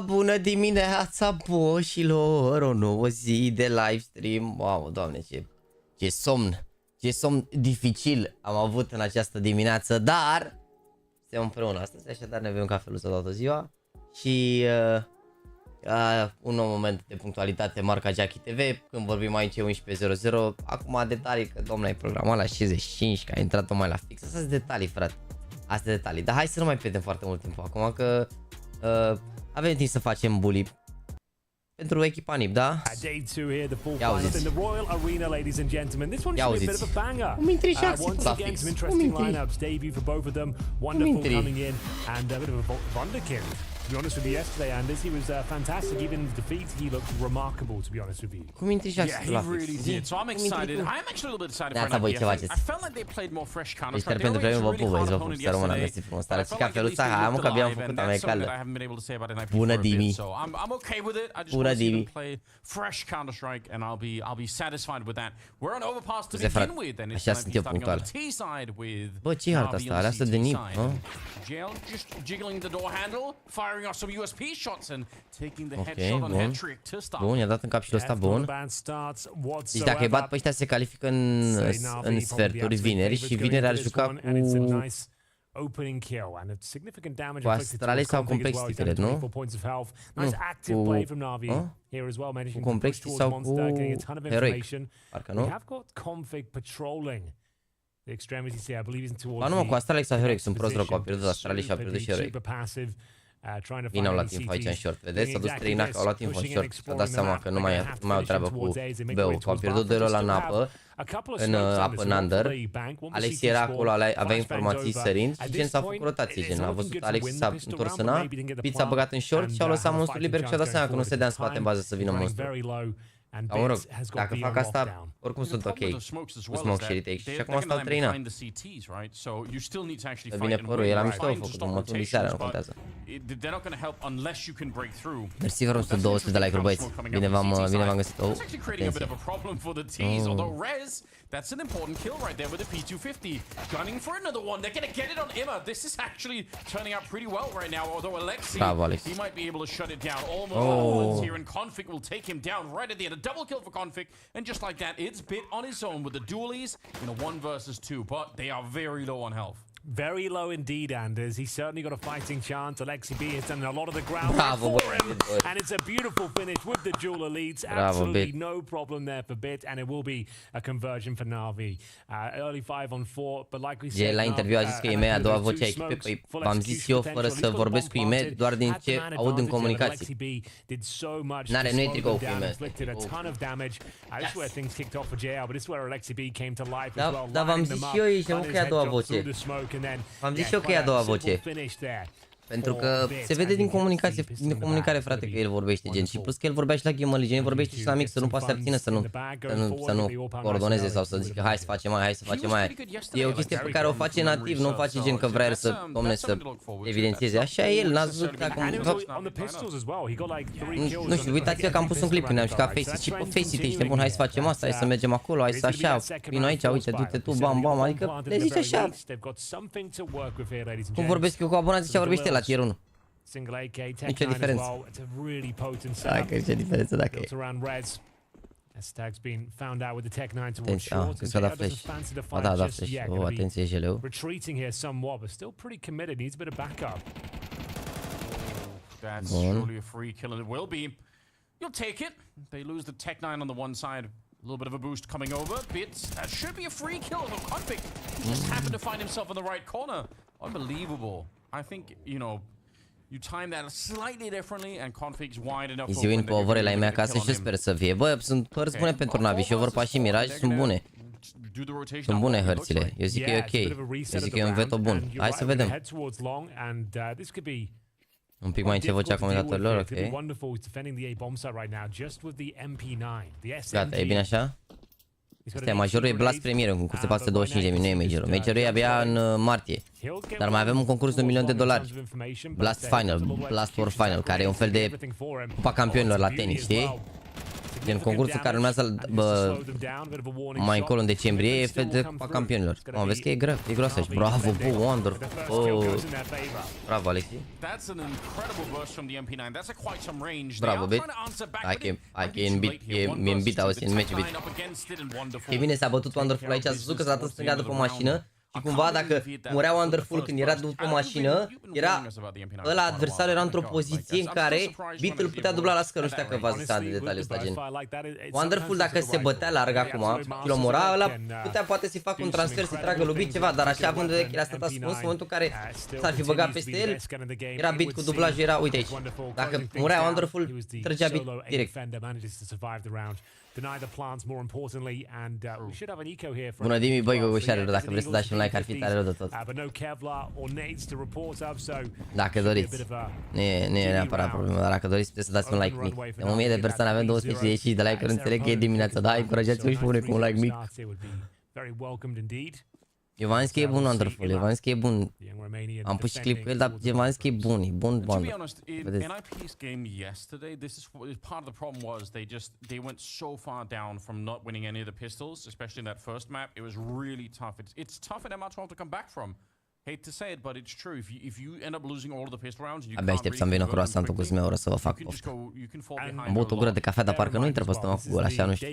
Bună dimineața, boșilor! O nouă zi de livestream. Wow, doamne, ce somn dificil am avut în această dimineață, dar suntem împreună astăzi, așadar ne bem cafeluță toată ziua și un nou moment de punctualitate, marca JAXYYTV, când vorbim aici 11:00. Acum detalii, că domnule, ai programat la 65, că a intrat tocmai la fix. Astea sunt detalii, frate. Astea detalii. Dar hai să nu mai pierdem foarte mult timp acum, că avem timp să facem bully pentru echipa NIP, da? Ia auziți. Ia auziți. Cum intri și axi la fix? Cum intri? Cum intri? To be honest with you, yesterday, Anders, he was fantastic. Even in defeat, he looked remarkable. To be honest with you. Cum intri și axi la fix? Really did. So I'm excited. I'm actually a little bit excited for voi ce faceți? I felt like they played more fresh counter. Deci pentru premiul vă pup, vă pup, să rămână, mersi frumos. Dar și cafeluța, hai mă, că abia am făcut, am e caldă. Bună Dimi. I'm okay with it. I just Bună want to see Dimi. them play fresh Counter Strike, and I'll be satisfied with that. We're on overpass to begin with, and it's going to be starting on the T side with. Bă, ce harta asta? Alea asta de NIP, mă? Jail just jiggling the door handle, firing off some USP shots and taking the headshot on hat-trick to start. Bun, i-a dat în cap și ăsta bun. Deci dacă îi bat pe ăștia se califică în sferturi vineri și vineri ar juca cu Astrale sau Complexity, cred, nu? Cu Complexity sau cu Heroic, parcă nu? Ba nu mă, cu Astrale sau Heroic, sunt prost rău că au pierdut Astrale și au pierdut și Heroic. Bine, au luat info aici în short, vedeți? S-a dus 3 nac, au luat info în short și au dat seama că nu mai au treabă cu BO, că au pierdut 2 la în apă, în apă în under. Alex era acolo, avea informații sărind și gen s-a făcut rotație, gen a văzut Alex s-a întors în A, Pizza a băgat în short și au lăsat monstru liber și a dat seama că nu se dea în spate în bază să vină monstru. Dar mă rog, dacă fac asta, oricum sunt ok cu smoke și retake și acum stau 3 na. Bine părul, era mișto, a făcut un motul de seara, nu contează. Mersi, vă rog, 200 de like-uri, băieți. Bine v-am găsit. Oh, That's an important kill right there with the P250. Gunning for another one. They're gonna get it on Emma. This is actually turning out pretty well right now. Although Alexi, he might be able to shut it down. Almost here, and Config will take him down right at the end. A double kill for Config, and just like that, it's bit on his own with the dualies in a 1 versus 2. But they are very low on health. Very low indeed, Anders. He's certainly got a fighting chance. Alexi B has done a lot of the groundwork Bravo, for him, and it's a beautiful finish with the dual elites. Absolutely no problem there for Bit, and it will be a conversion for NaVi. Early 5-on-4, but like we said, la interviu a zis că e mea a doua voce a echipei. Păi v-am zis eu fără să vorbesc cu IME, doar din ce aud în comunicații. N-are, nu e tricou cu IME. Da, v-am zis și eu aici, nu că e a doua voce. V-am zis și eu că e a doua voce. Pentru că se vede din comunicare, frate, că el vorbește gen. Și plus că el vorbea și la Game of Legends, vorbește și la mic, să nu poate să abțină, să nu coordoneze sau să zică hai să facem aia, hai să facem aia. E o chestie pe care o face nativ, nu o face gen că vrea să, domne, să evidențieze. Așa e el, n-ați văzut acum. Nu știu, uitați-vă că am pus un clip când ne-am jucat Face-It și pe Face-It ești nebun, hai să facem asta, hai să mergem acolo, hai să așa, vino aici, uite, du-te tu, bam, bam, adică le zici așa. Cum vorbesc eu cu abonații, zicea vorbește la tier 1. Nicio diferență. Dacă nicio diferență dacă e. Atenție, cred că a dat flash. A da flash. Oh, atenție, jeleu. That's surely a free kill, and it will be. You'll take it. They lose the Tech 9 on the one side. A little bit of a boost coming over. Bits. That should be a free kill. The Convict just happened to find himself in the right corner. Unbelievable. I think, you know, you time that slightly differently and Config's wide enough. Easy win pe overe la mea acasă și sper să fie. Bă, sunt hărți bune pentru NaVi și over și Mirage sunt bune. Sunt bune hărțile. Eu zic că e ok. Eu zic că e un veto bun. Hai să vedem. Un pic mai încet vocea comentatorilor, ok. Gata, e bine așa? Stai, majorul e Blast Premier, un concurs de 425 de mii, nu e majorul. Majorul e abia în martie. Dar mai avem un concurs de $1.000.000. Blast Final, Blast War Final, care e un fel de Cupa Campionilor la tenis, știi? Gen concursul care urmează mai încolo în decembrie e fel de Cupa Campionilor. Mă, vezi că e groasă și bravo, bă, wonderful. Bravo, Alexi. Bravo, bit. Hai că e în beat, auzi, în match beat. E bine, s-a bătut wonderful aici, a zis că s-a dat stânga după mașină. Și cumva dacă murea Wonderful când era după mașină, era ăla adversarul era într-o poziție în care Beat îl putea dubla la scări. Nu știu dacă v-ați zis de detaliul ăsta, gen. Wonderful dacă se bătea larg acum, îl omora, ăla putea poate să-i facă un transfer, să-i tragă lui Beat ceva, dar așa având de vedere că era stat ascuns, în momentul în care s-ar fi băgat peste el, era Beat cu dublajul, era, uite aici. Dacă murea Wonderful, trăgea Beat direct. Bună Dimi, băi, gogoșarelor, dacă vreți să dați un like, ar fi tare rău de tot. Dacă doriți. Nu e neapărat problemă, dar dacă doriți puteți să dați un like mic. De 1000 de persoane avem 255 de like-uri, înțeleg că e dimineața, da? Încurajați-vă și pune cu un like mic. Eu v-am zis că e bun Wonderful, eu v-am zis că e bun. Am pus și clip cu el, dar eu v-am zis că e bun, e bun To be honest, in NIP's game yesterday, this is part of the problem was they went so far down from not winning any of the pistols, especially in that first map. It was really tough. It's tough in MR12 to come back from. Hate to say it, but it's true. If you end up losing all of the pistol rounds, you abia aștept să-mi vină croissant-ul cu zmeură să vă fac poftă. Am băut o gură de cafea, dar parcă nu intră pe stomac cu gol, așa, nu știu.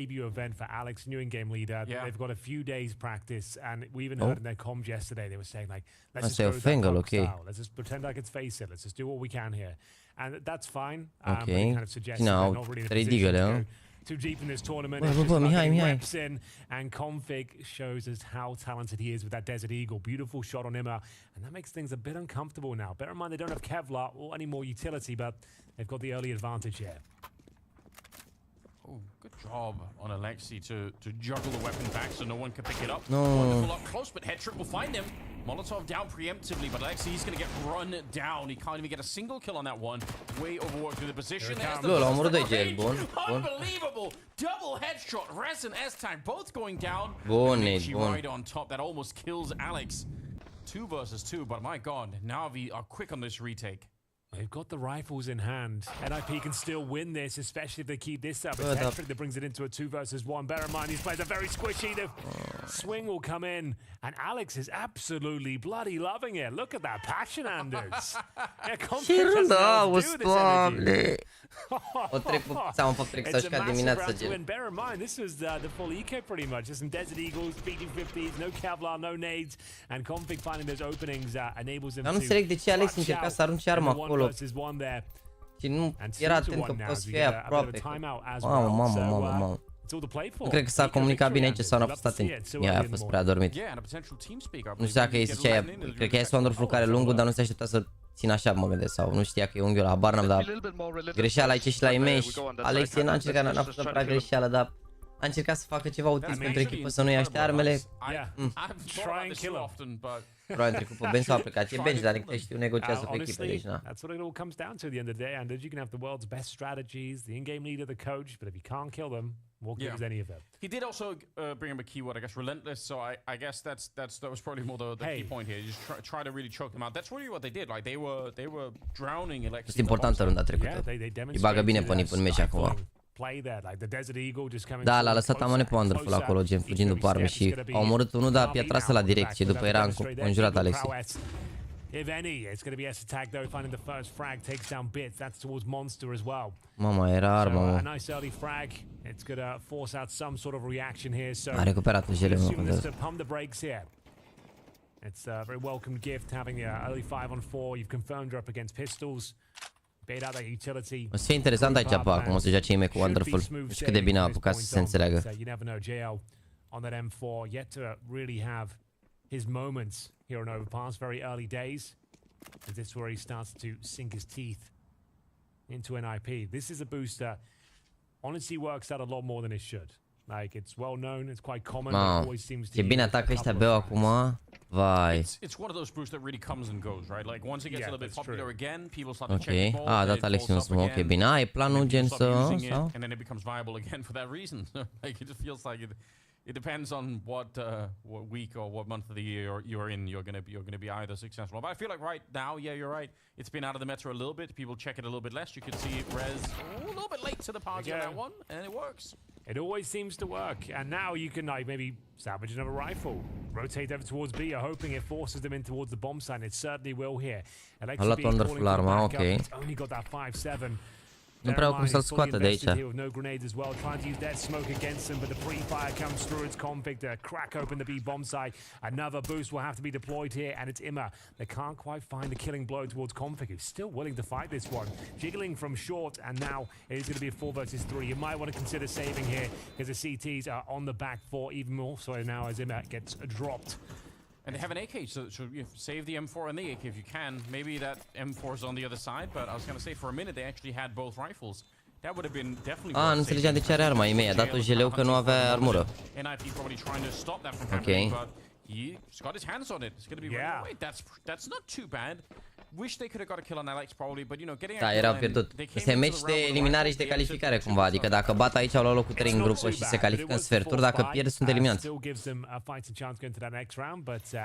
Asta e o fangă, ok. Ok, cine au 3 digăle, nu? Too deep in this tournament. Mihai. And Config shows us how talented he is with that Desert Eagle. Beautiful shot on Imma, and that makes things a bit uncomfortable now. Bear in mind they don't have Kevlar or any more utility, but they've got the early advantage here. Oh, good job on Alexi to juggle the weapon back so no one can pick it up. No. Wonderful up close, but Head Trick will find him. Molotov down preemptively, but Alexi is going to get run down. He can't even get a single kill on that one. Way overworked through the position. Unbelievable! Double headshot. Res and S-Tag both going down. Right on top. That almost kills Alex. 2 versus 2, but my god, NaVi are quick on this retake. They've got the rifles in hand. NIP can still win this, especially if they keep this up. It's Tetrick that brings it into a 2 versus 1. Bear in mind, these players are very squishy. The swing will come in, and Alex is absolutely bloody loving it. Look at that passion, Anders. Ce rândauzi, Doamne! S-am făcut să ca dimineața, gen. Bear in mind, this was the full eco pretty much. Just some Desert Eagles, P250s, no Kevlar, no nades, and Config finding those openings enables them to... Dar nu înțeleg de ce Alex încerca să arunce arma acolo. Și nu era atent că poți fi aproape. Mamă. Nu cred că s-a comunicat bine aici sau n-a fost atent. Ea a fost prea adormit. Nu știa că îi zicea ea, cred că ea e Wonderful care lungul, dar nu se aștepta să țină așa, mă gândesc, sau nu știa că e unghiul ăla, habar n-am, dar greșeala aici și la Imeș. Alexie n-a încercat, n-a fost prea greșeală, dar a încercat să facă ceva util pentru echipă, să nu ia ăștia armele. Probabil trecut pe bench sau a plecat. E bench, dar încă știu, negociază cu echipă, deci na. That's what it all comes down to at the end of the day, and you can have the world's best strategies, the in-game leader, the coach, but if you can't kill them, what good is any of it? He did also bring up a keyword, I guess, relentless. So I guess that was probably more the key point here. You just try to really choke them out. That's really what they did. Like they were drowning Alexis. Este importantă runda trecută. Îi bagă bine pe Nip în meci acum. Da, l-a lăsat amane pe Wonderful acolo, gen fugind după arme și a omorât unul, dar i-a trasă la direct și după era înjurat Alexis. If any, it's going to be S attack though, finding the first frag takes down Bits. That's towards Monster as well. Mama, era arma, mă. A nice early frag. It's going to force out some sort of reaction here. So a recuperat jele, mă. Pump the brakes here. It's a very welcome gift having the early 5-on-4. You've confirmed you're up against pistols. Bait out that utility. O să fie interesant aici pe acum, o să joace Ime cu Wonderful. Nu știu cât de bine a apucat să se înțeleagă. You never know, JL on that M4 yet to really have his moments here on Overpass, very early days. And this is where he starts to sink his teeth into NIP. This is a booster. Honestly, works out a lot more than it should. Like, it's well known, it's quite common. Always seems to. E bine atacă ăștia BO acum. Vai. It's one of those boosts that really comes and goes, right? Like once it gets a little bit popular again, people start to check it more. A dat Alex un smoke, ok, bine. A, e planul gen să... And then it becomes viable again for that reason. Like it just feels like it depends on what week or what month of the year you're in. You're gonna be either successful. But I feel like right now, yeah, you're right. It's been out of the meta a little bit. People check it a little bit less. You could see Rez a little bit late to the party on that one, and it works. It always seems to work, and now you can like maybe salvage another rifle, rotate over towards B. You're hoping it forces them in towards the bomb site. It certainly will here. A luat Wonderful arma, ok. It's only got that 5-7. Nu prea cum să-l scoată de aici. No grenades as well, trying to use their smoke against them, but the pre-fire comes through. It's Config to crack open the B bomb site. Another boost will have to be deployed here, and it's Imma. They can't quite find the killing blow towards Config, who's still willing to fight this one. Jiggling from short, and now it is going to be a 4 versus 3. You might want to consider saving here, because the CTs are on the back 4 even more so now as Imma gets dropped. And they have an AK, so you save the M4 and the AK if you can. Maybe that M4 is on the other side, but I was going to say for a minute they actually had both rifles. That would have been definitely. Ah, nu înțelegeam de ce are arma. E a dat-o jeleu că nu avea armură. NIP probably trying to stop that from happening, but he's got his hands on it. It's going to be running away. That's not too bad. Wish they could have got a kill on Alex probably, but you know, getting da, era pierdut. Este meci de eliminare și de calificare cumva, adică dacă bat aici au luat locul 3 în grupă și se califică în sferturi, dacă pierd sunt eliminați.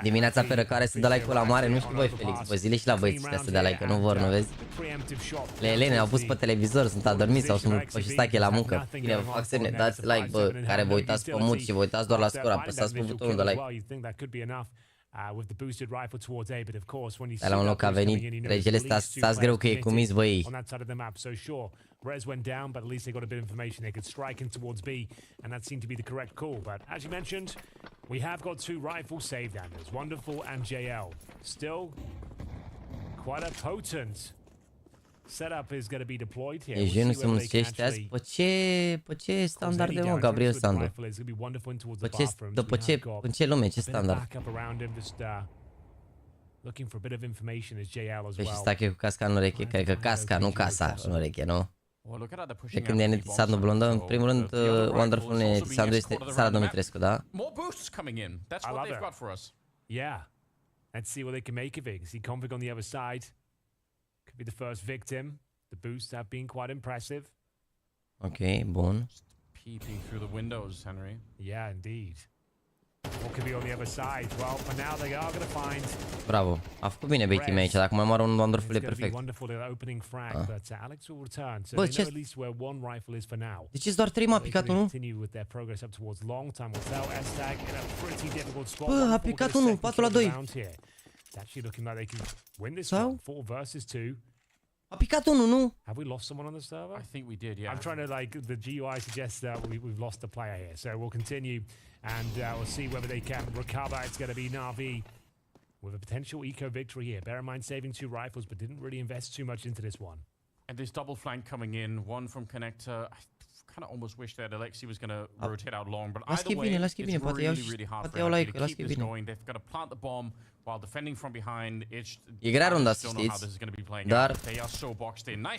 Dimineața pe răcare să dă like-ul la mare, nu știu voi Felix, pe zile și la băieții ăștia să dea like, că nu vor, nu vezi? Le Elene au pus pe televizor, sunt adormiți sau sunt pe Șistache la muncă. Bine, vă fac semne, dați like, bă, care vă uitați pe mut și vă uitați doar la scor, apăsați pe butonul de like. With the boosted rifle towards A, but of course when you see la un loc a venit, regele stați greu că e cumis, băi. On that side of the map, so sure, Rez went down, but at least they got a bit of information. They could strike in towards B, and that seemed to be the correct call. But as you mentioned, we have got 2 rifles saved, Anders, Wonderful and JL. Still quite a potent setup is going to be deployed here. Deci nu se muncește azi. Pe ce standard de mă, Gabriel Sandu? În ce lume, ce standard? Păi și stache cu casca în ureche, cred că casca, nu casa în ureche, nu? De când e netisat blondă, în primul rând, Wonderful netisat este Sara Dumitrescu, da? Yeah. Let's see what they can make of it. See Config on the other side. Could be the first victim. The boosts have been quite impressive. Ok, bun. Just peeping through the windows, Henry. Yeah, indeed. What could be on the other side? Well, for now they are going to find. Bravo. A făcut bine Betty aici, dacă mai moară un wonderful e perfect. Bă, ce? De ce doar 3 m-a picat unul? Bă, a picat unul, 4 la 2. Sau? A picat unul, nu? Have we lost someone on the server? I think we did, yeah. I'm trying to the GUI suggests that we've lost a player here. So we'll continue and we'll see whether they can recover. It's going to be NaVi with a potential eco victory here. Bear in mind saving 2 rifles, but didn't really invest too much into this one. And this double flank coming in, one from connector. I kind of almost wish that Alexi was going to rotate out long, but either way, it's really hard for him to keep this going. They've got to plant the bomb while defending from behind. E grea runda, să știți, dar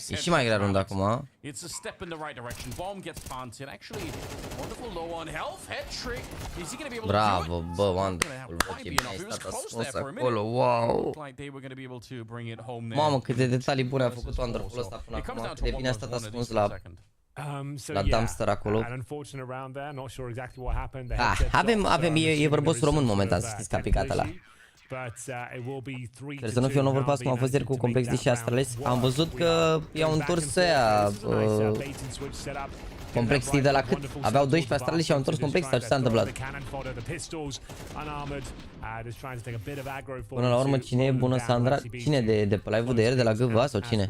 e și mai grea runda acum. It's a step in the right direction. Bomb gets planted. Actually, wonderful low on health. Head trick. Is he going to be able to do it? Bravo, bă, wonderful. Bă, ce bine ai stat ascuns acolo, wow. Mamă, câte detalii bune a făcut wonderful ăsta până acum. Cât de bine a stat ascuns la dumpster acolo. E vorbosul român momentan, să știți că a picat ăla. Trebuie să nu fie un overpass cum a fost ieri cu complex și Astrales. Am văzut că i-au întors aia complexii de la cât? Aveau 12 Astrales și au întors complex sau ce s-a întâmplat? Până la urmă, cine e bună Sandra? Cine de pe live-ul de ieri, de la GVA sau cine?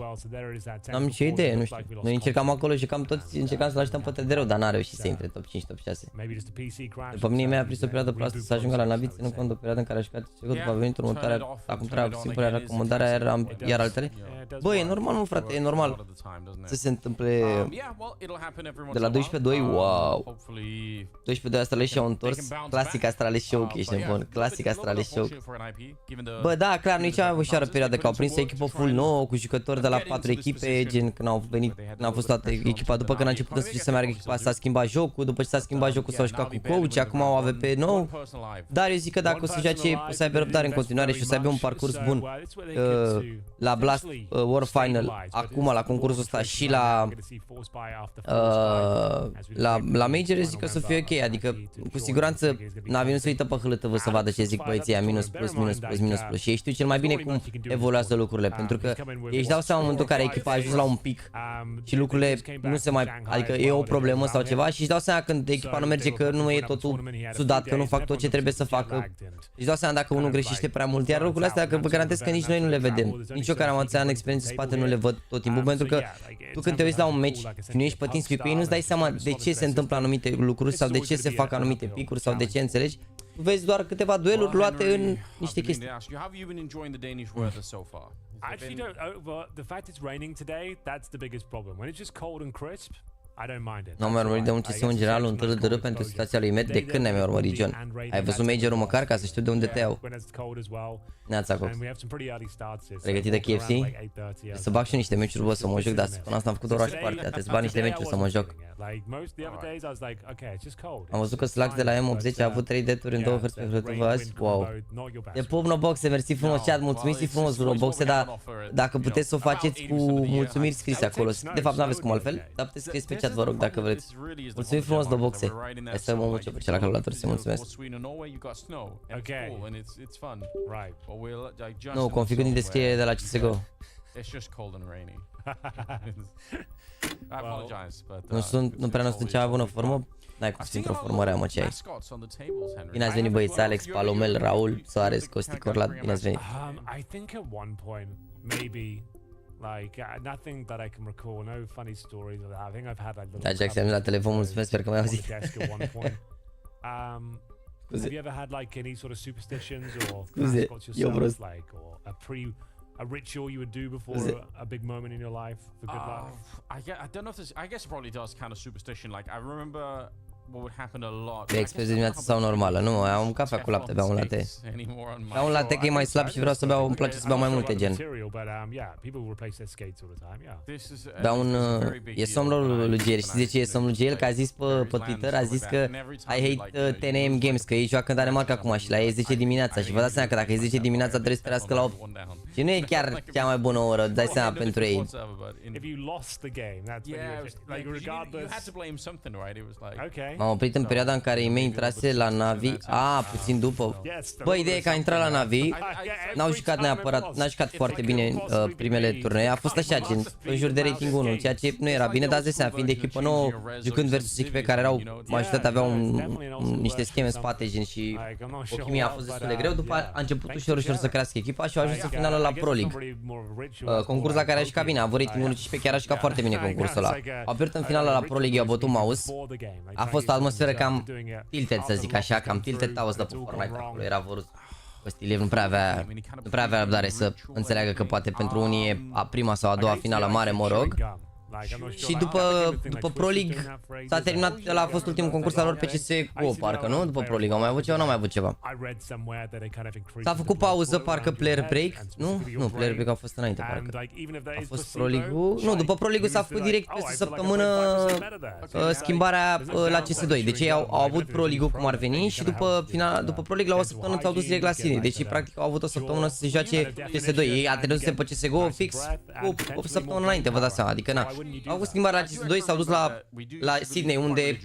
N-am nicio idee, nu știu. Noi încercam acolo și cam toți încercam să-l ajutăm pe TDR-ul, dar n-a reușit să intre top 5, top 6. După mine mi-a prins o perioadă proastă să ajungă la NaVi, ținând cont de o perioadă în care a jucat și după a venit următoarea, acum treaba simplu, acomodarea era iar altele. Bă, e normal, nu frate, e normal să se întâmple de la 12-2, wow. 12-2 Astrales și au întors, clasic Astrales show, ești nebun, clasic Astrales show. Bă, da, clar, nu e cea mai ușoară perioadă, că au prins o echipă full nouă, cu jucători de la 4 echipe, gen când au venit, când a fost toată echipa, după când a început în sfârșit să meargă echipa, s-a schimbat jocul, după ce s-a schimbat jocul s-au jucat cu coach, acum au AWP nou, dar eu zic că dacă o să joace, o să aibă răbdare în continuare și o să aibă un parcurs bun la Blast War Final, acum la concursul ăsta și la Major, zic că o să fie ok, adică cu siguranță NaVi nu se uită pe hâlătă să vadă ce zic băieții aia, minus plus, minus plus, minus plus și ei știu cel mai bine cum evoluează lucrurile, pentru că ei își dau seama în momentul în care echipa a ajuns la un pic și lucrurile nu se mai, adică e o problemă sau ceva și își dau seama când echipa nu merge că nu e totul sudat, că nu fac tot ce trebuie să facă, își dau seama dacă unul greșește prea mult, iar lucrurile astea că vă garantez că nici noi nu le vedem, nici eu care am în experiență în spate nu le văd tot timpul, pentru că tu când te uiți la un match și nu ești pe Teamspeak cu ei, nu-ți dai seama de ce se întâmplă anumite lucruri sau de ce se fac anumite picuri sau de ce, înțelegi? Tu vezi doar câteva dueluri luate în niște chestii. Actually, the fact it's raining today, that's the biggest problem. When it's just cold and crisp, I don't mind it. Nu am urmărit de un CSU în general, un TDR pentru situația lui Med, de când ne-am urmărit, John? Ai văzut Major-ul măcar ca să știu de unde te iau? Neața, Cox. Pregătit de KFC? Să bag și niște meciuri, bă, să mă joc, dar până asta am făcut o roașă parte, trebuie să bag niște meciuri să mă joc. Am văzut că Slack de la M80 a avut 3 deturi în 2 hărți pe hărătuvă azi, wow. De Pubno Boxe, mersi frumos, chat, mulțumiți frumos, Pubno Boxe, dar dacă puteți să o faceți cu mulțumiri scrise acolo, de fapt n-aveți cum altfel, dar puteți scrie pe chat, vă rog, dacă vreți. Mulțumim frumos, de Boxe. Hai să mă multe pe cel la calculator, să mulțumesc. Nu, configul din descriere de la CSGO. Nu prea sunt în cea mai bună formă. N-ai cum să fii într-o formă rea, mă, ce ai. Bine ați venit, băieți, Alex, Palomel, Raul, Soares, Costi Corlat, bine ați venit. I think at one point, maybe, like, nothing that I can recall, no funny stories of that. I think I've had like Da, Jack, la telefon, mulțumesc, sper că m-ai auzit. Have you ever had like any sort of superstitions or mascots eu yourself, like, or a ritual you would do before a big moment in your life for good luck? I don't know if this. I guess it probably does count as superstition. Like I remember what would happen a lot. De expres de dimineață sau normală? Nu, am un cafea cu lapte, beau un latte. Beau un latte că e mai slab și vreau să beau, îmi place să beau mai multe, gen. Beau un... E somnul lui Giel. Știți de ce e somnul lui Giel? Că a zis pe Twitter, a zis că I hate 10 AM games, că ei joacă în Danemarca acum și la ei e 10 dimineața și vă dați seama că dacă e 10 dimineața trebuie să trească la 8. Și nu e chiar cea mai bună oră, dai seama pentru ei. If you lost the game, that's when you had to blame something, right? It was like, okay, M-am oprit în perioada în care ei mei intrase la NaVi. Puțin după. Bă, ideea e că a intrat la NaVi. N-au jucat neapărat, n-a jucat foarte bine primele turnee. A fost așa, gen, în jur de rating 1, ceea ce nu era bine, dar de seama, fiind echipă nouă, jucând versus echipe care erau, majoritatea aveau niște scheme în spate, gen, și o chimie a fost destul de greu. După a început ușor să crească echipa și au ajuns în finală la Pro League. Concurs la care a jucat bine, a avut rating 1-15, chiar a jucat foarte bine concursul ăla. Au pierdut în finală la Pro League, i-au bătut Mouse. A fost o atmosferă cam tilted, să zic așa, cam tilted towers de pe Fortnite acolo. Era vorut. Costilev nu prea avea răbdare să înțeleagă că poate pentru unii e a prima sau a doua finală mare, mă rog. Și după Pro League s-a terminat, ăla a fost ultimul concurs al lor pe CSGO, parcă, nu? După Pro League, au mai avut ceva, nu au mai avut ceva. S-a făcut pauză, parcă player break, nu? Nu, player break a fost înainte, parcă. A fost Pro League-ul, nu, după Pro League-ul s-a făcut direct peste săptămână schimbarea la CS2. Deci ei au avut Pro League-ul cum ar veni și după Pro League la o săptămână s-au dus direct la Sydney. Deci practic au avut o săptămână să se joace CS2. Ei aterizase pe CSGO fix cu o săptămână înainte, vă dați seama, adică na. Au avut schimbare la CS2, s-au dus la Sydney, unde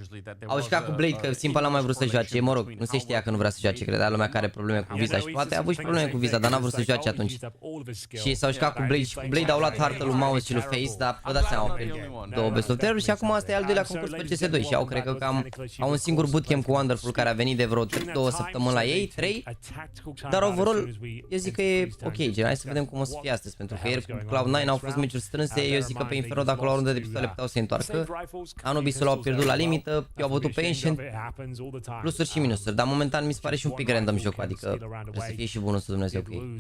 au jucat cu Blade, că Simpa n-a mai vrut să joace. Mă rog, nu se știa că nu vrea să joace, credea lumea care are probleme cu viza și poate a avut și probleme cu viza, dar n-a vrut să joace atunci. Și s-au jucat cu Blade și cu Blade au luat hartă lui Mouse și lui Face, dar vă dați seama, două best of terror și acum asta e al doilea concurs pe CS2 și au, cred că au un singur bootcamp cu Wonderful care a venit de vreo 2 săptămâni la ei, 3, dar overall eu zic că e ok, gen, hai să vedem cum o să fie astăzi, pentru că ieri cu Cloud9 au fost meciuri strânse, eu zic că pe Inferno dacă la o rundă de pistole puteau să se întoarcă. Anubisul l-au pierdut la limită, i-au bătut pe Ancient, plusuri și minusuri, dar momentan mi se pare și un pic random jocul, adică trebuie să fie și bunul să Dumnezeu cu ei.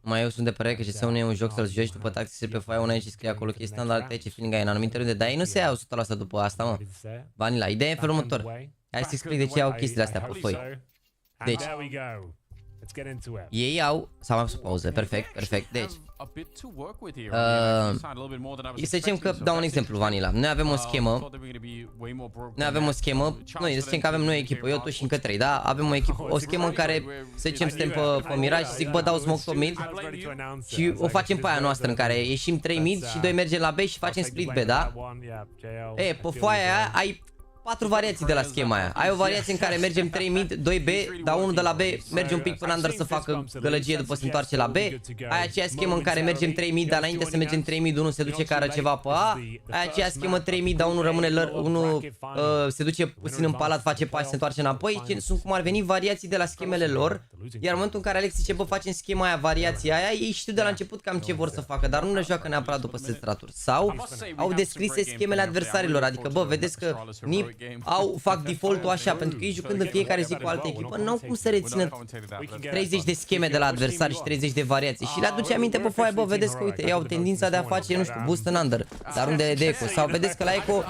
Mai eu sunt de părere că CS nu e un joc să-l joci după taxise pe foaia una și scrie acolo chestii standard, ce feeling ai în anumite runde, dar ei nu se iau 100% după asta, mă. Vanilla, ideea e în felul următor. Hai să explic de ce iau chestiile astea pe foi. Deci, ei au, s-a mai pus pauză, perfect, deci să zicem că, dau un exemplu, Vanilla, noi avem o schemă, noi să zicem că avem noi echipă, eu, tu și încă 3, da? Avem o schemă în care, să zicem, suntem pe Mirage și zic, bă, dau smoke top mid și o facem pe aia noastră în care ieșim 3 mid și 2 mergem la B și facem split B, da? E, pe foaia aia ai 4 variații de la schema aia. Ai o variație în care mergem 3 mid, 2 B, dar unul de la B merge un pic până under să facă gălăgie după se întoarce la B. Ai aceea schemă în care mergem 3 mid, dar înainte să mergem 3 mid, unul se duce care ceva pe A. Ai aceea schemă 3 mid, dar unul rămâne unul se duce puțin în palat, face pas, se întoarce înapoi. Sunt cum ar veni variații de la schemele lor. Iar în momentul în care Alex zice, bă, facem schema aia, variația aia, ei știu de la început cam ce vor să facă, dar nu le joacă neapărat după set straturi. Sau au descrise schemele adversarilor, adică, bă, vedeți că NiP fac default-ul așa, pentru că ei jucând în fiecare zi cu altă echipă, n-au cum să rețină 30 de scheme de la adversari și 30 de variații. Și le aduce aminte pe foaie, bă, vedeți că, uite, ei au tendința de a face, nu știu, boost în under, la rundele de eco. Sau vedeți că la eco,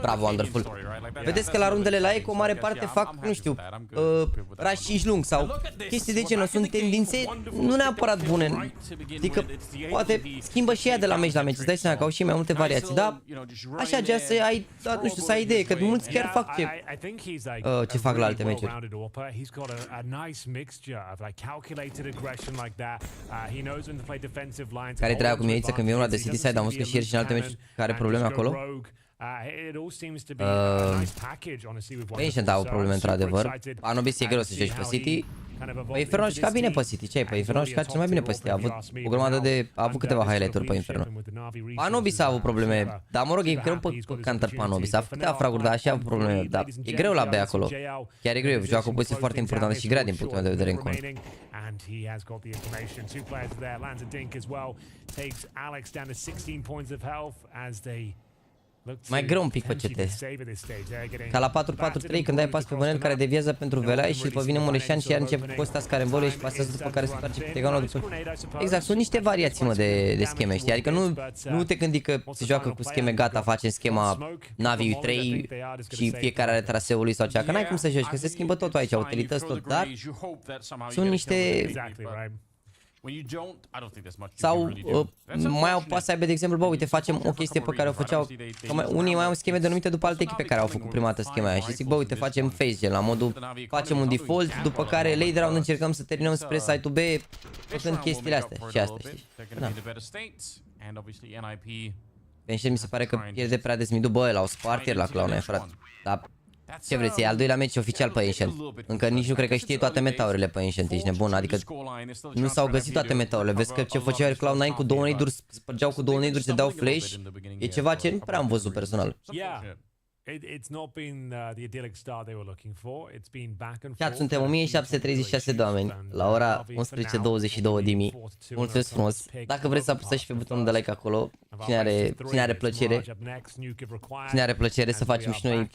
bravo, wonderful. Vedeți că la rundele la eco, mare parte fac, nu știu, rush 5 lung sau chestii de genul. Sunt tendințe nu neapărat bune. Adică poate schimbă și ea de la meci la meci, îți dai seama că au și mai multe variații, dar așa, gen să ai, nu știu, să ai idee, că mulți chiar fac ce fac la alte meciuri. Care treaba cu Mieiță când vine una de City Side, am văzut că și ieri și în alte meciuri care probleme acolo. Ancient au probleme într-adevăr. Anubis e greu să joci pe City. Pe Inferno a jucat bine pe City, ce-ai? Pe Inferno a jucat cel mai bine pe City, a avut o grămadă de... a avut câteva highlight-uri pe Inferno. Anubis a avut probleme, dar mă rog, e greu pe counter pe Anubis, a făcut câteva fraguri, dar așa a avut probleme, dar e greu la B acolo. Chiar e greu, joacă o poziție foarte importantă și grea din punctul meu de vedere în cont. Mai greu un pic pe CT. Ca la 4-4-3 când ai pas pe Bănel care deviază pentru Velai și după vine Mureșan și iar începe Costas care învolie și pasează după care se întoarce pe Teganul după... Exact, sunt niște variații, mă, de scheme, știi? Adică nu te gândi că se joacă cu scheme gata, facem schema NaVi 3 și fiecare are traseul lui sau cea, că n-ai cum să joci, că se schimbă totul aici, utilități tot, dar sunt niște... Sau mai au pas să aibă, de exemplu, bă, uite, facem o chestie pe care o făceau, unii mai au scheme denumite după alte echipe care au făcut prima dată schema aia și zic, bă, uite, facem face gen, la modul, facem un default, după care late round încercăm să terminăm spre site-ul B, făcând chestiile astea și astea, știi? Da. Pension mi se pare că pierde prea des midul. Bă, l-au spart ieri la Clown, frate. Dar ce vreți, e al doilea meci oficial pe Ancient. Încă nici nu cred că știe toate metaurile pe Ancient, ești nebun, adică nu s-au găsit toate metaurile. Vezi că ce făcea Cloud9 cu 2 nade-uri, spărgeau cu 2 nade-uri, se dau flash. E ceva ce nu prea am văzut personal. It's not been the idyllic start they were looking for. It's been back and Chat, forth. suntem 1736 de oameni la ora 11:22 dimi. Mulțumesc frumos. Dacă vreți să apăsați și pe butonul de like acolo, cine are plăcere. Cine are plăcere să facem și noi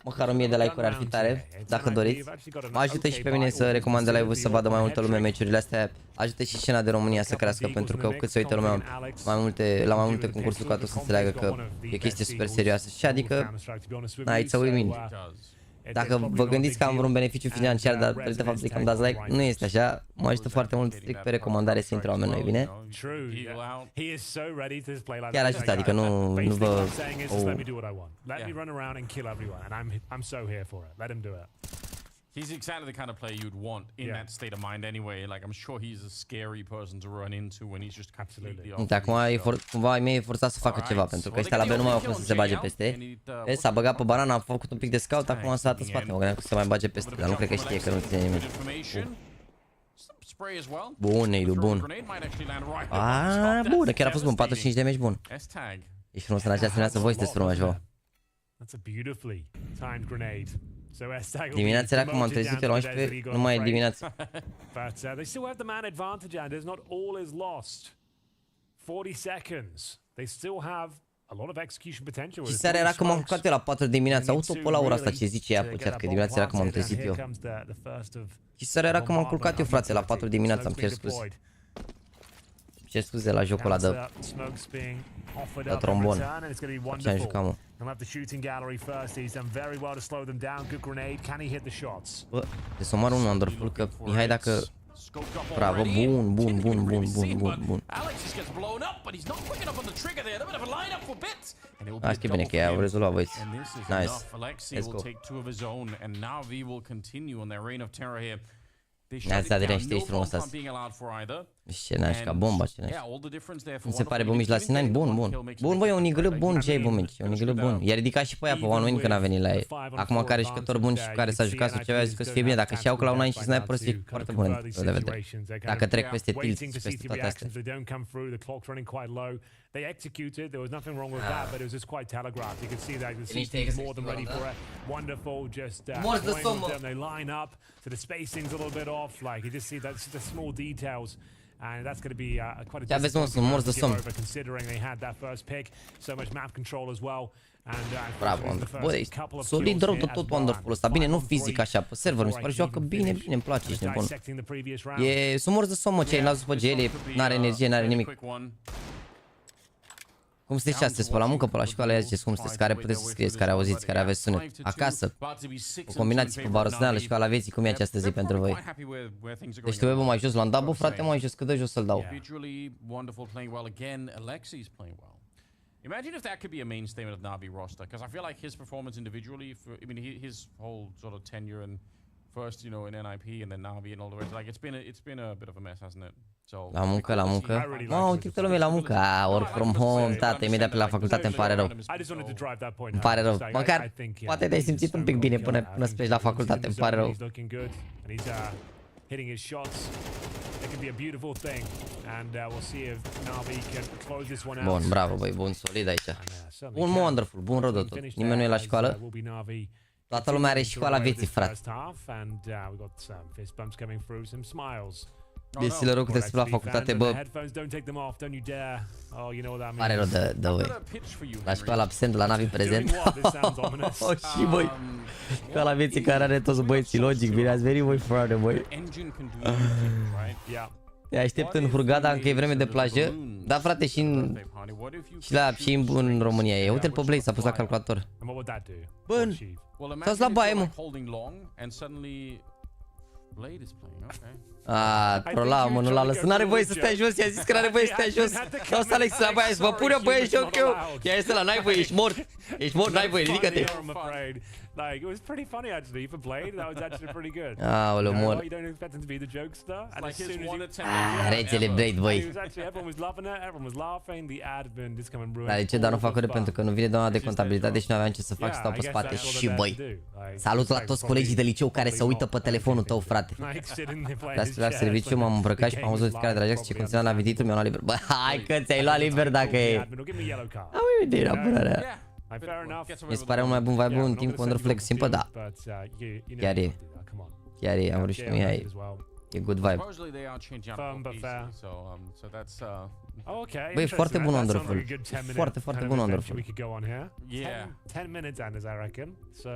măcar 1000 de like-uri ar fi tare, dacă doriți. Mă ajută și pe mine să recomand live-ul, să vadă mai multă lume meciurile astea. Ajută și scena de România să crească, pentru că cât se uită lumea la mai multe concursuri, cu atât să înțeleagă că e chestie super serioasă. Și adică, aici să uimim. Dacă vă gândiți că am vreun beneficiu financiar, dar datorită faptului că îmi dați like, nu este așa. Mă ajută foarte mult strict pe recomandare să intre oameni noi, bine? Chiar ajută, adică nu vă... He's exactly the kind of player you'd want in that state of mind anyway. Like, I'm sure he's a scary person to run into when he's just completely off. Acum cumva e forțat să facă ceva, pentru că ăștia la B nu mai au cum să se bage peste. S-a băgat pe banana, a făcut un pic de scout, acum s-a dat în spate. Mă gândeam că se mai bage peste, dar nu cred că știe că nu ține nimic. Bun, neidu, bun. Bun, chiar a fost bun, 45 de meci bun. Ești frumos în această dimineață, voi sunteți frumoși, vă. Dimineața era cum am trezit pe la 11, nu mai e dimineața. But they still have the man advantage, Anders. Not all is lost. 40 seconds. They still have a lot of execution potential. Și seara era cum am culcat eu la 4 dimineața. Auto pe la ora asta ce zice ea pe chat, că dimineața era cum am trezit eu. Și seara era cum am culcat eu, frate, la 4 dimineața, îmi cer scuze. Ce scuze la jocul ăla de trombon. Ce am jucat, mă. Bă, de să omoară un wonderful, că Mihai dacă... Bravo, bun. Hai că e bine că i-au rezolvat, băieți. Nice. Let's go. Ne-ați dat direct, știi frumos azi. Ce n-aș ca bomba, ce n-aș. Mi se pare bumici la Sinani, bun. Bun, băi, e un iglu bun, ce-i bumici, e un iglu bun. I-a ridicat și pe aia, pe One Win când a venit la ei. Acum care jucător bun și care s-a jucat sau ceva, a zis că să fie bine. Dacă și-au Cloud9 și Sniper, să fie foarte bun de vedere. Dacă trec peste tilt și peste toate astea. They executed, there was nothing wrong with that, but it was just quite telegraphed. You could see that the CT is more than ready for it. Wonderful, just them, they line up, so the spacing's a little bit off, like you just see that's the small details. And that's going to be quite a difficult considering they had that first pick, so much map control as well. Bravo, băi, solid rău de tot wonderful ăsta. Bine, nu fizic așa, pe server, mi se pare joacă bine, îmi place, ești nebun. Sunt morți de somn, mă, ce ai l-ați după gele, n-are energie, n-are nimic. Cum sunteți și astăzi, pe la muncă, pe la școală, ziceți cum sunteți, care puteți să scrieți, care auziți, care aveți sunet, acasă, o combinație cu barosneală și la vieții, cum e această zi pentru voi. Deci tu mai jos, l-am dat, bă, frate, mai jos, cât de jos să-l dau. Imagine if that could be a main statement of NaVi roster, because I feel like his performance individually, I mean, his whole sort of tenure and first, you know, in NIP and then NaVi and all the rest, like it's been a bit of a mess, hasn't it? So la muncă. Mă, uite câtă lume la muncă. Work from home, tată, imediat pe la facultate, îmi pare rău. Îmi pare rău. Măcar poate te-ai simțit un pic bine până să pleci la facultate, îmi pare rău. Bun, bravo, băi, bun, solid aici. Bun, wonderful, bun rău de tot. Nimeni nu e la școală. Toată lumea are școala vieții, frate. Deci le rog că te la facultate, bă. Pare rău de voi. La școala absent, la NaVi prezent. Și băi, școala vieții care are toți băieții, logic, bine ați venit voi, frate, băi. Te aștept în Hurghada, încă e vreme de plajă. Da, frate, și în România e. Uite-l pe Blade, s-a pus la calculator. Bă, s-a la baie, mă. Blade is playing, okay. Trola, mă, nu l-a lăsat. N-are voie să stai jos, i-a zis că n-are voie să stai jos. Lasă Alex la băia, vă pune băie joc eu. Ia este la, n-ai voie, ești mort. Ești mort, n-ai voie, ridică-te. Like, it was pretty funny actually for Blade. That was actually pretty good. Aoleu, mor. You don't expect him to be the jokester. And as soon as Regele Blade, băi. everyone was loving it. Everyone was laughing. The admin just come and ruin. Dar de ce? Dar nu fac ore pentru că nu vine doamna de contabilitate și nu aveam ce să fac și stau pe spate. Și băi, salut la toți colegii de liceu care se uită pe telefonul tău, frate. La serviciu m-am îmbrăcat și m-am văzut notificarea de la Jax ce conținea NaVi-ul, mi-am luat liber. Bă, hai că ți-ai luat liber dacă e. Am uite, era bună. Mi se pare un mai bun vibe în timp cu Wonderflex simplu, da. Chiar e. Chiar e, am vrut și Mihai. E good vibe. Băi, e foarte bun Wonderful. Foarte, foarte bun Wonderful. 10 minutes, Anders, I reckon. So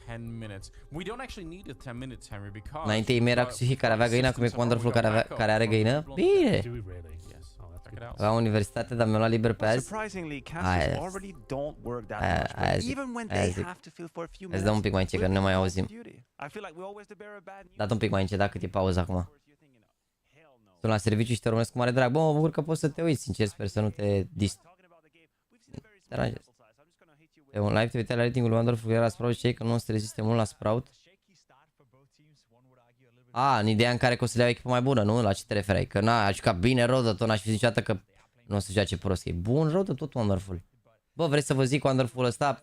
10 minutes. We don't actually need a 10 minutes, Henry, because Înainte e era cu Suhi care avea găină, acum e cu Wonderful care are găină. Bine! La universitate, dar mi-am luat liber pe azi. Îți dă un pic mai încet, că nu ne mai auzim. Dat un pic mai încet, cât e pauză acum. Sunt la serviciu și te urmăresc cu mare drag. Bă, mă bucur că poți să te uiți, sincer, sper să nu te deranjezi. E un live, te uitai la ratingul lui Wonderful, era la Sprout și că nu o să reziste mult la Sprout. În ideea în care că o să le iau echipă mai bună, nu? La ce te referai? Că a jucat bine Rodot, n-aș fi zis niciodată că nu o să joace prost. E bun Rodot, tot Wonderful. Bă, vrei să vă zic Wonderful ăsta?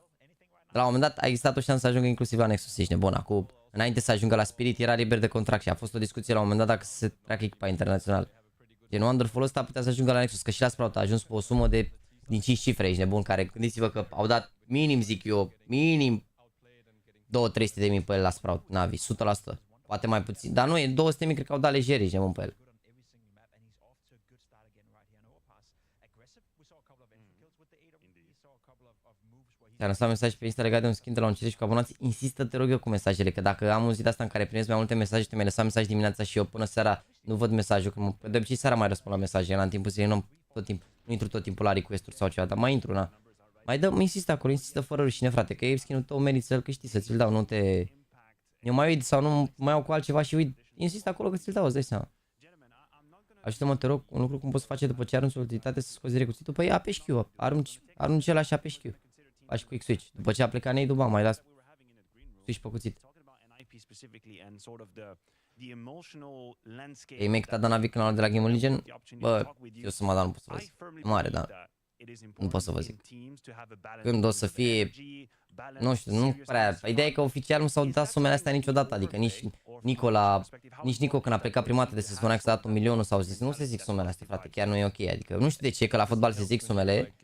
La un moment dat a existat o șansă să ajungă inclusiv la Nexus, ești nebun. Acum, înainte să ajungă la Spirit, era liber de contract și a fost o discuție la un moment dat dacă se treacă echipa internațional. Gen Wonderful ăsta putea să ajungă la Nexus, că și la Sprout a ajuns pe o sumă de din 5 cifre, ești nebun, care gândiți-vă că au dat minim, zic eu, minim 200-300 de mii pe el la Sprout, NaVi, 100%. Poate mai puțin, dar nu e 200 mii, cred că au dat lejer, ești nebun pe el. Ți-am lăsat mesaj pe Insta legat de un skin de la un CR și cu abonații. Insistă, te rog eu, cu mesajele, că dacă am un zi de asta în care primesc mai multe mesaje, te mi-ai lăsat mesaj dimineața și eu până seara nu văd mesajul, că de obicei seara mai răspund la mesaje, la în timpul zilei nu intru tot timpul la request-uri sau ceva, dar mai intru, na. Mai dă, insistă acolo, insistă fără rușine, frate, că e skin-ul tău, meriți să-l câștigi, să ți-l dau, nu te... Eu mai uit sau nu mai iau cu altceva și uit, insist acolo că ți-l dau, îți dai seama. Ajută-mă, te rog, un lucru cum poți face după ce arunci o utilitate să scoți direct cuțitul? Păi apeși Q, arunci ăla și apeși Q. Faci quick switch. După ce a plecat Neidu, bam, mai las switch pe cuțit. Ei mei, cât a dat NaVi canalul de la Game of Legion? Bă, eu sunt mă, dar nu pot să vă zic. Mare, dar nu pot să vă zic. Când o să fie... Nu știu, nu prea. Ideea e că oficial nu s-au dat sumele astea niciodată, adică nici Nico când a plecat prima dată de se spunea că s-a dat 1 milion, s-au zis, nu se zic sumele astea, frate, chiar nu e ok, adică nu știu de ce, că la fotbal se zic sumele.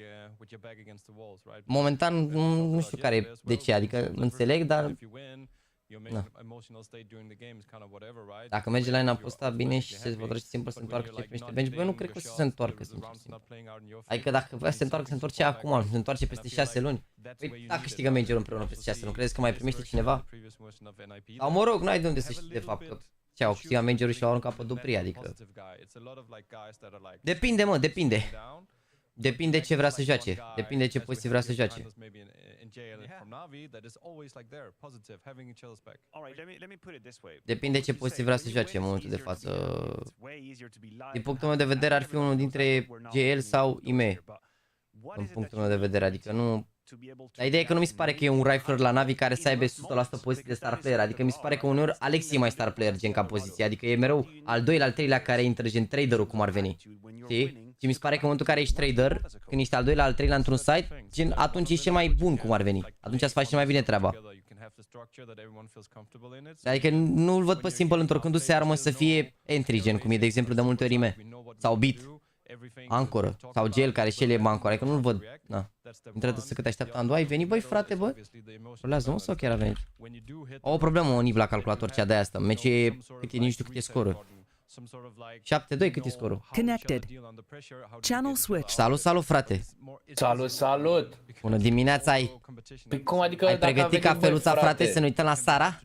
Momentan nu știu care de ce, adică înțeleg, dar na. Dacă merge la line-up ăsta bine și se hotărăște simplu să se întoarcă ce primește bench, băi, nu cred că o să se întoarcă, sincer. Adică dacă vrea să se întoarce acum, se întoarce peste 6 luni. Păi dacă câștigă managerul împreună peste 6 luni, credeți că mai primește cineva? Sau mă rog, n-ai de unde să știi de fapt că ce-au câștigat managerul și l-au aruncat pe dupri, adică... Depinde, mă, depinde. Depinde ce vrea să joace, depinde ce poziție vrea să joace. Depinde ce poziție vrea să joace în momentul de față. Din punctul meu de vedere ar fi unul dintre GL sau IME. În punctul meu de vedere, adică nu... Dar ideea e că nu mi se pare că e un rifler la NaVi care să aibă 100% poziție de star player, adică mi se pare că uneori Alex e mai star player gen ca poziție, adică e mereu al doilea, al treilea care intră gen traderul cum ar veni, știi? Și mi se pare că în momentul în care ești trader, când ești al doilea, al treilea într-un site, gen atunci ești cel mai bun cum ar veni, atunci îți faci cel mai bine treaba. Adică nu-l văd pe Simple întorcându-se armă să fie entry gen, cum e de exemplu de multe ori IME, sau Beat. Ancoră sau gel care și el e ancoră, adică nu-l văd. Na. Intră să cât așteaptă Andu, ai venit, băi frate, bă? Rolează-mă sau chiar a venit? Au o problemă o niv la calculator cea de-aia asta. Meci e, cât e, nici știu cât e scorul. 7-2, cât e scorul? Connected. Channel switch. Salut, salut, frate. Salut, salut. Bună dimineața, Păi cum adică ai pregătit cafeluța, frate, să ne uităm la Sara?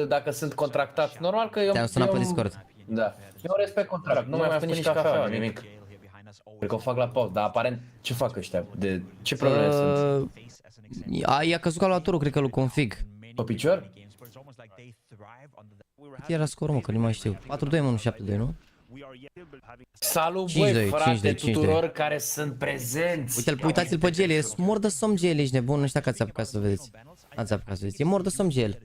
Dacă sunt contractat, normal că eu... Te-am sunat pe Discord. Da. Eu respect contract, nu mi-am făcut nici cafea, nimic. Cred că o fac la pauză, dar aparent ce fac ăștia? De ce probleme sunt? I-a căzut calculatorul, cred că lui config. Pe picior? Cât era scorul, mă, că nu mai știu. 4-2, mă, nu 7-2, nu? Salut, 5-2, băi, frate, 5-2. tuturor care sunt prezenți. Uite-l, uitați-l pe gel, e mor de somn gel, ești nebun, nu știu dacă ați apucat să vedeți. Ați apucat să vedeți, e mor de somn gel.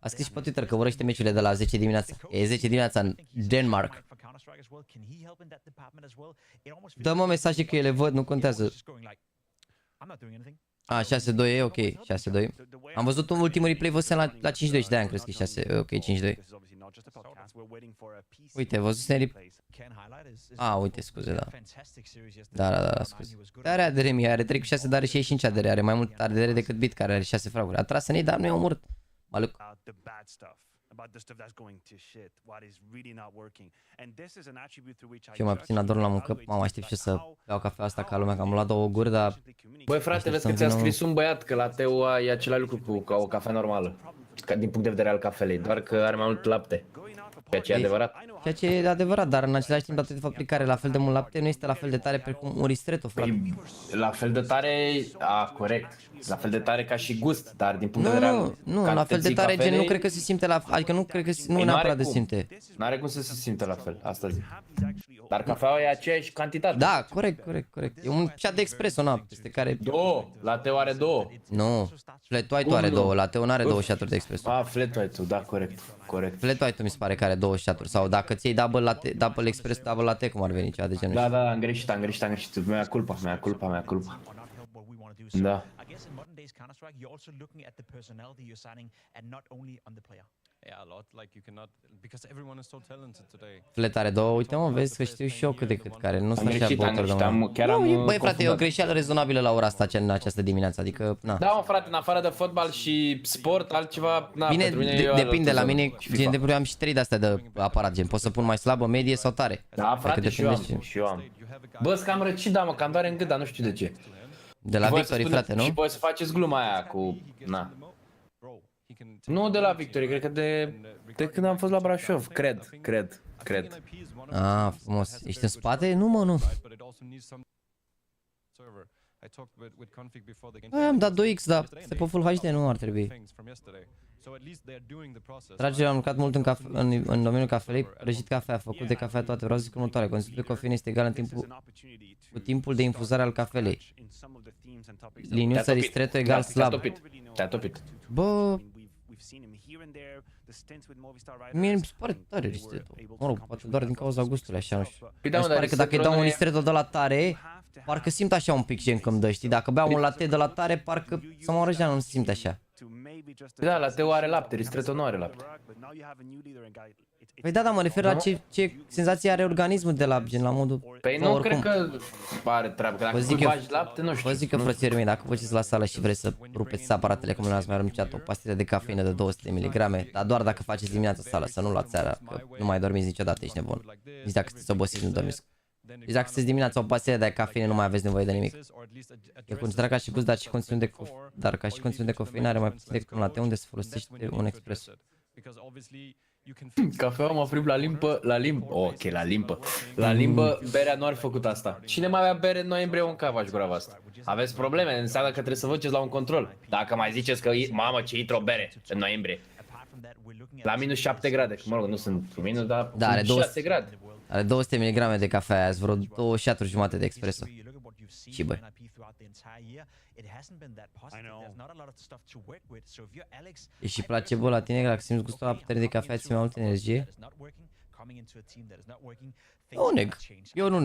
A scris și pe Twitter că urăște meciurile de la 10 dimineața. E 10 dimineața în Denmark. Dă-mă mesaje că eu le văd, nu contează. A, 6-2 e ok, 6-2. Am văzut un ultimul replay văzusem la 5-2 și de-aia am crezut că e 6, ok, 5-2. Uite, văzusem replay. A, uite, scuze, da. Da, scuze. Are ADR mie, are 3 cu 6, dar are și 5 ADR, are mai mult ADR decât Bit, care are 6 fraguri. A tras în ei, dar nu i-a omorât. Maluc. Și eu mai puțin ador la muncă, mă aștept și să beau cafea asta ca lumea, că am luat 2 guri, dar... Băi, frate, vezi că ți-a scris un băiat că la teu e același lucru cu o cafea normală. Din punct de vedere al cafelei, doar că are mai mult lapte. Ceea ce e adevărat. Ceea ce e adevărat, dar în același timp, datorită faptului că are la fel de mult lapte, nu este la fel de tare precum un ristretto, frate. La fel de tare, corect. La fel de tare ca și gust, dar din punct de vedere al nu, la fel de tare, gen, nu cred că se simte la fel, adică nu cred că, nu neapărat de simte. N-are cum să se simte la fel, asta zic. Dar cafeaua e aceeași cantitate. Da, corect. E un shot de espresso, na, peste care... 2, la teu are 2. Nu, flat white are 2, la teu n-are 2 shot-uri de espresso. Flat white-ul, da, corect. Flat white-ul mi se pare că are 2 shot-uri, sau dacă ți iei double espresso, double latte, cum ar veni ceva de genul. Da, am greșit. Mea culpa. Da. Flat are 2, uite mă, vezi că știu și eu cât de cât care, nu sunt așa băutor de mână. Băi frate, e o greșeală rezonabilă la ora asta în această dimineață, adică, na. Da, mă frate, în afară de fotbal și sport, altceva, na, bine, pentru mine depinde, la mine, gen, de am și 3 de-astea de aparat, gen, pot să pun mai slabă, medie sau tare. Da, frate, și eu am. Bă, că am răcit, da, mă, cam doare în gât, dar nu știu de ce. De la Victory, frate, nu? Și voi să faceți gluma aia cu, na. Nu de la Victory, cred că de când am fost la Brașov, cred. Ah, frumos. Ești în spate? Nu, mă, nu. Am dat 2x, dar este pe Full HD, nu ar trebui. Dragilor, am lucrat mult în domeniul cafelei, răjit cafea, făcut de cafea toate. Vreau să zic următoare, conținutul de cofeină este egal cu timpul de infuzare al cafelei. Liniuța ristretto egal slab. Te-a topit. Bă, mie mi se pare tare ristretto. Mă rog, poate doar din cauza gustului, așa, nu știu. Mi se pare că dacă îi dau un ristretto de la tare, parcă simt așa un pic gen când dă, știi? Dacă beau un latte de la tare, parcă să mă răjean, nu se simte așa. Da, la teu are lapte, ristretto nu are lapte. Păi da, mă refer la ce senzație are organismul de la gen, la modul... Păi nu cred că are treabă, că dacă bagi lapte, nu știu. Vă zic că, frățiorii mei, dacă vă duceți la sală și vreți să rupeți aparatele, cum nu ați mai aruncat o pastilă de cafeină de 200 de mg, dar doar dacă faceți dimineața sală, să nu luați seara, că nu mai dormiți niciodată, ești nebun. Nici dacă sunteți obosiți, nu dormiți. Deci dacă sunteți dimineața o pastilă de cafeină, nu mai aveți nevoie de nimic. E concentrat ca și gust, dar ca și conținut de cofeină are mai puțin decât un latte, unde se folosește un espresso. Cafeaua m-a oprit la limbă, berea nu ar fi făcut asta. Cine mai avea bere în noiembrie un cavaș groava asta? Aveți probleme, înseamnă că trebuie să vă duceți la un control. Dacă mai ziceți că, mamă, ce intră o bere în noiembrie. La minus 7 grade, mă rog, nu sunt minus, dar da, 6 grade. Are 200 mg de cafea, azi vreo 2 shot-uri jumate de espresso. Și băi. E și placebo la tine, dacă simți gustul la putere de cafea, ți mai multă energie? Eu nu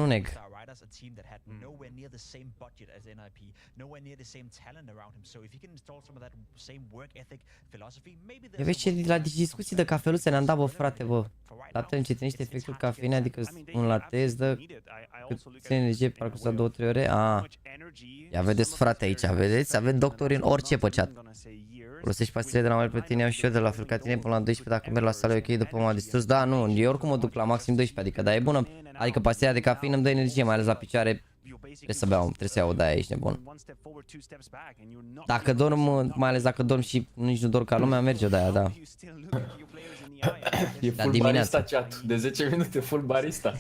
neg. E vezi ce la discuții de cafeluțe ne-am dat, bă, frate, bă. Laptele încetinește efectul cafeinei, adică un latte îți dă câtă energie parcurs la 2-3 ore. Ia vedeți, frate, aici, vedeți? Avem doctori în orice pe chat. Folosești pastile de la mai pe tine, și eu de la fel ca tine până la 12, dacă merg la sală, ok, după m-a distrus. Da, nu, eu oricum mă duc la maxim 12, adică, dar e bună, adică pastila de cafeină îmi dă energie, mai ales la picioare, trebuie să beau, trebuie să iau de aia, ești nebun. Dacă dorm, mai ales dacă dorm și nici nu dorm ca lumea, merge de aia, da. E full barista chat, de 10 minute full barista.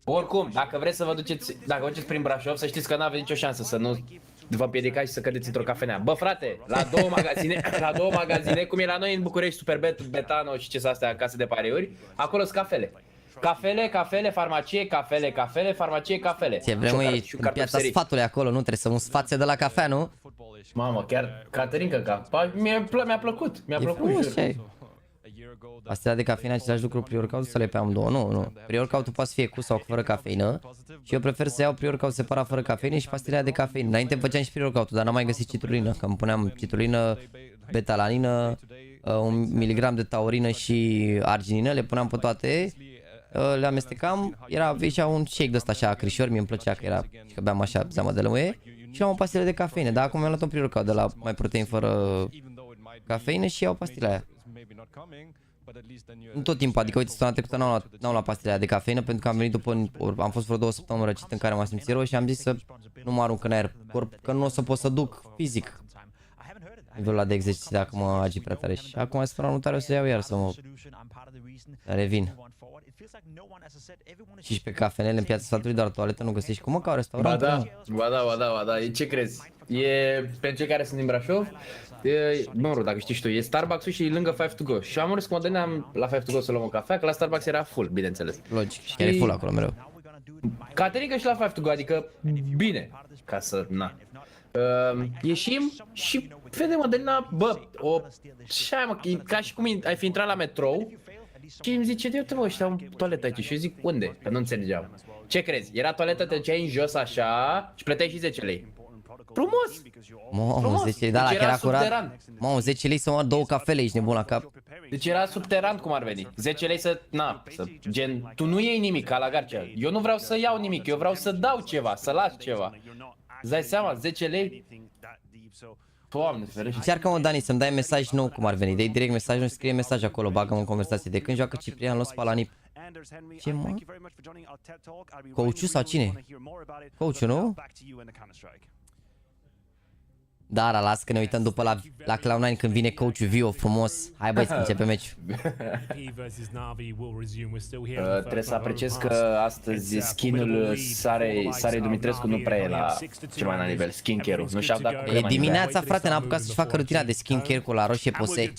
Oricum, dacă vreți să vă duceți, dacă vă duceți prin Brașov, să știți că n-aveți nicio șansă să nu vă împiedicați și să cădeți într-o cafenea. Bă, frate, la două magazine, cum e la noi în București, Superbet, Betano și ce sunt astea, case de pariuri, acolo sunt cafele. Cafele, farmacie, farmacie, cafele. Ce vrem e în piața sfatului acolo, nu trebuie să un sfațe de la cafea, nu? Mamă, chiar Caterinca, mi-a plăcut, jur. Pastila de cafeină, același lucru, pre-workout să le pe amândouă? Nu. Pre-workout-ul poate să fie cu sau fără cafeină. Și eu prefer să iau pre-workout separat fără cafeină și pastila de cafeină. Înainte făceam și pre-workout-ul, dar n-am mai găsit citrulină, că îmi puneam citrulină, betalanină, 1 miligram de taurină și arginină, le puneam pe toate, le amestecam, ieșea un shake de ăsta așa acrișor, mie îmi plăcea că era, că beam așa zeamă de lămâie și am o pastilă de cafeină, dar acum mi-am luat un pre-workout de la mai protein fără cafeină și iau pastila aia. Nu tot timpul, adică uite, săptămâna trecută n-am luat pastila de cafeină pentru că am venit după, am fost vreo 2 săptămâni răcit în care m-am simțit rău și am zis să nu mă arunc în aer corp, că nu o să pot să duc fizic nivelul ăla de exerciții dacă mă agi prea tare. Și acum săptămâna următoare o să iau iar să mă revin. Și pe cafenele în piața sfatului, doar toaletă nu găsești. Cum mă ca restaurant? Ba da, ce crezi? E pentru cei care sunt din Brașov, mă rog, dacă știi și tu, e Starbucks-ul și e lângă 5 to go. Și am urmă să mă dădeam la 5 to go să luăm o cafea, că la Starbucks era full, bineînțeles. Logic, și chiar e full acolo mereu. Caterinca și la 5 to go, adică bine, ca să, na. Ieșim și vedem Adelina, bă, ca și cum ai fi intrat la metrou și îmi zice, uite mă, ăștia au toaletă aici și eu zic, unde? Că nu înțelegeam. Ce crezi? Era toaletă, te duceai în jos așa și plăteai și 10 lei. Frumos! Mamă, 10 lei, da, la chiar curat. Mamă, 10 lei să mă 2 cafele, ești nebun la cap. Deci era subteran cum ar veni. 10 lei să, gen, tu nu iei nimic ca la Garcea. Eu nu vreau să iau nimic, eu vreau să dau ceva, să las ceva. Îți dai seama, 10 lei? Doamne, ferește. Încearcă-mă, Dani, să-mi dai mesaj nou cum ar veni. Dă-i direct mesaj, nu scrie mesaj acolo, bagă-mă în conversație. De când joacă Ciprian, l-o spala nip. Ce mă? Coach-ul sau cine? Coach-ul, nu? Da, las că ne uităm după la Cloud9 când vine coach-ul Vio frumos. Hai băi, să începem meciul. Trebuie să apreciez că astăzi skin-ul Sare Dumitrescu nu prea e la cel mai înalt nivel, skincare-ul. Nu și-au dat cu E dimineața, frate, n-a apucat să-și facă rutina de skincare cu la roșie pose.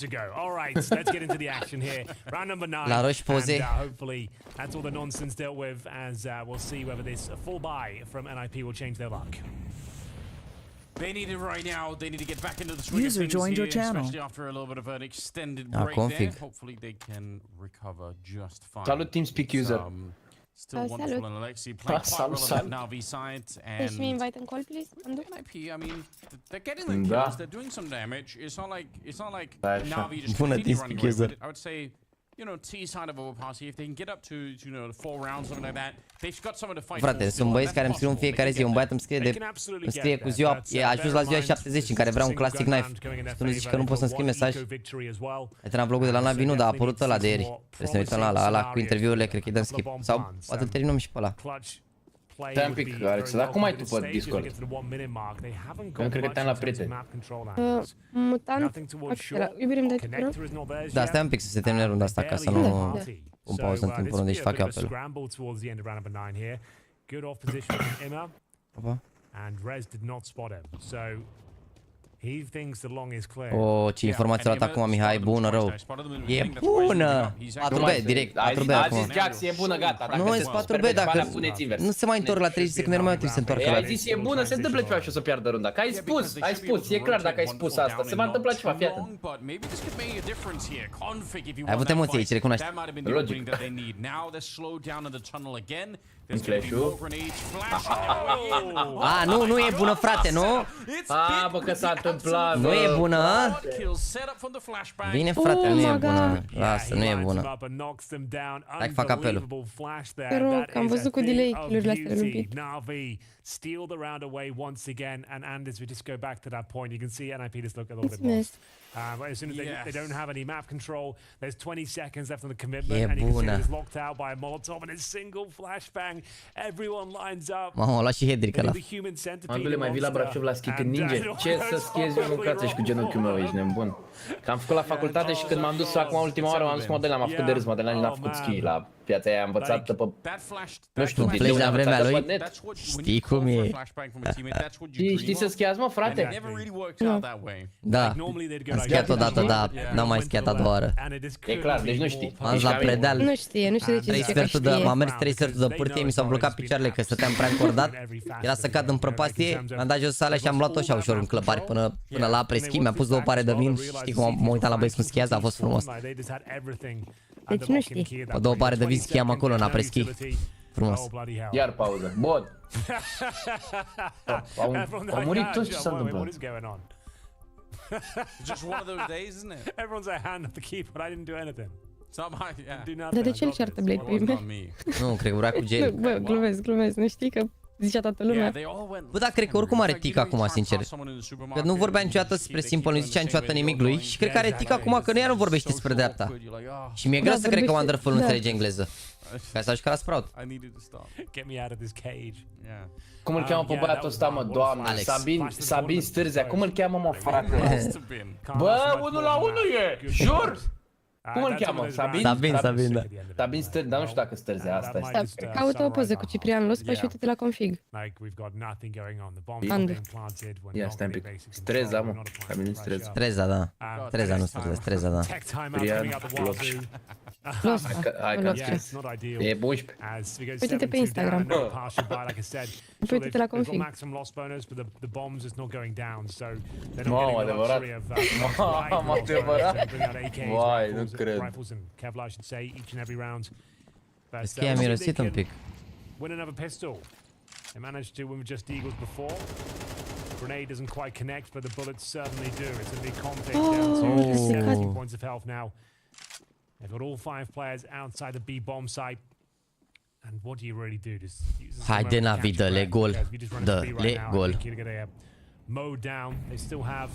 La roșie pose. They need it right now. They need to get back into the swing of things here, especially after a little bit of an extended break there. Hopefully they can recover just fine. Salut Teamspeak user. Still wonderful and Alexi playing quite well on NaVi side and Push me invite and call please. NIP, I mean, they're getting the kills, they're doing some damage. It's not like NaVi just completely running away with it. I would say, you know, T side of our party, if they can get up to you know, 4 rounds, something like that, they've got someone to fight. Frate, sunt băieți care îmi scriu în fiecare zi, un băiat îmi scrie cu ziua, e ajuns la ziua 70 în care vrea un classic knife. Și tu nu zici că nu poți să-mi scrii mesaj. Ai terminat vlogul de la NaVi, nu, dar a apărut ăla de ieri. Trebuie să ne uităm la ăla cu interviurile, cred că îi dăm skip. Sau poate îl terminăm și pe ăla. Stai un pic, Alex, dar cum ai tu pe Discord? Eu cred că te-am la prieten. Mutant, iubirim de tuturor. Da, stai un pic să se termine runda asta ca să nu pun pauză în timpul unde și fac eu apelul. Opa. Oh, ce informație a luat acum Mihai, bună, rău. E bună! 4B, direct, 4B acum. A zis Jax, e bună, gata. Nu, e 4B, dacă nu se mai întorc la 30 secunde, nu mai trebuie să se întoarcă la... Ai zis, e bună, se întâmplă ceva și o să piardă runda. Că ai spus, e clar dacă ai spus asta, se va întâmpla ceva, fii atent. Ai avut emoții aici, recunoaște. Logic. În flash-ul. A, nu e bună, frate, nu? A, bă, că s-a întâmplat, nu e bună. Bine, frate, nu e bună. Lasă, nu e bună. Hai că fac apelul. Te rog, am văzut cu delay kill-urile astea de lumpit. Steal the round away once again, and as we just go back to that point, you can see NIP just look a little bit lost. As soon as they don't have any map control, there's 20 seconds left on the commitment, and you can see it's locked out by a Molotov and a single flashbang. Everyone lines up. Mamă, a luat și Hedric ăla. Andule, mai vii la Brașov la schi când ninge? Ce să schiezi eu mâncați și cu genunchiul meu, ești nebun. Că am făcut la facultate și când m-am dus acum ultima oară, m-am dus Modelina, m-a făcut de râs, Modelina n-a făcut schi la Piața aia a învățat pe... Nu știu, Flash la vremea lui. Știi cum e. Știi să schiați, mă, frate? Da, am schiat odată, dar n-am mai schiat a doua oară. E clar, deci nu știi. Am la predeal. Nu știe de ce zice că știe. M-am mers 3 sferturi de pârtie, mi s-au blocat picioarele că stăteam prea încordat. Era să cad în prăpastie, mi-am dat jos sala și am luat-o așa ușor în clăpari până la preschi. Mi-am pus 2 pare de vin și știi cum m-am uitat la băieți cum schiază, a fost frumos. Deci nu știi. Cu 2 pare de vin schiam acolo în apreschi. Frumos. Iar pauză. Bun. Au murit toți, ce s-a întâmplat? Just one of those days, isn't it? Everyone's a hand at the keyboard. I didn't do anything. It's not my, yeah. Do nothing. Dar de I ce îl got ceartă this. Blade pe mine? Not me. Nu, cred că vrea cu Nu, gel. bă, glumesc, nu știi că zicea toată Yeah, lumea. they all went. Bă, dar cred că oricum are tic acum, sincer. Că nu vorbea niciodată despre Simple, nu zicea niciodată nimic lui și cred că are tic acum că nu iar nu vorbește despre dreapta. Și mi-e greu să cred că Wonderful nu înțelege engleză. Ca să ajung la Sprout. I needed to stop. Get me out of this cage. Yeah. Cum îl cheamă pe băiatul ăsta, mă, doamne? Alex. Sabin Stârzea. Cum îl cheamă, mă, frate? Must have been. Bă, 1 la 1 e! Jur! Cum îl cheamă? Sabin, da. Sabin Stârzea, dar nu știu dacă Stârzea, asta este. Da, caută o poză cu Ciprian Lospa și uite-te la config. Andu. Ia, stai un pic. Streza, mă. Sabin Streza. Treza, da. Treza, nu Streza, Treza, da. Ciprian Lospa. Lospa. Hai că e 11. Uite-te pe Instagram. Uite-te la config. Mamă, adevărat. Mamă, adevărat. Vai, nu cred. Schia mirosit un pic. Win another pistol. They managed to win with just eagles before. Grenade doesn't quite connect, but the bullets certainly do. It's a big conflict down to 70 points of health now. They've got all 5 players outside the B bomb site. And what do you really do? Just use Haide, NaVi, dă-le gol. Dă-le gol. Mowed down. They still have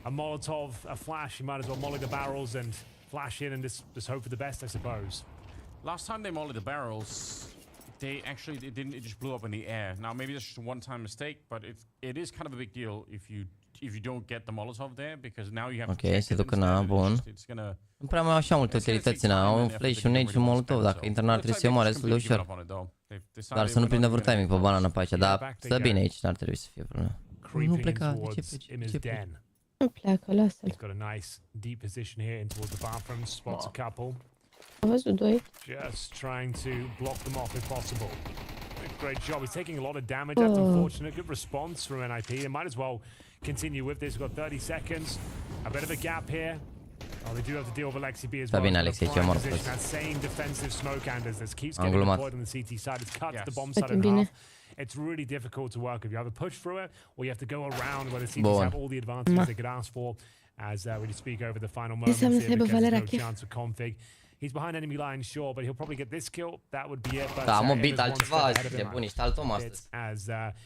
a Molotov, a flash. You might as well molly the barrels and flash in and just hope for the best, I suppose. Last time they mollied the barrels, they actually it just blew up in the air. Now maybe that's just a one-time mistake, but it is kind of a big deal if you don't get the Molotov there because now you have to Ok, se ducă na, bun. Nu prea mai au așa multe utilități, au un flash, un nage și un molotov. Dacă intră n-ar trebui să omoare destul de ușor. Dar să nu prindă vreun timing pe banana pe aici, dar stă bine aici, n-ar trebui să fie problemă. Nu pleca, de ce pleci? Nu pleacă, lasă-l. He's got a nice deep position here in towards the bathroom, spots a couple. Am văzut 2. Just trying to block them off if possible. Great job. He's taking a lot of damage. That's unfortunate. Good response from NIP. They might as well continue with this. We've got 30 seconds. A bit of a gap here. Oh, they do have to deal with Alexi B as well. Bine, Alexi, ce mor fost. That same defensive smoke and as keeps Am getting glumat. deployed on the CT side. It's cut the bomb side in half. It's really difficult to work with. You either push through it or you have to go around where the CTs have all the advantages they could ask for. As we speak over the final moments here, because there's no chance for config. He's behind enemy line, sure, but he'll probably get this kill. That would be it. But Da, am obit altceva, de bun, ești alt om astăzi.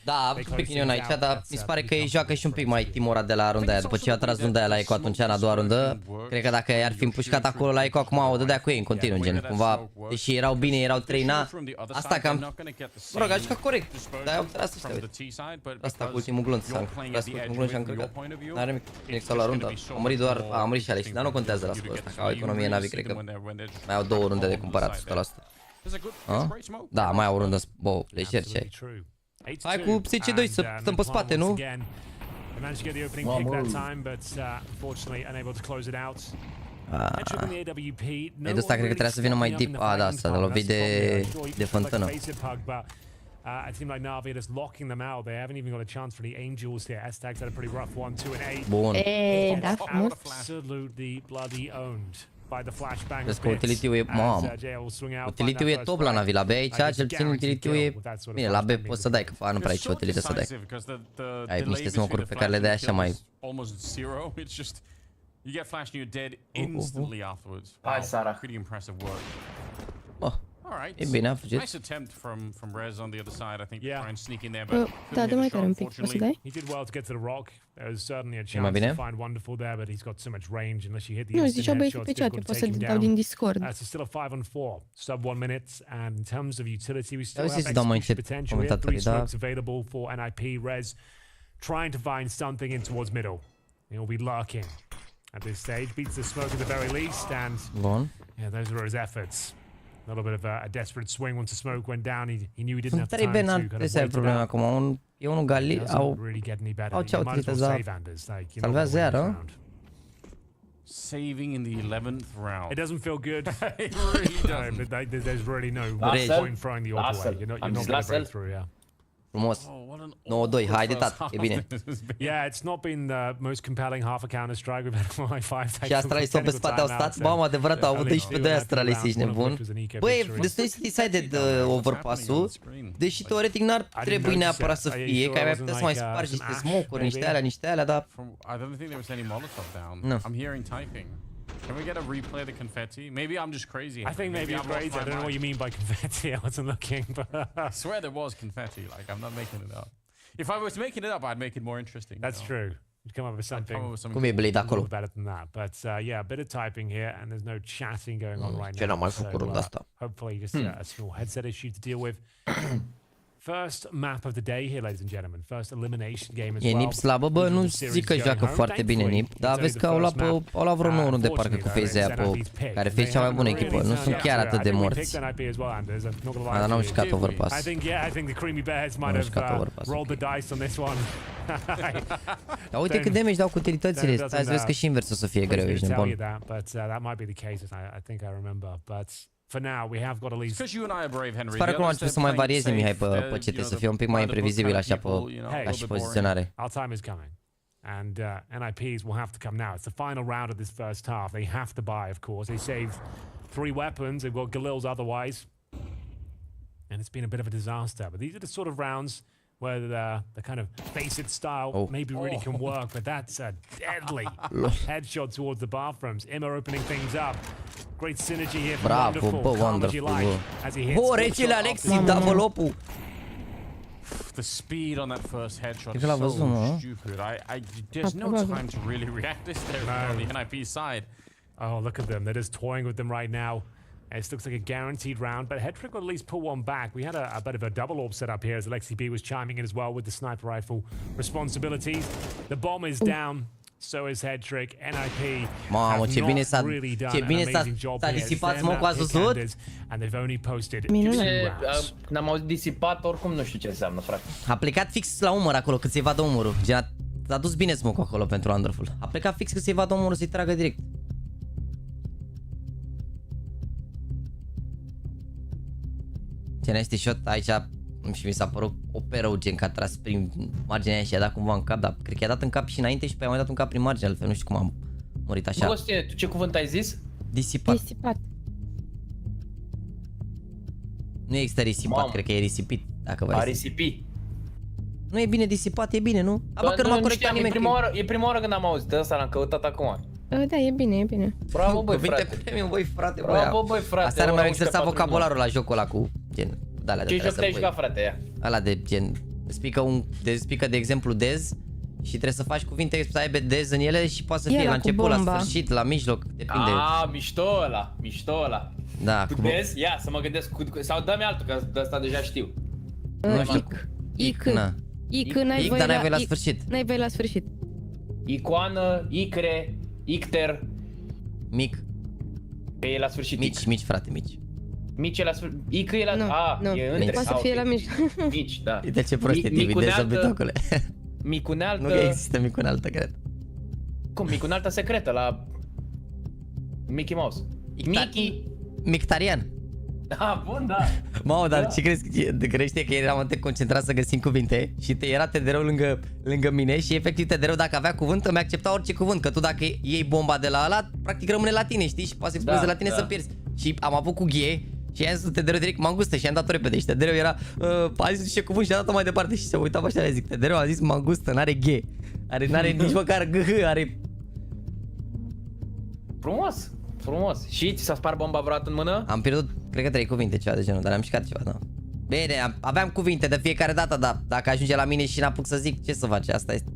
Da, a avut un pic ghinion aici, dar mi se pare că îi joacă și un pic mai timorat de la runda aia. După ce a tras runda aia la Eco atunci în a doua rundă, cred că dacă i-ar fi împușcat acolo la Eco, acum o dădea cu ei în continuu, gen, cumva, deși erau bine, erau 3-na, asta cam, mă rog, a jucat corect, dar au tras ăștia, uite. Asta cu ultimul glonț, s-a tras cu ultimul glonț și a încărcat. N-are nimic, bine că s-au la runda, a murit doar, a murit și Alex, dar nu contează la scopul ăsta, că au economie NaVi, cred că mai au 2 runde de cumpărat, 100%. Da, mai au o rundă, bă, lejer ce ai. Hai cu 10-2 să stăm pe spate, nu? Edul ăsta cred că trebuia să vină mai deep. A, da, s-a lovit de fântână. A team like NaVi just locking them out. They haven't even got a chance for the Angels here. S-Tag's had a pretty rough one, 2-8. Bun. Da, frumos. Absolutely bloody owned by the flashbang. Vezi că utility-ul e, mamă, utility-ul e top la NaVi, la B aici, cel puțin utility-ul e, bine, la B poți să dai, că nu prea ai ce utility să dai. Ai niște smoke-uri pe care le dai așa mai... You get flashed and you're dead instantly afterwards. Hai, Sara. Pretty impressive work. All right. E bine, a fugit. Nice attempt from Rez on the other side, I think, to try and sneak in there, Bă, but da, dă mai tare un pic, o să dai? He did well to get to the rock. There was certainly a chance to find Wonderful there, but he's got so much range unless you hit the instant headshot, it's difficult to take him down. Din Discord. So still a 5-on-4, sub 1 minute, and in terms of utility, we still Auzi, have să dau mai execution încet potential here. 3 comentatorii, da. smokes available for NIP. Rez trying to find something in towards middle. He'll be lurking at this stage. Beats the smoke at the very least, and Bun. yeah, those were his efforts. A little bit of a desperate swing once the smoke went down. He knew he didn't have Trei time to Ben kind of trebuie să ai wait it probleme out. acum. E unul Gali, au Really get any better. au ce You might as well utilități, save Anders. Like, you're not salvează gonna win iară. this round. Saving in the 11th round. It doesn't feel good. It really No, doesn't. but there's really no Lasă-l. point throwing the orb away. Lasă-l. You're not Am zis, going to break lasă-l. through, yeah. frumos. Oh, what an 9-2, haide awful tată, first e half bine. this has been. Yeah, it's not been the most compelling half a Counter-Strike. We've had like 5 Și Astralis au pe spate au stat. Mamă, adevărat, au avut 12 de Astralis, ești nebun. Băi, destul de decided overpass-ul, deși teoretic n-ar trebui neapărat să fie, că ai mai putea să mai spargi niște smoke-uri, niște alea, dar... I don't think there was any Molotov down. No. I'm hearing typing. Can we get a replay of the confetti? Maybe I'm just crazy. I think maybe I'm crazy. I don't know what you mean by confetti. I wasn't looking, but I swear there was confetti. Like, I'm not making it up. If I was making it up, I'd make it more interesting. that's true. You'd come up with something Cum e Blade a acolo? little better than that. But yeah, a bit of typing here, and there's no chatting going on right Ce now. n-am mai făcut rând asta. Hopefully just a small headset issue to deal with. First map of the day here, ladies and gentlemen. First elimination game as E well. Nip slabă, bă, nu zic că joacă foarte bine Nip, dar vezi că au luat vreo 9 runde parcă cu FaZe aia pe care FaZe cea mai bună echipă, nu sunt chiar atât de morți. Dar n-au jucat overpass. I think the Creamy Bears might have rolled the dice on this one. Dar uite cât damage dau cu utilitățile, stai să vezi că și invers o să fie greu, ești nebun. That might be the case, I think I remember, but for now, we have got at least... Because you and I are brave, Henry. Se pare că nu trebuie să mai variezi, Mihai, pe CT, să fie un pic mai imprevizibil așa ca și poziționare. Our time is coming. And NIPs will have to come now. It's the final round of this first half. They have to buy, of course. They saved 3 weapons. They've got Galil's otherwise. And it's been a bit of a disaster. But these are the sort of rounds where the kind of face-it style maybe really can work. But that's a deadly headshot towards the bathrooms. Emma opening things up. Great synergy here from Bravo, Wonderful. bă, Wonderful, As he hits bă, recele Alexi, double up-ul. The speed on that first headshot Cred is că l-a văzut, so nu? stupid. There's no time to really react this there on the NIP side. Oh, look at them. They're just toying with them right now. This looks like a guaranteed round, but Headtrick will at least pull one back. We had a bit of a double orb set up here as Alexi B was chiming in as well with the sniper rifle responsibilities. The bomb is down. So is Headtrick, NIP. Mamă, ce bine s-a disipat smoke-ul, ați văzut? And they've only posted N-am auzit disipat, oricum nu știu ce înseamnă, frate. A plecat fix la umăr acolo, cât să-i vadă umărul. Gen, a dus bine smoke-ul acolo pentru Wonderful. A plecat fix cât să-i vadă umărul, să-i tragă direct. Gen, este shot aici și mi s-a părut operău, gen, că a tras prin marginea aia și a dat cumva în cap, dar cred că i-a dat în cap și înainte și pe aia mai dat în cap prin margine, altfel nu știu cum am murit așa. Costine, tu ce cuvânt ai zis? Disipat. Disipat. Nu există risipat, Mamă. cred că e risipit, dacă vrei. A risipi. Nu e bine disipat, e bine, nu? Abă că nu m-a corectat nimeni. E prima oară când am auzit ăsta, l-am căutat acum. Da, e bine, e bine. Bravo, băi, Cuvinte frate. premium, băi, frate, băi. Bravo, băi, frate. Asta mi-am exersat 104 vocabularul la jocul ăla cu gen de-alea de Ce trebuie joc te-ai să jucat, pui. frate, ia? Ăla de gen, spică de exemplu dez și trebuie să faci cuvinte să aibă dez în ele și poate să fie Ăla la cu început, la bomba. sfârșit, la mijloc, depinde. Mișto ăla. Da, Cu dez? Ia, să mă gândesc, sau dă-mi altul, că de ăsta deja știu. nu știu. Ic. Na. Ic, n-ai Ic, dar n-ai voie la sfârșit. N-ai voie la sfârșit. Icoană, icre, icter, Mic, că e la sfârșit. mici, frate, mici. Mici e la sfârșit. Ic e la... Nu, e între. poate să fie la mijloc. Mici, da. Uite ce prost e Tibi, de zăbitocule. Micunealtă... Nu că există micunealtă, cred. Cum? Micunealta secretă la... Mickey Mouse. Mickey. Mictarian. Da, bun, da. Mamă, dar ce crezi că eram atât concentrat să găsim cuvinte și era TDR-ul lângă mine și efectiv TDR-ul dacă avea cuvânt îmi accepta orice cuvânt, că tu dacă iei bomba de la ăla, practic rămâne la tine, știi? Și poate să explodeze la tine să pierzi. Și am avut cu ghie și i-am zis TDR-ul direct mangustă și am dat-o repede și TDR-ul era a zis ce cuvânt și a dat-o mai departe și se uitam așa, le zic TDR-ul a zis mangustă, n-are ghie, n-are nici măcar gh, are... Frumos. Și ți s-a spart bomba vreodată în mână? Am pierdut, cred că 3 cuvinte, ceva de genul, dar am mișcat ceva, da. Bine, aveam cuvinte de fiecare dată, dar dacă ajunge la mine și n-apuc să zic, ce să faci, asta este.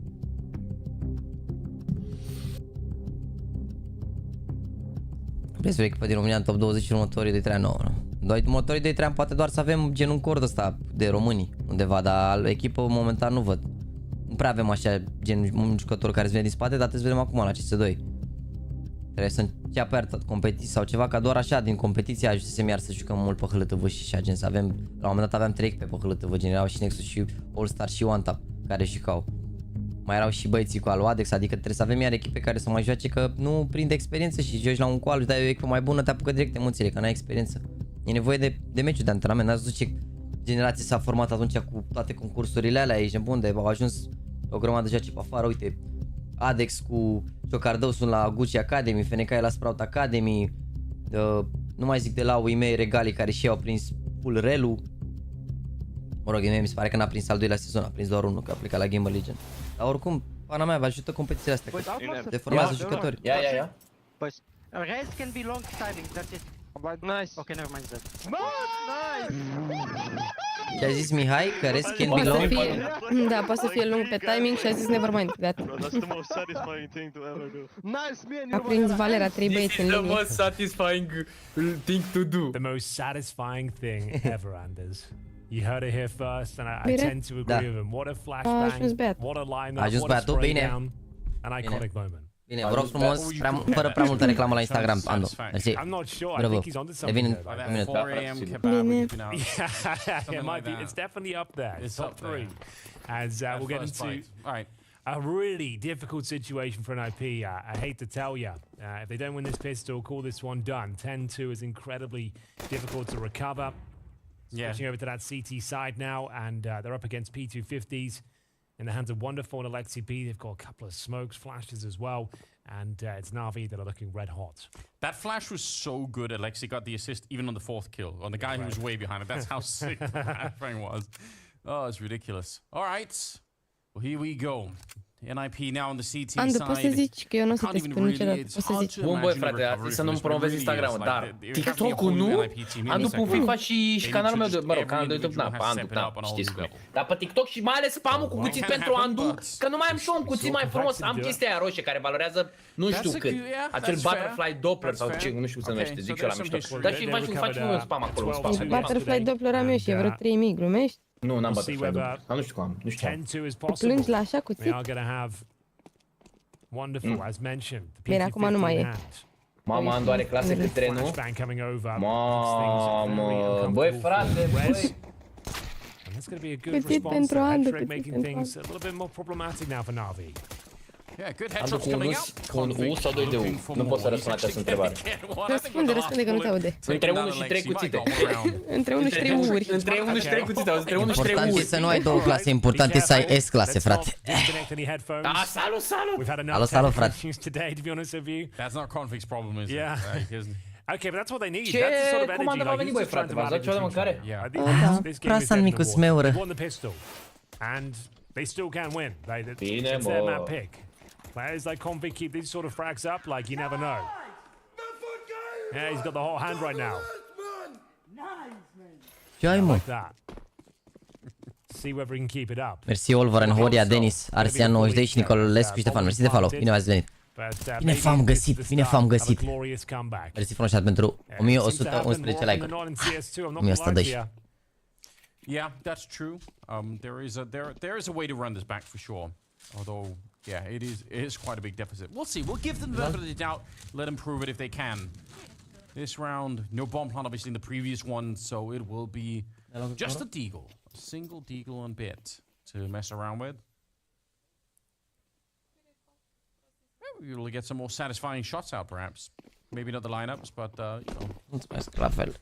Vrei să echipă din România în top 20 în următorii 2-3 ani? Nu. Următorii 2-3 ani poate doar să avem gen un cord ăsta de români undeva, dar echipă momentan nu văd. Nu prea avem așa gen un jucător care se vine din spate, dar trebuie să vedem acum la CS2. Trebuie să înceapă iar competiții sau ceva, ca doar așa din competiție ajunsesem iar să jucăm mult pe HLTV și agenți. Avem, la un moment dat aveam 3 echipe pe HLTV, generau și Nexus și All Star și One Tap care jucau. Mai erau și băieții cu Aluadex, adică trebuie să avem iar echipe care să mai joace, că nu prinde experiență și joci la un coal, își dai o echipă mai bună, te apucă direct emoțiile, că n-ai experiență. E nevoie de meciuri de antrenament, n-ați văzut ce generație s-a format atunci cu toate concursurile alea, ești nebun, de au ajuns o grămadă de joace pe afară, uite, Adex cu Ciocardău sunt la Gucci Academy, FNK e la Sprout Academy, nu mai zic de la ei mei regalii care și ei au prins full relu. Mă rog, mi se pare că n-a prins al doilea sezon, a prins doar unul, că a plecat la Game Legion. Dar oricum, pana mea, vă ajută competițiile astea, că deformează jucători. Ia. Boys, raise can be long timing, that is... Nice. Okay, never mind that. Nice! Ce a zis Mihai? Că rest can be long? Da, poate să fie lung pe timing și a zis nevermind. That's the most satisfying thing to ever do. Nice, man! A prins Valera 3 băieți în The linie. most satisfying thing to do. The most satisfying thing ever, Anders. You heard it here first, and I tend to agree with him. What a flashbang, what a lineup, what a spray down, an iconic moment. Bine, vă rog frumos, fără prea multă reclamă la Instagram, Ando. Mersi. I'm not sure. I Bravo. think he's onto something. Devin there, un though. minut. 4 a.m. kebab would be now. Yeah, it might be. It's definitely up there. It's top 3. As we'll get into All right. a really difficult situation for an IP. I hate to tell you, if they don't win this pistol, call this one done. 10-2 is incredibly difficult to recover. Yeah. Switching over to that CT side now, and they're up against P250s in the hands of Wonderful and Alexi B. They've got a couple of smokes, flashes as well, and it's NaVi that are looking red hot. That flash was so good. Alexi got the assist even on the 4th kill, on the guy who was way behind it. That's how sick that frame was. Oh, it's ridiculous. All right. Well, here we go. NIP now on the CT Andu, side. poți să zici că eu nu o să te spun niciodată. Poți să zici. Bun, băi, frate, să nu-mi promovezi Instagram-ul, dar TikTok-ul nu? Andu pe FIFA și canalul meu de, mă rog, canalul de YouTube, Andu, știți cum e. Dar pe TikTok și mai ales spam-ul cu cuțit pentru Andu, că nu mai am și eu un cuțit mai frumos, am chestia aia roșie care valorează nu știu cât. Acel Butterfly Doppler sau ce, nu știu cum se numește, zic și eu la mișto. Dar și faci un spam acolo, un spam. Butterfly Doppler am eu și e vreo 3000, glumești? Nu, n-am Butterfly Doppler, nu știu cum am, nu știu. Te plângi la așa cuțit? Wonderful, as mentioned. Bine, acum nu mai e. Mama, Andu are clase cât trenul. Mamă, băi, frate, băi. That's going to be a good response. Hat-trick making things a little bit more problematic now for NaVi. Yeah, good Andu headshots coming out. cu un U sau 2 de U? Nu pot să răspund această întrebare. Răspunde că nu te aude. Între 1 și 3 cuțite. Între 1 și 3 uri. Între 1 și 3 cuțite, între 1 și 3 Important e uri. să nu ai două clase, important e să ai S-clase, frate. Da, salut, salut! Salut, frate. That's not Config's problem, is it? Yeah. Okay, but that's what they need. Ce That's the sort of energy. comandă va veni, băi, frate? V-ați dat ceva de mâncare? Yeah, I Da, think this game is prasan micu definitely smeură. won the pistol, and they still can win. Bine, It's their bă. map pick. Players like Config keep these sort of frags up, like you never know. Yeah, he's got the hot hand right now. Ce ai, mă? Like that. See whether he can keep it up. Mersi, Olvaran, Horia, Denis, Arsian 92 și Nicolescu și Ștefan. Mersi de follow. Bine v-ați venit. Bine v-am găsit, bine v-am găsit. Mersi frumos pentru 1111 like-uri. 1112. Yeah, that's true. There is a way to run this back for sure. Although, yeah, it is quite a big deficit. We'll see. We'll give them the benefit of the doubt. Let them prove it if they can. This round, no bomb plant obviously in the previous one, so it will be just a deagle, a single deagle on bit to mess around with. You'll get some more satisfying shots out, perhaps. Maybe not the lineups, but you know. Mulțumesc, la fel.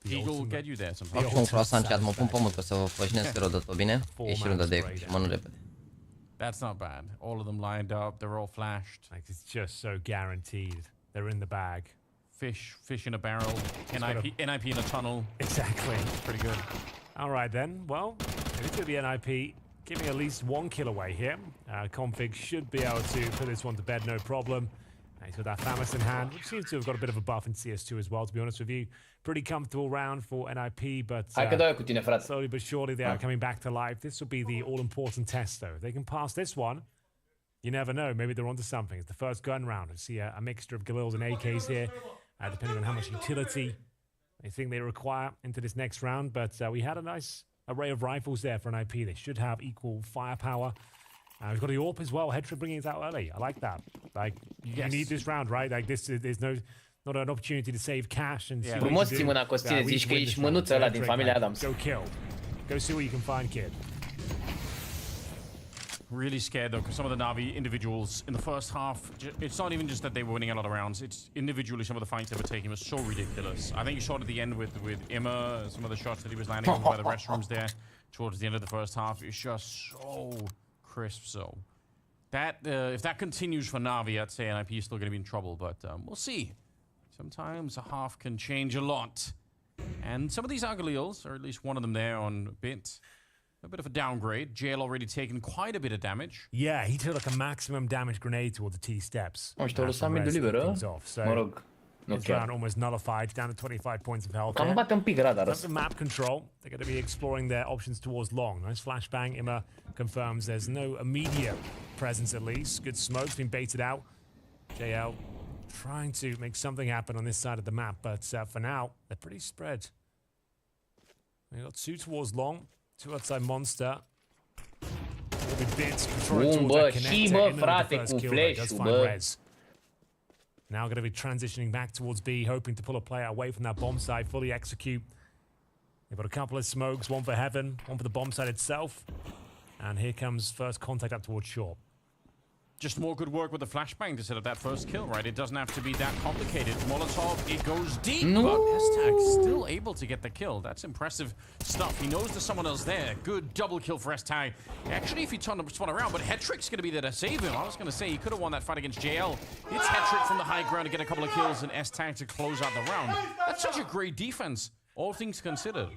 Eagle will get you there sometimes. Oricum, croissant chat, mă pun pe mult, că să vă pășnesc rău de tot, bine? E și rundă de eco și mă nu repede. That's not bad. All of them lined up. They're all flashed. Like, it's just so guaranteed. They're in the bag. Fish in a barrel. NIP in a tunnel. Exactly. Pretty good. All right then. Well, if it's going to be NIP, giving at least 1 kill away here. Config should be able to put this one to bed, no problem. He's got that Famas in hand, which seems to have got a bit of a buff in CS2 as well, to be honest with you. Pretty comfortable round for NIP, but slowly but surely they are coming back to life. This will be the all-important test, though. If they can pass this one, you never know. Maybe they're onto something. It's the first gun round. I see a mixture of Galils and AKs here, depending on how much utility they think they require into this next round. But we had a nice array of rifles there for NIP. They should have equal firepower. We've got the AWP as well. Hedrick bringing it out early. I like that. Like, you need this round, right? Like, there's not an opportunity to save cash and see what Frumos you ții can mâna, do. Costine, zici că win ești this round. mânuță ăla din Hedrick, familia like, Adams. Go kill. Go see what you can find, kid. Really scared though, because some of the NaVi individuals in the first half, it's not even just that they were winning a lot of rounds, it's individually some of the fights they were taking was so ridiculous. I think you saw it at the end with Emma, some of the shots that he was landing by the restrooms there towards the end of the first half. It's just so crisp. So that if that continues for NaVi, I'd say NIP is still going to be in trouble, but we'll see. Sometimes a half can change a lot. And some of these Agaliels, or at least one of them there on Bint, a bit of a downgrade. JL already taken quite a bit of damage. Yeah, he took like a maximum damage grenade towards the T steps. Și te-au lăsat mid liberă? Mă rog, nu his chiar. round almost nullified, down to 25 points of health. Cam bate un pic radar. That's the map control. They're going to be exploring their options towards long. Nice flashbang. Imma confirms there's no immediate presence at least. Good smoke's been baited out. JL trying to make something happen on this side of the map, but for now, they're pretty spread. We've got two towards long, two outside monster. Will be Bits controlling towards that connector. Frate, cu flash-ul, Now going to be transitioning back towards B, hoping to pull a player away from that bomb side, fully execute. They've got a couple of smokes, one for Heaven, one for the bomb side itself. And here comes first contact up towards short. Just more good work with the flashbang to set up that first kill, right? It doesn't have to be that complicated. Molotov, it goes deep, but S-Tag still able to get the kill. That's impressive stuff. He knows there's someone else there. Good double kill for S-Tag. Actually, if he turned to spawn around, but Hedrick's going to be there to save him. I was going to say he could have won that fight against JL. It's Hedrick from the high ground to get a couple of kills and S-Tag to close out the round. That's such a great defense, all things considered.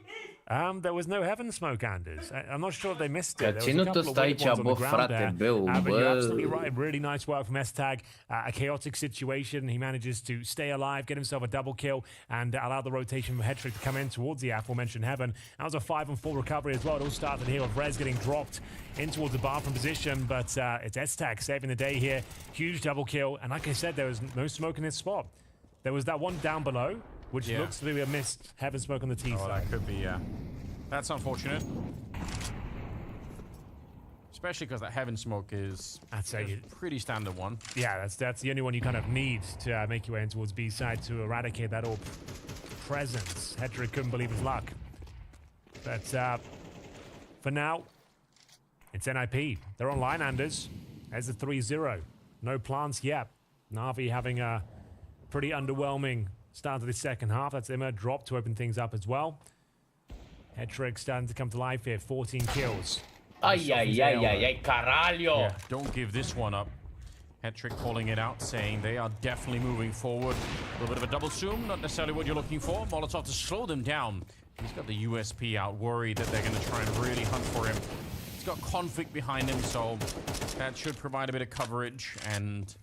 There was no Heaven smoke, Anders. I'm not sure if they missed it. There was a couple of weight ones on the ground there. But you're absolutely bă. right. Really nice work from S-Tag. A chaotic situation. He manages to stay alive, get himself a double kill, and allow the rotation from Hedrick to come in towards the aforementioned Heaven. That was a 5-on-4 recovery as well. It all started here with Rez getting dropped in towards the bathroom position, but it's S-Tag saving the day here. Huge double kill, and like I said, there was no smoke in this spot. There was that one down below, which looks to be a missed Heaven smoke on the T side. That could be, yeah. That's unfortunate. Especially because that Heaven smoke is a pretty standard one. Yeah, that's the only one you kind of need to make your way in towards B side to eradicate that AWP presence. Hedrick couldn't believe his luck. But for now, it's NIP. They're online, Anders. There's the 3-0. No plants yet. NaVi having a pretty underwhelming start to the second half. That's Emma dropped to open things up as well. Hedrick starting to come to life here. 14 kills. Ay, caralho! Yeah, don't give this one up. Hedrick calling it out, saying they are definitely moving forward. A little bit of a double zoom, not necessarily what you're looking for. Molotov to slow them down. He's got the USP out, worried that they're going to try and really hunt for him. He's got conflict behind him, so that should provide a bit of coverage. And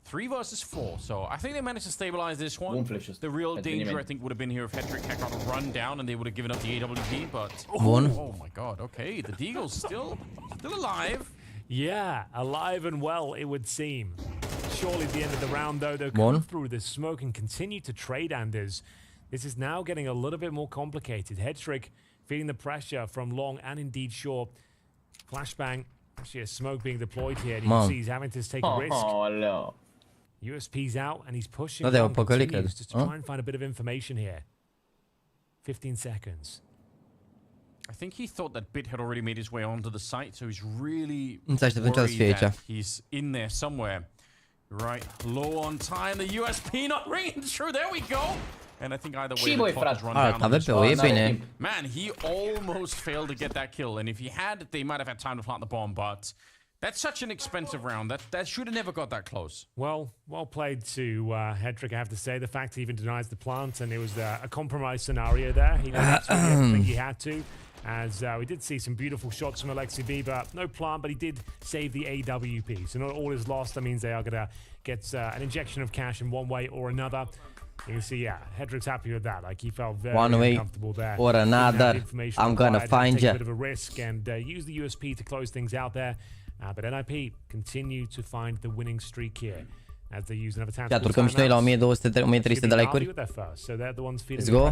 3 versus 4, so I think they managed to stabilize this one. The real danger, I think, would have been here if Hedrick had got a run down and they would have given up the AWP, but... Oh my god, okay, the Deagle's still alive. Yeah, alive and well, it would seem. Surely at the end of the round, though, they'll come through the smoke and continue to trade, Anders. This is now getting a little bit more complicated. Hedrick feeling the pressure from long and indeed short. Flashbang, actually a smoke being deployed here. And you can see he's having to take a risk. No. USP's out and he's pushing continues just to try and find a bit of information here. 15 seconds. I think he thought that Bit had already made his way onto the site, so he's really worried that he's in there somewhere. Right, low on time, the USP not ringing true, there we go! And I think either way the clock has run down on this one. Man, he almost failed to get that kill, and if he had, they might have had time to plant the bomb, but that's such an expensive round. That should have never got that close. Well played to Hedrick, I have to say. The fact he even denies the plant, and it was a compromise scenario there. He didn't think he had to, as we did see some beautiful shots from Alexi B, but no plant, but he did save the AWP. So not all is lost. That means they are going to get an injection of cash in one way or another. You can see, yeah, Hedrick's happy with that. Like, he felt very uncomfortable there. Or another, I'm going to find you. Take a bit of a risk and use the USP to close things out there. But NIP continue to find the winning streak here as they use another tactical timeout. Urcăm și noi la 1200-1300 de like-uri. Let's go.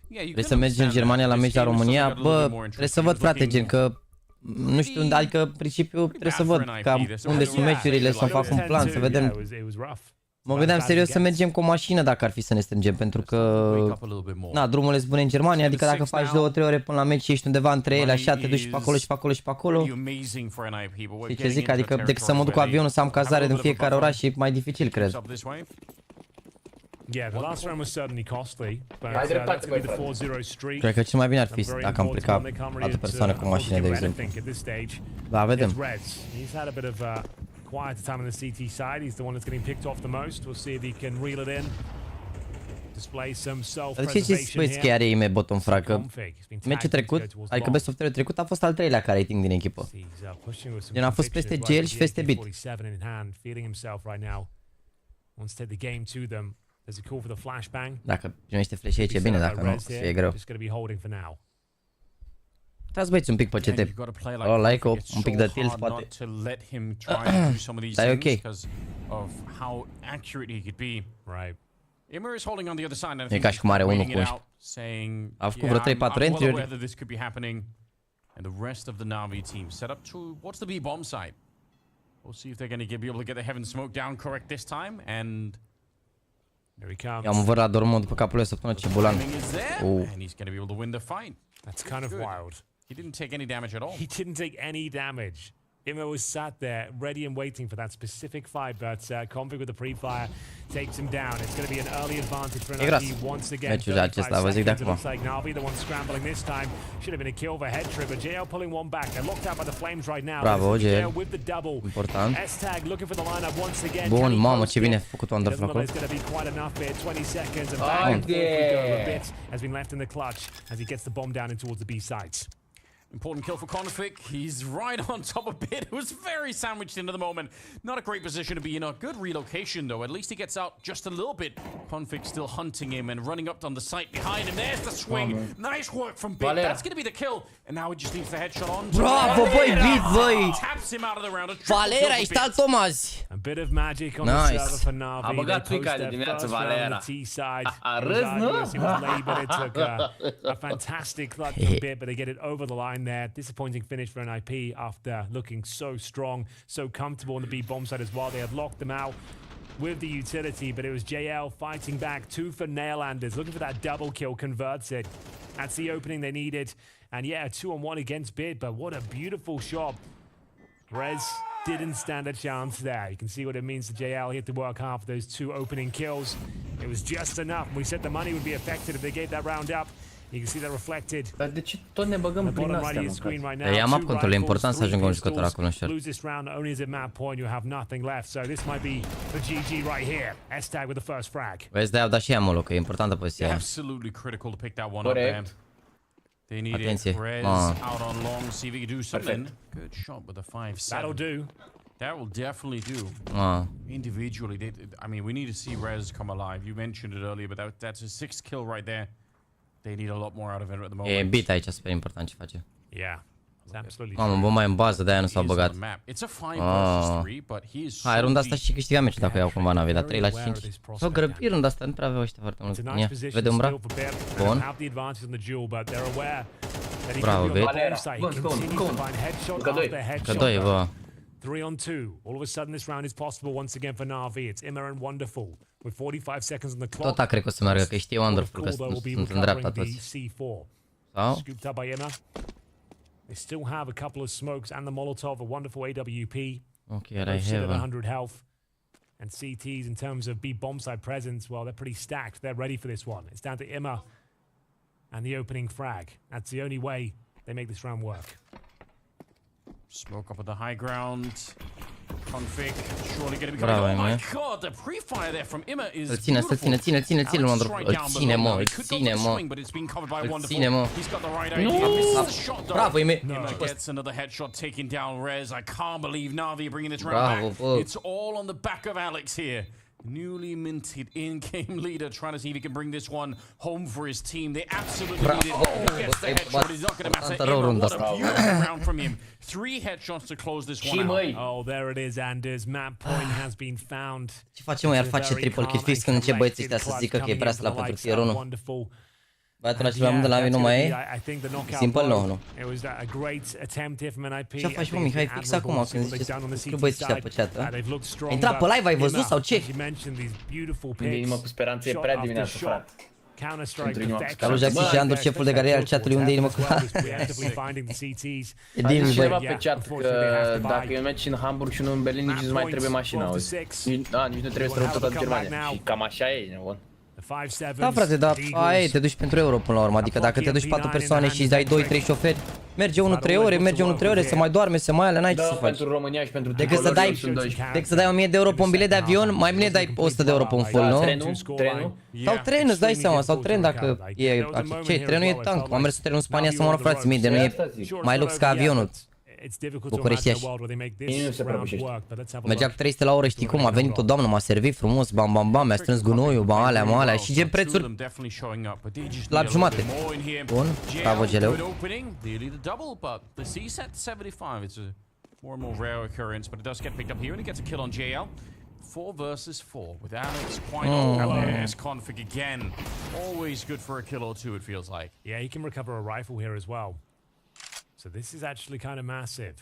Trebuie să mergi în Germania la meci la România. Bă, trebuie să văd, frate, gen că Nu știu, adică în principiu trebuie să văd cam unde sunt meciurile, să fac un plan, să vedem. Mă gândeam serios să mergem cu o mașină dacă ar fi să ne strângem, pentru că na, drumurile sunt bune în Germania, adică dacă faci 2-3 ore până la meci și ești undeva între ele, așa te duci și pe acolo și pe acolo și pe acolo. Și ce zic, adică decât să mă duc cu avionul să am cazare din fiecare oraș e mai dificil, cred. Yeah, the last round was certainly costly, but Hai dreptate, that's going to be the 4-0 streak. Cred că cel mai bine ar fi dacă am plecat altă persoană cu mașină, de exemplu. Da, vedem. He's had a bit of quieter time on the CT side. He's the one that's getting picked off the most. We'll see if he can reel it in. Display some self-preservation here. Chiar e bottom frag, că meciul trecut, adică best of 3 trecut a fost al treilea ca rating din echipă. Gen a fost peste GL și peste Bit. Dacă primește flash aici e bine, dacă nu, să fie greu. Trați băieți un pic pe CT. O like un pic de tilt, poate. Dar e ok. E ca și cum are unul cu 11. A făcut vreo 3-4 entry-uri. And the rest of the NaVi team set up towards the B bomb site. We'll see if they're going to be able to get the heaven smoke down correct this time. And there he comes. I-am vărat dormul după capul lui săptămână ce bulan. And he's going to be able to win the fight. That's kind of wild. He didn't take any damage at all. He didn't take any damage. Imo was sat there, ready and waiting for that specific fight, but Config with the pre-fire takes him down. It's going to be an early advantage for NaVi once again. 35 seconds, it looks like NaVi, the one scrambling this time. Should have been a kill for head trip, but JL pulling one back. They're locked out by the flames right now. Bravo, JL. With the double. Important. S-tag looking for the lineup once again. Bun, mamă, ce bine a făcut Underflow. It's going to be quite enough here. 20 seconds and back and forth a bit has been left in the clutch as he gets the bomb down in towards the B sites. Important kill for Config. He's right on top of Bit, who's very sandwiched into the moment. Not a great position to be in. A good relocation, though. At least he gets out just a little bit. Config still hunting him and running up on the site behind him. There's the swing. Nice work from Bit. That's going to be the kill. And now he just needs the headshot on. Bravo, băi, Bit, băi! Taps him out of the round. Valera, ești alt om azi. A bit of magic on the server for NaVi. A băgat pica de dimineață Valera. A râs, nu? It took a fantastic clutch from Bit, but they get it over the line there. Disappointing finish for NIP after looking so strong, so comfortable on the B bomb side as well. They had locked them out with the utility, but it was JL fighting back. 2 for Naillanders, looking for that double kill, converts it. That's the opening they needed. And yeah, a 2-on-1 against Bit, but what a beautiful shot. Rez didn't stand a chance there. You can see what it means to JL. He had to work hard for those 2 opening kills. It was just enough. We said the money would be affected if they gave that round up. You can see that reflected. Dar de ce tot ne băgăm prin astea, mă? I-am up control, e important să ajungă un jucător acolo în short. Lose this round only as a map point, you have nothing left. So this might be the GG right here. S-tag with the first frag. Vezi, de-aia au dat și amolo, că e importantă poziția aia. Absolutely critical to pick that one up there. They need it. Rez out on long, see if he can do something. Good shot with a 5-7. That'll do. That will definitely do. Individually, I mean, we need to see Rez come alive. You mentioned it earlier, but that's a 6th kill right there. They need a lot more out of it at the moment. E Bit aici, super important ce face. Yeah. Absolutely. Mamă, bomba e în bază, de-aia nu s-au băgat. It's a 5 versus 3, but he is hai, runda asta și câștiga meciul dacă iau cumva NaVi, dar 3-5. S-au grăbit runda asta, nu prea aveau ăștia foarte mult. Ia, vede umbra. Bun. Bravo, Bit. Că doi, bă. 3-on-2. All of a sudden this round is possible once again for NaVi. It's Immer and Wonderful with 45 seconds on the clock. Tot a cred că o să meargă, că știe Wonderful că sunt în dreapta toți. Sau? Scooped up by Immer. They still have a couple of smokes and the Molotov, a wonderful AWP. Okay, I have 100 health. And CTs in terms of B bomb side presence, well, they're pretty stacked. They're ready for this one. It's down to Immer and the opening frag. That's the only way they make this round work. Smoke up at the high ground. Config surely going to be coming. Oh my god, the pre-fire there from Immer is beautiful. Ține, Wonderful. Ține, mă. But it's been covered by Wonderful. He's got the right idea. Misses the shot though. Bravo, Immer. Immer gets another headshot, taking down Rez. I can't believe NaVi bringing this round back. It's all on the back of Alex here. Newly minted in-game leader trying to see if he can bring this one home for his team. They absolutely need it. He gets the headshot. He's not going to matter. What a beautiful round from him. 3 headshots to close this one out. Oh, there it is, Anders. Map point has been found. Ce face, mă, iar face triple kill fix când încep băieții ăștia să zică că e prea slab pentru tier 1. Băiatul acela de la mine nu mai e? Simple, nu. Ce faci, mă, Mihai, fix acum când ziceți că băieți ăștia pe chat, a? Ai intrat pe live, ai văzut sau ce? Inima cu speranță e prea dimineață, frate. CLANUL JAXY și Andor, șeful de carieră al chatului, unde e inimă cu... E din, cineva băi. pe chat că dacă e un match în Hamburg și unul în Berlin, nici nu mai trebuie mașina, auzi. Nici nu trebuie să rău tot în Germania. Și cam așa e, nebun. Da, frate, dar aia e, te duci pentru euro până la urmă. Adică dacă te duci 4 persoane și îți dai 2-3 șoferi, merge unul 3 ore, merge unul 3 ore, se mai doarme, se mai ale, n-ai ce să faci. Pentru România și pentru Decât să dai 1000 de euro pe un bilet de avion, mai bine dai 100 de euro pe un full, nu? Trenul? Sau tren, îți dai seama, sau tren dacă e... Ce, trenul e tank, am mers să trenul în Spania să moară frații mei, de nu e mai lux ca avionul. București. Nu se prăbușește. Mergea cu 300 la oră, știi cum, a venit o doamnă, m-a servit frumos, bam bam bam, mi-a strâns gunoiul, bam alea, și gen prețuri la jumate. Bun, bravo geleu. More and more rare occurrence, but it does get picked up here and he gets a kill on JL. 4 versus 4 with Alex quite there's config again. Always good for a kill or two, it feels like. Yeah, he can recover a rifle here as well. So this is actually kind of massive.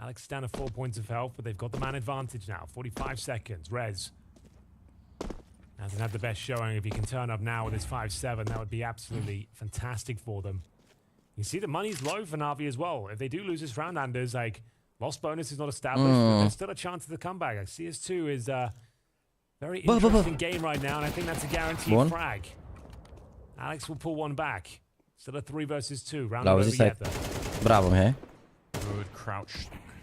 Alex is down to 4 points of health, but they've got the man advantage now. 45 seconds. Rez hasn't had the best showing. If he can turn up now with his 5-7, that would be absolutely fantastic for them. You see the money's low for NaVi as well. If they do lose this round, Anders, like, loss bonus is not established, but there's still a chance of the comeback. Like, CS2 is a very interesting game right now, and I think that's a guaranteed frag. Alex will pull one back. Still a 3 versus 2. Round over yet, though. Bravo, man. Good crouch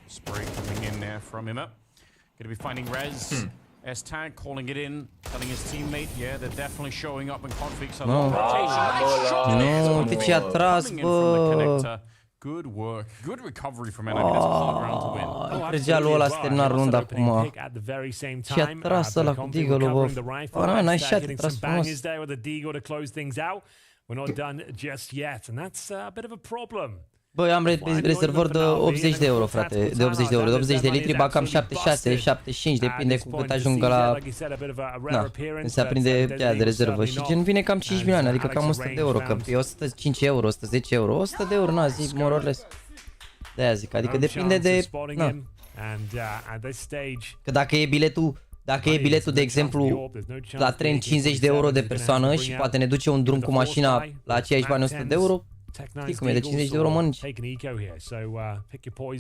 spray coming in there from him. Gonna be finding Rez. S-Tag calling it in, telling his teammate, yeah, they're definitely showing up in conflicts. Nu, de ce a tras, bă? Good work. Good recovery from Enemy. That's a hard round to win. Regealul ăla să termina runda acum. Și a tras ăla cu deagle-ul, bă. N-ai shot, a tras frumos. We're not done just yet, and that's a bit of a problem. Băi, am rezervor de 80 de euro, frate, de 80 de euro, de 80 de litri, ba cam 76, 75, depinde cu cât ajung la... Na, când se aprinde de rezervă și gen vine cam 5 milioane, adică cam 100 de euro, că e 105 euro, 110 euro, 100 de euro, na, zic, more or less. De-aia zic, adică depinde de... Na. Că dacă e biletul, de exemplu, la tren 50 de euro de persoană și poate ne duce un drum cu mașina la aceiași bani 100 de euro, știi cum e, de 50 de euro mănânci.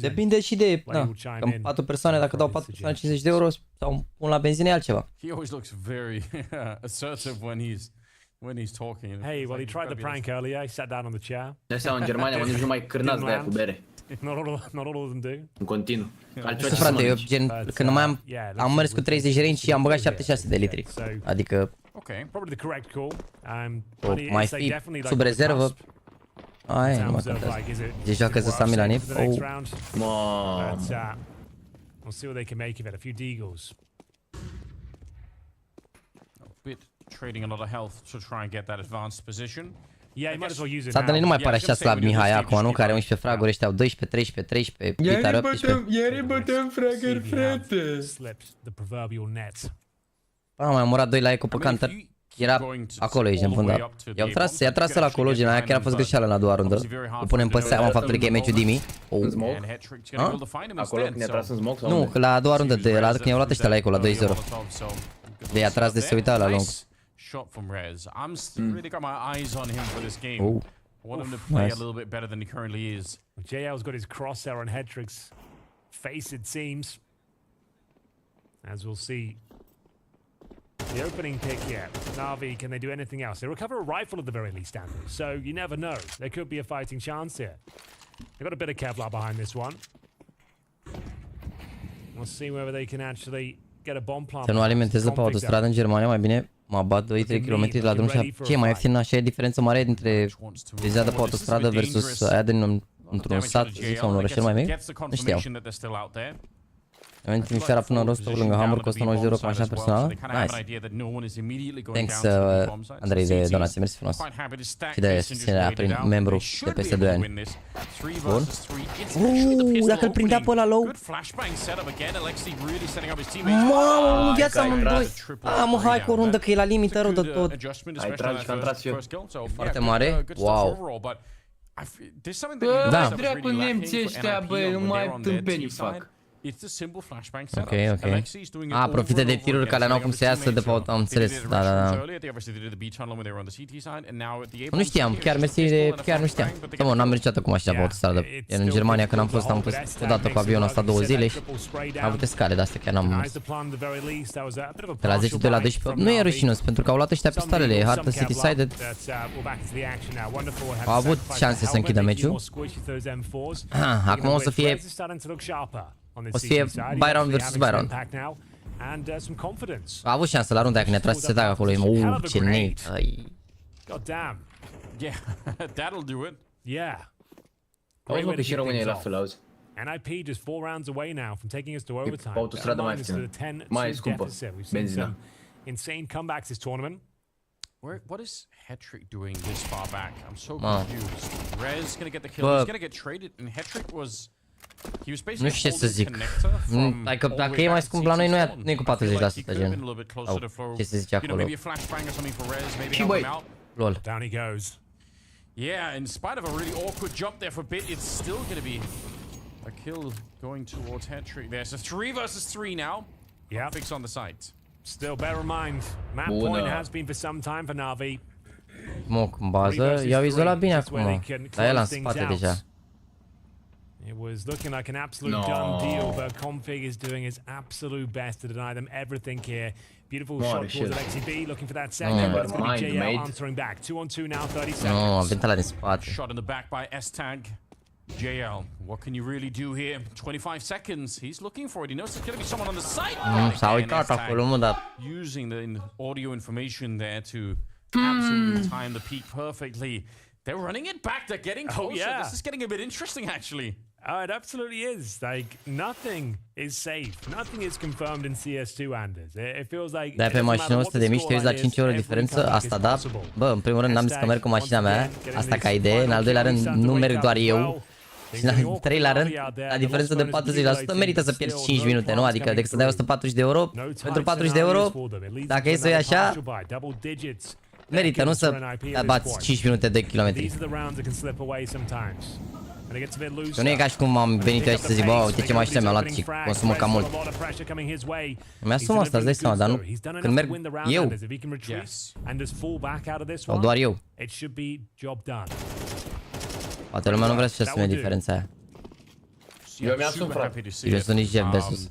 Depinde și de, na, cam 4 persoane, dacă dau 4 persoane 50 de euro sau pun la benzină e altceva. He always looks very assertive when he's talking. Hey, well, he tried the prank earlier. He sat down on the chair. De seama, în Germania, nici nu mai cârnați de aia cu bere. Not all of them do. În continuu. Frate, eu gen, când mai am mers cu 30 range și am băgat 76 de litri. Adică, mai fi sub rezervă. Aia, nu mă contează. Deci joacă să Sami la nip. Mă. We'll see what they can make of it. A few deagles. Bit trading a lot of health to try and get that advanced position. Yeah, you might as well use it. Sadani nu mai pare așa slab Mihai acum, nu? Care 11 fraguri, ăștia au 12, 13, 13, Vitar 18. Iar bătăm fraguri, frate. Am mai murat 2 la eco pe counter. Era acolo, ești în fundal. I-a tras ăla acolo, gen aia chiar a fost greșeală în a doua rundă. Îl punem pe seama faptului că e meciul Dimi. Acolo când i-a tras în smoke sau nu, la a doua rundă, când i-au luat ăștia la eco, la 2-0. De i-a tras de se uita la lung. Shot from Rez. I'm really got my eyes on him for this game. I want him to play a little bit better than he currently is. JL's got his crosshair on Hedrick's face, it seems. As we'll see. The opening pick here. NaVi, can they do anything else? They recover a rifle at the very least, Anders. So you never know. There could be a fighting chance here. They've got a bit of Kevlar behind this one. We'll see whether they can actually get a bomb plant. Să nu alimenteze pe autostradă în Germania, mai bine mă bat 2-3 km de la drum și ce e mai ieftin, așa e diferență mare dintre vizea de pe autostradă versus aia într-un sat, zic, sau un orășel mai mic? Nu știau. În Timișoara până în Rostock, lângă Hamburg, costă 90 euro cu mașina personală. Nice. Thanks, Andrei, de donație. Mersi frumos. Și de susținerea prin membru de peste 2 ani. Bun. Dacă îl prindea pe ăla low. Mamă, viața amândoi. Mă, hai cu o rundă că e la limită rău de tot. Ai tragi că am tras eu. E foarte mare. Wow. Da. Dracu nemții ăștia, băi, nu mai tâmpenii fac. Ok, ok. Profită de tiruri care n-au cum să iasă de pe auto, am înțeles. Da. Nu știam, chiar mersi de... chiar nu știam. Mă, n-am mergeat cu mașina pe autostradă. În Germania când am fost odată cu avionul asta 2 zile și am avut scale de astea, chiar n-am... De la 10 la 12, nu e rușinos, pentru că au luat ăștia pistoalele, e hartă city-sided. Au avut șanse să închidă meciul. Acum o să fie... O să fie Byron vs. Byron. A avut șansă la runda aia când ne-a tras să se dea acolo. Ce nade. God damn. Yeah, that'll do it. Yeah. Auzi, mă, că și România e la fel, auzi. NIP just 4 rounds away now from taking us to overtime. Pe autostradă mai ieftină. Mai scumpă. Benzina. Insane comebacks this tournament. What is Hetrick doing this far back? I'm so confused. Rez gonna get the kill. He's gonna get traded, and Hetrick was... Nu știu ce să zic. Adică dacă e mai scump la noi, nu e cu 40%, gen. Sau ce se zice acolo. Și băi. Lol. Down he goes. Yeah, in spite of a really awkward jump there for a bit, it's still gonna be a kill going towards Hetrick there. So 3 versus 3 now. Yeah. Fix on the site. Still bear in mind, map point has been for some time for NaVi. Moc în bază, i-au izolat bine acum. Dar el în spate deja. It was looking like an absolute done deal, but Config is doing his absolute best to deny them everything here. Beautiful shot towards Alexi B, looking for that second, but it's going to be JL answering back. 2-on-2 now, 30 seconds. No, a venit ăla din spate. Shot in the back by S-Tag. JL, what can you really do here? 25 seconds, he's looking for it. He knows there's going to be someone on the side. S-a uitat acolo, mă, dar... Using the audio information there to absolutely time the peak perfectly. They're running it back, they're getting closer. This is getting a bit interesting, actually. It absolutely is. Like, nothing is safe. Nothing is confirmed in CS2, Anders. It feels like... De-aia pe mașina 100 de mii și te uiți la 5 euro diferență, asta da. Bă, în primul rând n-am zis că merg cu mașina mea, asta ca idee. În al doilea rând, nu merg doar eu. Și în al treilea rând, la diferență de 40%, merită să pierzi 5 minute, nu? Adică decât să dai 140 de euro, pentru 40 de euro, dacă e să o iei așa, merită, nu să bați 5 minute de kilometri. Că nu e ca și cum am venit eu și să zic, bă, uite ce mașină mi-a luat și consumă cam mult. Îmi asum asta, îți dai seama, dar nu când merg eu. Sau doar eu. Poate lumea nu vrea să-și asume diferența aia. Eu mi-asum, frate. Eu sunt nici Jeff Bezos.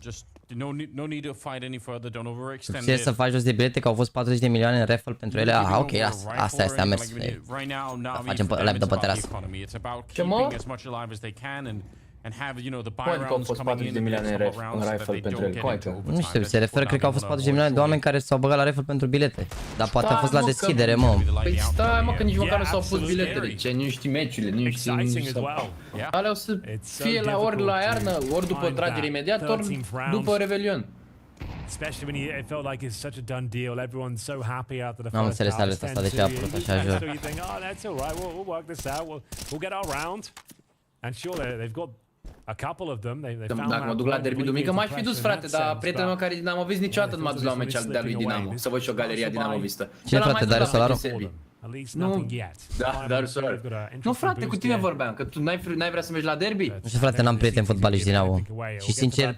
Ce să faci jos de bilete, că au fost 40 de milioane în raffle pentru ele? Ok, asta este, am mers. Facem live de pe terasă. Ce mă? Poate că au fost 40 de milioane în raffle pentru ele. Nu știu, se referă, cred că au fost 40 de milioane de oameni care s-au băgat la raffle pentru bilete. Dar poate a fost la deschidere, mă. Păi stai, mă, că nici măcar nu s-au pus biletele. Ce, nu știi meciurile, nu știi... Alea o să fie ori la iarnă, ori după tragere imediat, ori după Revelion. Especially when it felt like it's such a done deal. Everyone's so happy after the N-am înțeles alerta asta de ce a apărut așa joc. So you think, oh, that's all right. We'll work this out. We'll get our round. And sure, they've got a couple of them. They found. Dacă mă duc la derby duminică, m-aș fi dus, frate, dar prietenul meu care e dinamovist niciodată nu m-a dus la un meci al de-a lui Dinamo. Să văd și o galeria dinamovistă. Ce, frate, Darius Solaru? Nu, da, Darius Solaru. Nu, frate, cu tine vorbeam, că tu n-ai vrea să mergi la derby? Nu știu, frate, n-am prieteni fotbaliști Dinamo. Și sincer,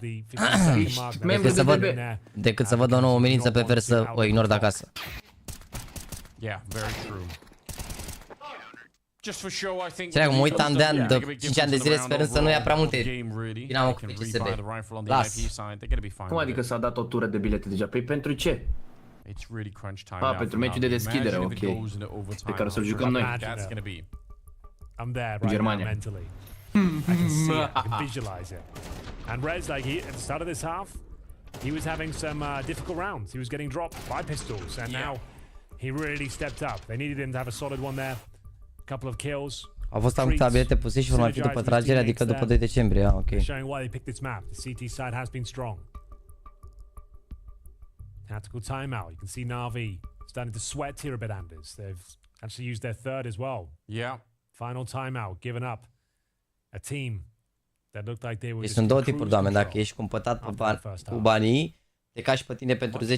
decât să văd o nouă umilință, prefer să o ignor de acasă. Yeah, very true. Just for show, I think. Mă uitam de ani, de 5 ani de zile, sperând să nu ia prea multe Dinamo cu FCSB. Las. Cum adică s-a dat o tură de bilete deja? Păi pentru ce? Pentru meciul de deschidere, ok. Pe care o să-l jucăm noi. În Germania. I can see it. I can visualize it. And Rez, like at the start of this half, he was having some difficult rounds. He was getting dropped by pistols, and now he really stepped up. They needed him to have a solid one there. Couple of kills. Au fost anunțate bilete puse și vor mai fi după tragere, adică după 2 decembrie. Ah, ok. Showing why they picked this map. The CT side has been strong. Tactical timeout. You can see NaVi starting to sweat here a bit, Anders. They've actually used their third as well. Yeah. Final timeout, given up. A team that looked like they were Deci sunt două tipuri de oameni. Dacă ești cumpătat cu banii, te cași pe tine pentru 50-100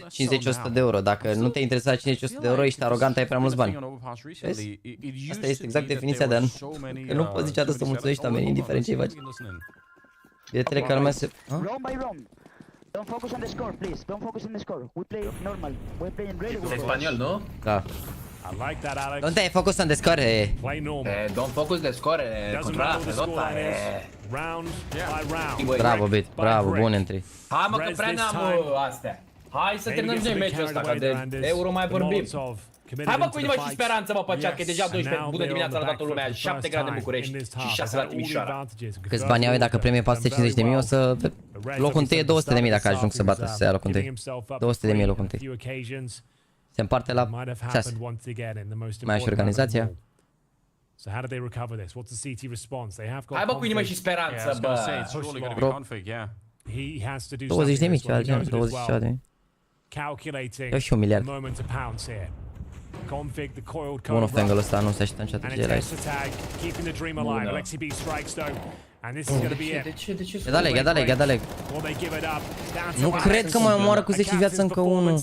de euro. Dacă nu te-ai interesat 50-100 de euro, ești arogant, ai prea mulți bani. Vezi? Asta este exact definiția de an. Că nu poți niciodată să mulțumești oamenii, indiferent ce-i faci. Biletele care lumea se... Round by round. Don't focus on the score, please. Don't focus on the score. We play normal. We're playing really well. E spaniol, nu? Da. I like that, Alex. Don't te focus on the score. Play normal. Don't focus the score. Doesn't matter what the scoreline is. Round by round. Bravo, Bit. Bravo, bun entry. Hai mă, că prea n-am astea. Hai să terminăm noi meciul ăsta, că de euro mai vorbim. Hai mă, cu inima și speranță, mă, pe chat, că e deja 12. Bună dimineața la toată lumea. 7 grade în București și 6 la Timișoara. Câți bani au dacă premie 450.000, o să... Locul întâi e 200.000 dacă ajung să bată, să se ia locul întâi. 200.000 locul întâi. Se împarte la 6. Mai ai și organizația. Hai bă, cu inimă și speranță, bă. 20.000 ceva de genul, 20 ceva de mii. Ia și 1 miliard. Unul of angle ăsta nu se așteptă niciodată de el. Ia da leg. Nu cred că mai omoară cu 10 viață încă unul.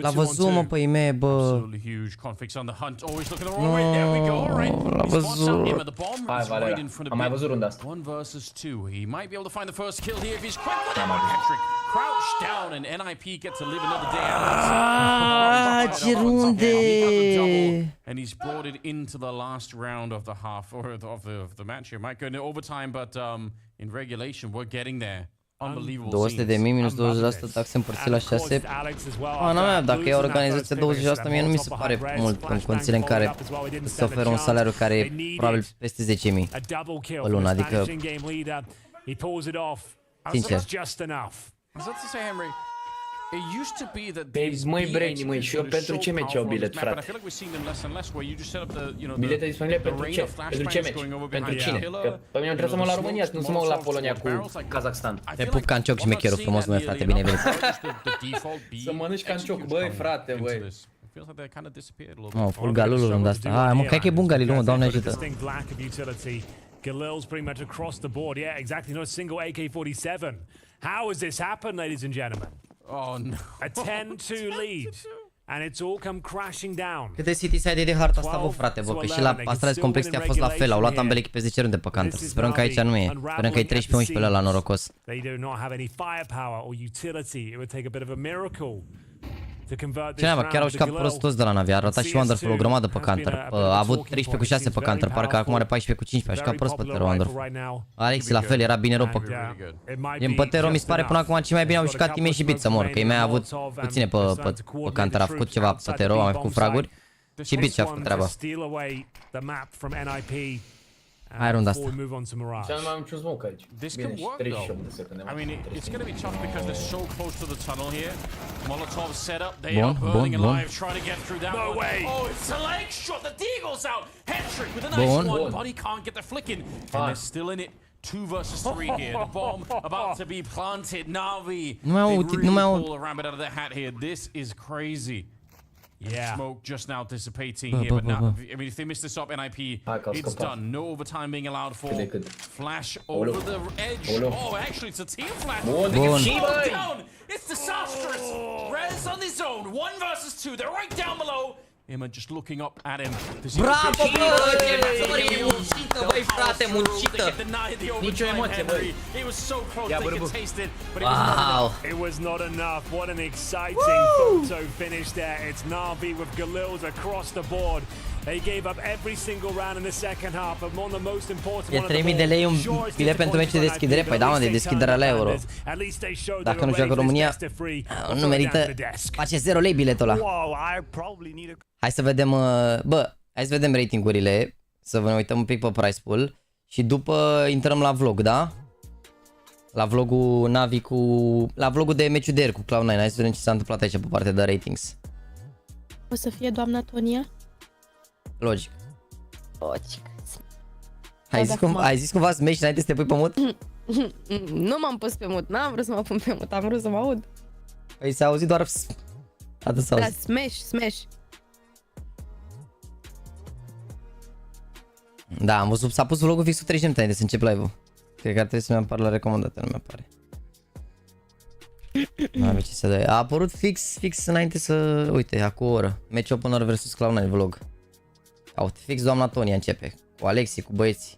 L-a văzut, mă, pe ime, bă. L-a văzut. Hai, Valera, am mai văzut runda asta. Ce runde! And he's brought it into the last round of the half or of the match here. Might go into overtime, but in regulation we're getting there. Unbelievable. 200.000 minus 20% taxe împărțit la 6. Ana mea, dacă e o organizație 20%, mie nu mi se pare mult în condițiile în care se oferă un salariu care e probabil peste 10.000 pe lună, adică sincer. Măi, Brainy, măi, și eu pentru ce meci au bilet, frate? Bilete disponibile pentru ce? Pentru ce meci? Pentru cine? Că pe mine trebuie să mă la România, nu să mă la Polonia cu Kazakhstan. Te pup cancioc și mecherul frumos, măi, frate, bine venit. Să mănânci cancioc, băi, frate, băi. Mă, full galulul runda asta. Hai, mă, cred că e bun galilul, mă, Doamne ajută. Galil's pretty much across the board. Yeah, exactly. Not a single AK-47. How has this happened, ladies and gentlemen? Oh no. A 10-2 lead. And it's all come crashing down. Cât de city side de harta asta, bă, frate, bă, că și la Astralis Complexity a fost la fel, au luat ambele echipe 10 runde pe counter. Sperăm că aici nu e. Sperăm că e 13-11 la norocos. They do not have any firepower or utility. It would take a bit of a miracle. Cineva, chiar au jucat prost toți de la NaVi, a ratat și Wonderful o grămadă pe counter. A avut 13 cu 6 pe counter, parcă acum are 14 cu 15, a jucat prost pe Tero Wonderful. Alexi la fel, era bine rău pe... Gen pe Tero mi se pare până acum cei mai bine au jucat Timei și Bit să mor, că ei mai a avut puține pe counter, a făcut ceva pe Tero, a mai făcut fraguri și Bit și-a făcut treaba. Hai runda asta. Cel mai am ce smoke aici. This can work though. I mean, it's going to be tough because they're so close to the tunnel here. Molotov set up. They are burning alive, trying to get through that one. Oh, it's a leg shot. The Deagle's out. Hetrick with a nice one, but he can't get the flicking. And they're still in it. 2 versus 3 here. The bomb about to be planted. NaVi. They really pull a rabbit out of their hat here. This is crazy. Yeah. Smoke just now dissipating here, but now, I mean, if they miss this up, NIP, it's done. No overtime being allowed for. Flash over the edge. Oh, actually, it's a team flash. Down. It's disastrous. Rez on his own. 1 versus 2. They're right down below. Emma just looking up at him. Bravo, bă! Teritoriu, muncită, băi, frate, muncită! Nicio emoție, băi! Wow! It was not enough. What an exciting photo finish there. It's NaVi with Galils across the board. They gave up every single round in the second half, but one of the most important E 3000 de lei un bilet pentru meciul de deschidere? Păi da, mă, de deschidere la euro. Dacă nu joacă România, nu merită. Face 0 lei biletul ăla. Hai să vedem, bă, hai să vedem ratingurile, să ne uităm un pic pe price pool și după intrăm la vlog, da? La vlogul NaVi cu... la vlogul de meciul de ieri cu Cloud9, hai să vedem ce s-a întâmplat aici pe partea de ratings. O să fie doamna Tonia? Logic. Ai zis cumva Smash înainte să te pui pe mut? Nu m-am pus pe mut, n-am vrut să mă pun pe mut, am vrut să mă aud. Păi s-a auzit doar... Atât s-a Da, auzit. smash. Da, am văzut, s-a pus vlogul fix cu 30 minute înainte să încep live-ul. Cred că ar trebui să mi-apar la recomandate, nu mi-apare. Nu avea ce să dai. A apărut fix înainte să... Uite, acum o oră. Match Opener vs CLANUL vlog. Uite, fix doamna Tonia începe. Cu Alexi, cu băieții.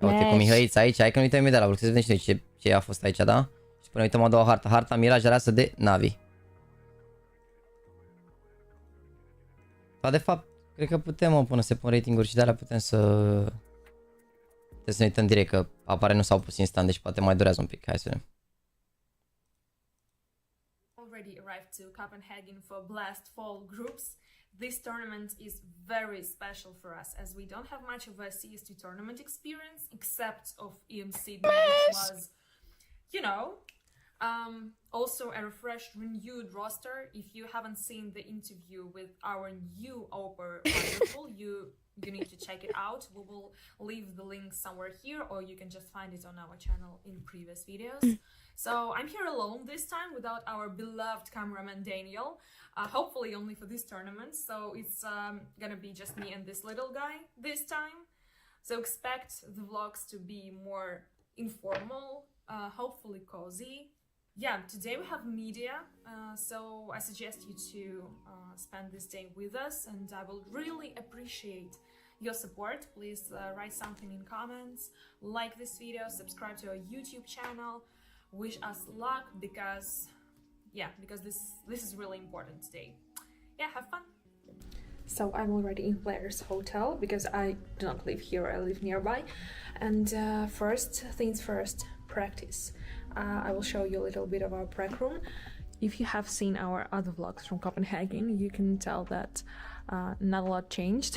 Uite, cu Mihăița aici. Hai că nu uităm imediat la vlog, să vedem și noi ce a fost aici, da? Și până uităm a doua harta. Harta Miraj aleasă de NaVi. Dar de fapt, cred că putem, până se pun ratinguri și de alea putem să... Trebuie să ne uităm direct, că apare nu s-au pus instant, deci poate mai durează un pic. Hai să vedem. Already arrived to Copenhagen for Blast Fall groups. This tournament is very special for us as we don't have much of a CS2 tournament experience except of EMC, which was, you know, also a refreshed, renewed roster. If you haven't seen the interview with our new Oper wonderful, you need to check it out. We will leave the link somewhere here, or you can just find it on our channel in previous videos. So I'm here alone this time without our beloved cameraman Daniel, hopefully only for this tournament. So it's gonna be just me and this little guy this time. So expect the vlogs to be more informal, hopefully cozy. Yeah, today we have media, so I suggest you to spend this day with us, and I will really appreciate your support. Please write something in comments, like this video, subscribe to our YouTube channel, wish us luck because this is really important today. Yeah, have fun! So I'm already in Players Hotel because I do not live here, I live nearby. And first things first, practice. I will show you a little bit of our prep room. If you have seen our other vlogs from Copenhagen, you can tell that not a lot changed.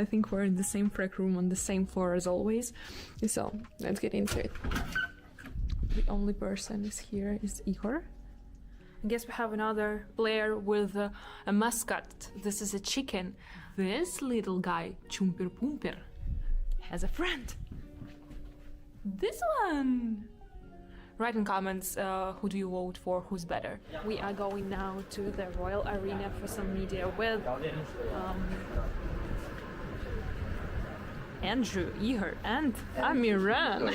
I think we're in the same prep room on the same floor as always. So let's get into it. The only person is here is Igor. I guess we have another player with a mascot. This is a chicken. This little guy, Chumpir Pumpir, has a friend. This one! Write in comments who do you vote for, who's better. We are going now to the Royal Arena for some media with Andrew, Ihor, and Amiran.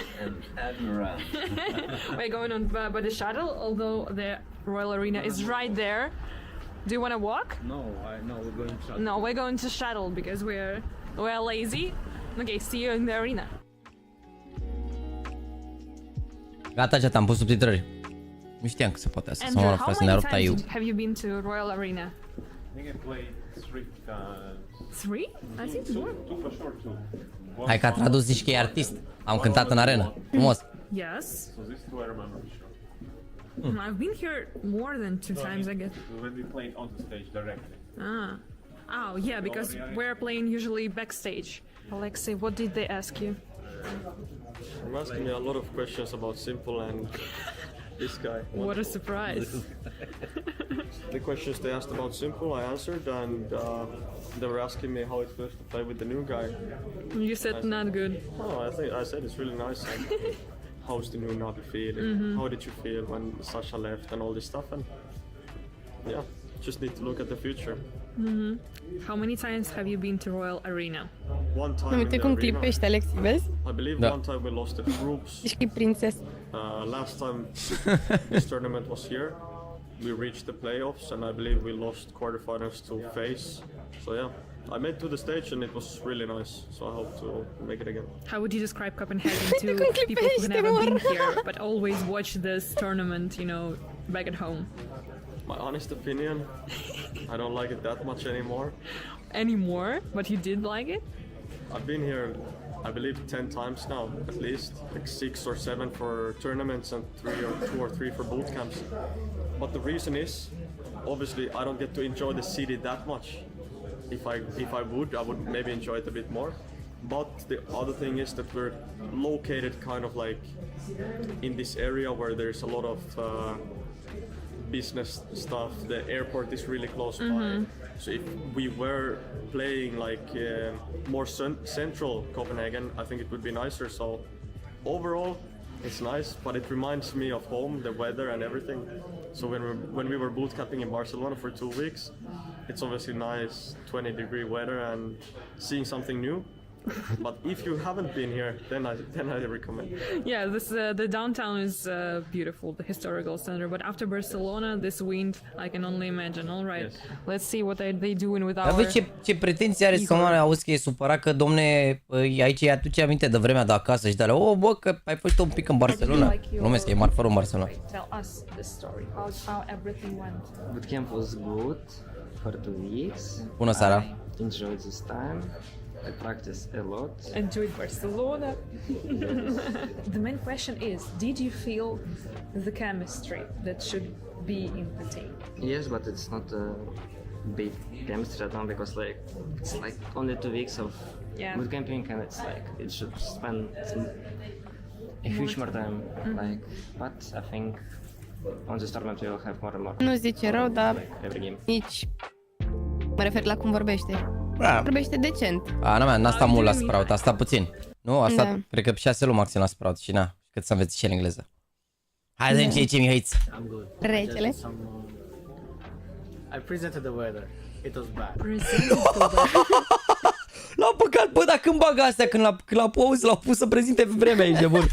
We're going on by the shuttle, although the Royal Arena is right there. Do you want to walk? No, we're going to shuttle. No, we're going to shuttle because we're lazy. Okay, see you in the arena. Gata, chat, am pus subtitrări. Nu știam că se poate asta. Să mă Andrew, rog, how să ne many rup times taiu. have you been to Royal Arena? I think I played 3 times. 3? I think more. 2 for sure, 2. Hai că a tradus, zici că e artist. Am cântat în arenă. Frumos. Yes. So these 2 I remember for sure. I've been here more than 2 times, I guess. When we played on the stage directly. Oh, yeah, because we're playing usually backstage. Alexei, what did they ask you? I'm asking me a lot of questions about Simple and this guy. What a surprise. The questions they asked about Simple, I answered, and they were asking me how it feels to play with the new guy. You said not good. Oh, I said it's really nice. And how's the new NaVi feeling? How did you feel when Sasha left and all this stuff? And yeah, just need to look at the future. How many times have you been to Royal Arena? One time Nu, in uite the cum arena. clipește, Alexi, vezi? I believe one time we lost the groups. Ești că e prințesă. Last time this tournament was here, we reached the playoffs, and I believe we lost quarterfinals to FaZe. So yeah, I made to the stage and it was really nice. So I hope to make it again. How would you describe Copenhagen to people who've never been here but always watch this tournament, you know, back at home? My honest opinion, I don't like it that much anymore. Anymore? But you did like it? I've been here, I believe, 10 times now, at least. Like 6 or 7 for tournaments and 2 or 3 for boot camps. But the reason is, obviously, I don't get to enjoy the city that much. If I would maybe enjoy it a bit more. But the other thing is that we're located kind of like in this area where there's a lot of business stuff. The airport is really close by. So if we were playing like more central Copenhagen, I think it would be nicer. So overall, it's nice, but it reminds me of home, the weather and everything. So when we were boot camping in Barcelona for 2 weeks, it's obviously nice 20-degree weather and seeing something new. But if you haven't been here, then I recommend. Yeah, this the downtown is beautiful, the historical center. But after Barcelona, this wind, I can only imagine. All right, Yes. let's see what are they doing with Dar our. vezi ce pretenții are să mă auzi că e supărat că, domne, aici îi aduce aminte de vremea de acasă și de la, oh, bă, că ai fost un pic în Barcelona. Numesc că e marfarul în Barcelona. Tell us the story. How everything went. Bootcamp was good for 2 weeks. Bună seara. I enjoyed this time. I practiced a lot. Enjoyed Barcelona. The main question is, did you feel the chemistry that should be in the team? Yes, but it's not a big chemistry right now because it's like only 2 weeks of bootcamping and it's like it should spend a huge more time. But I think on this tournament we will have more and more. Nu zice rău, dar Every game. nici mă refer la cum vorbește. Vorbește decent. N-a stat mult la Sprout, a stat puțin. Nu, a stat, cred că 6 luni maxim la Sprout și na, cât să înveți și el engleză. Hai să încerci, Mihaiț. I'm good. Regele. I presented the weather. It was bad. L-a băgat, bă, dar când bagă astea, când l-a pus, l-au pus să prezinte vremea aici de bun.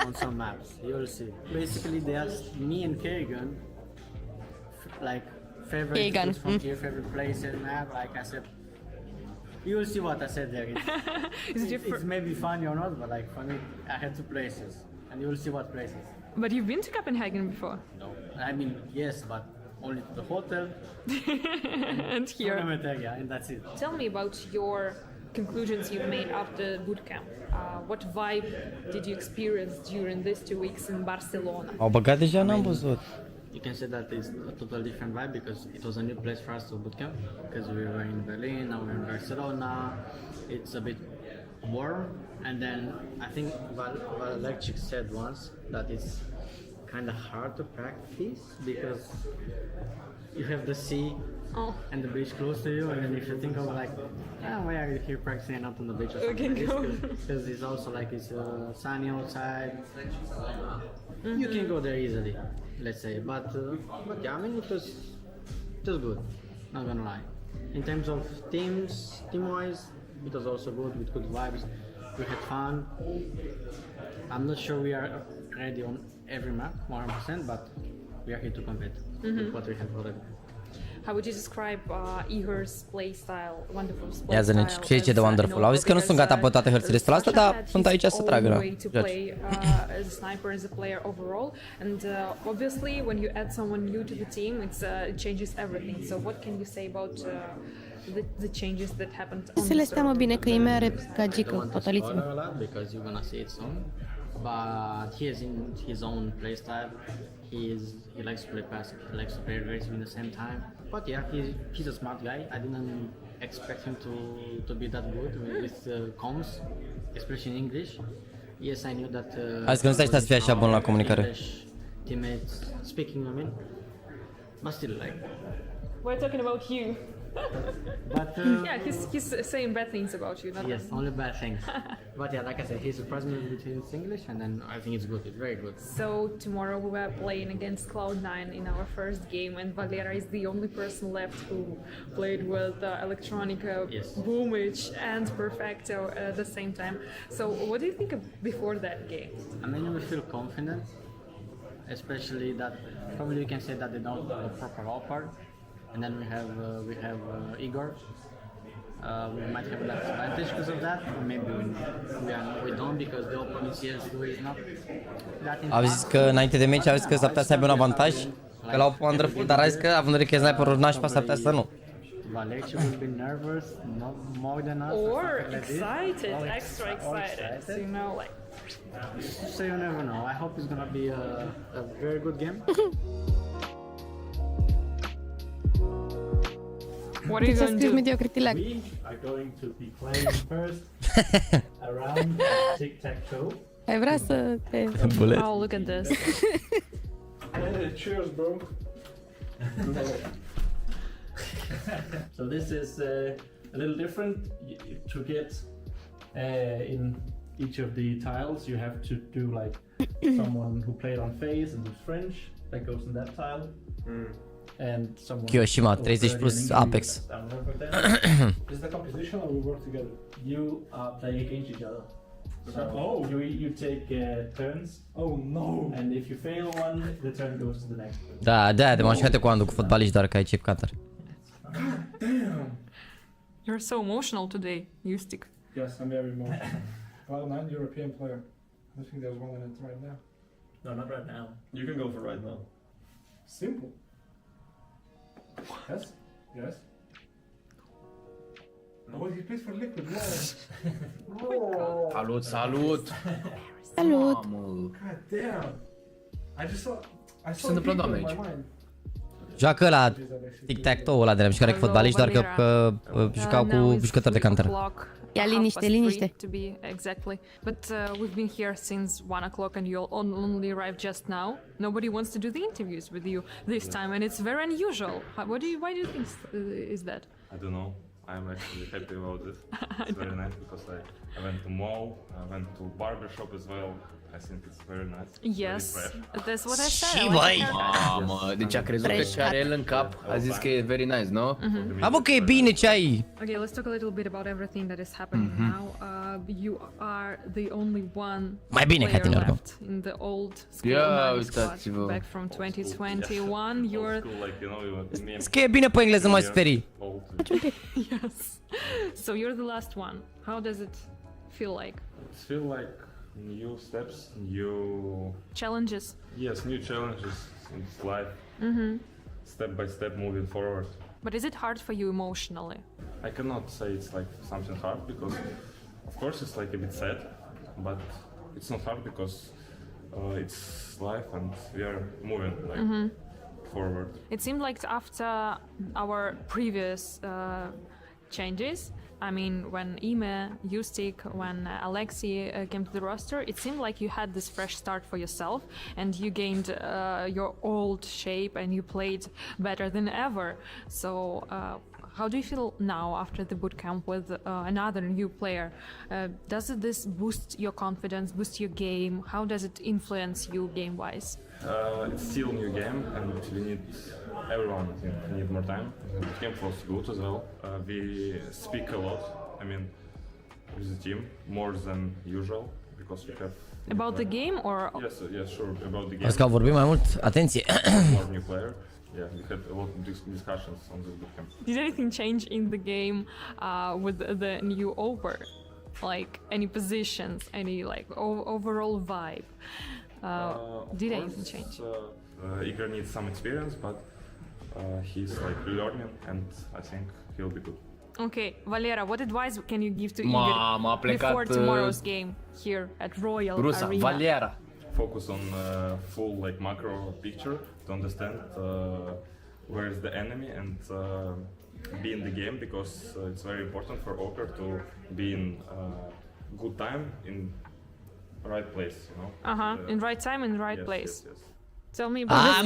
On some maps, you will see. Basically, they asked me and Kagan, like, favorite things from here, favorite places, map. Like I said, you will see what I said there. It's maybe funny or not, but like for me, I had 2 places, and you will see what places. But you've been to Copenhagen before. No, I mean yes, but only to the hotel and here. Tournament area, and that's it. Tell me about your conclusions you've made after bootcamp. What vibe did you experience during these 2 weeks in Barcelona? Au băgat deja, n-am văzut. You can say that it's a totally different vibe because it was a new place for us to bootcamp because we were in Berlin, now we're in Barcelona. It's a bit warm, and then I think Valekchik said once that it's kind of hard to practice because you have the sea and the beach close to you, and then if you think of like, why are you here practicing and not on the beach or something? Because it's also like it's sunny outside. You can go there easily, let's say, but yeah, I mean it was good, not gonna lie. In terms of team-wise, it was also good with good vibes. We had fun. I'm not sure we are ready on every map 100%, but we are here to compete with what we have already. How would you describe Igor's playstyle, wonderful Ia să ne ce de wonderful. Au zis că nu sunt gata pe toate hărțile ăsta asta, dar sunt aici să tragă. To play as a sniper, as a player overall, and obviously when you add someone new to the team, it changes everything. So what can you say about the changes that happened? Să le steamă bine că îi mere gagică potolițim. Because you're gonna see it soon. But he is in his own playstyle. He likes to play passive. He likes to play aggressive in the same time. But yeah, he's a smart guy. I didn't expect him to be that good with comms, especially in English. Yes, I knew that. Azi că nu stai să fie așa bun la comunicare. Teammates speaking, I mean, but still like. We're talking about you. But yeah, he's saying bad things about you. Yes, only bad things. But yeah, like I said, he surprised me with his English, and then I think it's good. It's very good. So tomorrow we are playing against Cloud9 in our first game, and Valera is the only person left who played with Electronica, Boomage, and Perfecto at the same time. So what do you think of before that game? I mean, we feel confident, especially that probably we can say that they don't have a proper offer. And then we have Igor. We might have an advantage because of that, or maybe we don't because the opponent CSGO is not that important. Au zis că înainte de meci au zis că s-ar putea să aibă un avantaj, că l-au wonderful, dar au zis că având în vedere că e sniperul nașpa s-ar putea să nu. Valekchik will be nervous, not more than us. Or excited, extra excited, so you know, like. So you never know. I hope it's gonna be a very good game. What are you going to do? We are going to be playing first around tic-tac-toe. Ai vrea să te... Oh, look at this. Cheers, bro. So this is a little different. To get in each of the tiles, you have to do like someone who played on phase and is French. That goes in that tile. And someone. Kyoshima 30 plus Apex. Is the composition or we work together? You are playing against each other. So you take turns. Oh no! And if you fail one, the turn goes to the next. Da, de m-am jucat cu Andu cu fotbaliști doar că ai chip cutter. Damn! You're so emotional today, Justic. Yes, I'm very emotional. Well, man, European player. I think there's one in it right now. No, not right now. You can go for right now. Simple. Yes? Yes? Oh, he plays for Liquid, wow. Salut, salut! Salut! God damn! I just saw Ce se întâmplă, doamne, aici? Joacă la tic-tac-toe ăla de la mișcare cu fotbaliști, doar că jucau cu jucători de counter. Ia liniște, liniște. To be exactly, but we've been here since 1 o'clock and you only arrived just now. Nobody wants to do the interviews with you this time, and it's very unusual. Why do you think is that? I don't know. I'm actually happy about this. It's very nice because I went to mall, I went to barbershop as well. I think it's very nice. Yes, that's what I said. Și băi! Mamă, deci a crezut că ce are el în cap, a zis că e very nice, no? A, bă, că e bine ce ai! Okay, let's talk a little bit about everything that is happening now. You are the only one Mai bine ca tine, oricum. left in the old school squad back from 2021. You're Zici că e bine pe engleză, mai sperii. yes. So you're the last one. How does it feel like? It feels like new steps, new Challenges. Yes, new challenges in life. Step by step moving forward. But is it hard for you emotionally? I cannot say it's like something hard because of course it's like a bit sad, but it's not hard because it's life and we are moving like forward. It seemed like after our previous changes, I mean, when Ime, Justic, when Alexei came to the roster, it seemed like you had this fresh start for yourself and you gained your old shape and you played better than ever. So how do you feel now after the bootcamp with another new player? Does this boost your confidence, boost your game? How does it influence you game-wise? It's still a new game and we need everyone need more time. The camp was good as well. We speak a lot. I mean, with the team more than usual because we have. About the game or? Yes, sure. About the game. Asta vorbim mai mult. Atenție. More new player. Yeah, we had a lot of discussions on this bootcamp. Did anything change in the game with the new over? Like any positions, any like overall vibe? Did anything change? Igor needs some experience, but he's like learning, and I think he'll be good. Okay, Valera, what advice can you give to Igor before tomorrow's game here at Royal Arena? Valera. Focus on full like macro picture to understand where is the enemy and be in the game because it's very important for Oker to be in good time in right place, you know. In right time and right place. Yes. Tell me about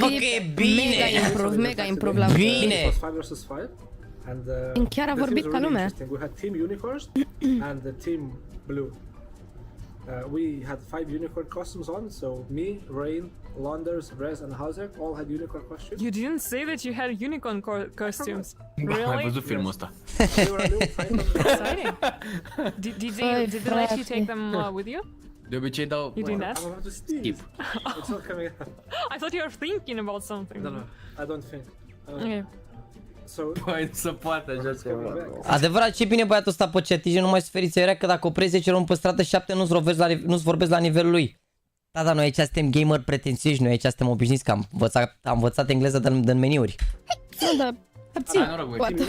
Mega improve la bine. 5 versus 5 and chiar a vorbit ca lumea. We had Team Unicorns and the Team Blue. We had 5 unicorn costumes on, so me, Rain, Londers, Brez and Hauser all had unicorn costumes. You didn't say that you had unicorn costumes. Really? Ai văzut filmul ăsta. Exciting. Did they let you take them with you? De obicei dau... You doing that? Skip. It's not coming up. I thought you were thinking about something. No, I don't think. Okay. So, Păi, nu se poate așa ceva. Adevărat, ce bine băiatul ăsta pe chat, nu mai suferiți, era că dacă oprezi 10 romi pe stradă, 7 nu-ți vorbesc la nivelul lui. Da, dar noi aici suntem gamer pretențioși, noi aici suntem obișnuiți că am învățat engleză din meniuri. Nu, dar abțin. Poate. 3-0.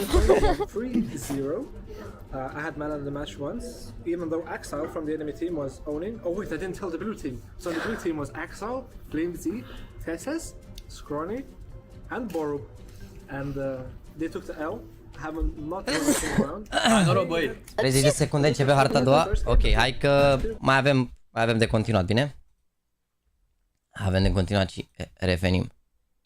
I had man of the match once, even though Axel from the enemy team was owning. Oh wait, I didn't tell the blue team. So the blue team was Axel, Flamesy, Tesses, Scrawny, and Boru. And they took the L. Haven't not won a round. 30 de secunde, începe harta a doua. Ok, hai că mai avem de continuat, bine? Avem de continuat și revenim.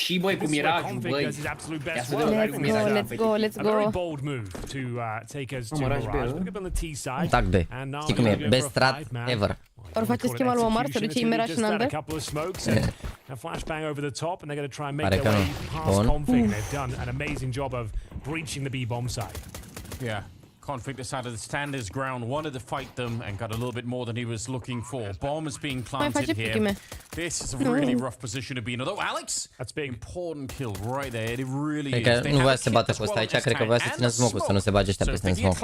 Și băi, cum era, băi. Ia să vedem cum era. Let's go, let's A very go. bold move to take us to Mirage. We'll get on the T side. Tac de. Știi cum e? Best strat ever. Ori face schema lui Omar să duce Mirage în ambele. A couple of smokes and a flashbang over the top, and they're going to try and make Pare their că way nu. past Bun. Config. They've done an amazing job of breaching the B bomb site. Yeah. Config decided to stand his ground, wanted to fight them, and got a little bit more than he was looking for. Bomb is being planted here. This is a really rough position to be in. Although Alex, that's big important kill right there. It really is. Cred că nu voia să se bată cu ăsta aici, cred că voia să țină smoke-ul, să nu se bage ăștia peste în smoke.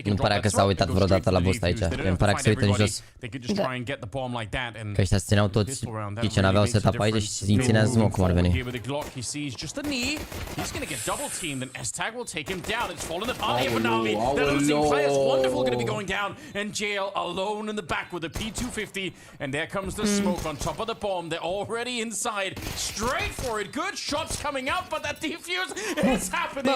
Nu părea că s-a uitat vreodată la boost aici. Îmi părea că se uită în jos. Că ăștia se țineau toți și n-aveau setup aici și îi ținea smoke cum ar veni. Losing players, wonderful going to be going down, and JL alone in the back with a P250, and there comes the smoke on top of the bomb. They're already inside, straight for it. Good shots coming out, but that defuse is happening.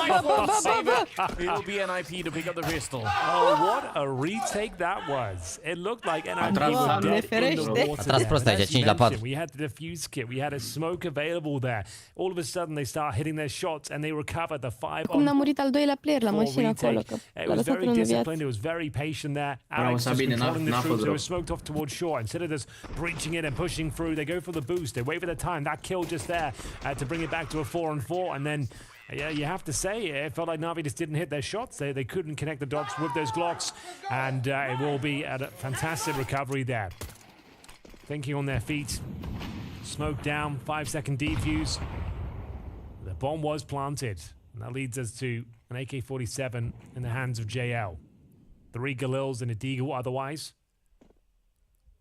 Nice one, save it. It'll be NIP to pick up the pistol. Oh, what a retake that was! It looked like NIP were dead in the water. Aici, 5 la 4. We had the defuse kit, we had a smoke available there. All of a sudden, they start hitting their shots, and they recover the 5 Cum n-a murit al doilea player la mașină acolo, că It l-a was lăsat very unul în disciplined. viață. It was very patient there. Alex just controlling the troops. They were smoked off towards shore. Instead of just breaching it and pushing through, they go for the boost. They wait for the time. That kill just there to bring it back to a 4-on-4. And then, yeah, you have to say, it felt like NaVi just didn't hit their shots. They couldn't connect the dots with those Glocks. And it will be a fantastic recovery there. Thinking on their feet. Smoke down. 5-second defuse. The bomb was planted. And that leads us to an AK-47 in the hands of JL. 3 Galils and a Deagle otherwise.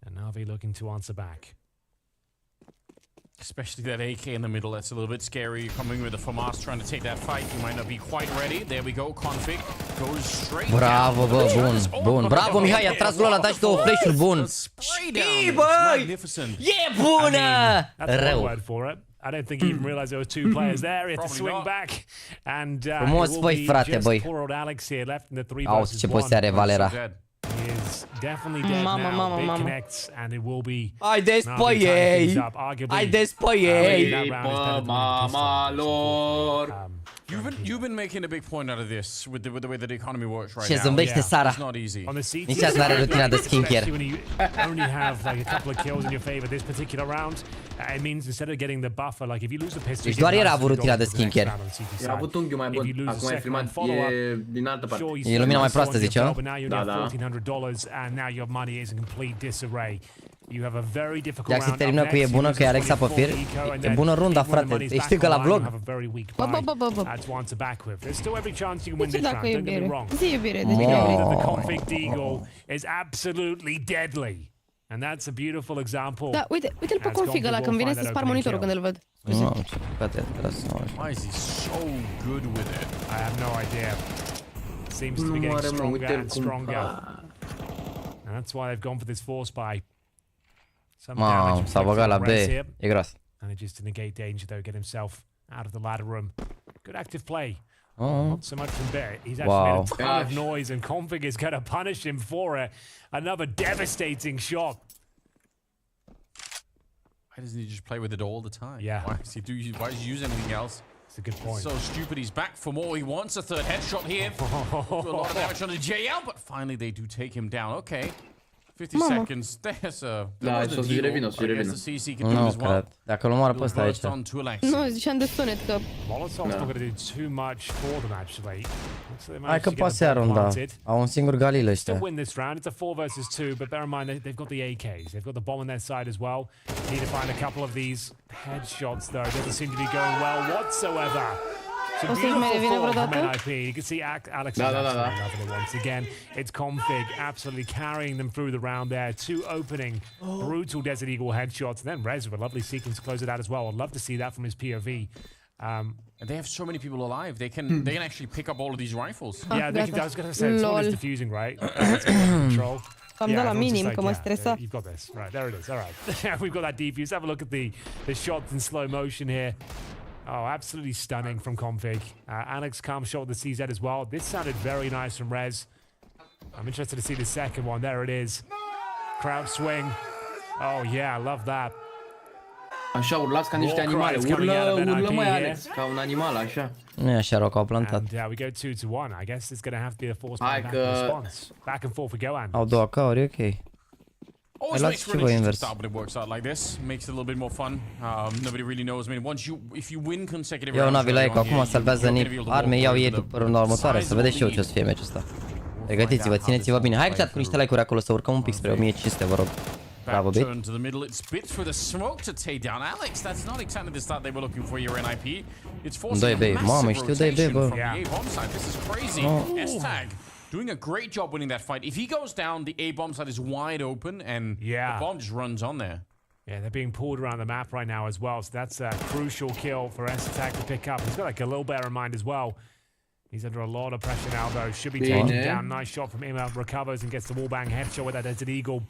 And NaVi looking to answer back. Especially that AK in the middle, that's a little bit scary. Coming with the FAMAS trying to take that fight. He might not be quite ready. There we go, Config goes straight. Bravo, bă, bun, bun. Bravo, Mihai, a tras ăla, a dat și 2 flash-uri, bun. Știi, băi! E bună! Rău. I don't think he even realized there were 2 players there. He had to swing back. And Frumos, băi, frate, băi. Auzi ce poți are Valera. He is definitely dead now. Big connects, and it will be. Haideți pe ei! Haideți pe ei! Mama lor! You've been making a big point out of this with the way that the economy works right Ce now. zâmbește Sara. Nici azi n-are rutina de skincare. Only have like a couple of kills in your favor this particular round. It means instead of getting the buffer, like if you lose the pistol. Deci doar el a avut rutina de skincare. El a avut unghiul mai bun. Acum e filmat, e din altă parte. E lumina mai proastă, zice, Da, da. And now your money is in complete disarray. You have a very difficult Jax se round. termină cu e bună, că e Alexa pe fir. E bună runda, frate. Știi că la vlog. There's still every chance you can win this round. Don't get me wrong. Zi iubire, de The Config Deagle is absolutely deadly. And that's a beautiful example. Da, uite-l pe config ăla când vine să spar monitorul când îl văd. Why is he so good with it? I have no idea. Seems to be getting stronger and stronger. And that's why they've gone for this force buy. Mamă, s-a băgat la B. E gras. And just to negate danger though, get himself out of the ladder room. Good active play. Not so much from B. He's actually made a ton of noise, and Config is going to punish him for it. Another devastating shot. Why doesn't he just play with it all the time? Yeah. Why does he use anything else? It's a good point. So stupid. He's back for more. He wants a third headshot here. Do a lot of damage on the JL, but finally they do take him down. Okay. 50 seconds. There's a... Da, o să-i revină, o să-i revină. Nu cred. Dacă îl omoară pe ăsta aici. Nu, ziceam de sunet că... Molotov's not going to do too much for them, actually. Hai că poate să ia runda. Au un singur galil ăștia. Still win this round. It's a 4 versus 2, but bear in mind they've got the AKs. They've got the bomb on their side as well. Need to find a couple of these headshots, though. It doesn't seem to be going well whatsoever. O să-și mai revină vreodată? You can see Alex is loving it once again. It's Config absolutely carrying them through the round there. 2 opening brutal Desert Eagle headshots. And then Rez with a lovely sequence to close it out as well. I'd love to see that from his POV. And they have so many people alive. They can actually pick up all of these rifles. Yeah, they can, I was going to say, it's always diffusing, right? Control. Am dat la minim, că mă stresa. You've got this. Right, there it is. All right. We've got that defuse. Have a look at the shots in slow motion here. Oh, absolutely stunning from Config. Alex calm shot with the CZ as well. This sounded very nice from Rez. I'm interested to see the second one. There it is. Crowd swing. Oh, yeah, I love that. Așa, urlați ca niște animale. Urlă mai Alex, ca un animal, așa. Nu e așa rău că au plantat. We go 2-1. I guess it's going to have to be a forced back response. Back and forth we go, and Au două cauri, ok. Always makes for an interesting start when it works out like this. Makes it a little bit more fun. Nobody really knows. I mean, if you win consecutive rounds, Iau NaVi la eco, acum salvează arme, iau ei după runda următoare, să vedeți și eu ce o să fie meciul ăsta. Pregătiți-vă, țineți-vă bine. Hai chat cu niște like-uri acolo să urcăm un pic spre 1500, vă rog. Bravo, bit. Turn to the middle. It's bit for the smoke to take down Alex. That's not exactly the start they were looking for here in IP. It's forcing a massive rotation from the A-bomb side. This is crazy. S-Tag doing a great job winning that fight. If he goes down, the A-bomb side is wide open and the bomb just runs on there. Yeah, they're being pulled around the map right now as well, so that's a crucial kill for S-Tag to pick up. He's got like a little bear in mind as well. He's under a lot of pressure now though. Should be taken down. Nice shot from Ima. Recovers and gets the wallbang headshot with that Desert Eagle.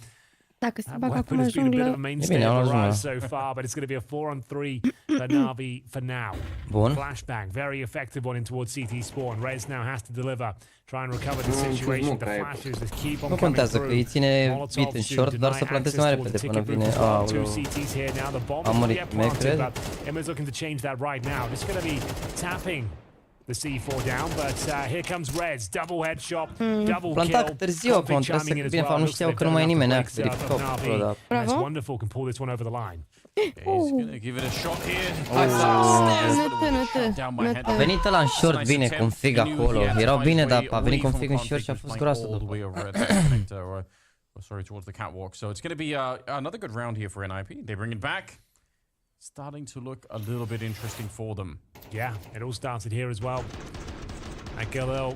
Dacă se bag Weapon acum has been a bit of a junglă. mainstay of Mirage so far, but it's going to be a 4-on-3 for NaVi for now. Bun. Flashbang, very effective one in towards CT spawn. Rez now has to deliver, try and recover the situation. The flashes just keep on Nu coming contează că îi through. ține bit în short, doar să planteze mai repede până vine. Two CTs here now. The bomb A is murit, yet mi-ai planted, cred? but Emma's looking to change that right now. Just going to be tapping the C4 down, but here comes Rez, double headshot, double Plantat kill. târziu acum, trebuie să bine fac, nu știau că nu mai e nimeni activ. That's wonderful, can pull this one over the line. He's gonna give it a shot here. A venit ăla în short bine cu un fig acolo. Erau bine, dar a venit cu un fig în short și a fost groasă după. Sorry, towards the catwalk. So it's going to be another good round here for NIP. They bring it back. Starting to look a little bit interesting for them. Yeah, it all started here as well. At Galil.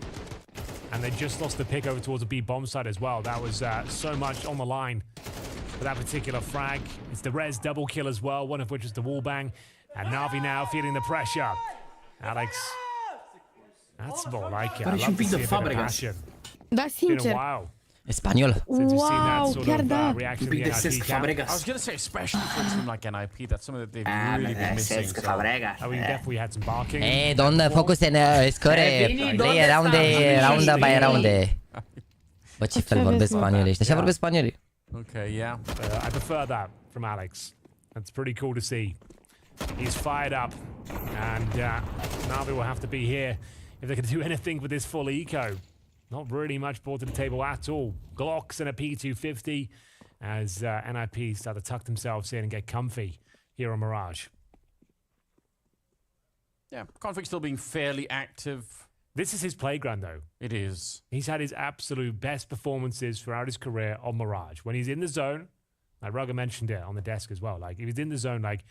And they just lost the pick over towards the B bomb side as well. That was so much on the line for that particular frag. It's the Rez double kill as well, one of which is the wallbang. And NaVi now feeling the pressure. Alex. That's more like it. I love to see a bit of passion. Da, It's been a sincer. while. Spaniol. Wow, chiar da. Reaction to the NIP camp. I was going to say, especially for a team like NIP, that's something that they've really been missing. So, we definitely had some barking. Hey, don't focus in score. Play round by round. Bă, ce fel vorbesc spaniolii ăștia? Așa vorbesc spaniolii. Okay, yeah. I prefer that from Alex. That's pretty cool to see. He's fired up, and NaVi will have to be here if they're going to do anything with this full eco. Not really much brought to the table at all. Glocks and a P250 as NIP start to tuck themselves in and get comfy here on Mirage. Yeah, Config still being fairly active. This is his playground, though. It is. He's had his absolute best performances throughout his career on Mirage. When he's in the zone, like Rugger mentioned it on the desk as well, like if he's in the zone, like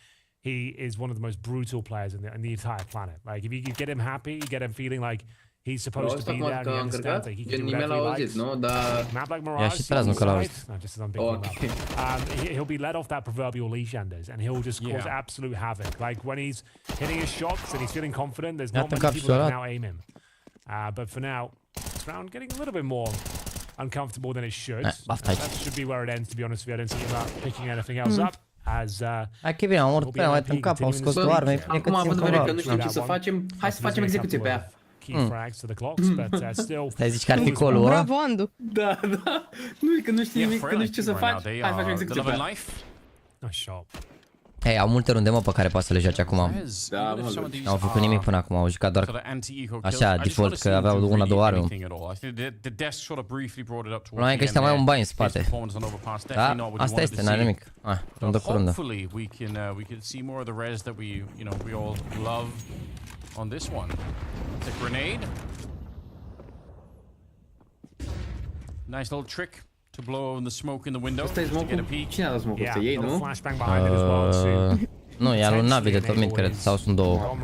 he is one of the most brutal players in the entire planet. Like if you get him happy, you get him feeling like he's supposed to be there and he understands that he can do whatever he likes. Map like Mirage, just as I'm thinking about. He'll be let off that proverbial leash, Anders, and he'll just cause absolute havoc. Like when he's hitting his shots and he's feeling confident, there's not many people that can now aim him. But for now, this round getting a little bit more uncomfortable than it should. That should be where it ends, to be honest with you. I don't see him picking anything else up. Hai că bine, am omorât pe ea, mai în cap, au scos doar, mai bine acum având în vedere că nu știm ce să facem, hai să facem execuție pe ea. Stai, zici că ar fi colul, Bravo, Andu. Da, da. Nu, că nu știi nimic, că nu știi ce să faci. Hai să facem execuție pe ea. Hei, au multe runde, mă, pe care poți să le joci acum. N-au făcut nimic până acum, au jucat doar așa, default, că aveau una-două arme. Problema e că ăștia mai au un bai în spate. Da, asta este, n-are nimic. Rundă cu rundă. On this one, it's a grenade. Nice little trick to blow the smoke in the window to get a peek. Cine a dat smoke-ul ăsta? Ei, nu? Nu, e al lui NaVi de tot mint, cred, sau sunt două.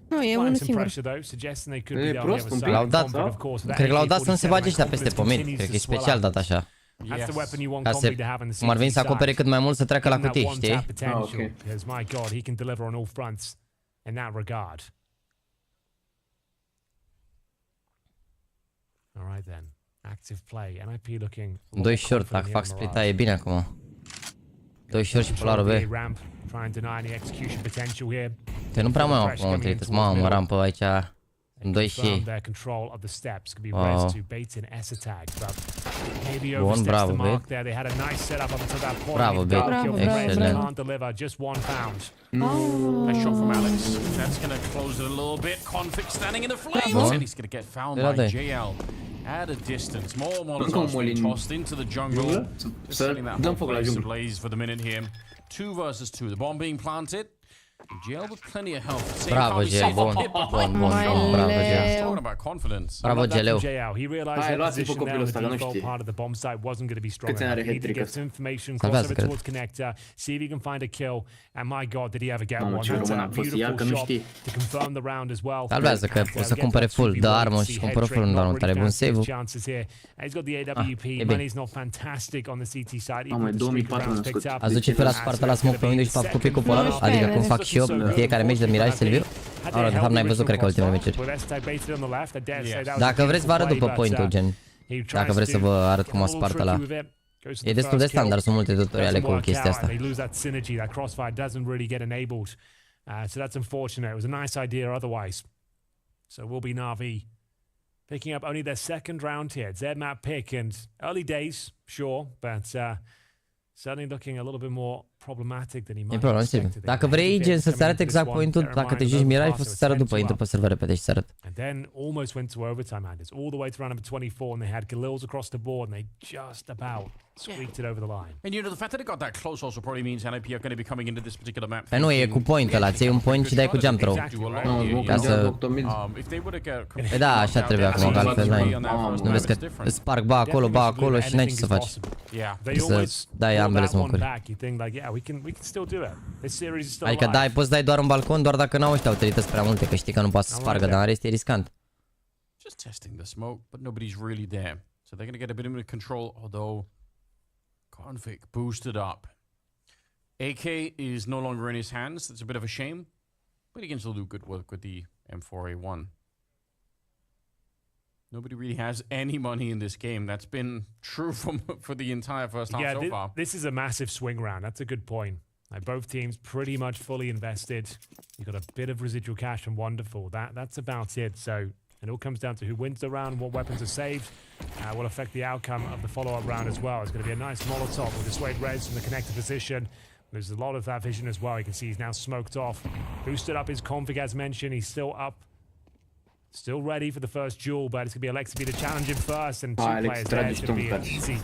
Nu, e unul singur. E prost un pic. L-au dat, cred că l-au dat să nu se bage ăștia peste pomit, cred că e special dat așa. Ca să, cum ar veni să acopere cât mai mult să treacă la cutii, știi? Okay. My God, he can deliver on all fronts in that regard. All right then, active play. NIP looking. Doi short, dacă fac split-a e bine acum. Doi short și polarul B. Try and deny any execution potential here. Că nu prea mai am acum întâlnit, mamă, rampă aici. confirmed their control of the steps. Could be Rez to bait in S attack, but maybe Bun, oversteps bravo, the mark Bit. there. They had a nice setup up until that point. Bravo, Bit. Excelent. Can't deliver, just 1 pound. Nice shot from Alex. That's going to close it a little bit. Config standing in the flames, and he's going to get found by JL at a distance. More Molotovs being tossed into the jungle. Just setting that whole place ablaze for the minute here. 2 versus 2. The bomb being planted. JL with plenty of health. Bravo, JL. Bun. Bravo, JL. Talking about confidence. Bravo, JL. He realized that position there on the default part of the bomb site wasn't going to be strong enough. He needed to get some information, cross over towards connector, see if he can find a kill. And my God, did he ever get one? That's a beautiful shot to confirm the round as well. Salvează că o să cumpere full de armă și cumpără full de armă. Tare bun save-ul. He's got the AWP. Money's not fantastic on the CT side. Ați duce fel la Sparta la smoke pe unde și fac copii cu polar? Adică cum fac și eu în fiecare meci de Mirage Silviu? Ora, de fapt n-ai văzut, cred că ultimele meciuri. Dacă vreți, vă arăt după point-ul, gen. Dacă vreți să vă arăt cum a Sparta la... E destul de standard, sunt multe tutoriale cu chestia asta. So that's unfortunate. It was a nice idea otherwise. So will be NaVi picking up only their second round here. It's their map pick and early days, sure, but certainly looking a little bit more problematic than he might have expected. Dacă vrei, gen, să-ți arăt exact point-ul, dacă te joci Mirage, poți să-ți arăt după, intru pe server repede și să arăt. And then almost went to overtime, Anders. All the way to round number 24, and they had Galil's across the board, and they just about squeaked it over the line. And you know, the fact that it got that close also probably means NIP are going to be coming into this particular map. Păi nu, e cu point ăla, ți iei un point și dai cu jump throw. Ca să... Păi da, așa trebuie acum, că altfel n-ai. Nu vezi că îți sparg ba acolo și n-ai ce să faci. Trebuie să dai ambele smoke-uri. Adică dai, poți dai doar un balcon, doar dacă n-au ăștia utilități prea multe, că știi că nu poate să spargă, dar în rest e riscant. Just testing the smoke, but nobody's really there. So they're going to get a bit of control, although Config boosted up. AK is no longer in his hands. That's a bit of a shame, but he can still do good work with the M4A1. Nobody really has any money in this game. That's been true for the entire first half so far. This is a massive swing round. That's a good point. Like both teams pretty much fully invested. You've got a bit of residual cash and wonderful. That's about it. So it all comes down to who wins the round, what weapons are saved, will affect the outcome of the follow-up round as well. It's going to be a nice Molotov will dissuade Rez from the connector position. There's a lot of that vision as well. You can see he's now smoked off. Boosted up his config as mentioned. He's still up. Still ready for the first duel, but it's going to be Alex to be the challenge him first, and 2 players there. It's going to be an easy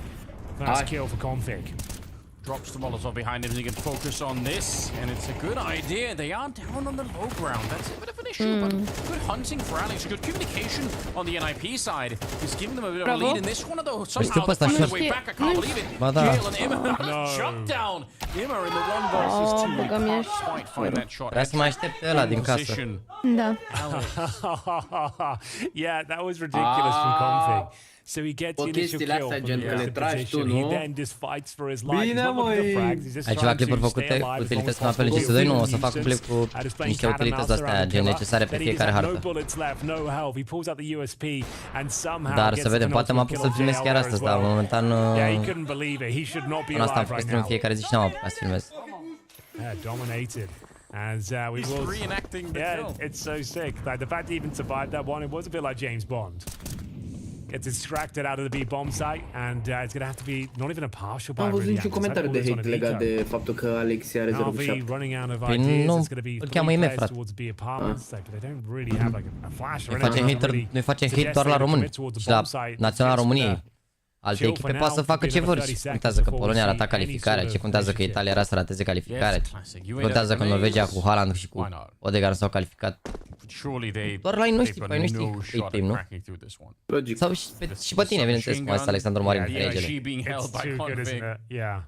first kill for config. Drops the Molotov behind him, so he can focus on this, and it's a good idea. They are down on the low ground. That's a bit of an issue, but good hunting for Alex. Good communication on the NIP side. He's giving them a bit of a lead in this one, though. Somehow they find their way back. I can't believe it. Jail and Imma jump down. Imma in the 1 versus 2. Can't quite find that shot. Trebuie să mai aștept pe ăla din casă. Da. Yeah, that was ridiculous from config. So he gets the initial kill from the position. He then just fights for his life. He's not looking for frags. He's just Ai ceva clipuri făcute cu utilități în apele GS2? Nu, o să fac un clip cu niște utilități de-astea gen necesare pe fiecare hartă. Dar să vedem, poate mă apuc să filmez chiar astăzi, dar momentan în asta am făcut stream în fiecare zi și n-am apucat să filmez. Dominated. As we will reenacting the kill. It's so sick. Like the fact he even survived that one, it was a bit like James Bond. Gets extracted out of the B bomb site, and it's going to have to be not even a partial buy. Am văzut niciun comentariu de hate legat de faptul că Alex are 0.7. Running out of ideas. It's going to be 3 players towards B apartments, but they don't really have like a flash or anything. Noi facem hate doar la români și la Naționala României. Alte echipe poate să facă ce vor și contează că Polonia arată calificarea, ce contează că Italia era să rateze calificarea, contează că Norvegia cu Haaland și cu Odegaard s-au calificat. Doar la ei nu știi, păi nu știi hate team, nu? Logic. Sau și pe tine, bineînțeles, cum este Alexandru Marin în regele.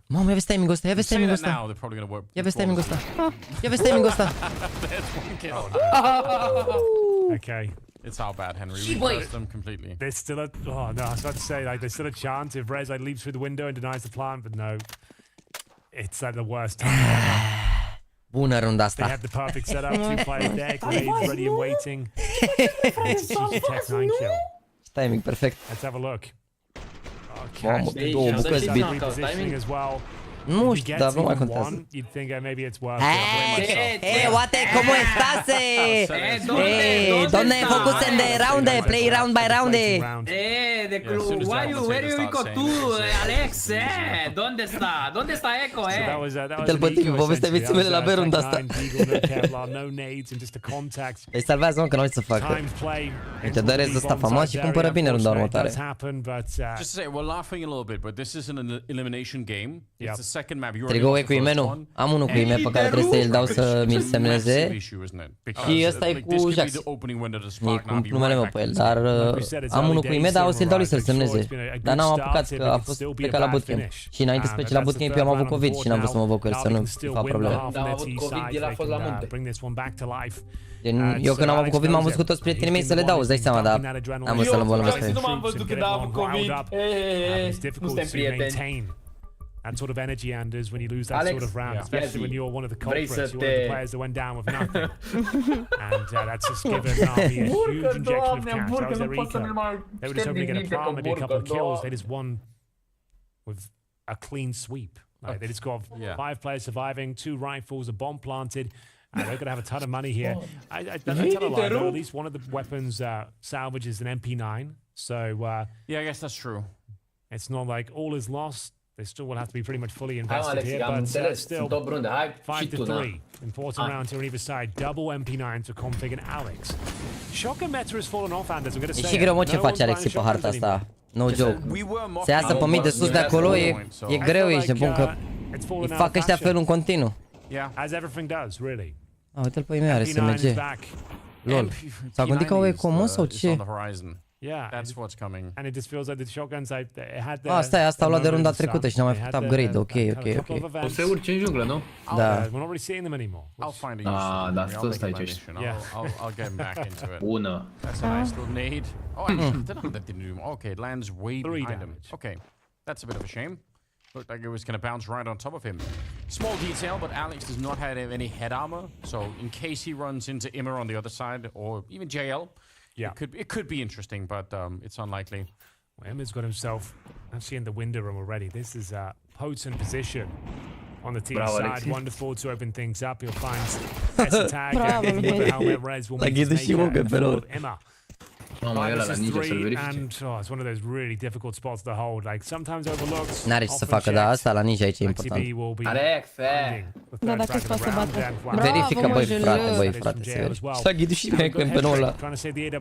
Mamă, ia vezi timing-ul ăsta, ia vezi timing-ul ăsta. Ia vezi timing-ul ăsta. Ia vezi timing-ul ăsta. Okay. It's how bad, Henry. We trust them completely. There's still a... Oh, no, I was about to say, like, there's still a chance if Rez, like, leaps through the window and denies the plant, but no. It's, like, the worst time ever. Bună runda asta. They have the perfect setup, 2 players there, grenades ready and waiting. It's a Tech 9 kill. Timing perfect. Let's have a look. Mamă, 2 bucăți bit. Repositioning as well. Nu știu, dar nu mai contează. Oate, ¿cómo estás? ¿Dónde focus en the round? Play round by round. De club. Where you go to, Alex? ¿Dónde está Echo? Uite-l pe tine, povestea vieții mele la berunda asta. Îi salvează, mă, că n-au ce să facă. Uite, dă rezul ăsta famas și cumpără bine runda următoare. Just to say, we're laughing a little bit, but this is an elimination game. It's the second map. Trigou e cu imenu. Am unul cu ime pe care trebuie să-i dau să mi-l semneze. Și ăsta e cu Jax. E cu numele meu pe el, dar am unul cu ime, dar o să-l dau lui să-l semneze. Dar n-am apucat că a fost plecat la bootcamp. Și înainte să plece la bootcamp eu am avut COVID și n-am vrut să mă văd cu el să nu fac probleme. Da, am avut COVID, el a fost la munte. Eu când am avut COVID m-am văzut cu toți prietenii mei să le dau, îți dai seama, dar am vrut să-l îmbolnăvesc pe el. Nu m-am văzut când am avut COVID. Nu suntem prieteni. That sort of energy, Anders, when you lose that sort of round, especially when you're one of the culprits, you're one of the players that went down with nothing. And that's just given NaVi a huge injection of cash. That was their eco. They were just hoping to get a palm, maybe a couple of kills. They just won with a clean sweep. Like, they just got 5 players surviving, 2 rifles, a bomb planted. They're going to have a ton of money here. I tell a lie, though, at least one of the weapons salvages an MP9. So, yeah, I guess that's true. It's not like all is lost. They still will have to be pretty much fully invested here, but still 5-3. Important round here on either side. Double MP9 to config and Alex. Shotgun meta has fallen off, Anders. I'm going to say. E și greu, mă, ce face Alexi pe harta asta. No joke. Se iasă pe mii de sus de acolo, e greu, ești nebun că îi fac ăștia felul în continuu. As everything does, really. Uite-l pe mine, are SMG. Lol. S-a gândit că au ecomo sau ce? Yeah, that's what's coming. And it just feels like the shotguns it had asta au luat de runda trecută și n-am mai făcut upgrade. Ok. O să urci în junglă, nu? Da. We're not really seeing them anymore. I'll find a da, stai aici ești. I'll get back into it. Bună. That's a nice little nade. Oh, that didn't do. Okay, it lands way behind him. Okay, that's a bit of a shame. Looked like it was going to bounce right on top of him. Small detail, but Alex does not have any head armor, so in case he runs into Immer on the other side, or even JL, it could be interesting, but it's unlikely. Well, Emma's got himself actually in the window room already. This is a potent position on the team side. Wonderful to open things up. He'll find peste tag. Helmet Rez will make his Emma. This is 3 and it's one of those really difficult spots to hold. Like sometimes overlooked. N-are ce să facă, dar asta la ninja aici e important. Alex, da, dacă îți poate să bată. Verifică, băi frate, se verifică. S-a ghidit și mie pe ăla.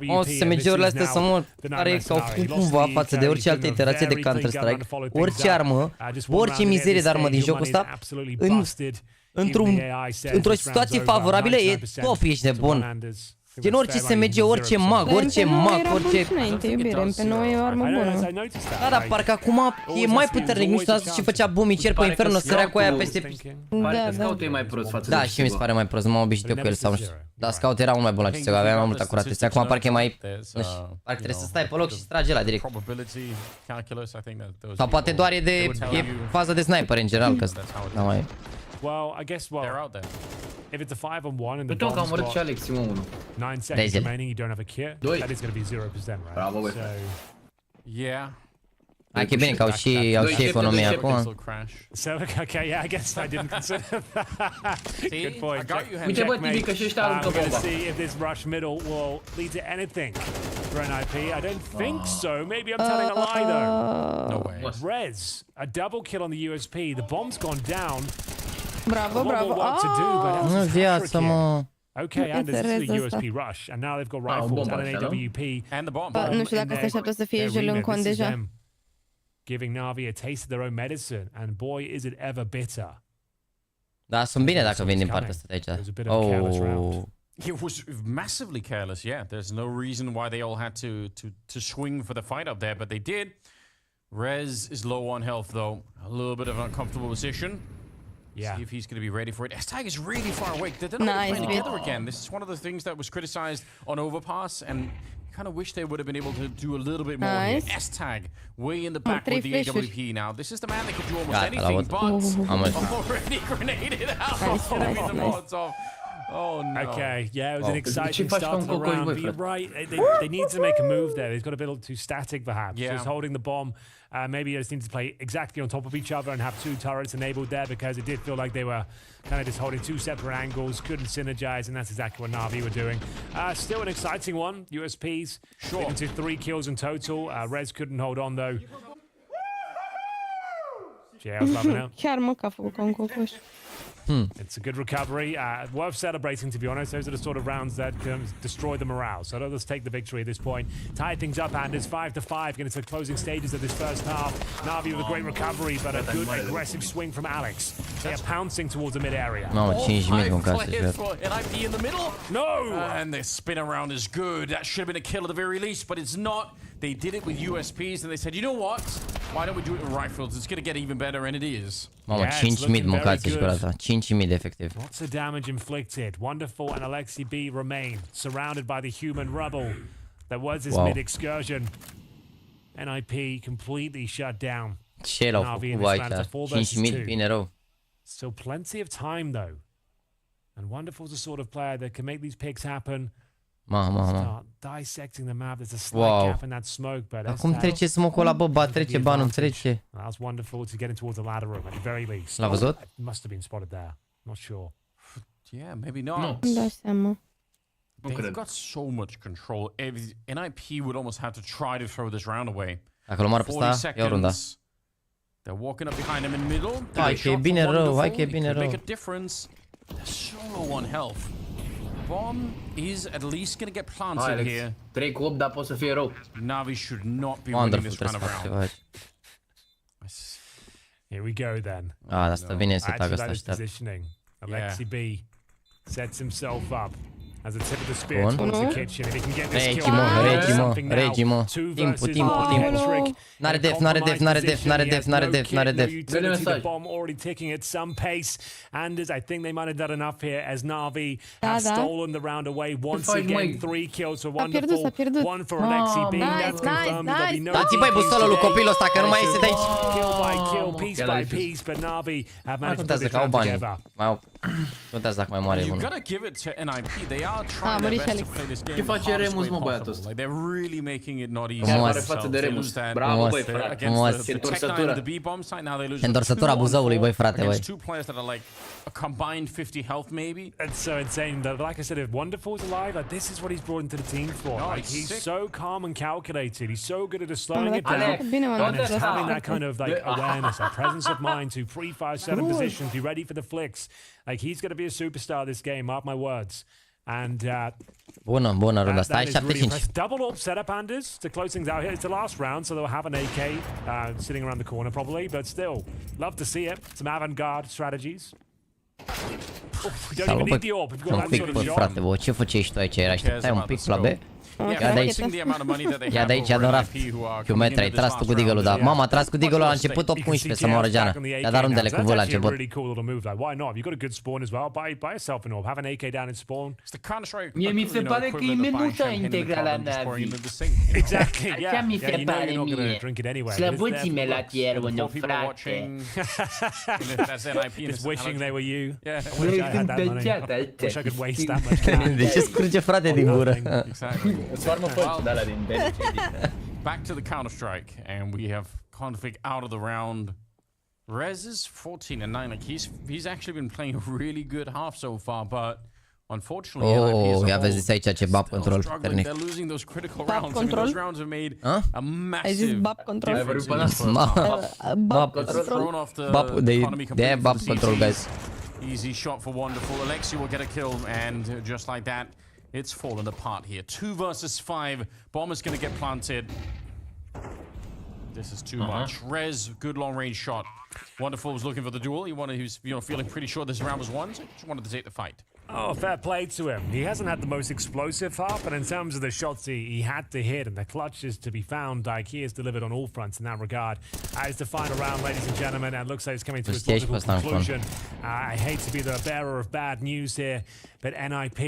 O, SMG-urile astea să mor, care că au făcut cumva față de orice altă iterație de Counter-Strike, orice armă, orice mizerie de armă din jocul ăsta, într-o situație favorabilă e top, ești nebun. Gen orice SMG, orice mag, orice... Înainte, iubire, pe noi e o armă bună. Da, dar parcă acum e mai puternic, nu știu ce făcea Bumi, cer pe Inferno, sărea cu aia peste... Pare că Scout e mai prost față de Da, și mi se pare mai prost, nu m-am obișnuit eu cu el sau nu știu. Dar Scout era mult mai bun la CSGO, avea mai multă acuratețe. Acum parcă e mai... Nu știu, parcă trebuie să stai pe loc și să tragi la direct. Sau poate doar e faza de sniper în general, că da mai... Well, I guess if it's a 5-on-1 and the bomb's got 9 seconds remaining, you don't have a kit, that is going to be 0%, right? Bravo, so, yeah. Hai că e bine că au și economia acum. So, okay, yeah, I guess I didn't consider that. Good point. Uite bă, Tibi, că și ăștia aruncă bomba. I'm going to see if this rush middle will lead to anything for an IP. I don't think so. Maybe I'm telling a lie though. No way. Rez, a double kill on the USP. The bomb's gone down. Bravo. Nu viața, mă. Okay, and this is the USP rush, and now they've got rifles and an AWP and the bomb. Nu știu dacă se așteaptă să fie jel în cont deja. Giving NaVi a taste of their own medicine, and boy, is it ever bitter. Da, sunt bine dacă vin din partea asta de aici. Oh. It was massively careless, yeah. There's no reason why they all had to swing for the fight up there, but they did. Rez is low on health, though. A little bit of an uncomfortable position. Yeah. See if he's going to be ready for it. Astag is really far away. They're not playing together again. This is one of the things that was criticized on Overpass, and kind of wish they would have been able to do a little bit more here. Astag way in the back with the AWP now. This is the man that could do almost anything, but already grenaded out. The Molotov. Oh no. Okay, yeah, it was an exciting start to the round. But you're right, they need to make a move there. They've got a bit too static perhaps. Yeah. Just holding the bomb. Maybe they just need to play exactly on top of each other and have two turrets enabled there, because it did feel like they were kind of just holding two separate angles, couldn't synergize, and that's exactly what NaVi were doing. Still an exciting one. USPs into 3 kills in total. Rez couldn't hold on though. JL's loving it. Chiar mă că a făcut ca un cocoș. It's a good recovery. Worth celebrating, to be honest. Those are the sort of rounds that can destroy the morale. So let's take the victory at this point. Tie things up, and it's 5-5. Getting to the closing stages of this first half. NaVi with a great recovery, but a good aggressive swing from Alex. They are pouncing towards the mid area. Mamă, 5 mid cu casă și NIP in the middle. No! And the spin around is good. That should have been a kill at the very least, but it's not. They did it with USPs, and they said, you know what? Why don't we do it with rifles? It's going to get even better, and it is. Mamă, 5 mid mâncați și curata. 5 mid efectiv. Lots of damage inflicted. Wonderful and Alexi B remain surrounded by the human rubble that was this mid excursion. NIP completely shut down. Ce l-au făcut cu aici? 5 mid bine rău. Still plenty of time though. And Wonderful's the sort of player that can make these picks happen. Start dissecting the map. There's a slight gap in that smoke, but acum trece smoke-ul ăla, bă, trece, ba nu trece. That's Wonderful to get in towards the ladder room at the very least. L-a văzut? Must have been spotted there. Not sure. Yeah, maybe not. Îmi dau seama. They've got so much control. NIP would almost have to try to throw this round away. Dacă îl omoară pe ăsta, iau runda. They're walking up behind him in middle. Hai că e bine rău, hai că e bine rău. Make a difference. They're so low on health. Bomb is at least going to get planted here. 3 cu 8, dar poate să fie rău. NaVi should not be winning this kind of round. Here we go then. Asta vine să tacă asta aștept. Alexi B sets himself up as a tip of the spear towards the kitchen. If he can get this kill, Regimo. Timpu. N-are def. The bomb already ticking at some pace. Anders, I think they might have done enough here as NaVi has stolen the round away once again. 3 kills for Wonderful, 1 for Alexi B. That's confirmed. There'll be no dați-i băi bussolul lui copilul ăsta, că nu mai iese de aici. Kill by kill, piece by piece, but NaVi have managed to put it together. Contează dacă mai moare unul. You gotta give it to NIP. They are trying their best to play this game the hardest way possible. Like they're really making it not easy for themselves. They lose that against the Tech9 and the B bomb side. Now they lose Întorsătura Buzăului, băi, frate, băi. Two players that are like a combined 50 health maybe. It's so insane that, like I said, if Wonderful's alive, like this is what he's brought into the team for. Like he's so calm and calculated. He's so good at slowing it down, and it's having that kind of like awareness, that presence of mind to pre-fire certain positions, be ready for the flicks. Like he's going to be a superstar this game, mark my words. And bună runda asta, ai 7-5. Double up setup, Anders, to close things out here. It's the last round, so they'll have an AK sitting around the corner probably, but still, love to see it. Some avant-garde strategies. We don't even need the AWP. We've got that sort of shot. Frate, bă, ce făceai tu aici? Așteptai un pic la B? Ia de aici, ia de raft. Chiumetre, ai tras tu cu deagle-ul, da. Mama, a tras cu deagle-ul la început 8-11 să moară Geana. I-a dat rundele cu vâl la început. Mie mi se pare că e menuța integrală a NaVi. Așa mi se pare mie. Slăbuți-me la tier 1, frate. Just wishing they were you. I wish I had that money. Wish I could waste that much cash. De ce scurge, frate, din gură? Exactly. Back to the Counter-Strike, and we have Config out of the round. Rez is 14-9. Like he's actually been playing a really good half so far, but unfortunately, ia vezi aici ce bap control puternic. they're losing those critical rounds. I mean, those rounds have made a massive difference. Bap Thrown off the economy they bap control, guys. Easy shot for Wonderful. Alexi will get a kill, and just like that, it's fallen apart here. 2 versus 5. Bomb is going to get planted. This is too much. Rez, good long range shot. Wonderful was looking for the duel. He was feeling pretty sure this round was won, so just wanted to take the fight. Oh, fair play to him. He hasn't had the most explosive half, but in terms of the shots he had to hit and the clutches to be found, like he has delivered on all fronts in that regard. As the final round, ladies and gentlemen, and looks like it's coming to its logical conclusion. I hate to be the bearer of bad news here, but NIP,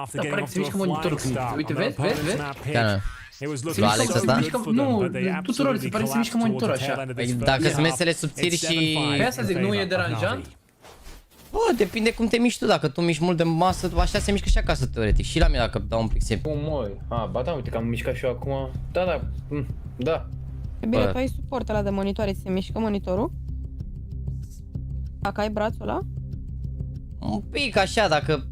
after getting off to a flying start on their opponent's map pick, it was looking so good for them, but they absolutely collapsed towards the tail end of this first half. Dacă sunt mesele subțiri și... Pe asta zic, nu e deranjant? Bă, depinde cum te miști tu, dacă tu miști mult de masă, așa se mișcă și acasă teoretic. Și la mine dacă dau un pic simplu. Cum măi? Ba da, uite că am mișcat și eu acum. Da. Bine, tu ai suport ăla de monitoare, ți se mișcă monitorul? Dacă ai brațul ăla? Un pic așa, dacă...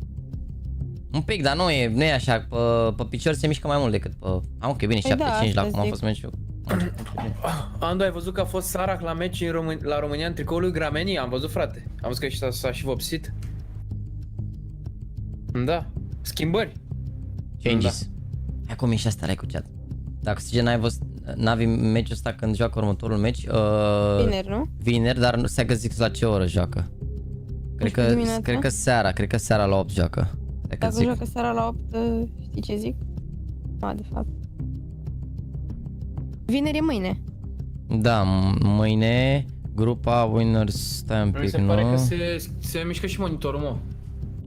Un pic, dar nu e așa, pe picior se mișcă mai mult decât pe... Ok, bine, 7-5 la cum a fost meciul. Andu, ai văzut că a fost Sarah la meci la România în tricoul lui Grameni? Am văzut, frate. Am văzut că s-a și vopsit. Da. Schimbări. Changes. Hai cum e și asta, cu chat. Dacă zice n-ai văzut NaVi meciul ăsta când joacă următorul meci... Vineri, nu? Vineri, dar nu se zic la ce oră joacă. Cred că seara la 8 joacă. Dacă joacă seara la 8, știi ce zic? De fapt. Vineri e mâine. Da, mâine grupa winners, stai un pic, nu? Mi se pare că se mișcă și monitorul, mă.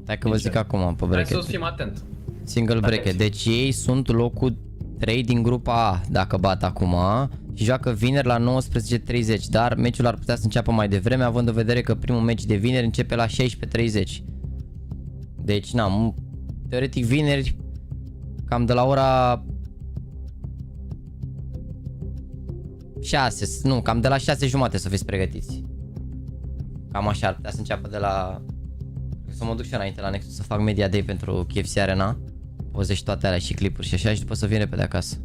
Hai că vă zic acum pe bracket. Hai să fim atent. Single bracket, deci ei sunt locul 3 din grupa A, dacă bat acum, și joacă vineri la 19:30, dar meciul ar putea să înceapă mai devreme, având în vedere că primul meci de vineri începe la 16:30. Deci, teoretic vineri, cam de la ora 6, nu, cam de la 6:30 să fiți pregătiți. Cam așa ar putea să înceapă de la... Să mă duc și înainte la Nexus să fac Media Day pentru KFC Arena. Poze și toate alea și clipuri și așa și după să vin repede acasă.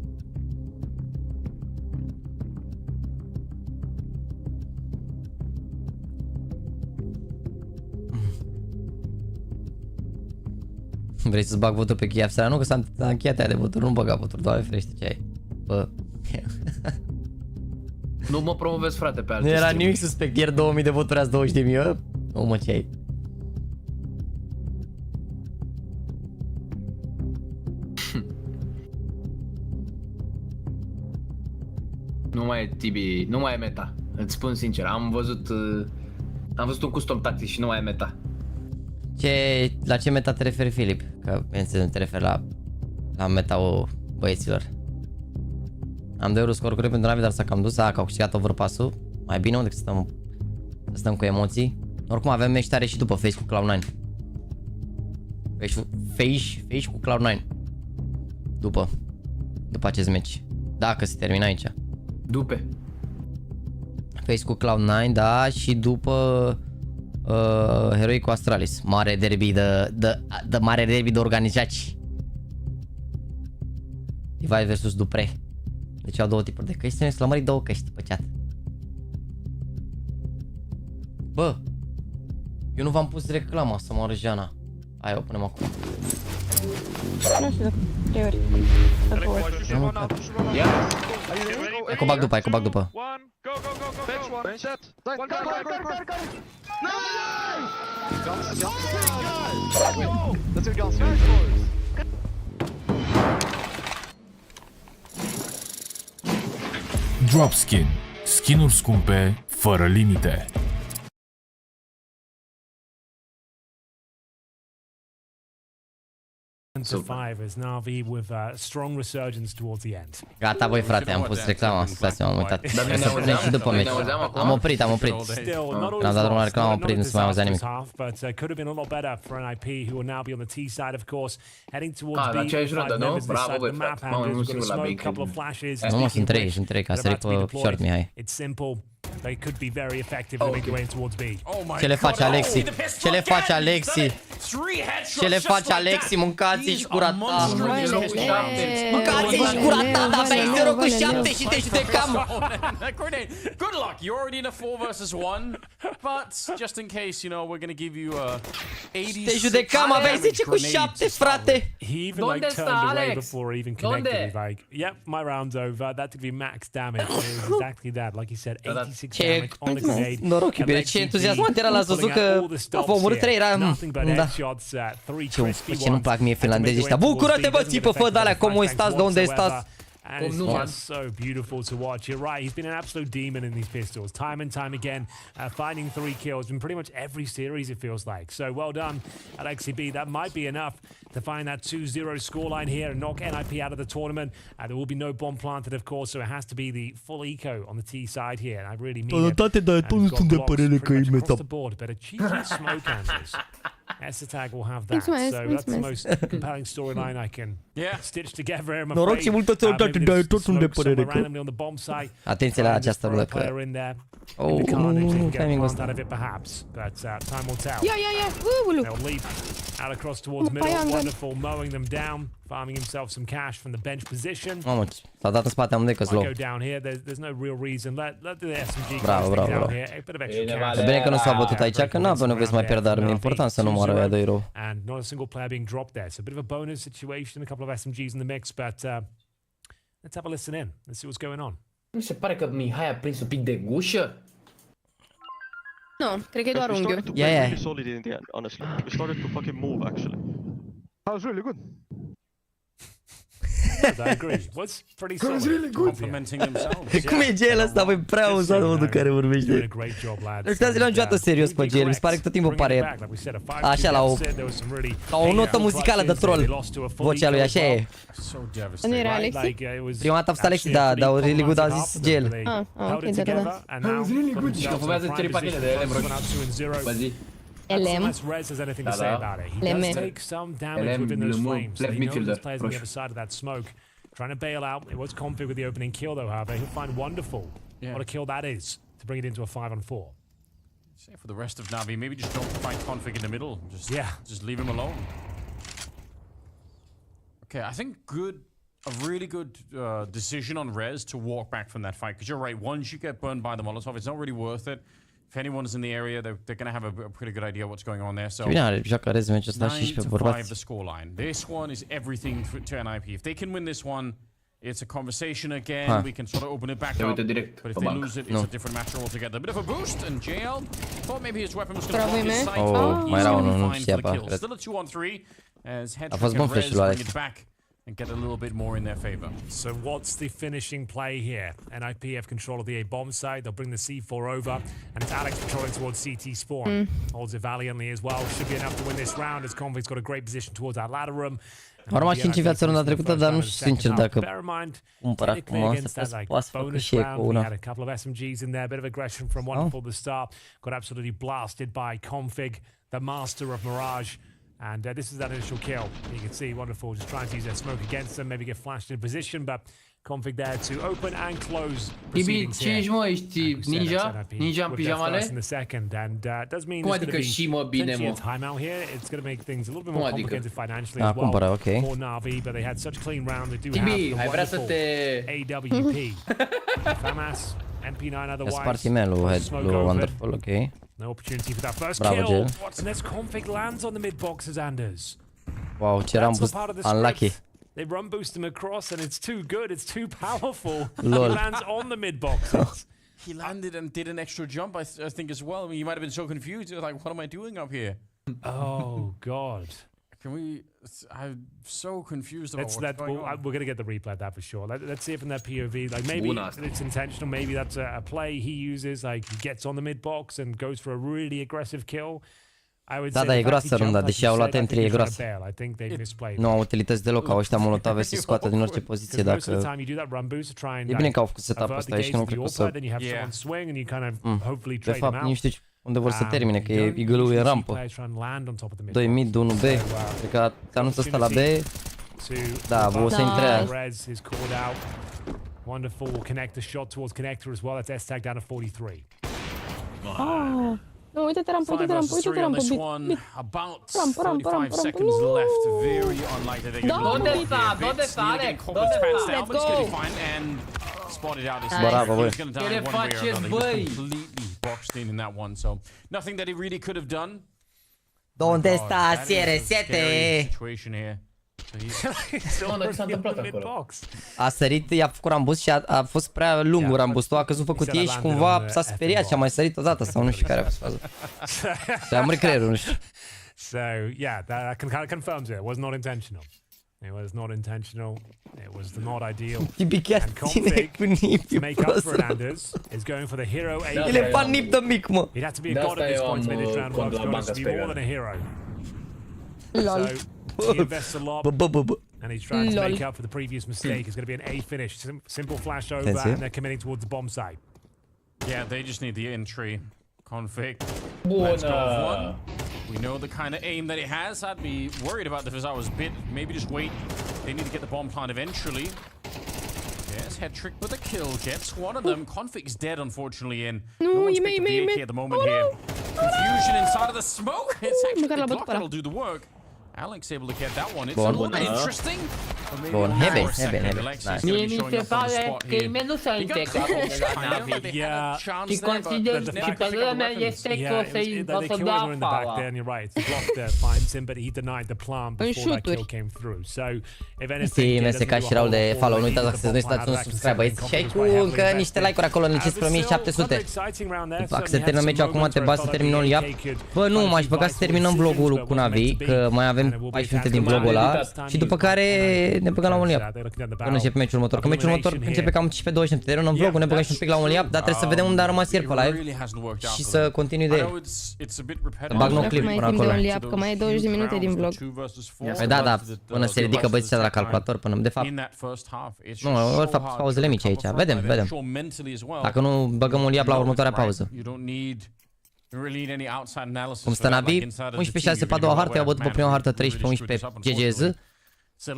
Vrei să-ți bag votul pe KFC Arena? Nu, că s-a încheiat aia de voturi, nu băga voturi, Doamne ferește ce ai. Bă. Nu mă promovezi, frate, pe alte Nu era stream-uri. nimic suspect, ieri 2000 de voturi, azi 20.000, nu mă, ce ai? Nu mai e Tibi, nu mai e meta. Îți spun sincer, am văzut un custom tactic și nu mai e meta. La ce meta te referi, Filip? Că bineînțeles te referi la meta-ul băieților. Am 2 euro scor pentru NaVi, dar s-a cam dus, că au câștigat overpass-ul. Mai bine decât să stăm cu emoții. Oricum avem meci tare și după Face cu Cloud9. Face cu Cloud9. După acest meci. Dacă se termină aici. După. Face cu Cloud9, da, și după Heroi cu Astralis. Mare derby de organizați. Levi versus Dupre. Deci au 2 tipuri de căști, să lămări 2 căști pe chat. Bă, eu nu v-am pus reclama să mă Jana. Hai, o punem acum. Nu știu, 3 ori. Hai cu bag după, Dropskin. Skin-uri scumpe, fără limite. To 5 as NaVi with a strong resurgence towards the end. Gata, voi frate, am pus reclama, scuzați, m-am uitat. Să punem și după meci. Am oprit. Când am dat drumul la reclamă, am oprit, nu se mai auzea nimic. But could have been a lot better for NiP, who will now be on the T side, of course, heading towards B. Nu mă, sunt 3, ca să ric pe short, Mihai. It's simple. They could be very effective to make their way in towards B. Ce le face Alexi? Ce le face Alexi? Ce le face Alexi? Mâncați-și gura ta! Mâncați-și gura ta, dar aveai 0 cu 7 și te judecam! Good luck, you're already in a 4 versus 1, but just in case, you know, we're gonna give you a 86. Te judecam, aveai 10 cu 7, frate! He even like turned away before even connected. He's like, yep, my round's over. That could be max damage. It was exactly that. Like he said, 86 damage on the grenade. Noroc, iubire, ce entuziasmat era, l-ați văzut că a omorât 3, era... Da. Ce nu-mi plac mie finlandezii ăștia. Bucură-te, bă, țipă, fă de-alea, cum stați, de unde stați? And it's just so beautiful to watch. You're right, he's been an absolute demon in these pistols. Time and time again, finding 3 kills in pretty much every series, it feels like. So well done at XCB. That might be enough to find that 2-0 scoreline here and knock NIP out of the tournament. There will be no bomb planted, of course, so it has to be the full eco on the T side here. And I really mean it. And we've got blocks pretty much across the board, but a cheeky smoke answers. S-Attack will have that. So that's the most compelling storyline I can stitch together. I'm afraid. Randomly on the bomb site. Atenție la această rulă că... Oh, timing was out of it perhaps, but time will tell. They'll leap out across towards middle. Wonderful, mowing them down, farming himself some cash from the bench position. Mamă, s-a dat în spate amândoi că-s low. Go down here. There's no real reason. Let the SMG bravo. down here. A bit of extra cash. E bine că nu s-a bătut aici, că nu avem nevoie să mai pierdă arme. E important să nu moară ăia 2 rău. And not a single player being dropped there. So a bit of a bonus situation, a couple of SMGs in the mix, but let's have a listen in. Let's see what's going on. Mi se pare că Mihai a prins un pic de gușă. Nu, cred că e doar unghiul. Really solid in the end, honestly. We started to fucking move, actually. That was really good. I agree. What's pretty solid. Really good. Complimenting themselves. Cum e gel ăsta, băi, prea uzat modul care vorbește. Nu știu, să-l niciodată serios pe gel, mi se pare că tot timpul pare așa la o... ca o notă muzicală de troll. Vocea lui, așa e. Nu era Alexi? Prima dată a fost Alexi, da, dar o really good a zis gel. Ok, da. Really good. Și că fumează 3 pachete de ele, bro. Bă, zi. LM. Rez has anything to say about it. He does take some damage within those flames. So he knows there's players on the other side of that smoke. Trying to bail out. It was config with the opening kill though, however. He'll find wonderful what a kill that is to bring it into a 5-on-4. Say for the rest of NaVi, maybe just don't find config in the middle. Just leave him alone. Okay, I think a really good decision on Rez to walk back from that fight. Because you're right, once you get burned by the Molotov, it's not really worth it. If anyone's in the area, they're going to have a pretty good idea what's going on there. So 9 to 5 the scoreline. This one is everything to NIP. If they can win this one, it's a conversation again. We can sort of open it back up. But if they lose it, it's a different match altogether. A bit of a boost, and JL thought maybe his weapon was going to block his sight. Mai era unul, nu știa pe Still a 2-on-3 as Headtrick and Rez bring it back and get a little bit more in their favor. So what's the finishing play here? NIP have control of the A bomb site. They'll bring the C4 over, and it's Alex patrolling towards CT spawn. Holds it valiantly as well. Should be enough to win this round as Config's got a great position towards that ladder room. Am rămas 5 în viață runda trecută, dar nu știu sincer dacă cumpăr acum să poate să facă și cu una. Had a couple of SMGs in there, a bit of aggression from Wonderful at the start. Got absolutely blasted by Config, the master of Mirage. And this is that initial kill. You can see Wonderful just trying to use their smoke against them, maybe get flashed in position, but Config there to open and close proceedings here. Ce mă, ești ninja? Ninja în pijamale? In the second, and does mean there's going to be plenty of timeout here. It's going to make things a little bit more complicated financially as well for NaVi, but they had such a clean round. They do have the wonderful AWP. FAMAS, MP9 otherwise. Wonderful, okay. No opportunity for that first kill. And there's Config lands on the mid boxes, Anders. Wow, ce run boost unlucky. They run boost him across and it's too good, it's too powerful. He lands on the mid boxes. He landed and did an extra jump, I think, as well. I mean, he might have been so confused. He was like, what am I doing up here? Oh, God. I'm so confused about what's going on. We're going to get the replay of that for sure. Let's see it from that POV. Like, maybe it's intentional. Maybe that's a play he uses. Like, he gets on the mid box and goes for a really aggressive kill. Da, e groasă runda, deși au luat entry, e groasă. Nu au utilități deloc, au ăștia molotave să scoată din orice poziție dacă... E bine că au făcut setup-ul ăsta aici, că nu cred că o să... De fapt, nu știu unde vor să termine, că Eagle-ul e în rampă. 2 mid, 1 B, cred că anunță ăsta la B. Da, o să intre aia. Wonderful connector shot towards connector as well. That's S-tag down to 43. Oh. No, uite-te rampă, uite-te rampă, uite-te rampă. About 35 seconds left. Very unlikely they're going to lose. ¿Dónde está, Alex? ¿Dónde está? But it's going to be fine and spotted out. He's going to die one way or another. He's completely boxed in that one. So nothing that he really could have done. ¿Dónde está CR7? Situation here. A sărit, i-a făcut rambus și a fost prea lung rambustul, a căzut făcut ei și cumva s-a speriat și a mai sărit odată sau nu știu care a fost faza. Și a murit creierul, nu știu. So, yeah, that kind of confirms it. It was not intentional. It was not intentional. It was not ideal. Tibi chiar And ține Config, cu nipi, to make up for it, prost. Anders, is going for the hero A. El e fan nip de mic, mă. He'd have to be a god at this point to make this round work. He's got to be more than a hero. Lol. So he invests a lot. Bă. And he's trying to Lol. make up for the previous mistake. It's going to be an A finish. Simple flash over, That's it. and they're committing towards the bomb site. Yeah, they just need the entry. Config. Bună! Let's go with one. We know the kind of aim that it has. I'd be worried about this if I was bit. Maybe just wait. They need to get the bomb plant eventually. Yes, head trick with a kill. Gets one of them. Config's dead, unfortunately, and no one's picked up the AK at the moment here. Confusion inside of the smoke. It's actually the Glock that'll do the work. Alex able to get that one. It's a little bit interesting. Bun, hebe. Nice. Mie mi se pare că e nu s-a integrat la NaVi. Și consider și părerea mea este că o să dea pala. Sti, mersi ca și Raul de follow. Nu uitați dacă nu uitați un subscribe, băieți. Și ai cu încă niște like-uri acolo, în 15.700. Fac să terminăm meciul acum, te bagi să terminăm iap. Bă, nu, m-aș băga să terminăm vlogul cu NaVi, că mai avem 14 din vlogul ăla. Și după care ne băgăm la un iap. Până începe meciul următor. Că meciul următor începe cam 15-20. Terminăm vlogul, ne băgăm și un pic la un iap, dar trebuie să vedem unde a rămas ieri pe live. Și să continui de el. Să bag nou clip până acolo. Că mai e 20 de minute din vlog. Păi da, până se ridică băieții de la calculator, până de fapt. Nu, de fapt pauzele mici aici. Vedem. Dacă nu băgăm un iap la următoarea pauză. Cum stă NaVi? 11-6 pe a doua hartă, i-au bătut pe prima hartă 13-11 GGZ. It's 11-6.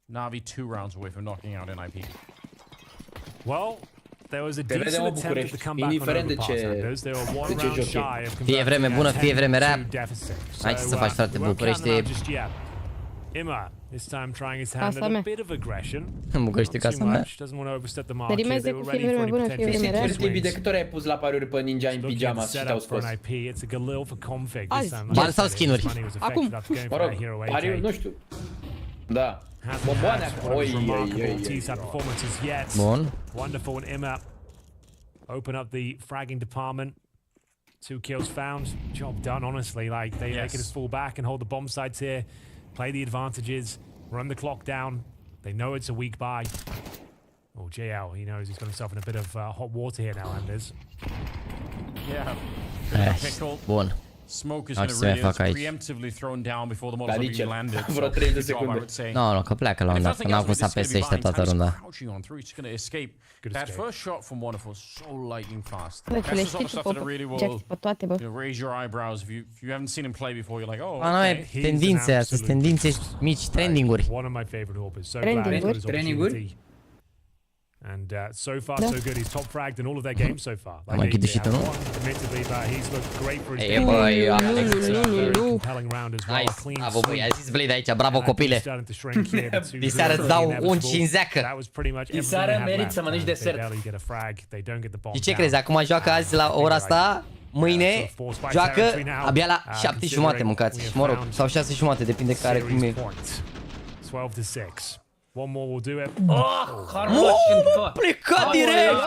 NaVi 2 rounds away from knocking out NIP. Well, there was a decent attempt at the comeback on overpass, Anders. They were one round shy of Fie vreme bună, fie vreme rea. Hai să faci, frate, București e... Ima, this time trying his hand at a bit of aggression. București e casa mea. Doesn't want to overstep the mark. Rimeze cu fie vreme bună, fie vreme rea. Tibi, de câte ori ai pus la pariuri pe Ninja în pijama și te-au scos? Azi. Bani sau skinuri? Acum. Mă rog, pariuri, nu știu. Da. Bomboane acolo. Bun. Wonderful and Ima open up the fragging department. 2 kills found. Job done, honestly. Like they can just fall back and hold the bomb sites here. Play the advantages, run the clock down. They know it's a weak buy. Oh, JL, he knows he's got himself in a bit of hot water here now, Anders. Yeah. Bun. Smoke is going to really preemptively thrown down before the Molotov even landed. Vreo 30 de secunde. Nu, că pleacă la un dat, că n-au cum să apese ăștia toată runda. That first shot from Wonderful, so lightning fast. Bă, ce le știi și pe toate, bă. Raise your eyebrows if you haven't seen him play before. You're like, oh, okay. Tendințe, sunt tendințe mici, trendinguri. Trendinguri? And so far, so good. He's top fragged in all of their games so far. Am mai ghidit și tu, nu? Admittedly, he's looked great for his game. Băi, compelling round as well. Nice, bravo, băi, a zis Blade aici, bravo copile. Diseară îți dau un cinzeacă. Diseară merit să mănânci desert. Și ce crezi, acum joacă azi la ora asta, mâine joacă abia la 7:30 mâncați. Mă rog, sau 6:30, depinde care cum e. 12-6. One more will do it. Plecat direct!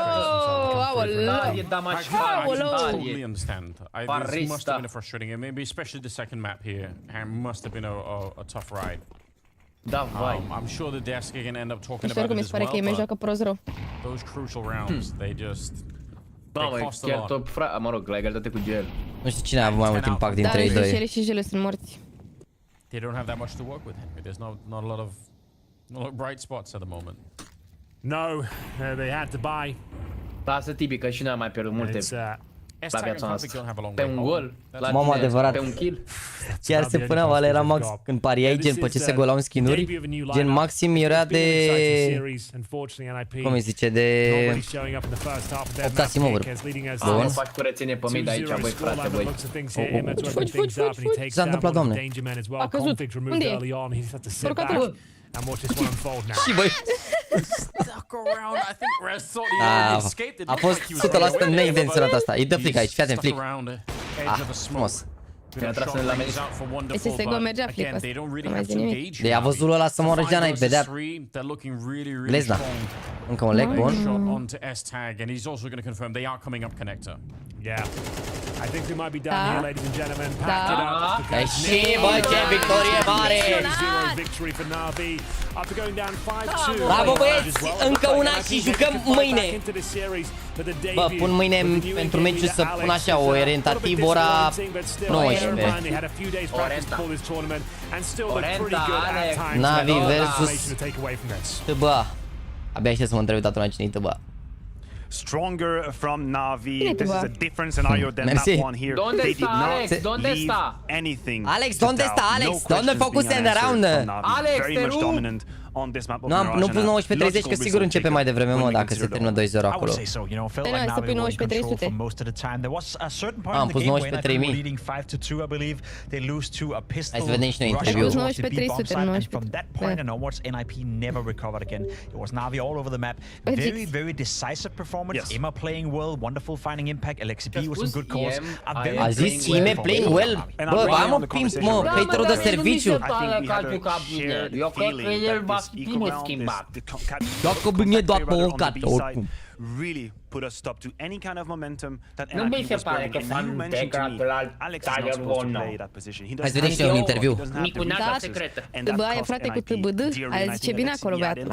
Totally understand. This must have been a frustrating game. Maybe especially the second map here. Must have been a tough ride. I'm sure the desk are gonna end up talking about it as well. Those crucial rounds, they just cost a lot. Mă rog, la egalitate cu GL. Nu știu cine a avut mai mult impact dintre ei doi. Dar și Gele sunt morți. They don't have that much to work with, Henry. There's not a lot of bright spots at the moment. No, they had to buy. Lasă Tibi, că și noi am mai pierdut multe la viața noastră. Pe un gol, Mamă, adevărat. pe un kill. Chiar se punea Valera Max când pariai gen pe CSGO la un skinuri, gen maxim era de... Cum îi zice, de... 8 asimov-uri. Bun. Faci curățenie pe mid aici, băi frate, băi. Ce s-a întâmplat, doamne? A căzut. Unde e? Urcă-te. Și băi. A fost 100% neintenționat asta. Îi dă flick aici, fii atent, flick. Frumos. CSGO mergea flick ăsta. Nu mai zi nimic. De a văzut ăla să moară Geana, îi vedea Lezna. Încă un leg bun. Onto S-Tag, and he's also going to confirm they are coming up connector. Yeah. I think we might be done here, ladies and gentlemen. Packed it up. Și bă, ce victorie mare! 0 victory for NaVi after going down 5-2. Bravo băieți, încă una și jucăm mâine. Bă, pun mâine pentru meciul să pun așa o orientativ ora 19. NaVi versus TB. Abia aștept să mă întreb toată lumea cine-i TB. Stronger from NaVi. This is a different scenario than that one here. They did not leave anything. Alex, ¿dónde está Alex? ¿Dónde focus and around? Alex, very much dominant on this map of Nu pus 19:30 că sigur începe mai devreme, mă, dacă se termină 2-0 acolo. Hai să pui 19:300. Am pus 19:3000. Hai să vedem și noi interviul. Am pus 19:300, nu 19. A zis Ime playing well. Bă, am o pimp, mă, playterul de serviciu. Eu cred că el va fi schimbat. Dacă bine doar pe o cată, oricum. Really put a stop to any kind of momentum that Nu mi se pare că fan de grapul al Tiger One. Hai să vedem și noi un interviu. Micunața secretă. Bă, e frate cu TBD. Ai zice bine acolo, băiatul.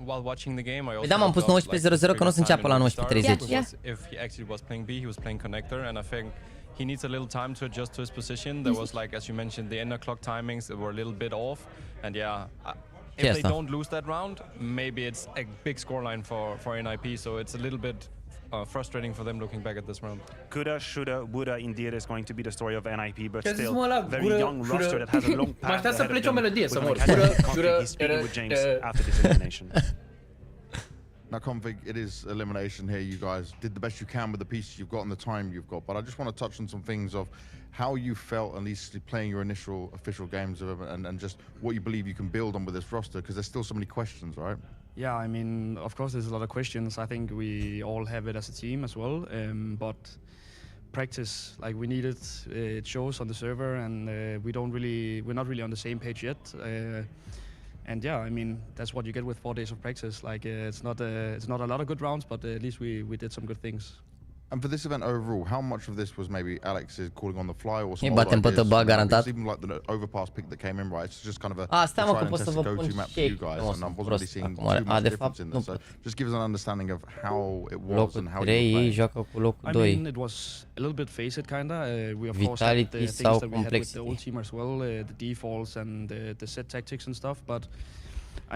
While watching the game, I also da, m-am pus 19:00 că nu o să înceapă la 19:30. If he actually was playing B, he was playing connector, and I think he needs a little time to adjust to his position. There was, like, as you mentioned, the inner clock timings were a little bit off, and yeah, if they don't lose that round, maybe it's a big scoreline for NIP. So it's a little bit frustrating for them looking back at this round. Coulda, shoulda, woulda, indeed is going to be the story of NIP, but still very young roster that has a long path ahead of them. He's speaking with James after this elimination. Now, Config, it is elimination here. You guys did the best you can with the pieces you've got and the time you've got. But I just want to touch on some things of how you felt, at least playing your initial official games of it, and just what you believe you can build on with this roster, because there's still so many questions, right? Yeah, I mean, of course, there's a lot of questions. I think we all have it as a team as well. But practice, like we need it. It shows on the server, and we're not really on the same page yet. And yeah, I mean, that's what you get with 4 days of practice. Like it's not a lot of good rounds, but at least we did some good things. And for this event overall, how much of this was maybe Alex's calling on the fly or some batem pe tăbă, garantat. Even like the overpass pick that came in, right? It's just kind of a asta mă, că pot să vă pun go-to map for you guys, and I wasn't really seeing too much difference in this. So just give us an understanding of how it was and how you were playing. Joacă cu locul 2. I mean, it was a little bit faced kinda. We of course had the things that we had with the old team as well, the defaults and the set tactics and stuff, but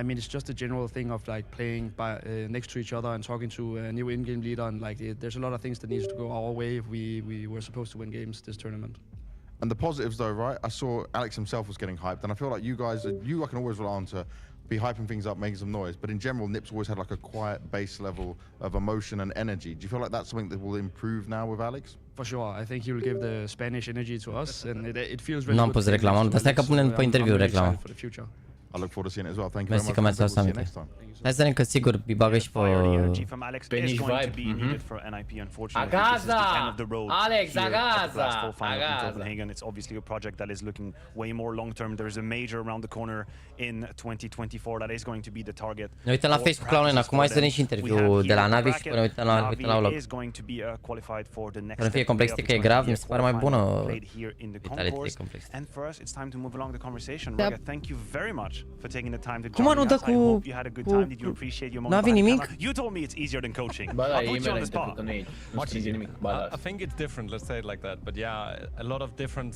I mean, it's just a general thing of like playing by next to each other and talking to a new in-game leader, and like there's a lot of things that needs to go our way if we were supposed to win games this tournament. And the positives though, right? I saw Alex himself was getting hyped, and I feel like I can always rely on to be hyping things up, making some noise, but in general, Nips always had like a quiet base level of emotion and energy. Do you feel like that's something that will improve now with Alex? For sure, I think he will give the Spanish energy to us, and it feels really good. N-am pus reclamă, dar stai că punem pe interviu reclamă. I look forward to seeing it as well. Thank you very much. Mersi că mi-ați adus aminte. Hai să vedem că sigur îi bagă și pe nici vibe. Agaza! Alex, Agaza! It's obviously a project that is looking way more long term. There's a major around the corner in 2024 that is going to be the target. Ne uităm la Facebook Clown acum, hai să vedem și interviul de la NaVi și până uităm la vlog. Să fie complexity că e grav, mi se pare mai bună Vitality complexity. And for us, it's time to move along the conversation. Thank you very much for taking the time to join us. I hope you had a good time. Did you appreciate your moment? You told me it's easier than coaching. I'll put you on the spot. I think it's different, let's say it like that. But yeah, a lot of different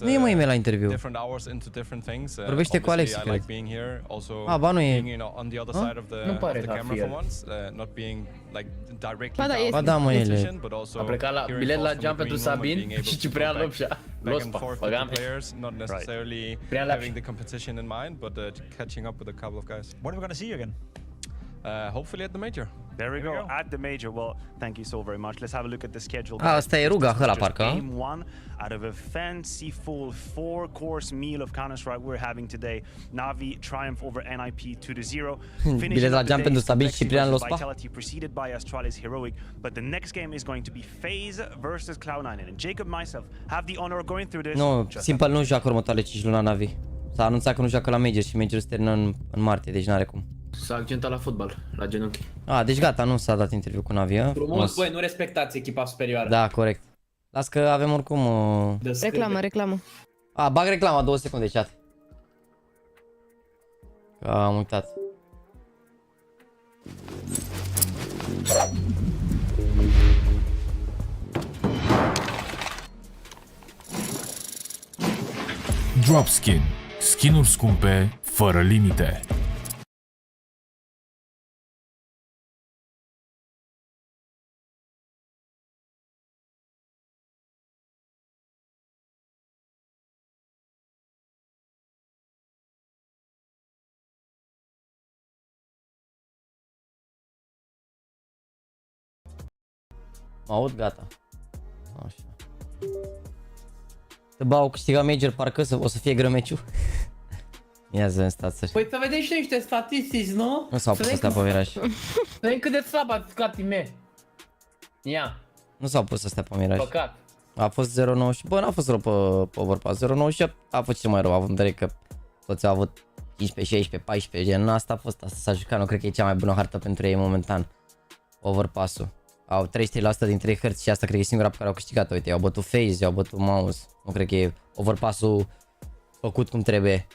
different hours into different things. Vorbește cu Alex, I like being here, also being on the other side of the camera for once, not being like directly down in position, but also a plecat la bilet la jump pentru Sabin și Ciprian Lopșa. Back and forth with the players, not necessarily having the competition in mind, but catching up with a couple of guys. When are we going to see you again? Hopefully at the major. There we go, at the major. Well, thank you so very much. Let's have a look at the schedule. Asta e ruga ăla parcă. Game 1 out of a fanciful 4-course meal of Counter-Strike we're having today. NaVi triumph over NIP 2-0. Bilet la jump pentru Sabin și Ciprian Lopșa. Vitality preceded by Astralis Heroic, but the next game is going to be FaZe versus Cloud9, and Jacob myself have the honor of going through this. Nu, Simple nu joacă următoarele 5 luni la NaVi. S-a anunțat că nu joacă la Major și Major se termină în martie, deci n-are cum. S-a accidentat la fotbal, la genunchi. Deci gata, nu s-a dat interviu cu NaVi. Frumos, băi, nu respectați echipa superioară. Da, corect. Las că avem oricum... Reclamă. Bag reclama, 2 secunde, chat. Că am uitat. Dropskin. Skin-uri scumpe, fără limite. Mă aud, gata. Așa. Au câștigat major, parcă o să fie greu meciul. Ia zi în stați. Păi să vedem și niște statistici, nu? Nu s-au pus astea pe miraj. Să vedem cât de slab a scat time. Ia. Nu s-au pus astea pe miraj. Păcat. A fost 0,90. Bă, n-a fost rău pe overpass. 0,98 a fost cel mai rău, având în vedere că toți au avut 15, 16, 14, gen. Asta a fost, asta s-a jucat, nu cred că e cea mai bună hartă pentru ei momentan. Overpass-ul. Au 33% din 3 hărți și asta cred că e singura pe care au câștigat. Uite, au bătut phase, au bătut mouse. Nu cred că e overpass-ul făcut cum trebuie.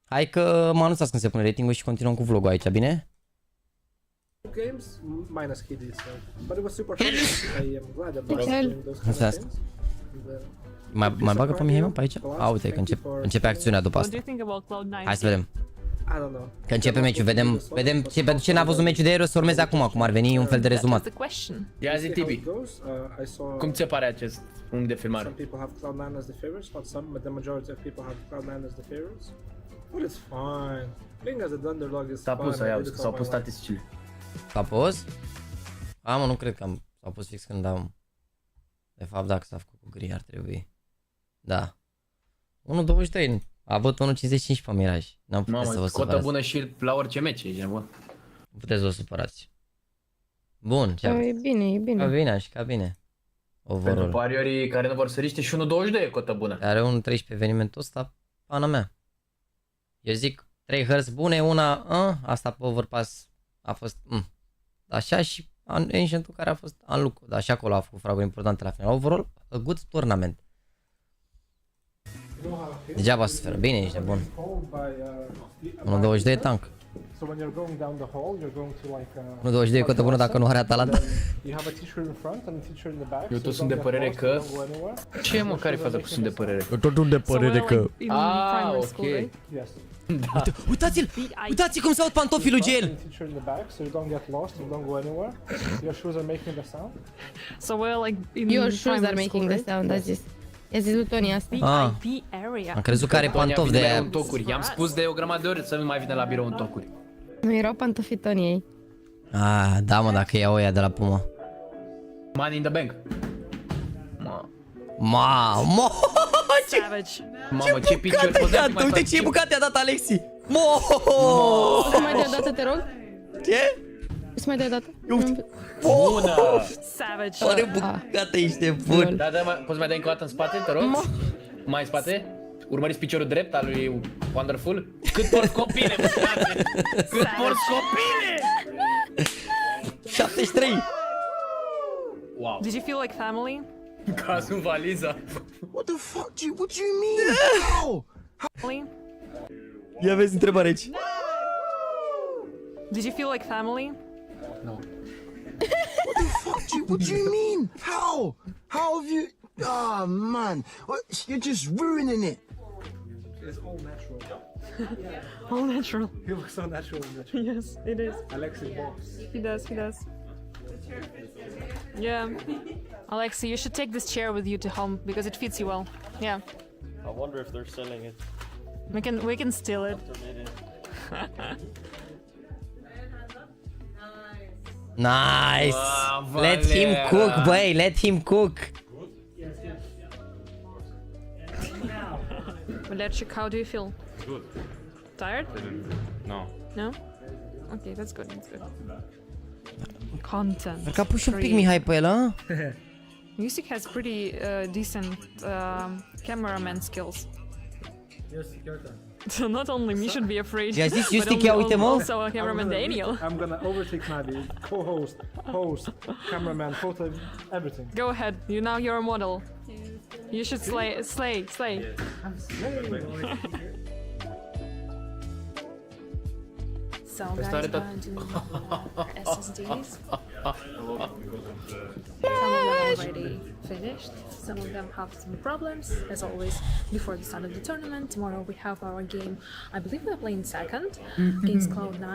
Hai că mă anunțați când se pune rating-ul și continuăm cu vlogul aici, bine? Games minus KD, so but it was super fun. I am glad about doing those kind of things. Mai bagă pe Mihai, mă, pe aici? Uite că începe acțiunea după asta. Hai să vedem. I don't know. Că începe meciul, vedem ce, pentru ce n-a văzut meciul de ieri, o să urmeze acum, cum ar veni un fel de rezumat. Ia zi, Tibi, cum ți se pare acest punct de filmare? Some people have Cloud9 as the favorites, not some, but the majority of people have Cloud9 as the favorites. But it's fine. Being as a underdog is fine. S-a pus, s-au pus statisticile. S-a pus? Mă, nu cred că s-a pus fix când am... De fapt, dacă s-a făcut cu gri, ar trebui. Da. 1.23. A avut 1.55 pe miraj. N-am putea să vă supărați. Cotă bună și la orice meci, ești nebun. Nu puteți să vă supărați. Bun, ce aveți? E bine, e bine. Ca bine, așa, ca bine. Pentru pariorii care nu vor să riște și 1.22 e cotă bună. Are 1.13 evenimentul ăsta, pana mea. Eu zic 3 hărți bune, una, asta pe overpass a fost, așa și Ancient-ul care a fost în lucru, dar și acolo a făcut fraguri importante la final. Overall, a good tournament. Degeaba suferă, bine, ești nebun. 1.22 tank. 1.22 e cotă bună dacă nu are Atalanta. Eu tot sunt de părere că... Ce mă, care faza cu sunt de părere? Eu tot sunt de părere că... Ok. Da. Uitați-l! Uitați-l cum se aud pantofii lui Gel! Your shoes are making the sound, a zis. I-a zis lui Tony asta. Am crezut că are pantofi de aia. I-am spus de o grămadă de ori să nu mai vină la birou în tocuri. Nu erau pantofii Tony ei. Da mă, dacă iau ăia de la Puma. Money in the bank. Mamă, ce piciori bucate, uite ce bucate a dat Alexi. O să mai dai o dată, te rog? Ce? O să mai dai o dată? Bună! Oare bucate ești bun. Da, poți mai dai încă o dată în spate, te rog? Mai în spate? Urmăriți piciorul drept al lui Wonderful? Cât porți copile, mă, frate? Cât porți copile? 73. Wow. Did you feel like family? Cazul valiza. What the fuck do you mean? How? Ia vezi întrebare aici. Did you feel like family? No. What do you mean? How? How have you... Ah, man. You're just ruining it. It's all natural. All natural. You look so natural in that. Yes, it is. Alexis boss. He does. Yeah. Alexi, you should take this chair with you to home because it fits you well. Yeah. I wonder if they're selling it. We can steal it. Nice. Let him cook, boy. Let him cook. Deatchmatch, how do you feel? Good. Tired? No. No? Okay, that's good. Content. Cred că a pus și un pic Mihai pe el, a? Music has pretty decent cameraman skills. Yes, your turn. So not only me should be afraid, I-a zis, but Justic, ia uite, mă. also our cameraman Daniel. I'm gonna overtake NaVi, co-host, host, cameraman, photo, everything. Go ahead, you're a model. You should slay. I'm slaying. So guys, we're gonna do SSDs. Some of them already finished, some of them have some problems, as always, before the start of the tournament. Tomorrow we have our game, I believe we're playing second, against Cloud9.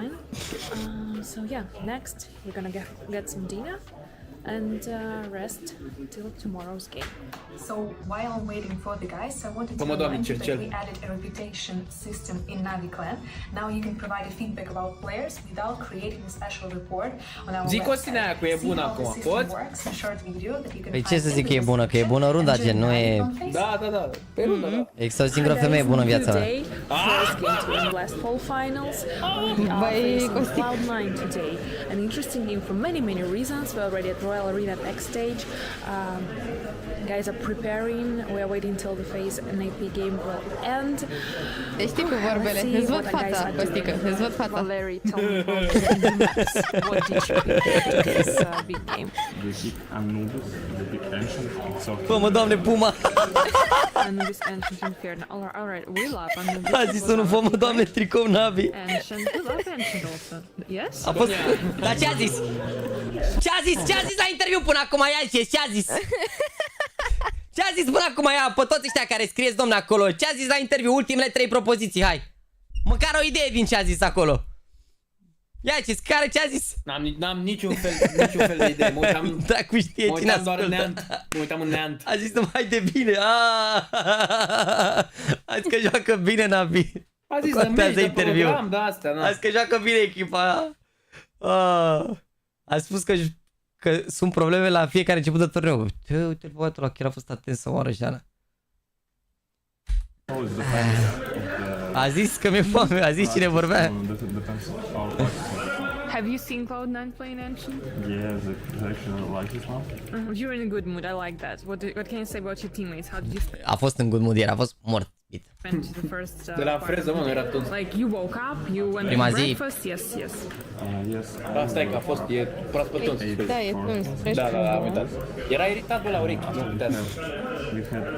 So yeah, next we're gonna get some dinner and rest till tomorrow's game. So while I'm waiting for the guys, I wanted to remind you that we added a reputation system in NaVi Clan. Now you can provide a feedback about players without creating a special report on our website. See how the system works, a short video that you can Păi ce să zic că e bună? Că e bună runda, gen, nu e... Da. Pe runda, da. Există o singură femeie bună în viața mea. First game to win Blast Fall Finals. We are facing Cloud9 today. An interesting game for many reasons. We're already at Royal Arena at next stage. Guys are preparing. We are waiting till the phase NAP game will end. Deci știi cu vorbele. Îți văd fața, Costică. Îți văd fața. Valerie, tell me about the maps. What did you prepare to this big game? The big Anubis, the big ancient. Bă, mă, doamne, Puma! Anubis, Ancient, Inferno. Alright, we love Anubis. A zis unul, fă, mă, doamne, tricou NaVi. Ancient, we love Ancient also. Yes? A fost... Dar ce a zis? Ce a zis? Ce a zis la interviu până acum? Ia ce a zis? Ce a zis până acum? Ia, pe toți ăștia care scrieți, domne, acolo. Ce a zis la interviu? Ultimele 3 propoziții, hai. Măcar o idee din ce a zis acolo. Ia care ce a zis? N-am niciun fel de idee. Mă uitam, Dracu știe cine ascultă. Mă uitam în neant. A zis numai de bine. A zis că joacă bine NaVi. A zis că mergi de program, da, astea. A zis că joacă bine echipa. A spus că sunt probleme la fiecare început de turneu. Uite-l băiatul ăla, chiar a fost atent să omoară Jana. A zis că mi-e foame, a zis cine vorbea. Have you seen Cloud9 play in Ancient? Yeah, they actually like this one. You're in a good mood, I like that. What can you say about your teammates? How did you A fost în good mood ieri, a fost mort. spend the first De la freză, mă, nu era tot. like you woke up, you went Prima to zi. breakfast? Yes. Yes. Asta e că a fost, e proaspăt tot. Da, e fresh. Da, am uitat. Era iritat bă la urechi, nu putea să...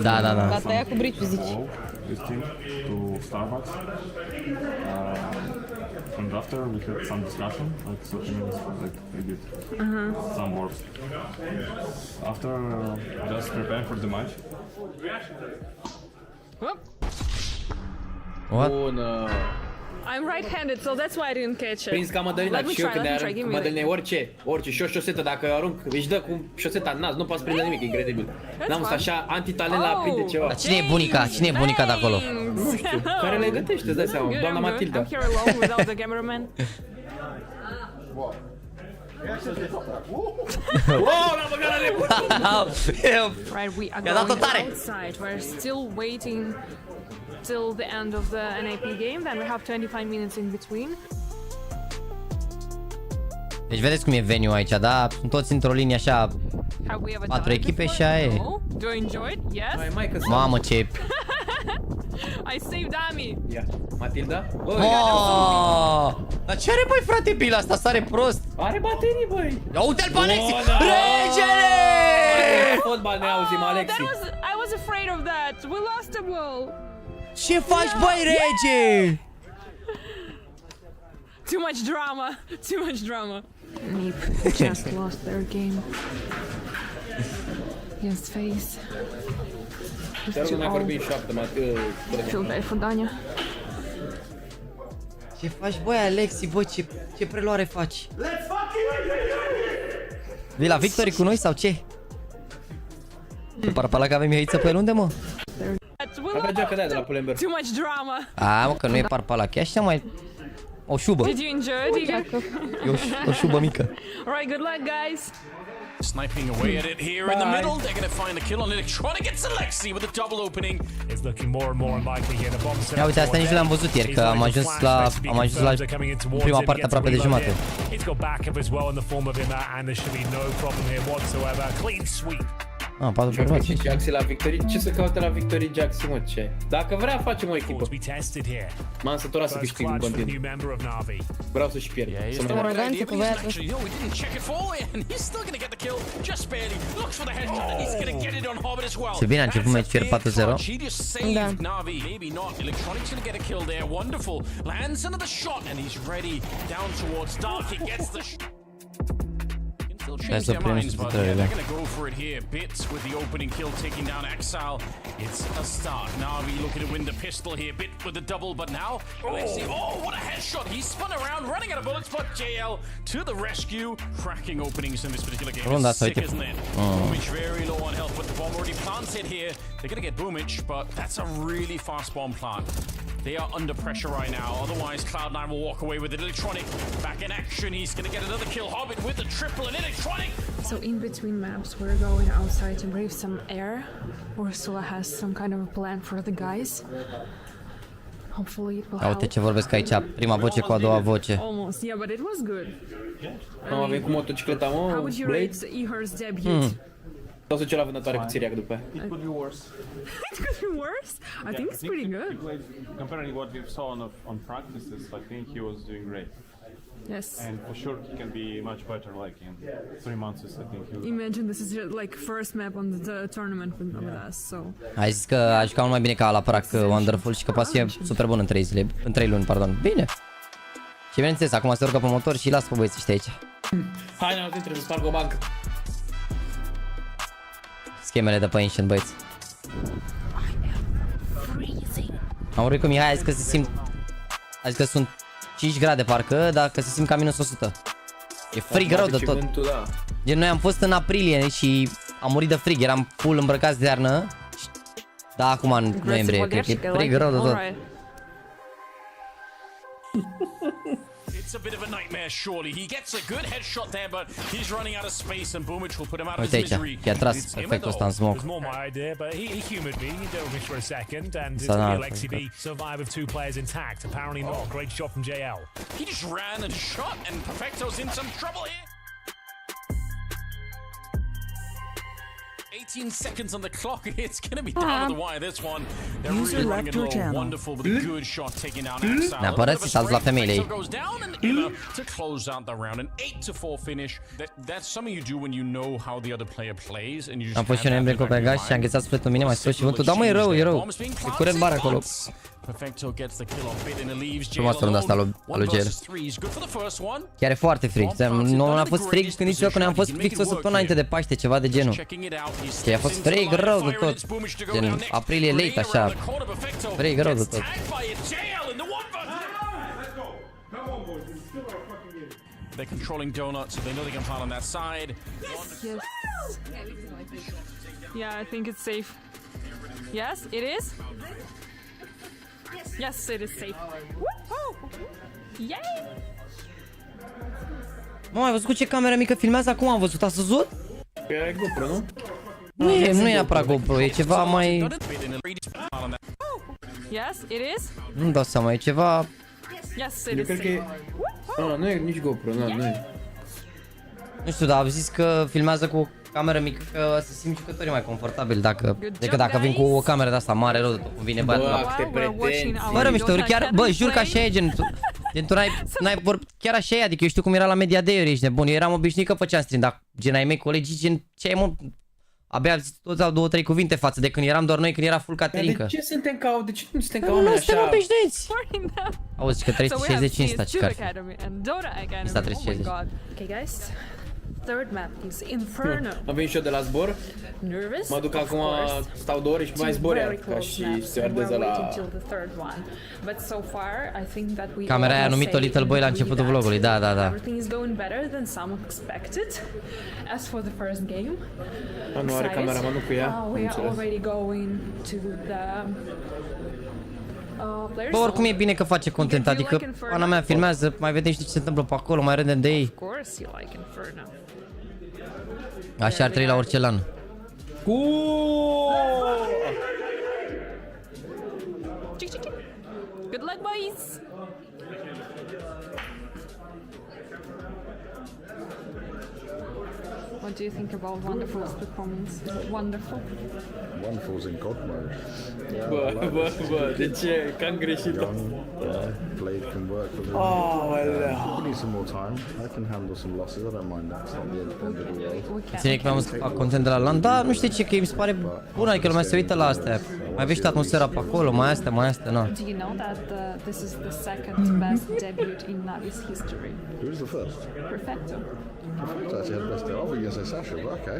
Da. Dar tăia cu briciu, zici. This team to Starbucks. And after we had some discussion, like 30 minutes, like we did some work. After just preparing for the match. What? Bună! I'm right-handed, so that's why I didn't catch it. Prins ca Mădălina Let me și eu try, când let me arunc try, give cu me Mădălina orice și o șosetă dacă arunc, își dă cu șoseta în nas, nu poate să prinde nimic, incredibil. N-am fost așa antitalent la a prinde ceva. Dar cine e bunica? Cine e bunica de acolo? Nu știu, care le gătește, îți dai seama, Good, doamna I'm good. Matilda. I'm here alone without the cameraman. Wow, l-a băgat la nebun! Right, we are Mi-a dat-o going tare. outside. We're still waiting till the end of the NAP game. Then we have 25 minutes in between. Deci vedeți cum e venue aici, da? Sunt toți într-o linie așa, Have we ever 4 done it echipe before? și aia e. No. Do you enjoy it? Yes. Mamă, ce... I saved Ami. Ia, Matilda? Oh! Dar ce are, băi, frate, bila asta? Sare prost. Are baterii, băi! Ia uite-l pe Alexi! da. Regele! Fotbal ne auzim, Alexi. I was afraid of that. We lost the ball. Ce faci, băi, rege? Too much drama. Too much drama. NAP just lost their game. Against FaZe. Te rog, nu mai vorbi în șoaptă, Feel bad for Dania. Ce faci, băi, Alexi, bă, ce preluare faci? Vii la Victory cu noi sau ce? Ce parpala că avem aici pe unde, mă? Avea geaca de aia de la Pull&Bear. Too much drama. A, mă, că nu e parpala, că e așa mai... O șubă. Did you enjoy it? E o șubă mică. Alright, good luck, guys. Sniping away at it here in the middle. They're going to find the kill on Electronic. It's Alexi with a double opening. It's looking more and more unlikely here. The bomb set. Ia uite, asta nici nu l-am văzut ieri, că am ajuns la prima parte aproape de jumate. It's got backup as well in the form of Imma, and there should be no problem here whatsoever. Clean sweep. Ah, 4 formații. Jaxy la victorii? Ce să caute la victorii Jaxy, mă, ce? Dacă vrea, facem o echipă. M-am săturat să câștig în continuu. Vreau să-și pierd. Aroganță cu băiatul. Ce bine a început meciul 4-0. Da. Hai să primim subtitările. They're gonna go for it here. Bits with the opening kill, taking down Exile. It's a start. NaVi looking to win the pistol here. Bit with the double, but now Alexi. Oh, what a headshot! He's spun around, running out of bullets, but JL to the rescue. Cracking openings in this particular game. It's sick, isn't it? Boomich very low on health, but the bomb already planted here. They're gonna get Boomich, but that's a really fast bomb plant. They are under pressure right now. Otherwise, Cloud9 will walk away with it. Electronic back in action. He's going to get another kill. Hobbit with the triple and Electronic. So in between maps, we're going outside to breathe some air. Ursula has some kind of a plan for the guys. Hopefully it will help. Uite ce vorbesc aici. Prima voce cu a doua voce. Almost, yeah, but it was good. Am avut cu motocicleta, mă, How would you rate Ihor's debut? O să duce la vânătoare cu Țiriac după aia. It could be worse. It could be worse? I think it's pretty good. Comparing what we saw on practices, I think he was doing great. Yes. And for sure he can be much better like in 3 months, I think he will. Imagine this is like first map on the tournament with us, so... Ai zis că a jucat mult mai bine ca la Prac Wonderful și că poate să fie super bun în 3 luni, pardon. Bine. Și bineînțeles, acum se urcă pe motor și las pe băieții ăștia aici. Hai, n-am trebuie să sparg o bancă. Schemele de pe Ancient, băieți. Am vorbit cu Mihai, a zis că se simt... A zis că sunt 5 grade parcă, dar că se simt ca minus 100. E frig rău de tot. Gen, noi am fost în aprilie și am murit de frig, eram full îmbrăcați de iarnă. Da, acum în noiembrie, cred că e frig rău de tot. It's a bit of a nightmare, surely. He gets a good headshot there, but he's running out of space, and Boomich will put him out of his misery. Uite aici, i-a tras efectul ăsta în smoke. It was more my idea, but he humored me. He dealt with me for a second, and it's going to be Alexi B survive with 2 players intact. Apparently not. Great shot from JL. He just ran and shot, and Perfecto's in some trouble here. 18 seconds on the clock. It's going to be down to the wire, this one. They're really running it low. Wonderful with a good shot taking down Exile. Ne-a părăsit, s-a dus la femeile ei. Goes down and Emma to close out the round. An 8-4 finish. That's something you do when you know how the other player plays and you just. Am fost și un emblem pe gaz și am ghețat sufletul mine, mai scos și vântul. Da, mă, e rău, e rău. E curent bar acolo. Perfecto gets the kill off bit and it leaves Frumos runda asta lui Ger. Chiar e foarte frig. Nu a fost frig când nici eu, că ne-am fost fix o săptămână înainte de Paște, ceva de genul. Și a fost frig rău de tot. Gen aprilie late, așa. Frig rău de tot. They're controlling Donut, so they know they can plant on that side. Yes. Yeah, I think it's safe. Yes, it is. Yes, it is safe. Yay! Mă, ai văzut cu ce cameră mică filmează acum? Am văzut, ați văzut? E GoPro, nu? Nu e neapărat GoPro, e ceva mai... Yes, it is. Nu-mi dau seama, e ceva... Yes, it is. Cred că e... Nu e nici GoPro, nu e. Nu știu, dar am zis că filmează cu o cameră mică, că se simt jucătorii mai confortabil decât dacă vin cu o cameră de asta mare rău de tot, cum vine băiatul la... Bă, rău mișto, chiar, bă, jur că așa e, gen tu n-ai vorbit, chiar așa e, adică eu știu cum era la Media Day-uri, ești nebun, eu eram obișnuit că făceam stream, dar gen ai mei colegi, gen, ce ai mă, abia toți au 2-3 cuvinte față de când eram doar noi, când era full Caterinca. De ce suntem ca, de ce nu suntem ca oameni așa? Nu suntem obișnuiți! Auzi, că 360 Insta, ce care Insta 360. Okay, guys. Third map is Inferno. Am venit și eu de la zbor. Mă duc acum, stau 2 ore și mai zbor iar, ca și stewardeza la... Camera aia a numit-o Little Boy la începutul vlogului, da. Everything is going better than some expected. As for the first game, nu are camera, mă, nu cu ea. We are already going to the... Bă, oricum e bine că face content, adică pana mea filmează, mai vedem și ce se întâmplă pe acolo, mai râdem de ei. Așa ar trebui la orice LAN. Good luck, boys! What do you think about Wonderful's performance? Is it wonderful? Wonderful's in God mode. Yeah, Bă, de ce? Că am greșit. Blade can work for me. We need some more time. I can handle some losses. I don't mind that. It's not the end of the world. Ține că mai mult fac content de la LAN. Da, nu știu ce, că mi se pare bun, adică lumea se uită la astea. Mai vezi atmosfera pe acolo, mai astea, nu. Do you know that this is the second best debut in NaVi's history? Who's the first? Perfecto. Perfecto actually had best. Oh, you say Sasha, but okay.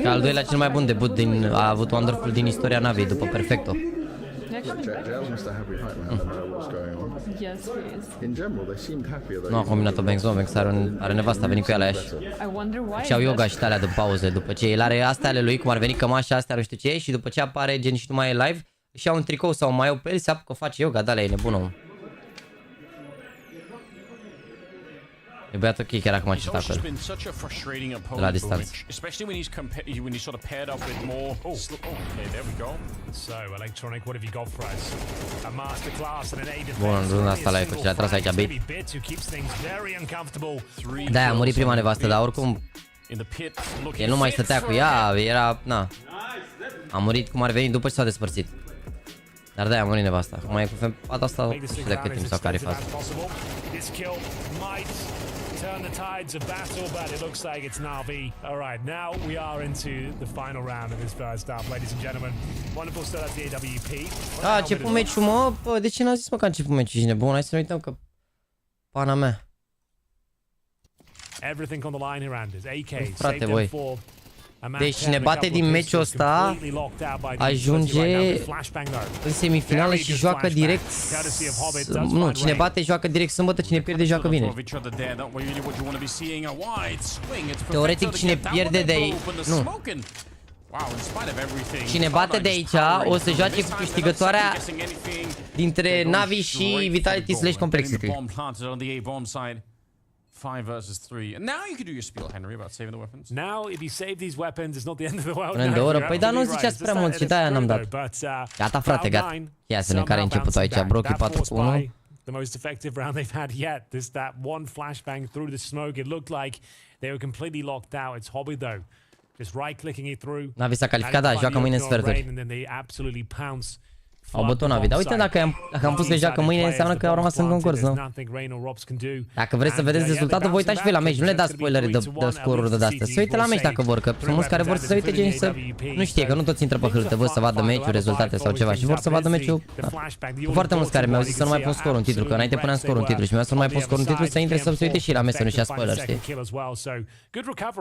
Că al doilea cel mai bun debut a avut Wonderful din istoria NaVi după Perfecto. Jail's Mr. Happy Hype Man. I don't know what's going on. Yes, he is. In general, they seemed happier though. Nu a combinat-o Banks, Banks are nevasta, a venit cu ea la Ash. Și au yoga și alea de pauze, după ce el are astea ale lui, cum ar veni cămașa astea, nu știu ce, și după ce apare gen și nu mai e live, și ia un tricou sau un maieu pe el, se apucă, face yoga, da, e nebună, om. E băiatul ok, chiar acum a citat pe el. De la distanță. Especially when he's sort of paired up with more. Okay, there we go. So, Electronic, what have you got for us? A masterclass and an A defense. Bun, în asta l-ai făcut, l-a tras aici bait. Da, a murit prima nevastă, dar oricum el nu mai stătea cu ea, era, na. A murit cum ar veni după ce s-a despărțit. Dar da, a murit nevasta. Acum e cu fata asta, nu știu de cât timp sau care fază. Turn the tides of battle, but it looks like it's NaVi. All right, now we are into the final round of this first half, ladies and gentlemen. Wonderful start at the AWP. A început meciul, mă? Bă, de ce n-a zis, mă, că a început meciul? Cine bun, hai să ne uităm că pana mea. Everything on the line here, Anders. AK, frate, voi. Deci cine bate din meciul ăsta ajunge în semifinală și joacă direct. Nu, cine bate joacă direct sâmbătă, cine pierde joacă vineri. Teoretic cine pierde de aici, nu. Cine bate de aici o să joace cu câștigătoarea dintre NaVi și Vitality/Complexity. 5 versus 3. And now you can do your spiel, Henry, about saving the weapons. Now, if you save these weapons, it's not the end of the world. Până de oră, păi dar nu ziceați prea mult și de-aia n-am dat. Gata, frate, gata. Ia să ne care începutul aici, Brocky 4-1. The most effective round they've had yet. This that one flashbang through the smoke. It looked like they were completely locked out. It's Hobby though. Just right-clicking it through. NaVi s-a calificat, da, joacă mâine în sferturi. And then they absolutely pounce. Au bătut NaVi, dar uite, dacă am pus că joacă mâine, înseamnă că au rămas în concurs, nu? Dacă vreți să vedeți rezultatul, vă uitați și voi la meci, nu le dați spoilere de scoruri de astea. Să uite la meci dacă vor, că sunt mulți care vor să se uite gen să... Nu știe, că nu toți intră pe hârtă, vor să vadă meciul, rezultate sau ceva și vor să vadă meciul. Foarte mulți care mi-au zis să nu mai pun scorul în titlu, că înainte puneam scorul în titlu și mi-au zis să nu mai pun scorul în titlu, să intre să se uite și la meci, să nu-și ia spoiler, știi?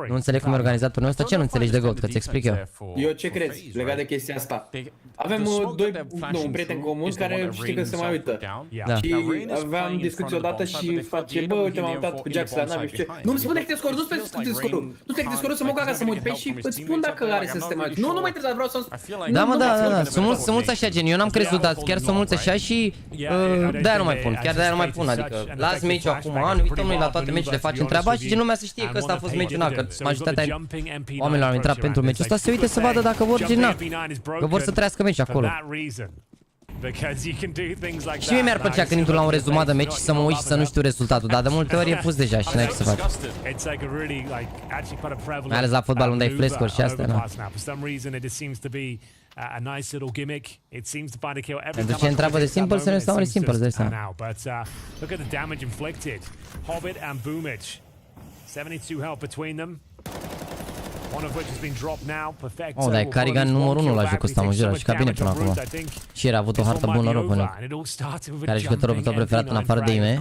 Nu înțeleg cum e organizat turneul ăsta, ce nu înțelegi de GOAT, că ți explic eu. Eu ce crezi legat de chestia asta? Avem un prieten comun care știi că se mai uită. Și aveam discuții odată și face, bă, uite m-am uitat cu Jax la NaVi și ce. Nu-mi spune câte scoruri, nu-mi spune câte scoruri. Nu spune câte scoruri, să mă caga să mă uit pe și îți spun dacă are să te mai uiți. Nu mai trebuie, vreau să-mi spun. Da, mă, da, sunt mulți așa gen, eu n-am crezut, dar chiar sunt mulți așa și de-aia nu mai pun, chiar de-aia nu mai pun, adică las meciul acum, ne uităm noi la toate meciurile, facem treaba și gen lumea să știe că ăsta a fost meciul, na, că majoritatea oamenilor au intrat pentru meciul ăsta, să uite să vadă dacă vor gen, na, că vor să trăiască meciul acolo. Și mie mi-ar plăcea când intru la un rezumat de meci să mă uit și să nu știu rezultatul, dar de multe ori e pus deja și n-ai ce să faci. Mai ales la fotbal unde ai frescuri și astea, nu? Pentru ce întreabă de simple, să ne stau de simple, de seama. 72 health between them. One of which has been dropped now. Perfect. Oh, dar e Carrigan numărul 1 la jocul ăsta, mă jur, a jucat bine până acum. Și el a avut o hartă bună rău până. Care e jucătorul tău preferat în afară de IME?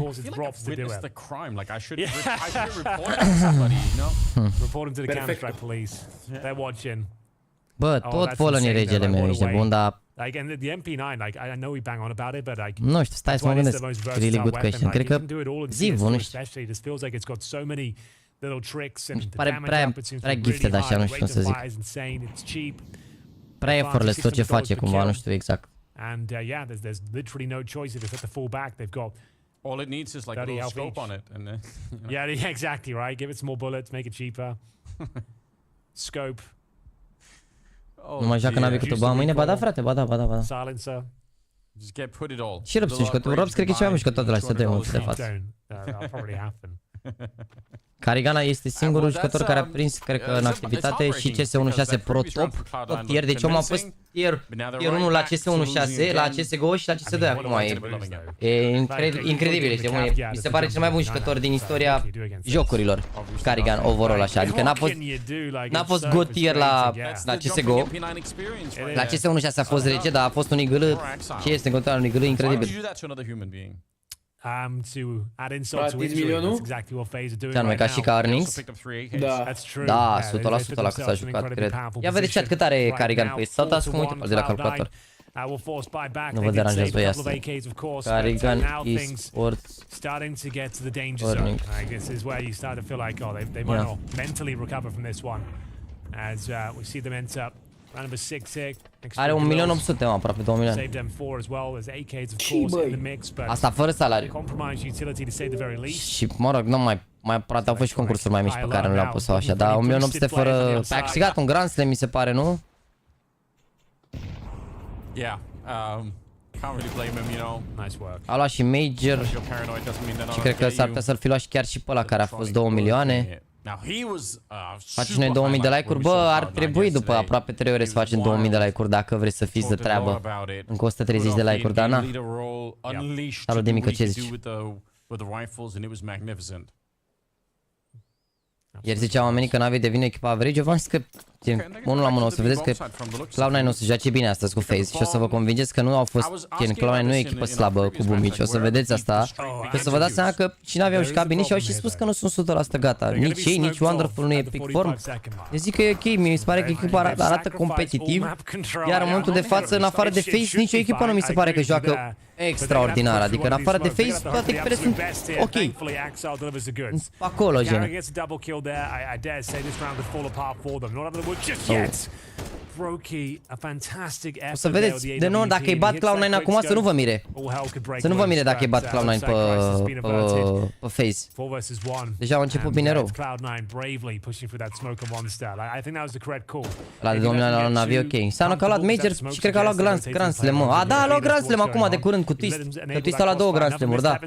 Bă, tot Fallen e regele meu, ești nebun, dar... Nu știu, stai să mă gândesc. Really good question. Cred că Zivu, nu știu. Pare prea gifted așa, nu știu cum să zic. Prea effortless tot ce face cumva, nu știu exact. All it needs is like a little scope on it, and yeah, exactly right. Give it some more bullets, make it cheaper. Scope. Nu mai joacă NaVi cu Toba mâine? Ba da, frate, ba da. Silencer. Just get put it all. Și Robs, cred că e cea mai mișcă toată la STD-ul de față. Carigana este singurul jucător care a prins, cred că, în activitate și CS16 Pro Top, tot tier, deci omul a fost tier 1 la CS16, la CSGO și la CS2 acum. E incredibil, este bun. Mi se pare cel mai bun jucător din istoria jocurilor, Carigan, overall așa, adică n-a fost god tier la CSGO, la CS16 a fost rege, dar a fost un igl și este în continuare un igl incredibil. To add insult to injury, that's exactly what FaZe are doing right ca și ca earnings. Da, 100% la cât s-a jucat, cred. Ia vedeți chat cât are Carigan pe stau, dați cum uite de la calculator. Nu vă deranjează voi asta. Carigan eSports starting to get to the danger zone. This is where you start to feel like, oh, they might not mentally recover from this one. As we see them enter round number 6 are 1.800.000, aproape 2 milioane. Asta fără salariu. Și mă rog, nu mai poate au fost și concursuri mai mici pe care nu le-au pus așa, dar 1.800.000 fără... A câștigat un Grand Slam, mi se pare, nu? A luat și Major și cred că s-ar putea să-l fi luat și chiar și pe ăla care a fost 2 milioane. Faceți noi 2000 de like-uri? Bă, ar trebui după aproape 3 ore să facem 2000 de like-uri dacă vreți să fiți de treabă. Încă 130 de like-uri, dar na. Salut de mică, ce zici? Ieri ziceau oamenii că NaVi devine echipa average, eu v-am zis că unul la mână o să vedeți că Cloud9 o să joace bine astăzi cu FaZe și o să vă convingeți că nu au fost, Cloud9 nu e echipă slabă cu bumici, o să vedeți asta și o să vă dați seama că și NaVi au jucat bine și au și spus că nu sunt 100% gata, nici ei, nici Wonderful nu e peak form. Eu zic că e ok, mi se pare că echipa arată competitiv, iar în momentul de față, în afară de FaZe, nicio echipă nu mi se pare că joacă extraordinar, adică în afară de FaZe, toate echipele sunt ok. Acolo, gen. O să vedeți, de nou, dacă îi bat Cloud9 acum, să nu vă mire. Să nu vă mire dacă îi bat Cloud9 pe FaZe. Deja au început bine rău. La de 2 milioane la NaVi, ok. Înseamnă că a luat Major și cred că a luat Grand Slam, mă. A, da, a luat Grand Slam acum, de curând, cu Twist. Că Twist a luat 2 Grand Slam-uri, da.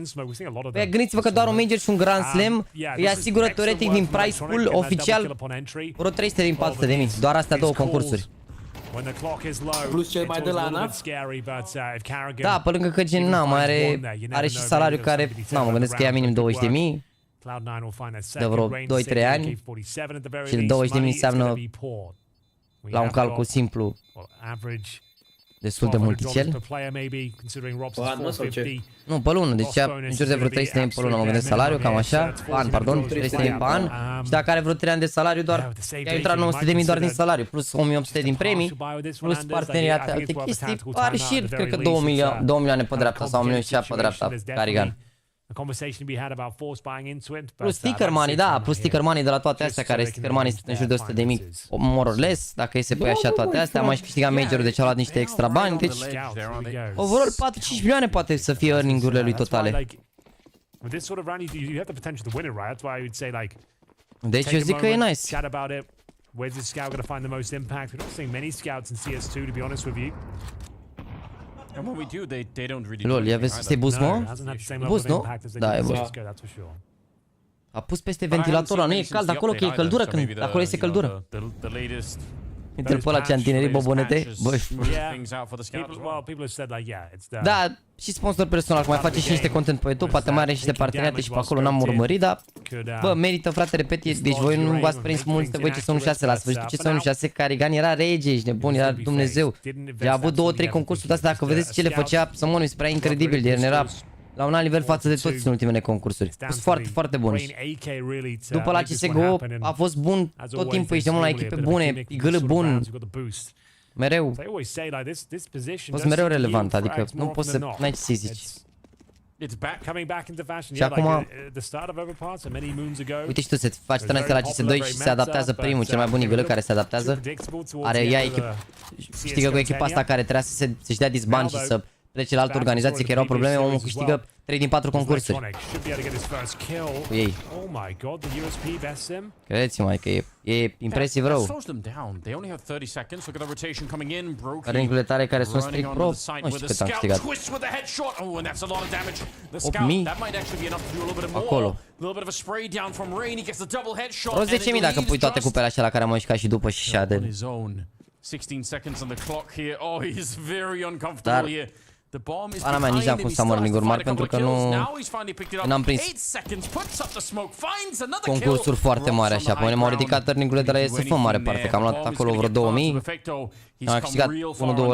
Păi gândiți-vă că doar un Major și un Grand Slam îi asigură teoretic din price pool oficial vreo 300 din 400.000. Doar astea două concursuri. Plus ce mai de la ANA? Da, pe lângă că gen, na, mai are și salariu care, na, mă gândesc că ia minim 20.000 de vreo 2-3 ani și de 20.000 înseamnă la un calcul simplu destul de multicel. Nu, pe lună, deci în jur de vreo 300.000 pe lună, mă gândesc salariu, cam așa, an, pardon, 300.000 pe an. Și dacă are vreo 3 ani de salariu, doar i-a intrat 900.000 doar din salariu, plus 1.800 din premii, plus parteneriate, alte chestii, are și, cred că 2 milioane pe dreapta sau 1.700.000 pe dreapta, Carigan. Plus sticker money, da, plus sticker money de la toate astea, care sticker money sunt în jur de 100.000, more or less, dacă e se pui așa toate astea, am mai și câștigat majorul, deci a luat niște extra bani, deci overall 4-5 milioane poate să fie earning-urile lui totale. Deci eu zic că e nice. Where's this scout going to find the most impact? We're not seeing many scouts in CS2, to be honest with you. And when we do, they don't really. Lol, ia vezi, este boost, mă? Boost, nu? Da, e boost. A pus peste ventilatorul, nu e cald acolo, că e căldură, când acolo este căldură. Uite-l pe ăla ce antinerii bobonete. Bă, da, și sponsor personal, cum mai face și niște content pe YouTube, poate mai are și niște parteneriate și pe acolo n-am urmărit, dar bă, merită, frate, repet, deci voi nu v-ați prins mulți de voi CS16, la sfârșitul CS16 Carigan era rege, ești nebun, era Dumnezeu. I-a avut 2-3 concursuri de astea, dacă vedeți ce le făcea, să mă, mi se părea incredibil, de el era la un alt nivel față de toți în ultimele concursuri. A fost foarte, foarte bun. După la CSGO a fost bun tot timpul, ești la echipe bune, igl bun. Mereu. A fost mereu relevant, adică nu poți să, n-ai ce să-i zici. Și acum, uite și tu, se faci tranziție la CS2 și se adaptează primul, cel mai bun igl care se adaptează. Are ea echipă, știi că cu echipa asta care trebuia să-și dea disband și să trece la altă organizație, că erau probleme, omul câștigă 3 din 4 concursuri cu ei. Credeți-mă că e impresiv rău. Ringurile tale care sunt strict pro, nu știu cât am câștigat. 8.000 acolo. Vreo 10.000 dacă pui toate cupele așa la care am mai jucat și după și Shaden. 16 seconds on the clock here. Oh, he's very uncomfortable Dar here. The bomb is pana mea nici n-am cum să mă ringuri mari pentru că n-am prins concursuri foarte mari așa. Până m-au ridicat ringurile de la SF în mare parte, că am luat acolo vreo 2000. Am câștigat 1-2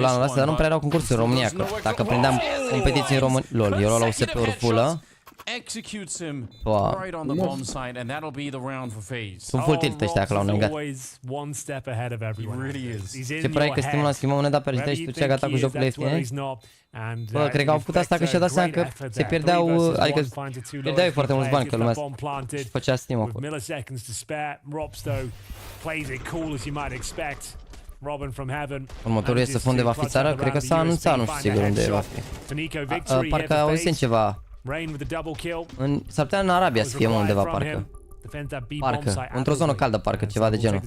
la anul ăsta, dar nu prea erau concursuri în România, că dacă prindeam competiții în România, lol, eu la USP-uri fullă. Sunt full tilt ăștia că l-au negat. Ce părere că stimulăm, schimbăm moneda pe registrare și tu ce-ai gata cu jocurile ieftine? Bă, cred că au făcut asta că și-au dat seama că se pierdeau, adică pierdeau foarte mulți bani că lumea și făcea Steam acolo. Următorul este unde va fi țara? Cred că s-a anunțat, nu știu sigur unde va fi. Parcă auzim ceva. S-ar putea în Arabia să fie undeva, parcă. Parcă, într-o zonă caldă, parcă, ceva de genul.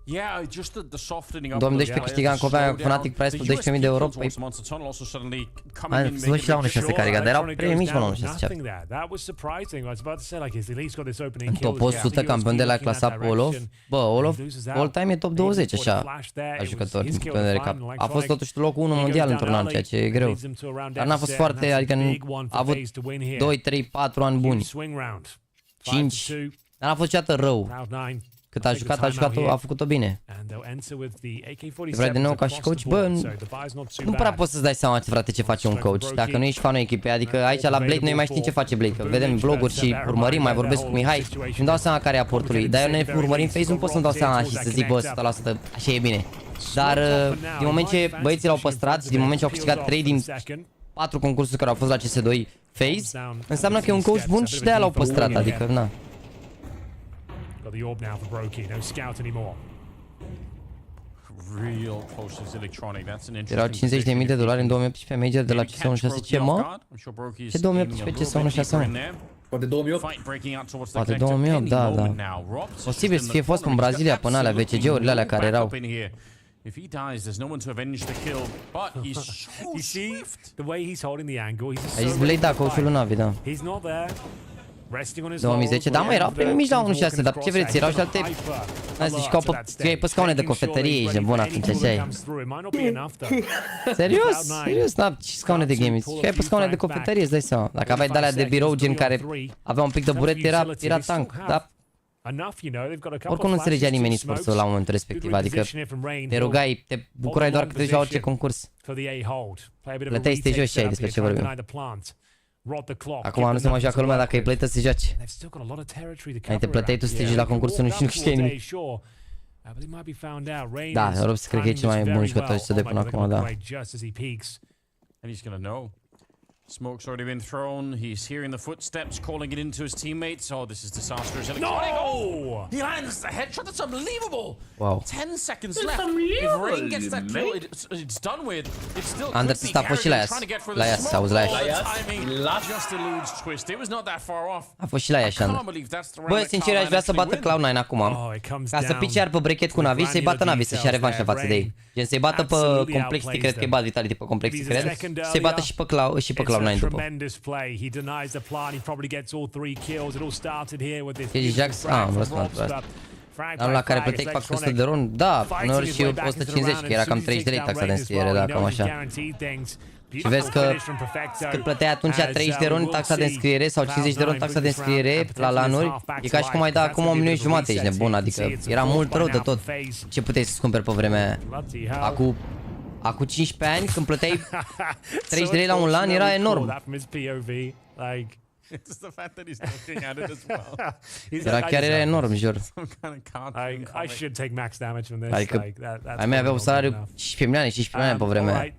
În 2012 câștigam copia cu Fnatic Prize cu 12.000 de euro. Păi, am văzut și la 1.600 care dar erau premii mici, mă, la 1.600. În top 100 campion de la clasa pe Olof. Bă, Olof, all time e top 20, așa, la jucători. A fost totuși locul 1 mondial într-un an, ceea ce e greu. Dar n-a fost foarte, adică a avut 2, 3, 4 ani buni. 5, dar n-a fost niciodată rău. Cât a jucat, a făcut-o bine. Vrei din nou ca și coach? Bă, nu prea poți să-ți dai seama, frate, ce face un coach. Dacă nu ești fanul echipei, adică aici la Blade noi mai știm ce face Blade. Că vedem vloguri și urmărim, mai vorbesc cu Mihai și îmi dau seama care e aportul lui. Dar eu ne urmărim Face, nu pot să-mi dau seama și să zic, bă, 100% așa e bine. Dar din moment ce băieții l-au păstrat, din moment ce au câștigat 3 din 4 concursuri care au fost la CS2 Phase, înseamnă că e un coach bun și de-aia l-au păstrat, adică, na. The orb now for Brokey, no scout anymore. Real close to electronic. That's an Erau $50.000 în 2018 major de la CS16. Ce, mă? Ce 2018 CS16, mă? Poate 2008? Poate 2008, da, da. Posibil să fie fost în Brazilia până alea VCG-urile alea care erau. If he dies, there's no one to avenge the kill, but he's you see the way he's holding the angle. He's Ai zis Blade, da, coachul NaVi, da. He's not there. 2010, da, mă, erau premii mici la 1.600, dar ce vreți, erau și alte... Zici că ai pe scaune de cofetărie, ești nebun atunci, așa e. Serios? Serios, n-am și scaune de gaming. Și ai pe scaune de cofetărie, îți dai seama. Dacă aveai de-alea de birou, gen care avea un pic de burete, era tank, da? Oricum nu înțelegea nimeni e-sportul la momentul respectiv, adică te rugai, te bucurai doar că te joci orice concurs. Plăteai să te joci și ai despre ce vorbim. Acum nu se mai joacă lumea dacă îi plăteai să te joci. Înainte plăteai tu să te joci la concursul și nu știai nimic. Da, Rob cred că e cel mai bun jucător și de până acum, da. Smoke's already been thrown. He's hearing the footsteps, calling it into his teammates. Oh, this is disastrous. No! He lands the headshot. That's unbelievable. Wow. 10 seconds left. If Rain gets that kill, it's done with. It's still Under could be a fost și la Ias. La Ias, auzi, la Ias. Just eludes twist. It was not that far off. A fost și la Ias, Under. Bă, sincer, aș vrea să bată Cloud9 acum. Ca să pice iar pe brechet cu NaVi, să-i bată NaVi, să-și ia revanșa față de ei. Gen, să-i bată pe Complexity, cred că e bat Vitality pe Complexity, cred. Să-i bată și pe Cloud9 după. Deci Jax, am răspuns la asta. Anul la care plăteai fac 100 de run? Da, uneori și 150, că era cam 30 de lei taxa de înscriere, da, cam așa. Și vezi că cât plăteai atunci 30 de run taxa de înscriere sau 50 de run taxa de înscriere la lanuri, e ca și cum ai da acum 1.500.000, ești nebun, adică era mult rău de tot. Ce puteai să-ți cumperi pe vremea aia? Acum 15 ani, când plăteai 30 de lei la un LAN, era enorm. Era chiar enorm, jur. Adică ai mei aveau salariu 15 milioane, 15 milioane pe vremea aia.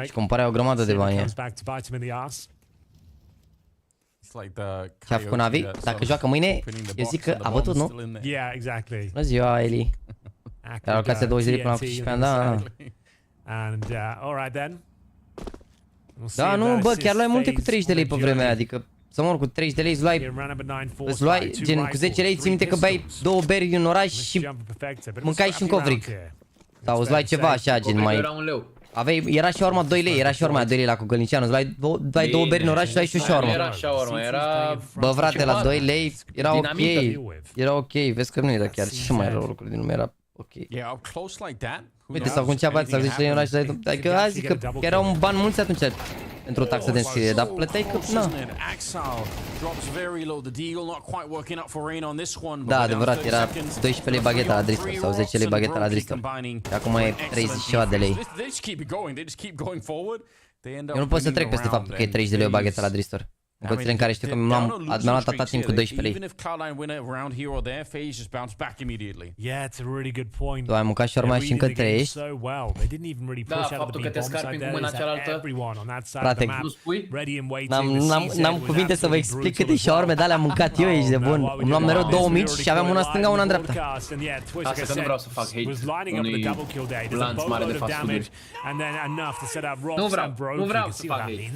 Și cumpărai o grămadă de bani. Ce a făcut NaVi? Dacă joacă mâine, eu zic că a bătut, nu? Bună ziua, Eli. Era o casă 20 de lei până la 15 ani, da. Da, nu, bă, chiar luai multe cu 30 de lei pe vremea aia, adică să mor cu 30 de lei îți luai, gen cu 10 lei, ții minte că bei 2 beri în oraș și mâncai și un covric. Sau îți luai ceva așa, gen mai... Era și urma 2 lei, era și urma 2 lei la Cogălnicianu, îți luai 2 beri în oraș și luai și o șaurmă. Era șaurmă, era... Bă, frate, la 2 lei era ok, era ok, vezi că nu era chiar și mai rău lucruri din lume, era ok. Uite, sau cu înceapă sau 10 lei în oraș, adică hai zic că erau un ban mulți atunci pentru o taxă de înscriere, dar plăteai că, na. Da, adevărat, era 12 lei bagheta la Dristor sau 10 lei bagheta la Dristor. Acum e 30 ceva de lei. Eu nu pot să trec peste faptul că e 30 de lei o bagheta la Dristor. În condițiile în care știu că mi-am luat atâta timp cu 12 lei. Tu ai mâncat șaurma și încă trăiești? Da, faptul că te scarpi cu mâna cealaltă. Frate, n-am cuvinte să vă explic câte șaurme de alea am mâncat eu, ești de bun. Îmi luam mereu 2 mici și aveam una stânga, una în dreapta. Asta că nu vreau să fac hate unui lanț mare de fast food-uri. Nu vreau să fac hate.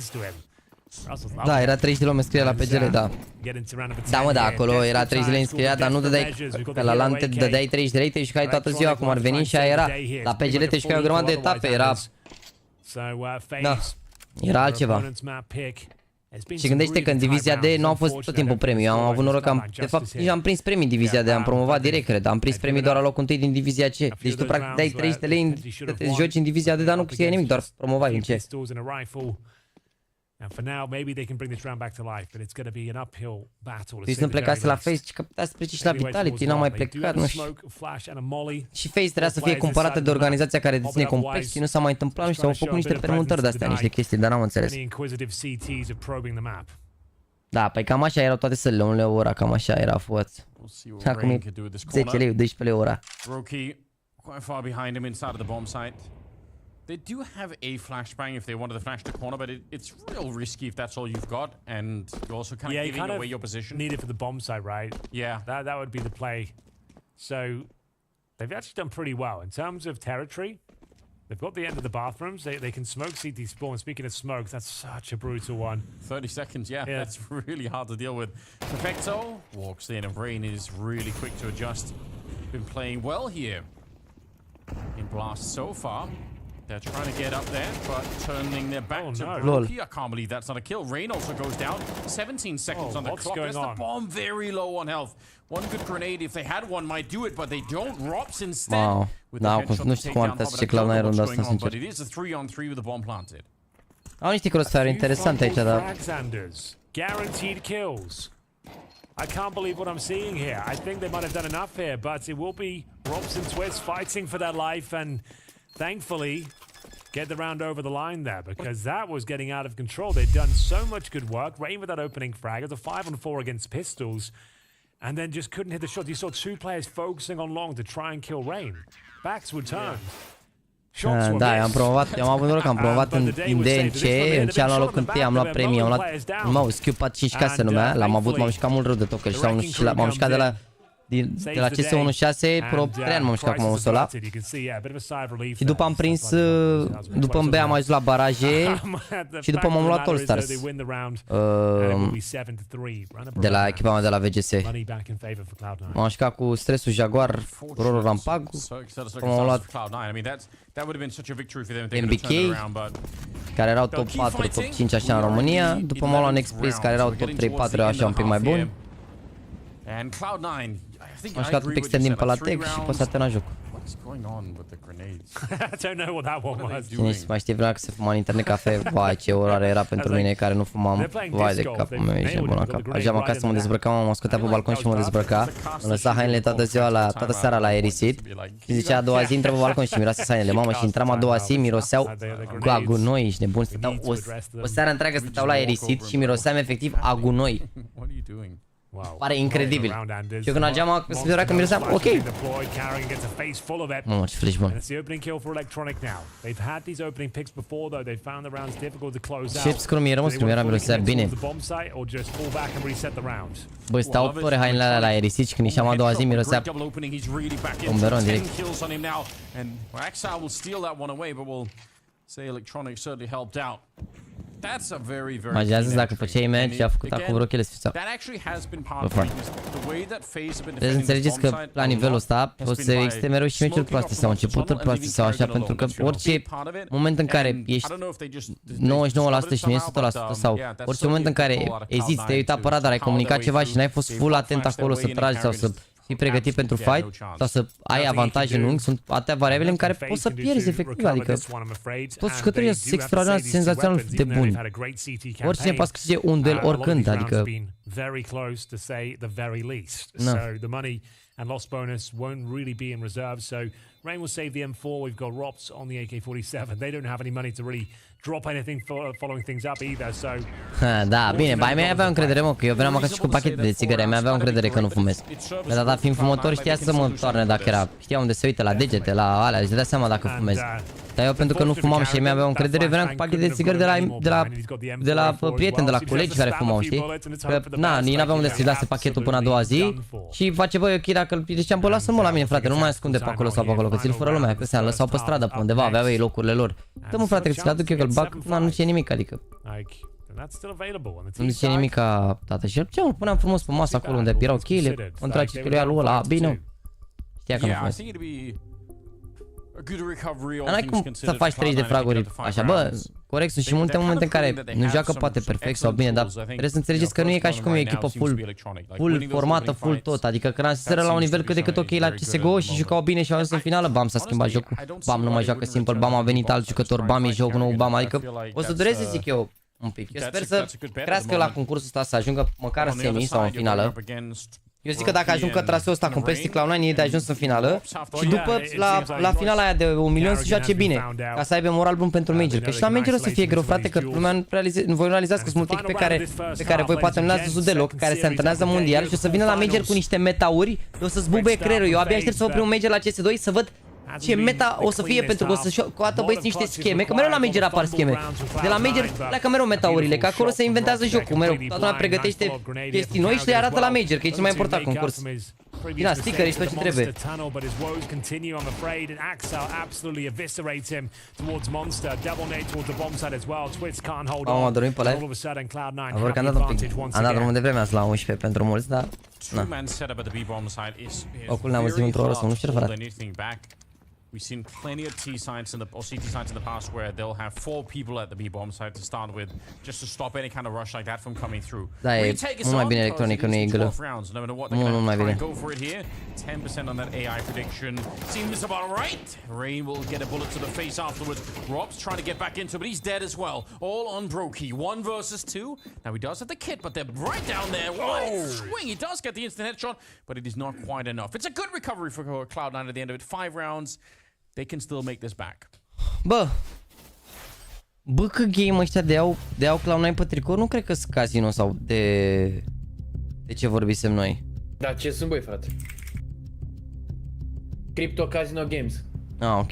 Da, era 30 de lei înscrierea la PGL, da. Da, mă, da, acolo era 30 de lei înscrierea, dar nu dădeai, că la LAN te dădeai 30 de lei, te jucai toată ziua cum ar veni și aia era. La PGL te jucai o grămadă de etape, era... Da, era altceva. Și gândește că în divizia D nu au fost tot timpul premii, eu am avut noroc că am, de fapt, nici am prins premii în divizia D, am promovat direct, cred, am prins premii doar la locul 1 din divizia C. Deci tu practic dai 30 de lei, te joci în divizia D, dar nu câștigai nimic, doar promovai în C. And for now, maybe they can bring this round back to life, but it's going to be an uphill battle. Deci nu plecați la Face, că puteați să pleci și la Vitality, n-am mai plecat, nu știu. Și Face trebuia să fie cumpărată de organizația care deține Complex și nu s-a mai întâmplat, nu știu, au făcut niște permutări de-astea, niște chestii, dar n-am înțeles. Da, păi cam așa erau toate sălile, 1 lei o ora, cam așa era fuați. Și acum e 10 lei, 12 lei o ora. Quite far behind him inside of the bomb site. They do have a flashbang if they wanted to flash the corner, but it's real risky if that's all you've got, and you're also kind of giving away your position. Need it for the bomb site, right? Yeah. That would be the play. So they've actually done pretty well in terms of territory. They've got the end of the bathrooms. They can smoke CT spawn. Speaking of smokes, that's such a brutal one. 30 seconds, yeah. That's really hard to deal with. Perfecto walks in, and Rain is really quick to adjust. Been playing well here in Blast so far. They're trying to get up there, but turning their back to Brokey. I can't believe that's not a kill. Rain also goes down. 17 seconds on the clock. There's the bomb very low on health. One good grenade, if they had one, might do it, but they don't. Rops instead. Wow. Nu știu cum arată și clown în runda asta, sincer. But it is a 3-on-3 with the bomb planted. Au niște crossfire interesante aici, dar... Guaranteed kills. I can't believe what I'm seeing here. I think they might have done enough here, but it will be Rops and Twist fighting for their life, and thankfully get the round over the line there, because that was getting out of control. They'd done so much good work. Rain with that opening frag. It was a 5-on-4 against pistols, and then just couldn't hit the shot. You saw 2 players focusing on long to try and kill Rain. Backs were turned. Da, am avut noroc că am promovat în DNC, în ce am luat loc întâi, am luat premii, am luat un mouse, Q4 5K se numea, l-am avut, m-am jucat mult rău de tot, că m-am jucat de la CS16 Pro 3 m-am jucat cu mouse-ul ăla. Și după am prins, după în B am ajuns la baraje și după m-am luat All Stars de la echipa mea de la VGS. M-am jucat cu Stresul Jaguar, Roro Rampag, m-am luat MBK, care erau top 4, top 5 așa în România, după m-am luat Nexpress, care erau top 3-4 așa un pic mai buni. Am jucat un pic standing pe la tech și pe satena joc. Cine mai știe vreau că se fuma în internet cafe, vai ce orare era pentru mine care nu fumam, vai de capul meu, ești nebun la cap. Ajungeam acasă, mă dezbrăcam, mă scotea pe balcon și mă dezbrăca, mă lăsa hainele toată ziua, toată seara la aerisit și zicea a doua zi intră pe balcon și miroase hainele, mamă, și intram a doua zi, miroseau a gunoi, ești nebun, stăteau o seară întreagă stăteau la aerisit și miroseam efectiv a gunoi. Pare incredibil. Și eu când ageam am considerat că miroseam ok. Mamă, ce flash, bă. Ce scrum era, mă, scrum era, mirosea bine. Bă, stau ore hainele alea la aerisici, când ieșeam a doua zi, mirosea bomberon direct. Imaginează dacă făceai match și a făcut acum vreo kill sfițat. Trebuie să înțelegeți că la nivelul ăsta o să existe mereu și meciuri proaste sau începuturi proaste sau așa, pentru că orice moment în care ești 99% și nu e 100% sau orice moment în care eziți, te-ai uitat pe radar, ai comunicat ceva și n-ai fost full atent acolo să tragi sau să fii pregătit pentru fight sau să ai avantaje lung, sunt atâtea variabile în care poți să pierzi efectiv, adică toți jucătorii sunt extraordinar, senzațional de buni. Oricine poate câștige un duel oricând, adică... Na. And loss bonus won't really be in reserve, so Rain will save the M4. We've got Rops on the AK-47. They don't have any money to really drop anything following things up either, so... Da, bine, bai mei aveau încredere, mă, că eu veneam acasă și cu pachete de țigări, mei aveau încredere că nu fumez. Pe data fiind fumător știa să mă toarne dacă era, știa unde se uită, la degete, la alea, își dădea seama dacă fumez. Dar eu pentru că nu fumam și ei mi-aveau încredere, veneam cu pachete de țigări de la prieteni, de la colegi care fumau, știi? Că, na, ei n-aveau unde să-i lase pachetul până a doua zi și face, băi, ok, dacă îl ziceam, bă, lasă-mă la mine, frate, nu mai ascunde pe acolo sau pe acolo, că ți-l fără lumea, că se-am lăsat pe stradă, pe undeva, aveau ei locurile lor. Dă-mă, frate, că ți-l aduc eu, că-l bag, nu zice nimic, adică. Nu zice nimic ca tata și ce mă puneam frumos pe masă acolo unde erau cheile, contra ce lui lui ăla, bine. Știa că nu fumez. N-ai cum să faci 30 de fraguri așa, bă, corect, sunt și multe momente în care nu joacă poate perfect sau bine, dar trebuie să înțelegeți că nu e ca și cum e o echipă full formată, full tot, adică când ajunseră la un nivel cât de cât ok la CSGO și jucau bine și au ajuns în finală, bam, s-a schimbat jocul, bam, nu mai joacă simple, bam, a venit alt jucător, bam, e joc nou, bam, adică o să dureze, zic eu, un pic. Eu sper să crească la concursul ăsta, să ajungă măcar în semi sau în finală. Eu zic că dacă ajung că traseul ăsta cu peste Cloud9 e de ajuns în finală și după la finala aia de 1 milion să joace bine, ca să aibă moral bun pentru Major. Că și la Major o să fie greu, frate, că lumea nu voi realizați că sunt multe echipe pe care voi poate nu le-ați văzut deloc, care se antrenează mondial și o să vină la Major cu niște metauri, o să-ți bubuie creierul. Eu abia aștept să vă prind un Major la CS2 să văd ce meta o să fie, pentru că o să scoată băieți niște scheme, că mereu la Major apar scheme. De la Major pleacă mereu metaurile, că acolo se inventează jocul, mereu toată lumea pregătește chestii noi și le arată la Major, că e cel mai important concurs. Din asta, sticker și tot ce trebuie. Am adormit pe live. Am că am dat un pic. Am dat drumul de vreme azi la 11 pentru mulți, dar... Ocul ne-am văzut într-o oră sau nu știu, frate. We've seen plenty of T sites or CT sites in the past where they'll have 4 people at the B bomb site to start with, just to stop any kind of rush like that from coming through. Da, e mult mai bine electronic, că nu e glă. Mult mai bine. 10% on that AI prediction seems about right. Rain will get a bullet to the face afterwards. Rob's trying to get back into it, but he's dead as well. All on Brokey, 1 versus 2. Now he does have the kit, but they're right down there. Wide swing. He does get the instant headshot, but it is not quite enough. It's a good recovery for Cloud9 at the end of it. 5 rounds. They can still make this back. Bă, că game ăștia de au Cloud9 pe tricou, nu cred că sunt casino sau de ce vorbisem noi. Da, ce sunt, băi, frate? Crypto Casino Games. Ah, ok.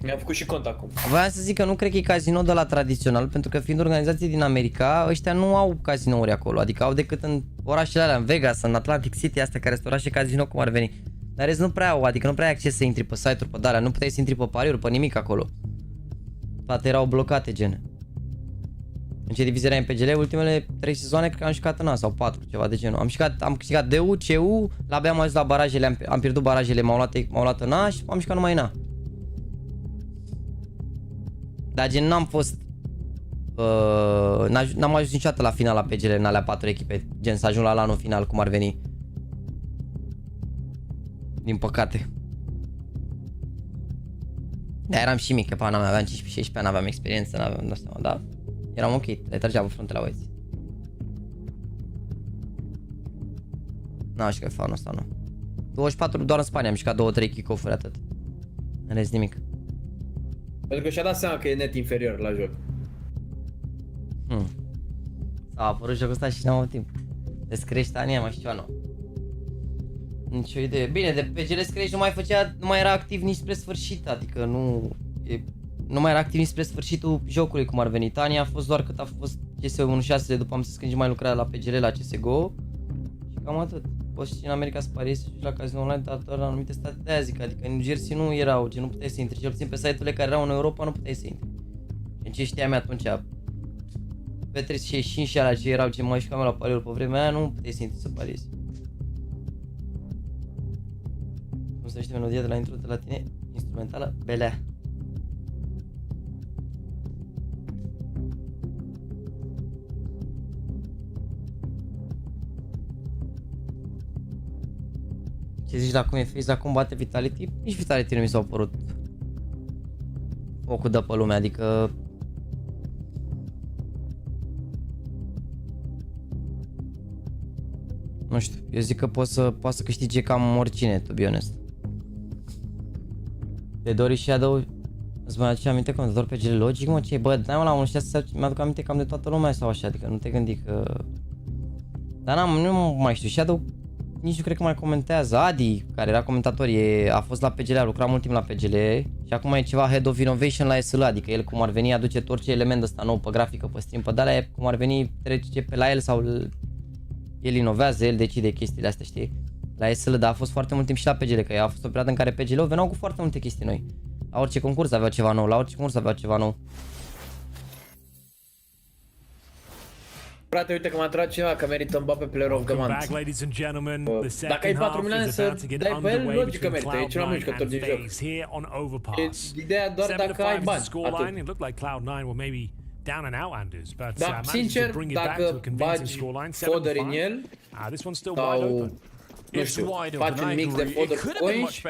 Mi-am făcut și cont acum. Voiam să zic că nu cred că e casino de la tradițional, pentru că fiind organizații din America, ăștia nu au casinouri acolo, adică au decât în orașele alea, în Vegas, în Atlantic City, astea care sunt orașe casino, cum ar veni. Dar rest nu prea au, adică nu prea ai acces să intri pe site-uri, pe alea, nu puteai să intri pe pariuri, pe nimic acolo. Toate erau blocate, gen. În ce divizie era în PGL, ultimele 3 sezoane cred că am jucat în A sau 4, ceva de genul. Am câștigat DU, CU, abia am ajuns la barajele, am pierdut barajele, m-au luat în A și am jucat numai în A. Dar gen n-am fost... n-am ajuns niciodată la final la PGL în alea 4 echipe, gen să ajung la anul final, cum ar veni. Din păcate. Da, eram și mic, că pe aveam 15-16 ani, aveam experiență, n-aveam, nu știu, dar eram ok, le trăgea pe frunte la băieți. N-am jucat faunul ăsta, nu. 24 doar în Spania, am jucat 2-3 kick-off-uri, atât. În rest nimic. Pentru că și-a dat seama că e net inferior la joc. S-a apărut jocul ăsta și n-am avut timp. Descrești Tania, mai știu nu. Nicio idee. Bine, de pe GL Scratch nu mai era activ nici spre sfârșit, adică nu mai era activ nici spre sfârșitul jocului cum ar veni. Tania a fost doar cât a fost CS 1.6, după am zis că nici mai lucra la PGL la CSGO și cam atât. Poți și în America să pariezi și la casino online, dar doar în anumite state de aia zic, adică în Jersey nu erau, nu puteai să intri, cel puțin pe site-urile care erau în Europa nu puteai să intri. În ce știam atunci, pe 365 și alea ce erau ce mai jucam la pariuri pe vremea aia, nu puteai să intri să pariezi. Cum se numește melodia de la intro de la tine? Instrumentală? Belea. Ce zici la cum e Face, la cum bate Vitality? Nici Vitality nu mi s-au părut focul de pe lume, adică nu știu, eu zic că poate să câștige cam oricine, to be honest. De Dory Shadow, îți mai aduce aminte cum te dor pe GL Logic, mă, ce bă, dai mă la 1.6, mi-aduc aminte cam de toată lumea sau așa, adică nu te gândi că... Dar nu mai știu, Shadow nici nu cred că mai comentează. Adi, care era comentator, a fost la PGL, a lucrat mult timp la PGL și acum e ceva Head of Innovation la SL, adică el cum ar veni aduce tot orice element ăsta nou pe grafică, pe stream, pe de-alea, cum ar veni trece pe la el sau el inovează, el decide chestiile astea, știi? La SL, dar a fost foarte mult timp și la PGL, că a fost o perioadă în care PGL-ul veneau cu foarte multe chestii noi. La orice concurs aveau ceva nou, la orice concurs aveau ceva nou. Frate, uite că m-a întrebat cineva că merită Mbappe Player of the Month. Dacă ai 4 milioane să dai pe el, logic că merită, e cel mai bun jucător din joc. E ideea doar dacă ai bani, atât. Dar, sincer, dacă bagi fodder în el, sau, nu știu, faci un mix de fodder cu coins,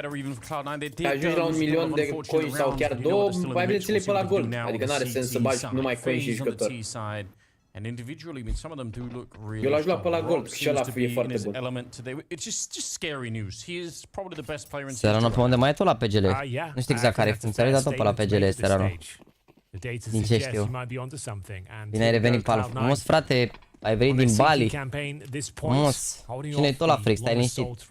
te ajungi la 1 milion de coins sau chiar 2, mai bine ți le pe la gold. Adică n-are sens să bagi numai coins și jucători. And individually, I mean, some of them do look really. Eu l-aș lua pe la gold și ăla e foarte bun. It's just scary news. He is probably the best player in Serrano pe unde mai e tot la PGL? Nu știu exact care e funcția, dar tot pe la PGL Serrano. Din ce știu. Bine ai revenit pe altul. Frumos, frate, ai venit din Bali. Frumos. Cine e tot la freak, stai liniștit.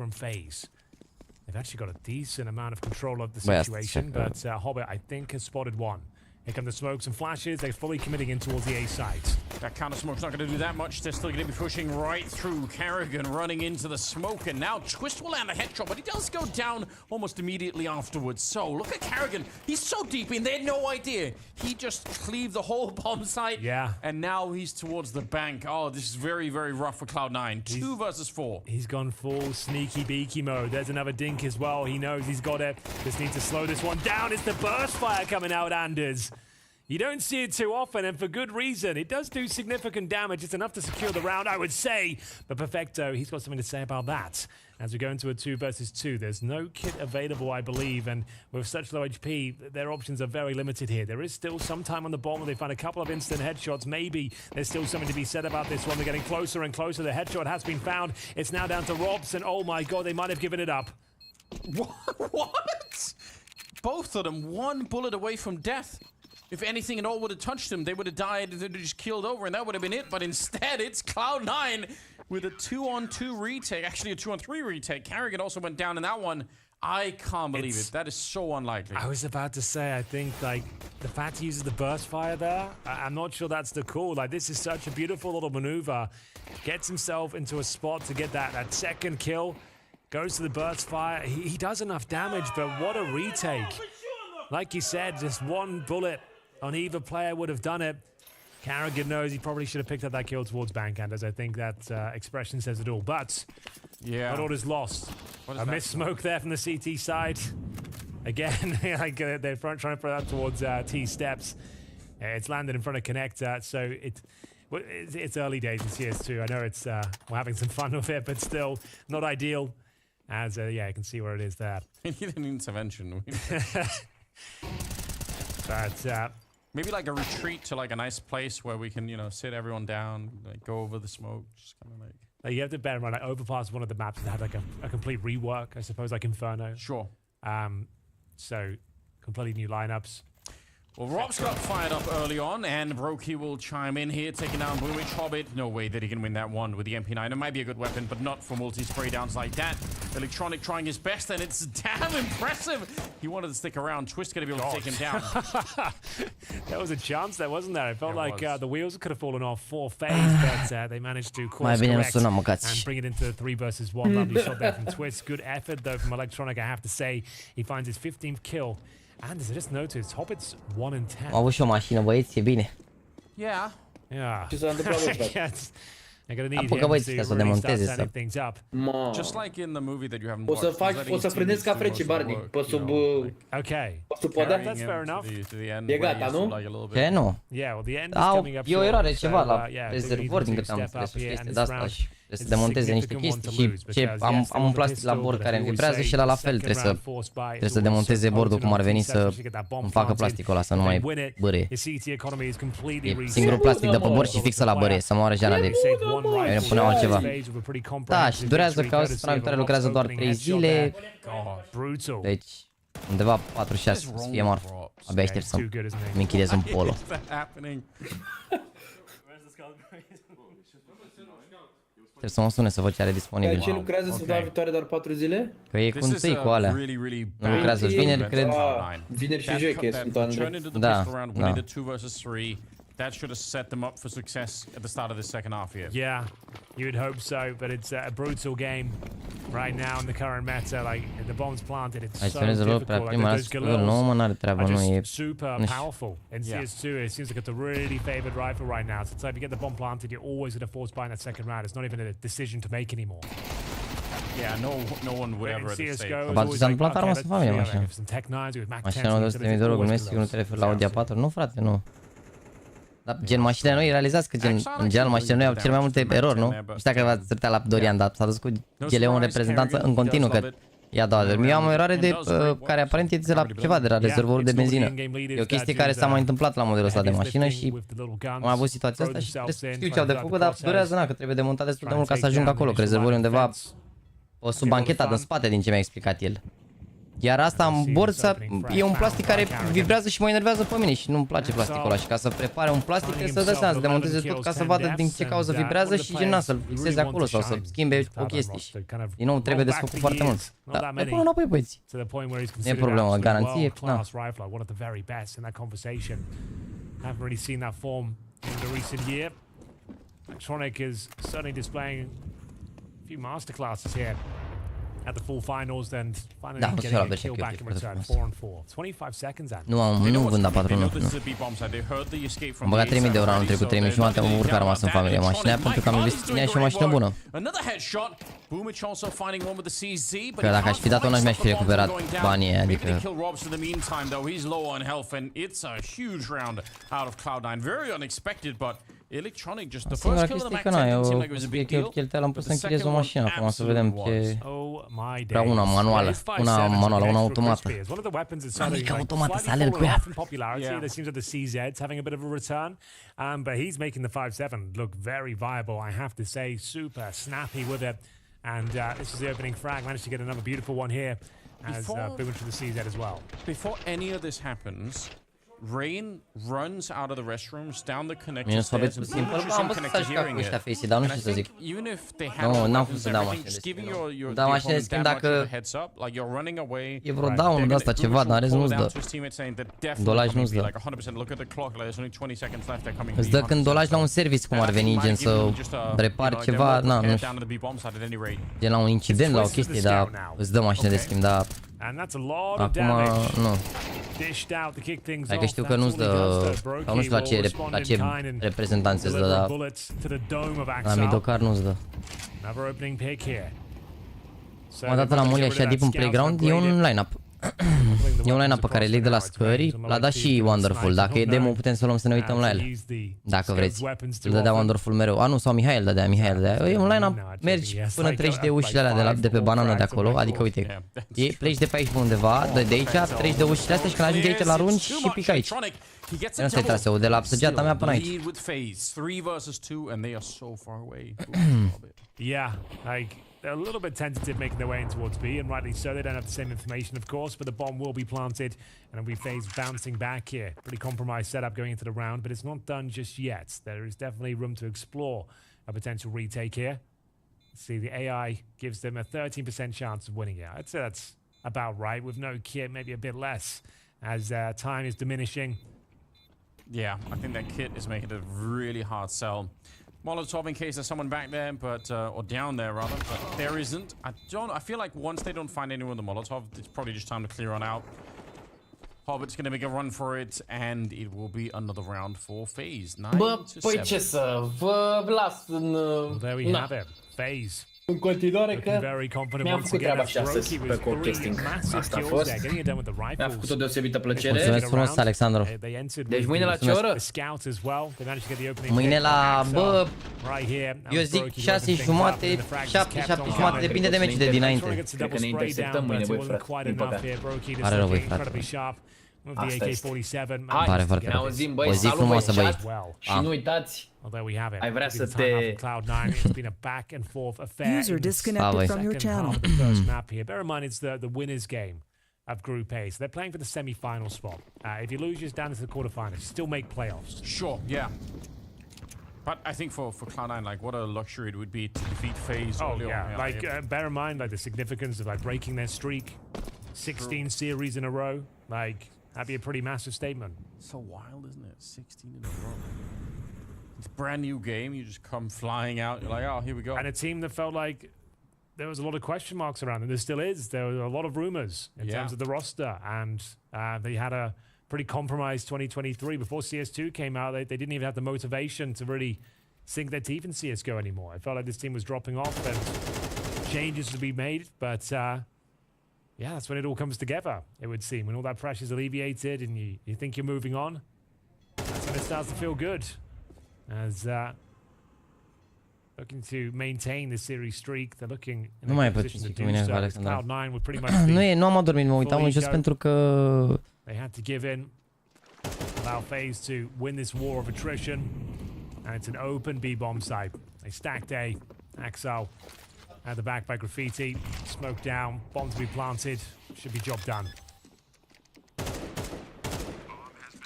They've actually got a decent amount of control of the situation, but Hobbit, I think, has spotted one. Here come the smokes and flashes. They're fully committing in towards the A site. That counter smoke's not going to do that much. They're still going to be pushing right through. Carrigan running into the smoke, and now Twist will land a headshot, but he does go down almost immediately afterwards. So look at Carrigan. He's so deep in, they had no idea. He just cleaved the whole bomb site. Yeah. And now he's towards the bank. Oh, this is very, very rough for Cloud9. 2 versus 4. He's gone full sneaky beaky mode. There's another dink as well. He knows he's got it. Just needs to slow this one down. It's the burst fire coming out, Anders. You don't see it too often, and for good reason. It does do significant damage. It's enough to secure the round, I would say. But Perfecto, he's got something to say about that. As we go into a 2 versus 2, there's no kit available, I believe, and with such low HP, their options are very limited here. There is still some time on the bomb, and they found a couple of instant headshots. Maybe there's still something to be said about this one. They're getting closer and closer. The headshot has been found. It's now down to Robs, and oh my god, they might have given it up. What? Both of them 1 bullet away from death. If anything at all would have touched them, they would have died, they would have just killed over, and that would have been it. But instead, it's Cloud9 with a 2-on-2 retake. Actually, a 2-on-3 retake. Carrigan also went down in that one. I can't believe it. That is so unlikely. I was about to say, I think, like, the fact he uses the burst fire there, I'm not sure that's the call. Like, this is such a beautiful little maneuver. Gets himself into a spot to get that second kill. Goes to the burst fire. He does enough damage, but what a retake. Like you said, just 1 bullet on either player would have done it. Carrigan knows he probably should have picked up that kill towards Bankhand, as I think that expression says it all. But yeah, not all is lost. A missed smoke there from the CT side. Again, like they're trying to throw that towards T steps. It's landed in front of Connector, so it's early days in CS2. I know it's we're having some fun with it, but still not ideal. As yeah, you can see where it is there. We need an intervention. But maybe like a retreat to like a nice place where we can, you know, sit everyone down, like go over the smoke, just kind of like. You have to bear in mind, like Overpass, one of the maps that had like a complete rework, I suppose, like Inferno. Sure. So completely new lineups. Well, Rob's got fired up early on, and Brokey will chime in here, taking down Bluich Hobbit. No way that he can win that one with the MP9. It might be a good weapon, but not for multi-spray downs like that. Electronic trying his best, and it's damn impressive. He wanted to stick around. Twist going to be able to take him down. There was a chance there, wasn't there? It felt like the wheels could have fallen off for FaZe, but they managed to course correct and bring it into 3 versus 1. Lovely shot there from Twist. Good effort, though, from Electronic, I have to say. He finds his 15th kill. And as I just noticed, Hobbit's 1 in 10. Am avut și o mașină, băieți, e bine. Yeah. Ce s-a întâmplat ăsta? Apucă băieți ca să o demonteze să... Just like in the movie that you haven't watched. O să frânezi ca Freci Barney pe sub... Sub podea? E gata, nu? Ce, nu? E o eroare ceva la rezervor din câte am înțeles, o chestie de asta și trebuie să demonteze niște chestii și am un plastic la bord care îmi vibrează și la fel trebuie să demonteze bordul cum ar veni să îmi facă plasticul ăla să nu mai bărie. E singurul plastic de pe bord și fixă la bărie, să moară Jana de ne puneau altceva. Da, și durează că săptămâna viitoare lucrează doar 3 zile, deci undeva 4-6 să fie marfă. Abia aștept să-mi închidez un polo. Trebuie să mă sune să văd ce are disponibil. Ce lucrează săptămâna viitoare doar 4 zile? Că e cu întâi cu alea. Nu lucrează vineri, cred. Vineri și joi, că e Sfântul Andrei. Da, da. That should have set them up for success at the start of the second half here. Yeah, you would hope so, but it's a brutal game right now in the current meta. Like the bombs planted, it's so difficult. Like those galils are just super powerful. In CS2, it seems like it's a really favored rifle right now. So it's like if you get the bomb planted, you're always going to force buy in that second round. It's not even a decision to make anymore. Yeah, no one would ever CSGO Atunci s-a întâmplat arma să facă mașina. Mașina 200.000 de euro, glumesc, eu nu te referi la Audi A4. Nu, frate, nu. Dar gen mașinile noi, realizați că în general mașinile noi au cel mai multe erori, nu? Nu știu dacă v-ați uitat la Dorian, dar s-a dus cu GL-ul în reprezentanță în continuu, că e a doua ori. Eu am o eroare de, care aparent e de la ceva, de la rezervorul de benzină. E o chestie care s-a mai întâmplat la modelul ăsta de mașină și am avut situația asta și știu ce au de făcut, dar durează, că trebuie demontat destul de mult ca să ajung acolo, că rezervorul e undeva sub bancheta din spate, din ce mi-a explicat el. Iar asta în bord e un plastic care vibrează și mă enervează pe mine și nu-mi place plasticul ăla. Și ca să prepare un plastic trebuie să dă seama, să demonteze tot ca să vadă din ce cauză vibrează și gen să-l fixeze acolo sau să schimbe o chestie. Și din nou trebuie desfăcut foarte mult. Dar ne pun înapoi, băieți. Nu e problemă, garanție, na. Electronic is certainly displaying a few masterclasses here at the full finals and finally getting a kill back in return, 4-4. 25 seconds and nu vând A4, nu. Am băgat 3.000 de euro anul trecut, 3.000 și jumătate, am urcat rămas în familie mașina pentru că am investit în ea și o mașină bună. Că dacă aș fi dat-o, n-aș mi-aș fi recuperat banii aia, adică... Electronic just the first kill of the match. Eu cheltuială am pus să închiriez o mașină acum, să vedem ce... Vreau una manuală, una automată. Amică automată, să alerg cu ea. There seems like the CZ's having a bit of a return, but he's making the 5-7 look very viable, I have to say. Super snappy with it, and this is the opening frag. Managed to get another beautiful one here as Boomer to the CZ as well. Before any of this happens, Rain runs out of the restrooms, down the connector stairs, and connector hearing it. Even if they have just giving your opponent heads up, like you're running away. E vreo down de asta ceva, dar rest nu-ți dă. Dolaj nu-ți dă. Îți dă când dolaj la un service, cum ar veni, gen să repari ceva, na, nu știu. Gen la un incident, la o chestie, dar îți dă mașină de schimb, dar... Acum, nu. Adică știu că nu-ți dă, sau nu știu la ce reprezentanțe îți dă, dar la Midocar nu-ți dă. M-a dat la Molia și Adip în Playground, e un line-up. E un line-up pe care le-i de la scări, l-a dat și Wonderful. Dacă e demo, putem să luăm să ne uităm la el. Dacă vreți. Îl dădea Wonderful mereu. A, nu, sau Mihai îl dădea, E un line-up, mergi până treci de ușile alea de pe banană de acolo. Adică, uite, pleci de pe aici undeva, de aici, treci de ușile astea și când ajungi aici la arunci și pică aici. Asta e traseul, de la săgeata mea până aici. Yeah, like they're a little bit tentative making their way in towards B, and rightly so. They don't have the same information, of course, but the bomb will be planted, and we FaZe bouncing back here. Pretty compromised setup going into the round, but it's not done just yet. There is definitely room to explore a potential retake here. See, the AI gives them a 13% chance of winning it. I'd say that's about right, with no kit, maybe a bit less, as time is diminishing. Yeah, I think that kit is making it a really hard sell. Molotov in case there's someone back there, but or down there rather, but there isn't. I feel like once they don't find anyone with the Molotov, it's probably just time to clear on out. Hobbit's gonna make a run for it, and it will be another round for FaZe. 9 to 7. ce să vă las în... There we have it. FaZe. În continuare că mi-am făcut treaba și astăzi pe co-casting. Asta a fost. Mi-a făcut o deosebită plăcere. Mulțumesc frumos, Alexandru. Deci mâine la ce oră? Mâine la, bă, eu zic 6 jumate, 7 jumate, depinde de meciul de dinainte. Cred că ne intersectăm mâine, băi, frate, din păcate. Pare rău, băi, frate. Asta este. Pare foarte rău. O zi frumoasă, băi. Și nu uitați, ai vrea să te... User disconnected from your channel. Bear in mind, it's the winner's game of Group A, so they're playing for the semi-final spot. If you lose, you're down to the quarterfinals. Still make playoffs. Sure, yeah. But I think for Cloud9, like, what a luxury it would be to defeat FaZe. Oh yeah, like bear in mind, like the significance of like breaking their streak, 16 series in a row. Like, that'd be a pretty massive statement. So wild, isn't it? 16 in a row. It's a brand new game. You just come flying out. You're like, oh, here we go. And a team that felt like there was a lot of question marks around them. There still is. There were a lot of rumors in terms of the roster. And they had a pretty compromised 2023. Before CS2 came out, they didn't even have the motivation to really sink their teeth in CSGO anymore. I felt like this team was dropping off and changes to be made. But yeah, that's when it all comes together, it would seem. When all that pressure's alleviated and you think you're moving on, that's when it starts to feel good. As looking to maintain the series streak, they're looking in a position to do so. Cloud9 would pretty much nu am adormit, mă uitam just pentru că they had to give in, allow FaZe to win this war of attrition, and it's an open B-bomb site. They stacked A, Axel at the back by Graffiti, smoke down, bomb to be planted, should be job done.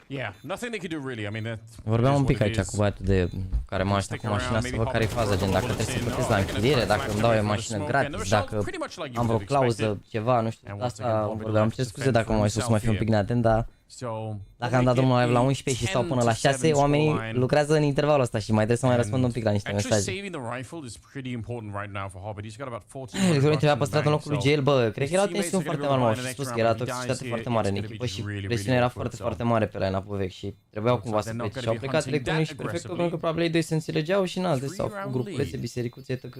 Yeah, nothing they could do really. I mean, vorbeam un pic aici cu băiatul de care mă aștept cu mașina să văd care e faza, gen dacă trebuie să plătesc la închiriere, dacă îmi dau o mașină gratis, dacă am vreo clauză, ceva, nu știu, asta vorbeam. Îmi cer scuze dacă mă mai sus să mai fiu un pic neatent, dar dacă am dat drumul la 11 și stau până la 6, oamenii lucrează în intervalul ăsta și mai trebuie să mai răspund un pic la niște mesaje. Linkuri trebuia păstrat în locul lui GL, bă, cred că era o tensiune foarte mare, m-au și spus că era toxicitate foarte mare în echipă și presiunea era foarte, foarte mare pe line-up-ul vechi și trebuiau cumva să plece și au plecat direct unii și perfectul pentru că probabil ei doi se înțelegeau și în alte sau cu grupulețe, bisericuțe, etc.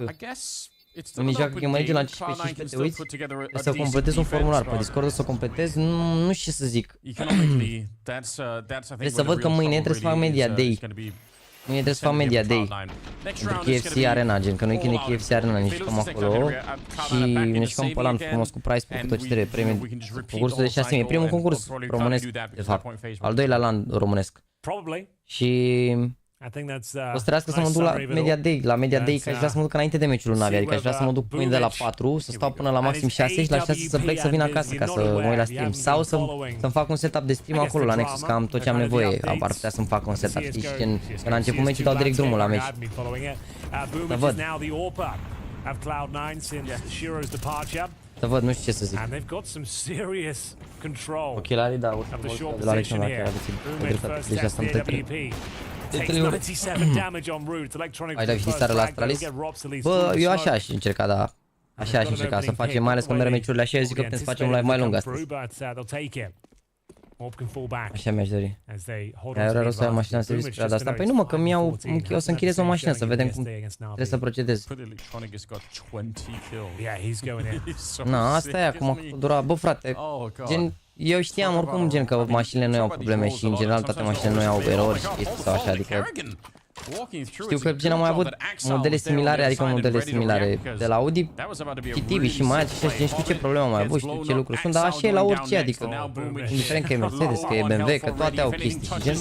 Unii joacă game la 15 te uiți, trebuie să completezi un formular pe Discord, să o completezi, nu știu ce să zic. Trebuie să văd că mâine trebuie să fac media day. Mâine trebuie să fac media day pentru KFC Arena, gen că noi când e KFC Arena ne jucăm acolo și ne jucăm pe LAN frumos cu price pe tot ce trebuie, premii, concursul de 6.000, primul concurs românesc, de fapt, al doilea LAN românesc. Și o să trească să mă duc la media day, că aș vrea să mă duc înainte de meciul lui NaVi, adică aș vrea să mă duc mâine de la 4, să stau până la maxim 6 și la 6 să plec să vin acasă ca să mă uit la stream sau să-mi fac un setup de stream acolo la Nexus, că am tot ce am nevoie, ar putea să-mi fac un setup, știi, și când a început meciul dau direct drumul la meci. Să văd. Să văd, nu știu ce să zic. Ochelarii, da, urcă de la Alexandru, chiar aduți deja sunt între. Ai dat și seara la Astralis? Bă, eu așa aș încerca, da. Așa aș încerca să facem, mai ales când merg meciurile așa, eu zic că putem să facem un live mai lung astăzi. Așa mi-aș dori. Aia era rost să ai mașina în serviciu perioada asta. Păi nu mă, că o să închiriez o mașină, să vedem cum trebuie să procedez. Na, asta e acum cu dura. Bă, frate, gen, eu știam oricum, gen, că mașinile nu au probleme și în general toate mașinile nu au erori și chestii sau așa, adică Știu că Gina a mai avut modele similare, adică modele similare de la Audi și Tibi și mai și știu ce probleme au mai avut, știu ce lucruri sunt, dar așa e la orice, adică indiferent că e Mercedes, că e BMW, că toate au chestii și gen,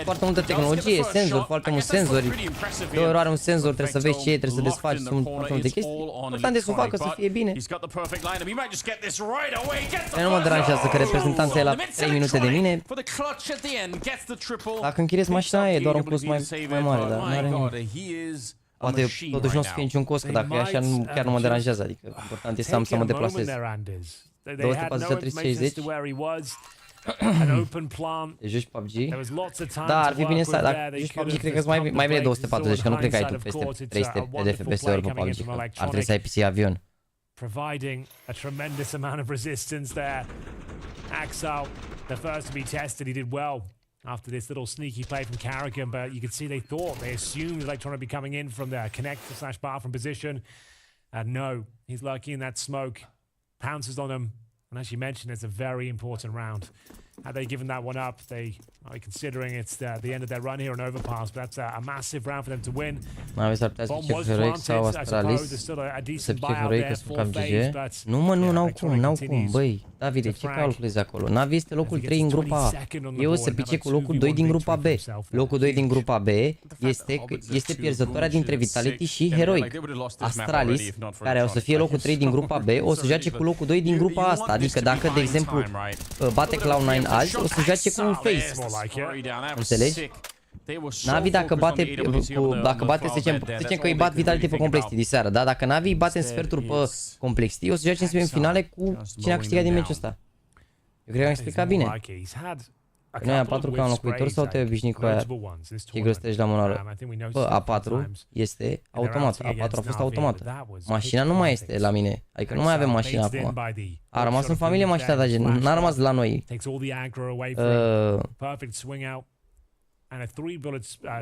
foarte multă tehnologie, senzori, foarte mulți senzori, de ori are un senzor, trebuie să vezi ce e, trebuie să desfaci, sunt foarte multe chestii, important de să o facă, să fie bine. Nu mă deranjează că reprezentanța e la 3 minute de mine. Dacă închiriezi mașina e doar un plus mai mare, dar nu are nimic. Poate totuși nu o să fie niciun cost, că dacă e așa chiar nu mă deranjează, adică important e să mă deplasez. 240-360. Te joci PUBG? Da, ar fi bine să... Dacă joci PUBG, cred că mai bine 240, că nu cred că ai tu peste 300 de FPS-uri pe PUBG, că ar trebui să ai PC avion. Providing a tremendous amount of resistance there. Axel, the first to be tested, he did well after this little sneaky play from Carrigan, but you could see they assumed Electronic be coming in from their connector/bathroom position. And no, he's lucky in that smoke. Pounces on him. And as you mentioned, it's a very important round. Had they given that one up, they are considering it's the end of their run here on overpass, but that's a massive round for them to win. Bomb was planted, I suppose. There's still a decent buyout there for FaZe, but... Nu mă, n-au cum, băi. Davide, ce calculezi acolo? NaVi este locul 3 în grupa A. Eu se pice cu locul 2 din grupa B. Locul 2 din grupa B este pierzătoarea dintre Vitality și Heroic. Astralis, care o să fie locul 3 din grupa B, o să joace cu locul 2 din grupa asta. Adică dacă, de exemplu, bate Cloud9 azi, o să joace cu FaZe. Înțelegi? NaVi dacă bate, să zicem că îi bat Vitality pe Complexity diseară, da? Dacă NaVi îi bate în sferturi pe Complexity, o să joace în semifinale cu cine a câștigat din meciul ăsta. Eu cred că am explicat bine. Noi A4 ca un locuitor sau te obișnui cu aia și grăstești la manuală? Bă, A4 este automat, A4 a fost automat. Mașina nu mai este la mine, adică nu mai avem mașina acum. A rămas în familie mașina, dar n-a rămas la noi.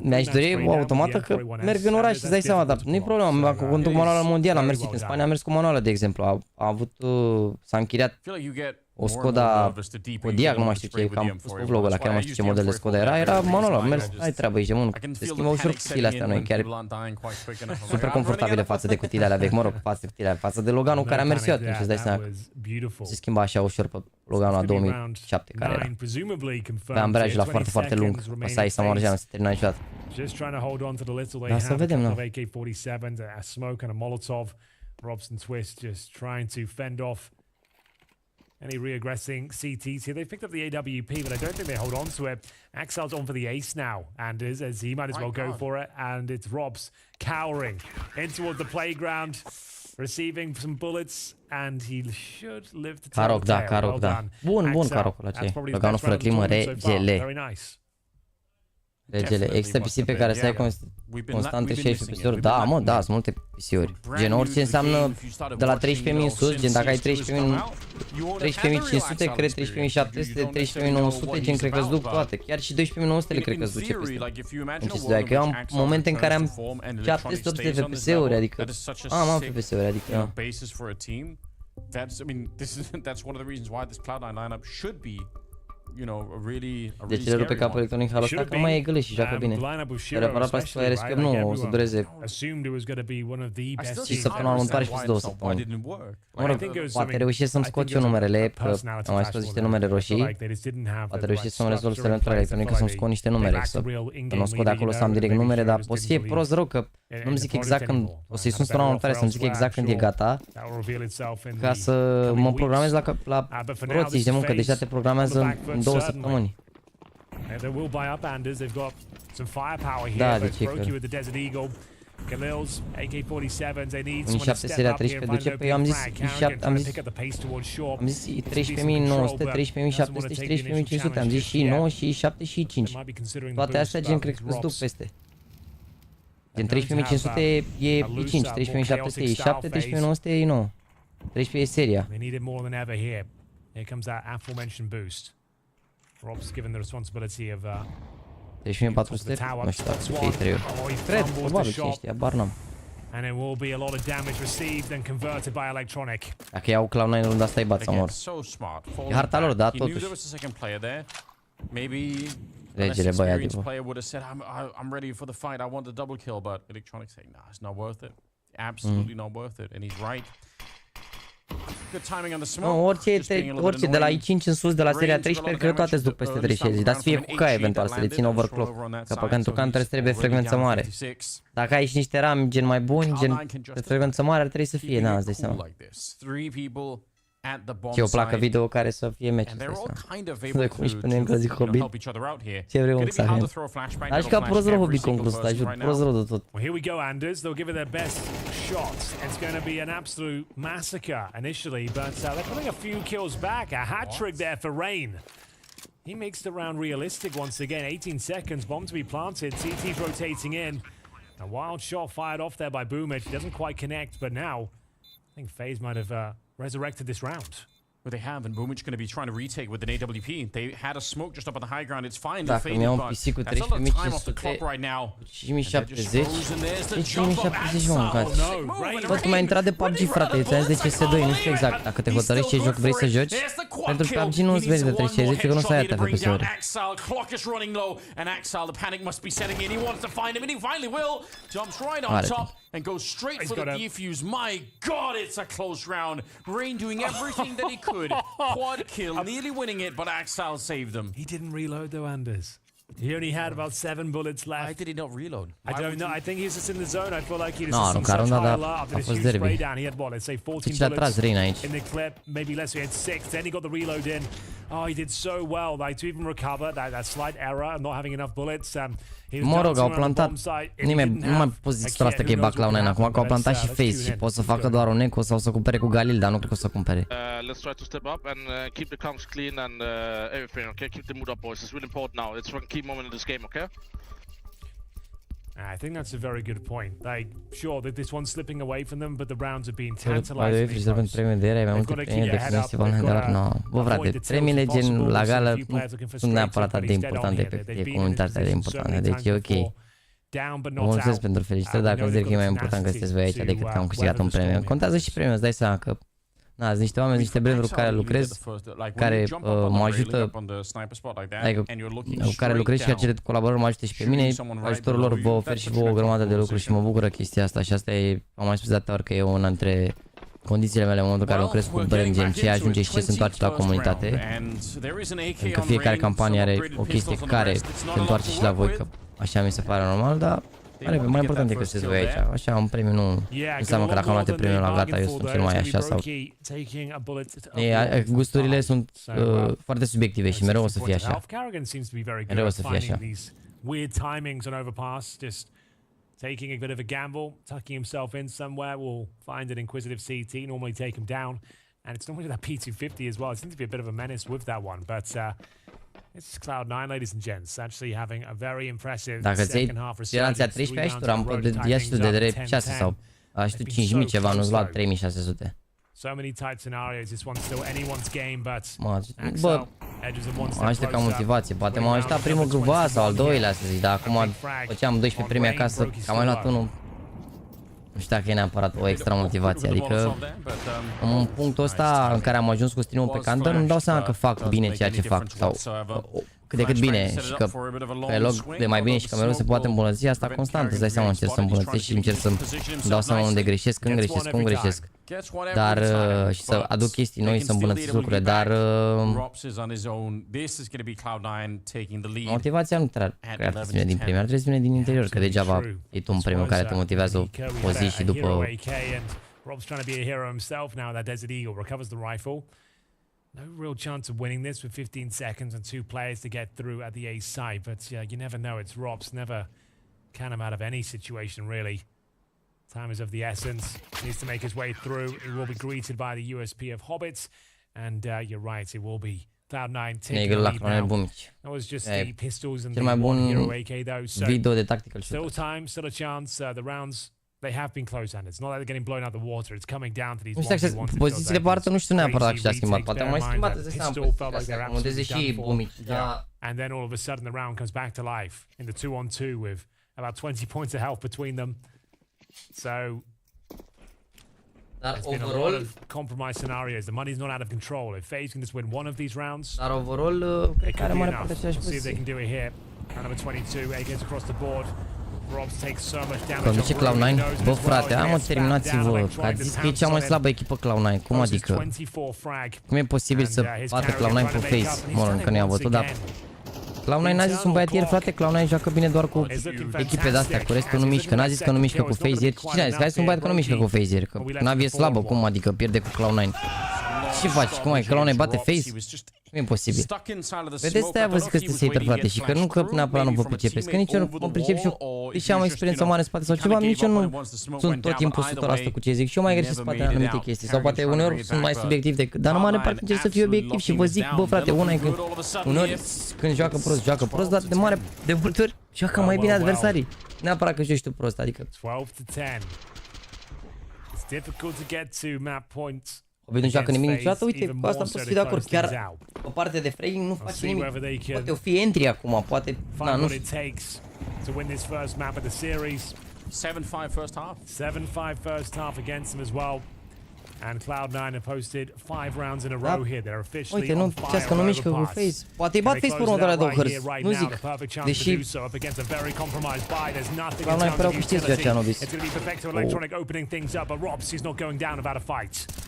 Mi-aș dori o automată că merg în oraș, îți dai seama, dar nu-i problema, cu conduc manuală mondială, am mers în Spania, am mers cu manuală, de exemplu, a avut, s-a închiriat o Skoda Kodiaq, nu mai știu ce, că am pus pe vlogul ăla, chiar nu mai știu ce model de Skoda era manuală, am mers, ai treabă, ești de mână, se schimbă ușor cutiile astea noi, chiar super confortabile față de cutiile alea vechi, mă rog, față de Loganul care a mers eu atunci, îți dai seama că se schimba așa ușor pe Loganul la 2007, care era pe ambreiaj la foarte, foarte lung, asta e să mă arăgeam, nu se termina niciodată. Da, să vedem, nu? Any reaggressing CTs here. They've picked up the AWP, but I don't think they hold on to it. Axel's on for the ace now, and as he might as well go for it. And it's Robs cowering in towards the playground, receiving some bullets, and he should live to tell the tale. Caroc, da. Bun, Carocul ăla ce? Loganul fără climă, regele. Regele, există PC pe care să ai constante 16 PC-uri? Da, mă, da, sunt multe PC-uri. Gen orice înseamnă de la 13.000 în sus, gen dacă ai 13.500, cred 13.700, 13.900, gen cred că-ți duc toate. Chiar și 12.900 le cred că-ți duce peste. Adică eu am momente în care am 700 de FPS-uri, adică am FPS-uri, adică... Deci le rupe capul Electronic halul ăsta, că mai e gâle și joacă bine. Te reparat plastic pe RSP, nu, o să dureze și săptămâna următoare și peste 2 săptămâni. Mă rog, poate reușesc să-mi scot eu numerele, că am mai scos niște numere roșii. Poate reușesc să-mi rezolv selecția electronică, să-mi scot niște numere, să nu scot de acolo să am direct numere, dar o să fie prost rău, că nu-mi zic exact când, o să-i sun săptămâna următoare să-mi zic exact când e gata, ca să mă programez la roții de muncă, deja te programează în 2 săptămâni. Da, deci e că... În 7 seria 13 duce, păi am zis 13.900, 13.700 și 13.500, am zis și 9, și 7 și 5. Toate astea gen cred că îți duc peste. Gen 13.500 e 5, 13.700 e 7, 13.900 e 9. 13 e seria. Rob's given the responsibility of 3400, nu știu dacă să fie 3 ori. Cred, probabil, cine știe, abar n-am. And it will be a lot of damage received and converted by Electronic. Dacă iau Cloud9 în runda asta, îi bat sau mor. E harta lor, da, totuși. Regele băiat, experienced player would have said, I'm ready for the fight. I want the double kill, but Electronic saying, nah, it's not worth it. Absolutely not worth it, and he's right. Good timing on the smoke. Orice de la I5 în sus, de la seria 13, cred că toate duc peste 360, dar să fie cu K eventual, să le țin overclock. Că pentru counter trebuie frecvență mare. Dacă ai și niște rami gen mai buni, gen de frecvență mare, ar trebui să fie, na, îți dai seama. Ce o placă video care să fie match-ul ăsta. Noi cum și punem că zic Hobbit. Ce vrem să avem. Aș ca prost rău Hobbit concursul ăsta, jur, prost rău de tot. Well, here we go, Anders. They'll give it their best shot. It's going to be an absolute massacre initially, but they're putting a few kills back. A hat-trick there for Rain. He makes the round realistic once again. 18 seconds, bomb to be planted. CT's rotating in. A wild shot fired off there by Boomich. Doesn't quite connect, but now I think FaZe might have resurrected this round. Well, they have, and Boomich going to be trying to retake with an AWP. They had a smoke just up on the high ground. It's fine. Dacă mi-au un PC cu 13.500, 5.700, 5.700 mâncați. Bă, tu mi-ai intrat de PUBG, frate, ți-am zis de CS2, nu știu exact. Dacă te hotărăști ce joc vrei să joci, pentru PUBG nu îți vezi de 360, că nu să ai atâta pe PC-uri. Clock is running low, and Axel, the panic must be setting in. He wants to find him, and he finally will. Jumps right on top and goes straight for the defuse. My God, it's a close round. Rain doing everything that he could. Quad kill, nearly winning it, but Axel saved them. He didn't reload though, Anders. He only had about 7 bullets left. Why did he not reload? I don't know. I think he's just in the zone. I feel like he just seen such high alert after this huge spray down. He had what? Let's say 14 bullets in the clip. Maybe less. He had 6. Then he got the reload in. Oh, he did so well. Like to even recover that slight error and not having enough bullets. Mă rog, au plantat. Nu mai poți zice asta că e back la un N. Acum că au plantat și FaZe și pot să facă doar un eco sau să cumpere cu Galil, dar nu cred că o să cumpere. Let's try to step up and keep the comms clean and everything, okay? Keep the mood up, boys. It's really important now. It's a key moment in this game, okay? I think that's a very good point. Like, sure, that this one's slipping away from them, but the rounds have been tantalizing. Pentru premii de era, mai multe premii de festival, dar nu. Bă, frate, premiile gen la gală nu sunt neapărat atât de importante pe comunitatea de importante, deci e ok. Vă mulțumesc pentru felicitări, dar consider că e mai important că sunteți voi aici decât că am câștigat un premiu. Contează și premiul, îți dai seama că na, sunt niște oameni, niște branduri cu care lucrez, care mă ajută, adică cu care lucrez și acele colaborări mă ajută și pe mine, ajutorul lor vă ofer și vouă o grămadă de lucruri și mă bucură chestia asta și asta e, am mai spus de atâtea ori că e una dintre condițiile mele în momentul în care lucrez cu brand, gen ce ajunge și ce se întoarce la comunitate, că fiecare campanie are o chestie care se întoarce și la voi, că așa mi se pare normal, dar mai important e că sunteți voi aici. Așa, un premiu nu înseamnă că dacă am luat premiul la gata, eu sunt cel mai așa sau... Gusturile sunt foarte subiective și mereu o să fie așa. Mereu o să fie așa. Weird timings on overpass, just taking a bit of a gamble, tucking himself in somewhere, will find an inquisitive CT, normally take him down, and it's normally that P250 as well. It seems to be a bit of a menace with that one, but it's Cloud9, ladies and gents, actually having a very impressive second half resurgence. Dacă ți-ai 13 și tu am ia și tu de drept 6 sau ai și tu 5.000 ceva, nu-ți luat 3.600. So many tight scenarios, this one's still anyone's game, but bă, mă ajută ca motivație, poate m-a ajutat primul grupa sau al doilea să zic, dar acum făceam 12 premii acasă, că am mai luat unul. Nu știu dacă e neapărat o extra motivație, adică în punctul ăsta în care am ajuns cu stream-ul pe Counter, îmi dau seama că fac bine ceea ce fac sau cât de cât bine și că pe loc de mai bine și că mereu se poate îmbunătăți, asta constant, îți dai seama, încerc să îmbunătățesc și încerc să-mi dau seama unde greșesc, când greșesc, cum greșesc, dar și să aduc chestii noi, să îmbunătățesc lucrurile, dar motivația nu trebuie să vină din premii, ar trebui să vină din interior, că degeaba e tu un premiu care te motivează o zi și după... Rob's trying to be a hero himself now. That Desert Eagle recovers the rifle. No real chance of winning this with 15 seconds and 2 players to get through at the A side. But you never know. It's Rob's. Never can him out of any situation, really. Time is of the essence. He needs to make his way through. He will be greeted by the USP of Hobbits. And you're right, it will be Cloud9 taking the lead now. That was just the pistols and the one hero AK, though. So still time, still a chance. The rounds... They have been close, and it's not that they're getting blown out the water. It's coming down to these ones who want to pozițiile pe artă nu știu neapărat dacă și-a schimbat. Poate am mai schimbat, îți dai seama, modeze și Boomich. And then all of a sudden the round comes back to life in the 2-on-2 with about 20 points of health between them. So there's been a lot of compromise scenarios. The money's not out of control. If FaZe can just win one of these rounds, dar overall, it could be enough. We'll see if they can do it here. number 22, AKs across the board. Robs takes so much damage. Conduce Cloud9. Bă, frate, mă, terminați-vă. Că ați zis că e cea mai slabă echipă Cloud9. Cum adică? Cum e posibil să bată Cloud9 pe face? Mă, încă nu i-a bătut, dar... Cloud9 n-a zis un băiat ieri, frate, Cloud9 joacă bine doar cu echipe de-astea, cu restul nu mișcă. N-a zis că nu mișcă cu face ieri. Cine a zis? Hai să un băiat că nu mișcă cu face ieri, că NaVi e slabă, cum adică pierde cu Cloud9? Ce faci? Cum ai? Cloud9 bate face? Nu e posibil. Vedeți, de-aia vă zic că sunteți hater, frate, și că nu că neapărat nu vă pricepeți, că nici eu nu mă pricep și eu, deși am experiență mare în spate sau ceva, nici eu nu sunt tot timpul 100% cu ce zic și eu mai greșesc în spate anumite chestii sau poate uneori sunt mai subiectiv decât, dar în mare parte încerc să fiu obiectiv și vă zic, bă, frate, una e că uneori când joacă prost, dar de multe ori joacă mai bine adversarii, neapărat că joci tu prost, adică... 12-10. It's difficult to get to map points. Obi nu joacă nimic niciodată, uite, cu asta pot să fiu de acord, chiar o parte de frei nu face nimic, poate o fi entry acum, poate, na, nu știu. 7-5 first half. 7-5 first half against them as well. And Cloud9 have posted 5 rounds in a row here. They're officially uite, nu ziceați că nu mișcă cu face. Poate îi bat face pe următoarele două hărți. Nu zic. Deși Cloud9 păreau că știți ceea ce am obis.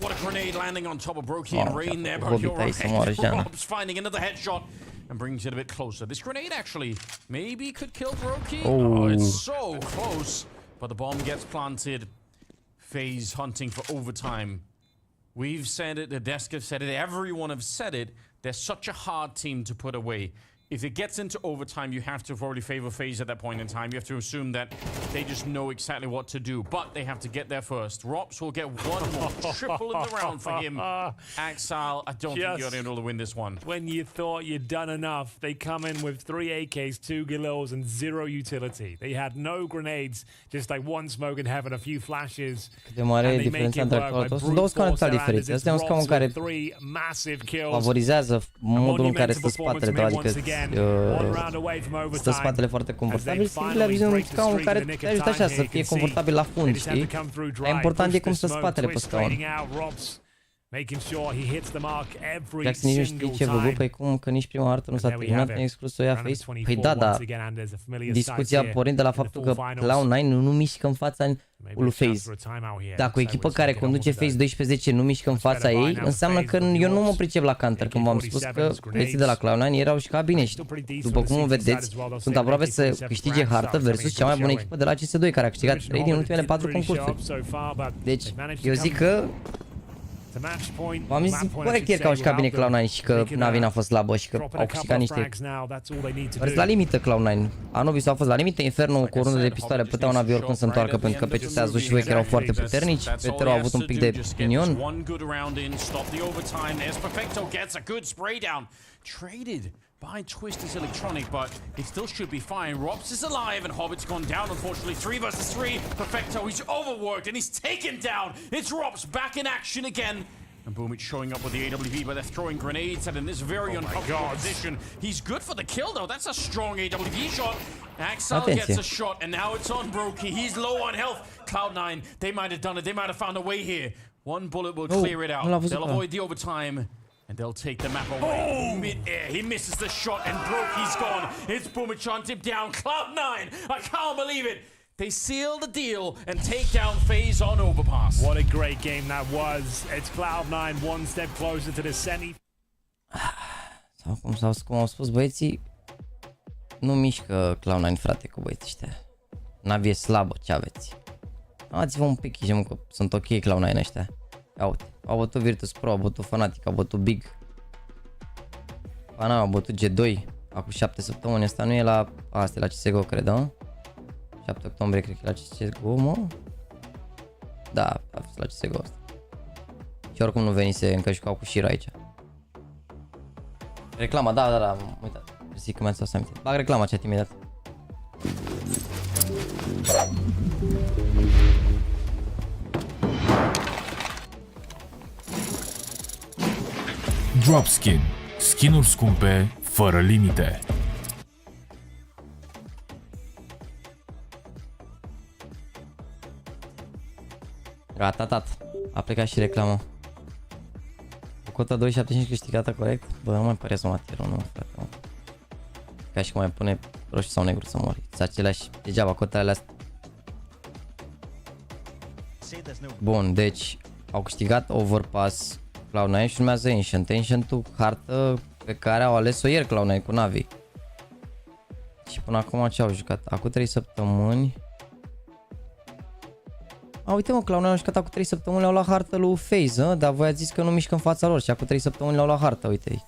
What a grenade landing on top of Brokey and Rain there, but you're right. Rob's finding another headshot and brings it a bit closer. This grenade actually maybe could kill Brokey. Oh, it's so close. But the bomb gets planted. FaZe hunting for overtime. We've said it, the desk have said it, everyone have said it. They're such a hard team to put away. If it gets into overtime, you have to probably favor FaZe at that point in time. You have to assume that they just know exactly what to do. But they have to get there first. Rops will get one more triple in the round for him. Axal, I don't think you're able to win this one. When you thought you'd done enough, they come in with 3 AKs, 2 Galils, and 0 utility. They had no grenades, just like one smoke in heaven, a few flashes. Cât de mare e diferența între acolo. Sunt două scaune total diferite. Asta e un scaun care favorizează modul în care stă spatele tău, adică stă spatele foarte confortabil. Singurele avizii un scaun care te ajută așa să fie confortabil la fund, știi? Dar important e cum stă spatele pe scaun. Jackson nici nu știe ce vă păi cum că nici prima hartă nu s-a terminat, ne-a exclus o ia face. Păi da, dar discuția pornind de la faptul că Cloud9 nu mișcă în fața lui FaZe. Dacă o echipă care conduce FaZe 12-10 nu mișcă în fața ei, înseamnă că eu nu mă pricep la counter, când v-am spus că băieții de la Cloud9 erau și ca bine și după cum vedeți, sunt aproape să câștige hartă versus cea mai bună echipă de la CS2 care a câștigat 3 din ultimele 4 concursuri. Deci, eu zic că v-am zis corect ieri că au jucat bine Cloud9 și că NaVi n-a fost slabă și că au câștigat niște... Vreți la limită Cloud9. Anobi s-au fost la limită, Inferno cu o rundă de pistoale puteau NaVi oricum să întoarcă pentru că pe ce ați văzut și voi că erau foarte puternici. Petero a avut un pic de pinion. By Twister's electronic, but it still should be fine. Robs is alive and Hobbit's gone down, unfortunately. 3 versus 3. Perfecto, he's overworked and he's taken down. It's Robs back in action again. And boom, it's showing up with the AWP, but they're throwing grenades at in this very uncomfortable position. He's good for the kill, though. That's a strong AWP shot. Axel gets a shot, and now it's on Brokey. He's low on health. Cloud9, they might have done it. They might have found a way here. One bullet will clear it out. They'll avoid the overtime. And they'll take the map away. Mid-air, he misses the shot and Brokey's gone. It's Boomachon tipped down. Cloud9, I can't believe it. They seal the deal and take down FaZe on overpass. What a great game that was. It's Cloud9 one step closer to the semi. Sau cum au spus băieții, nu mișcă Cloud9, frate, cu băieții ăștia. NaVi e slabă, ce aveți? Luați-vă un pic, zicem că sunt ok Cloud9 ăștia. Ia uite, au bătut Virtus Pro, au bătut Fnatic, au bătut Big. Pana, au bătut G2 acum 7 săptămâni, asta nu e la... Asta e la CSGO, cred, da? 7 octombrie, cred că e la CSGO, mă? Da, a fost la CSGO asta. Și oricum nu venise, încă jucau cu Shira aici. Reclama, da, am uitat. Zic că mi-ați să aminte. Bag reclama chat imediat. Dropskin. Skin-uri scumpe, fără limite. Gata, tat. A plecat și reclama. Cu cota 2.75 câștigată corect? Bă, nu mai pare să mă atir, nu, frate. Ca și cum mai pune roșu sau negru să mori. Sunt aceleași, degeaba cotele astea. Bun, deci au câștigat Overpass Cloud9 și urmează Ancient. Ancient-ul, hartă pe care au ales-o ieri Cloud9 cu NaVi. Și până acum ce au jucat? Acum 3 săptămâni. A, uite mă, Cloud9 au jucat acum 3 săptămâni, le-au luat hartă lui FaZe, dar voi ați zis că nu mișcă în fața lor și acum 3 săptămâni le-au luat hartă, uite-i.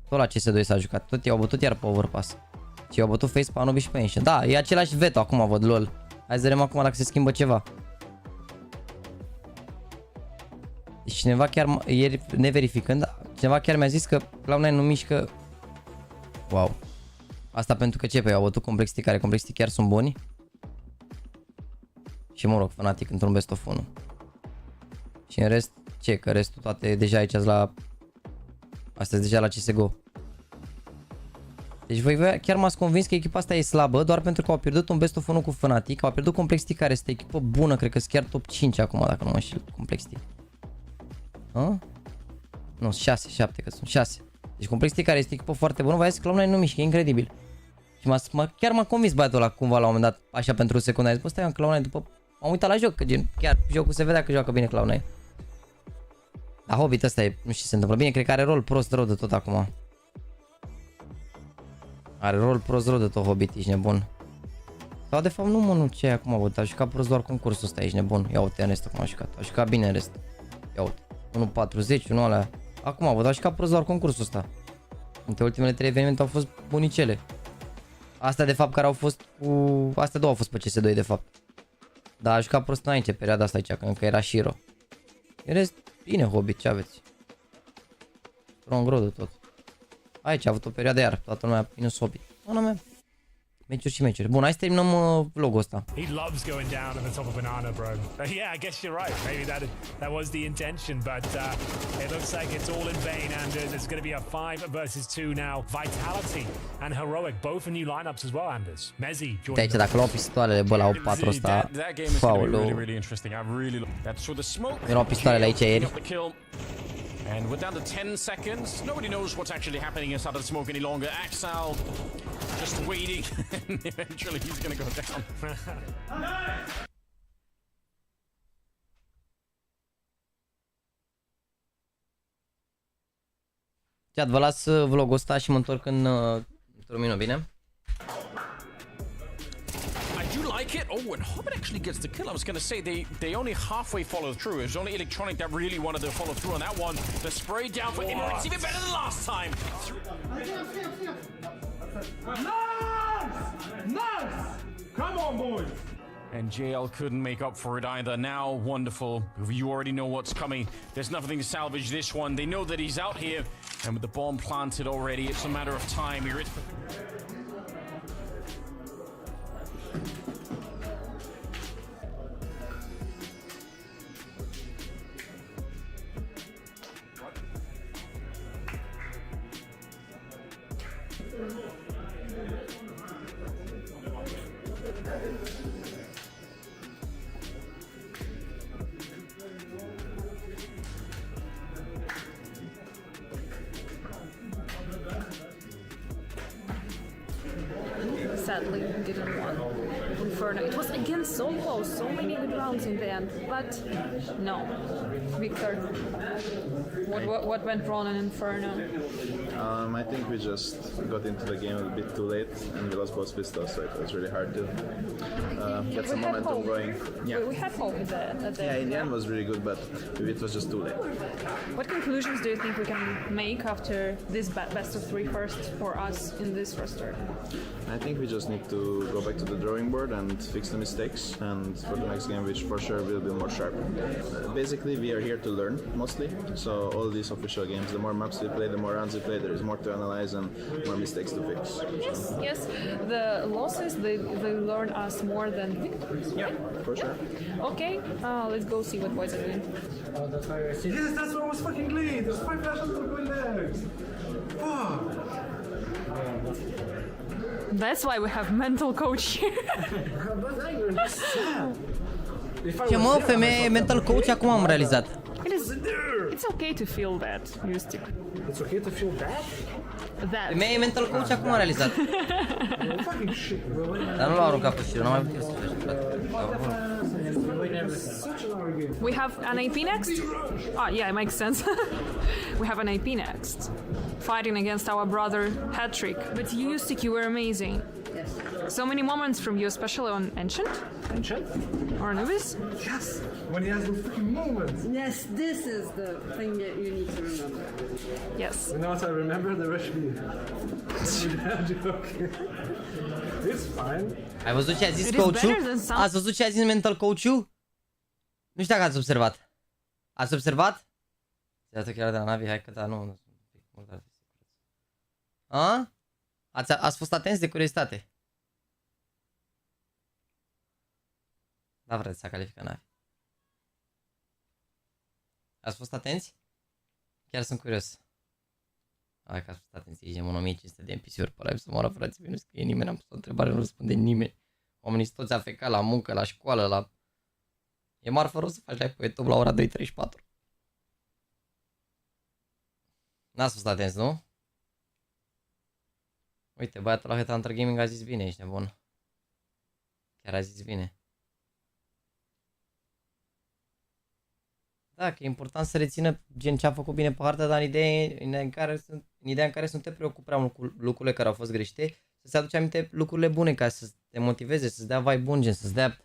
Tot la CS2 s-a jucat, tot i-au bătut iar pe Overpass. Și i-au bătut FaZe pe Anubi și pe Ancient. Da, e același veto acum, văd, lol. Hai să vedem acum dacă se schimbă ceva. Deci cineva chiar, ieri neverificând, cineva chiar mi-a zis că Cloud9 nu mișcă. Wow. Asta pentru că ce? Păi au bătut Complexity, care Complexity chiar sunt buni. Și mă rog, Fnatic într-un best of 1. Și în rest, ce? Că restul toate deja aici la... Astea deja la CSGO. Deci voi chiar m-ați convins că echipa asta e slabă doar pentru că au pierdut un best of 1 cu Fnatic. Au pierdut Complexity, care este echipă bună, cred că sunt chiar top 5 acum, dacă nu mă înșel, Complexity. A? Nu, 6, 7, că sunt 6. Deci Complexity, care este echipă foarte bună, vă zic că Cloud9 nu mișcă, e incredibil. Și chiar m-a convins băiatul ăla cumva la un moment dat, așa pentru o secundă. Am zis, bă, stai, Cloud9, după... Am uitat la joc, că gen, chiar jocul se vedea că joacă bine Cloud9. Dar Hobbit ăsta e, nu știu ce se întâmplă. Bine, cred că are rol prost rău de tot acum. Are rol prost rău de tot Hobbit, ești nebun. Sau de fapt nu mă, nu ce e acum, bă, a jucat prost doar concursul ăsta, ești nebun. Ia uite în rest cum a jucat, a jucat bine în rest. Ia uite, 1.40, 1 alea. Acum, bă, a jucat prost doar concursul ăsta. Între ultimele 3 evenimente au fost bunicele. Astea de fapt care au fost cu... Astea două au fost pe CS2 de fapt. Dar a jucat prost înainte, perioada asta aici, că încă era Shiro. În rest, bine Hobbit, ce aveți? Strong greu de tot. Aici a avut o perioadă iar, toată lumea minus Hobbit. Mâna mea. Meciuri și meciuri. Bun, hai să terminăm vlogul ăsta. He loves going down at the top of banana, bro. Yeah, I guess you're right. Maybe that was the intention, but it looks like it's all in vain, and there's going to be a 5 versus 2 now. Vitality and Heroic, both in new lineups as well, Anders. Mezzi joining. Aici dacă luau pistoalele, bă, la 4 ăsta. Faulu. Erau pistoalele aici ieri. And we're down to 10 seconds. Nobody knows what's actually happening inside of the smoke any longer. Axel just waiting, and eventually he's gonna go down. Chat, vă las vlogul ăsta și mă întorc într-o minut, bine? It. Oh, and Hobbit actually gets the kill. I was going to say they only halfway followed through. It was only Electronic that really wanted to follow through on that one. The spray down for Immer. It's even better than last time. Nice! Come on, boys! And JL couldn't make up for it either. Now, wonderful. You already know what's coming. There's nothing to salvage this one. They know that he's out here. And with the bomb planted already, it's a matter of time here. Sadly, didn't win. Inferno. It was again so close, so many good rounds in the end, but no. Victor, what went wrong in Inferno? I think we just got into the game a bit too late and we lost both pistols, so it was really hard to get some momentum going. Yeah. We had hope at the in the end was really good, but maybe it was just too late. What conclusions do you think we can make after this best of 3 first for us in this roster? I think we just need to go back to the drawing board and fix the mistakes, and for the next game, which for sure will be more sharp. Basically, we are here to learn mostly, so all these official games, the more maps we play, the more rounds we play, there is more to analyze and more mistakes to fix. Yes. The losses, they learn us more than victories. Yeah, for sure. Okay, let's go see what boys are doing. Yes, that's what was fucking great. There's 5 flashes for going there. Fuck. That's why we have mental coach here. Ce mă, femeie, mental coach acum am realizat. It's okay to feel bad, Mystic. It's okay to feel bad? that. Femeia e mental coach acum a realizat. Dar nu l-au aruncat pe șir, nu mai putea să faci, frate. We have an AP next? Oh, yeah, it makes sense. We have an AP next. Fighting against our brother Hat-Trick. But you used to, you were amazing. Yes. So many moments from you, especially on Ancient? Ancient? Or Anubis? Yes! When he has those freaking moments! Yes, this is the thing that you need to remember. Yes. You know what I remember? The rush me. It's fine. Ai văzut ce a zis coach-ul? Ați văzut ce a zis mental coach-ul? Nu știu dacă ați observat. Ați observat? Iată chiar de la NaVi, hai că da, nu. A? Ați fost atenți de curiozitate. Da, vreți să califică NaVi. Ați fost atenți? Chiar sunt curios. Hai că ați fost atenți, e 1500 de NPC-uri pe live să moară, frații, nu scrie nimeni, am pus o întrebare, nu răspunde nimeni. Oamenii sunt toți afecați la muncă, la școală, la... E marfă rău să faci live pe YouTube la ora 2:34. N-ați fost atenți, nu? Uite, băiatul la Headhunter Gaming a zis bine, ești nebun. Chiar a zis bine. Da, că e important să rețină gen ce a făcut bine pe hartă, dar în ideea în care să nu te preocupi prea mult cu lucrurile care au fost greșite, să-ți aduci aminte lucrurile bune ca să te motiveze, să-ți dea vibe bun, gen, să-ți dea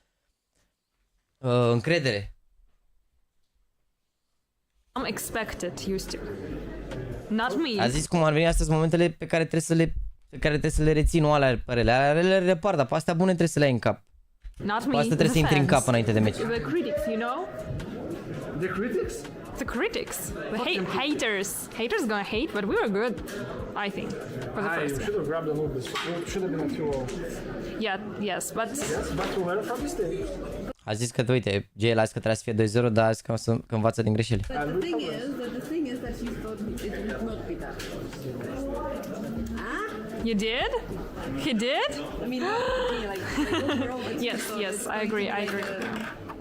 încredere. Expected used to. Not me. A zis cum ar veni astăzi momentele pe care trebuie să le reții, nu alea părele. Alea le repar, dar pe astea bune trebuie să le ai în cap. Not me. Pe astea trebuie să intri în cap înainte de meci. The critics, you know? The critics? The critics. The haters. Haters gonna hate, but we were good, I think, for the first You should have grabbed a little bit. It should have been a 2-0. Yeah, yes, but... Yes, but we learn from mistakes. A zis că, uite, Jay a zis că trebuie să fie 2-0, dar a zis că învață din greșeli. But the thing is that you thought it would not be that. You did? He did? I mean, like yes, I agree.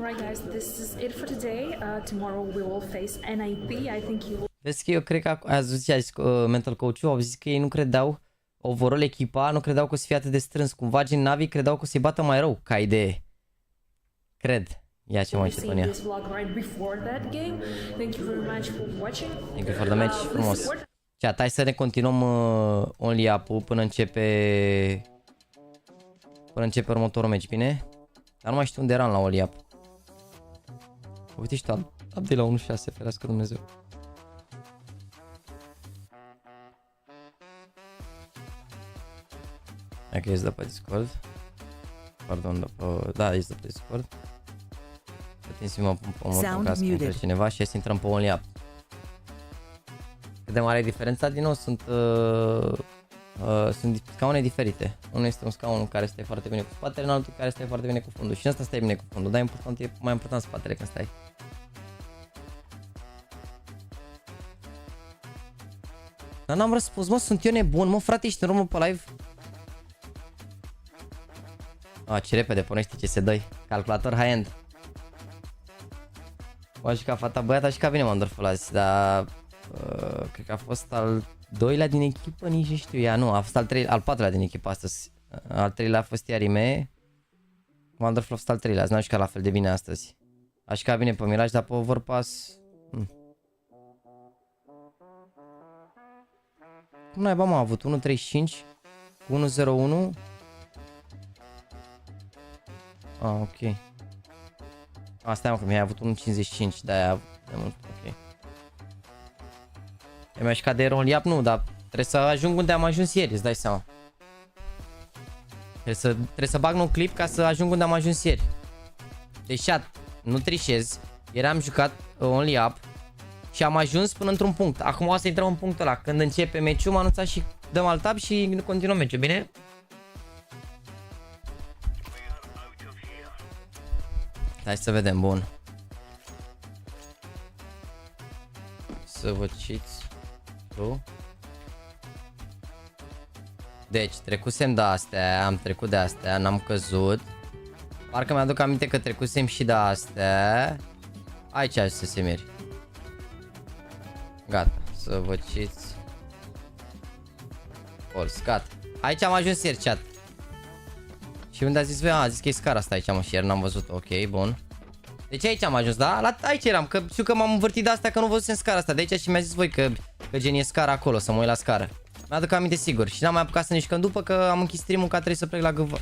Right, guys, this is it for today. Tomorrow we will face NIP. I think you will... Vezi că eu cred că a zis mental coach-ul, au zis că ei nu credeau, overall echipa, nu credeau că o să fie atât de strâns. Cumva gen NaVi credeau că o să-i bată mai rău, ca idee. Cred. Ia ce mai știu până ea. Thank you for the match, frumos. Chat, hai să ne continuăm only up-ul până începe următorul match, bine? Dar nu mai știu unde eram la only up. Uite și tu, update la 1.6, ferească Dumnezeu. Hai că ești de pe Discord. Pardon, da, ești de pe Discord. Putem să mă pun ca să intre cineva și hai să intrăm pe only up. Cât de mare e diferența? Din nou sunt scaune diferite. Unul este un scaun care stai foarte bine cu spatele, în altul care stai foarte bine cu fundul. Și în asta stai bine cu fundul, dar e mai important spatele când stai. Dar n-am răspuns, mă, sunt eu nebun, mă, frate, ești în român pe live? Ce repede pornește CS2, calculator high-end. O și ca fata băiata și ca bine m-am dorful azi, dar cred că a fost al doilea din echipă, nici nu știu ea, nu, a fost al patrulea din echipă astăzi. Al treilea a fost Iarime, m-am dorful a fost al treilea, azi n-am jucat la fel de bine astăzi. Aș ca bine pe Mirage, dar pe Overpass... Cum naiba m-a avut? 1.35 cu 1.01. Ok. Asta e, că mi-a avut 1.55, de-aia de mult, ok. Mi-a jucat de roll up, nu, dar trebuie să ajung unde am ajuns ieri, îți dai seama. Trebuie să bag un clip ca să ajung unde am ajuns ieri. Deci, nu trișez, ieri am jucat only up și am ajuns până într-un punct. Acum o să intrăm în punctul ăla. Când începe meciul, mă anunțat și dăm alt tab și continuăm meciul, bine? Hai să vedem, bun. Să vă ciți tu. Deci, trecusem de astea, am trecut de astea, n-am căzut. Parcă mi-aduc aminte că trecusem și de astea. Aici aș să se mergi. Gata, să vă ciți. False, gata. Aici am ajuns ieri, chat. Și unde a zis voi? A zis că e scara asta aici, mă, și ieri n-am văzut. Ok, bun. Deci aici am ajuns, da? Aici eram, că știu că m-am învârtit de astea că nu văzusem scara asta. De aici și mi-a zis voi că gen e scara acolo, să mă uit la scară. Mi-aduc aminte sigur. Și n-am mai apucat să ne jucăm după că am închis stream-ul că trebuie să plec la gâvă.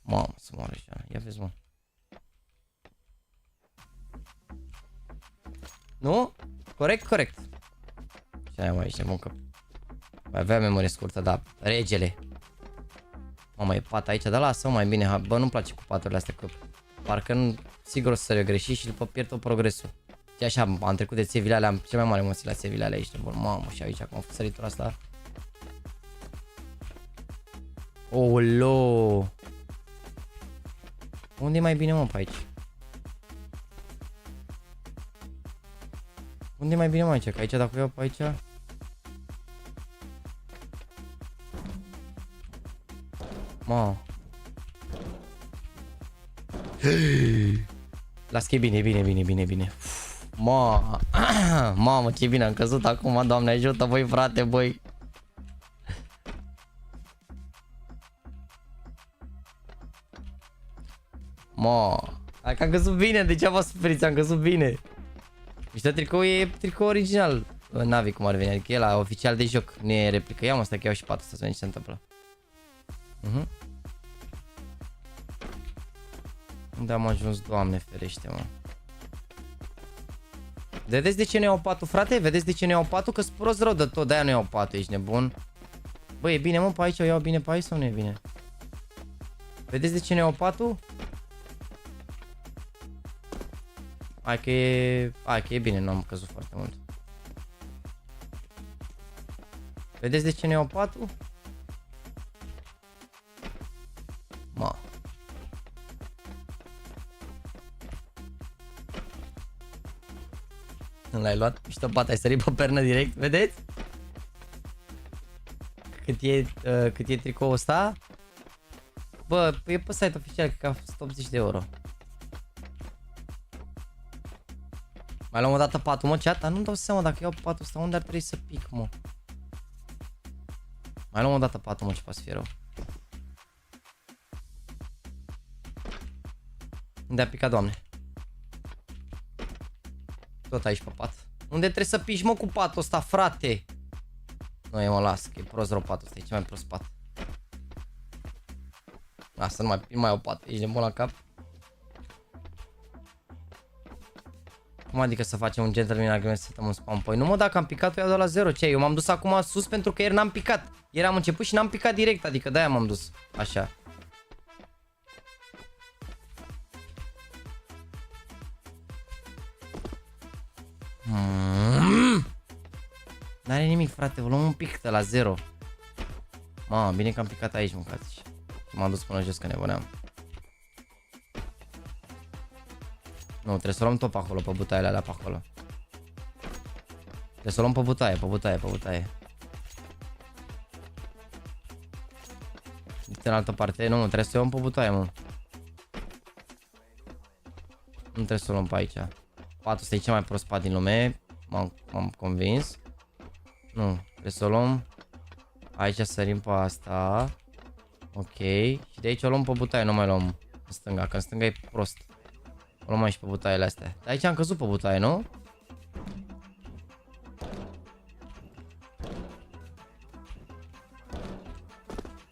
Mamă, să moară așa. Ia vezi, mă. Nu? Corect, corect. Ce ai mai aici, muncă? Mai avea memorie scurtă, da. Regele. Mamă, e pat aici, dar lasă mai bine. Bă, nu-mi place cu paturile astea, că parcă nu, sigur o să le greși și după pierd tot progresul. Și așa, am trecut de țevile alea, am cel mai mare emoții la țevile alea aici. Bun, mamă, și aici, cum a fost săritura asta. Olo! Unde e mai bine, mă, pe aici? Unde e mai bine, mă, aici? Că aici, dacă o iau pe aici... Mă... Las că e bine. Mamă, ce bine am căzut acum, Doamne ajută, băi, frate, băi. Hai că am căzut bine, degeaba suferiți, am căzut bine. Mișto tricou e tricou original, NaVi cum ar veni, adică e la oficial de joc, nu e replică. Ia mă, stai că iau și patul să vedem ce se întâmplă. Unde am ajuns, Doamne ferește, mă. Vedeți de ce nu iau patul, frate? Vedeți de ce nu iau patul? Că-s prost rău de tot, de-aia nu iau patul, ești nebun. Băi, e bine, mă, pe aici o iau bine pe aici sau nu e bine? Vedeți de ce nu iau patul? Hai că e bine, nu am căzut foarte mult. Vedeți de ce nu iau patul? Mă. Nu l-ai luat? Mișto pat, ai sărit pe pernă direct, vedeți? Cât e tricoul ăsta? Bă, e pe site oficial, cred că a fost 80 de euro. Mai luăm o dată patul, mă, chat? Dar nu-mi dau seama dacă iau patul ăsta, unde ar trebui să pic, mă? Mai luăm o dată patul, mă, ce poate să fie rău. Unde a picat, Doamne? Tot aici pe pat. Unde trebuie să pici, mă, cu patul ăsta, frate? Nu, mă, las, că e prost rău patul ăsta, e cel mai prost pat. Asta nu mai au pat, ești nebun la cap? Cum adică să facem un gentleman agreement să setăm un spam? Păi nu, mă, dacă am picat, o iau de la 0. Ce? Eu m-am dus acum sus pentru că ieri n-am picat. Ieri am început și n-am picat direct, adică de-aia m-am dus. Așa. N-are nimic, frate, vă luăm un pic de la 0. Mamă, bine că am picat aici, mâncați. Și m-am dus până jos că nebuneam. Nu, trebuie să luăm tot pe acolo, pe butaiele alea pe acolo. Trebuie să luăm pe butaie. Uite în altă parte, nu, trebuie să luăm pe butaie, mă. Nu trebuie să luăm pe aici. Patul ăsta e cel mai prost pat din lume, m-am convins. Nu, trebuie să o luăm. Aici sărim pe asta. Ok, și de aici o luăm pe butaie, nu mai luăm în stânga, că în stânga e prost. O luăm aici pe butaiele astea. De aici am căzut pe butaie, nu?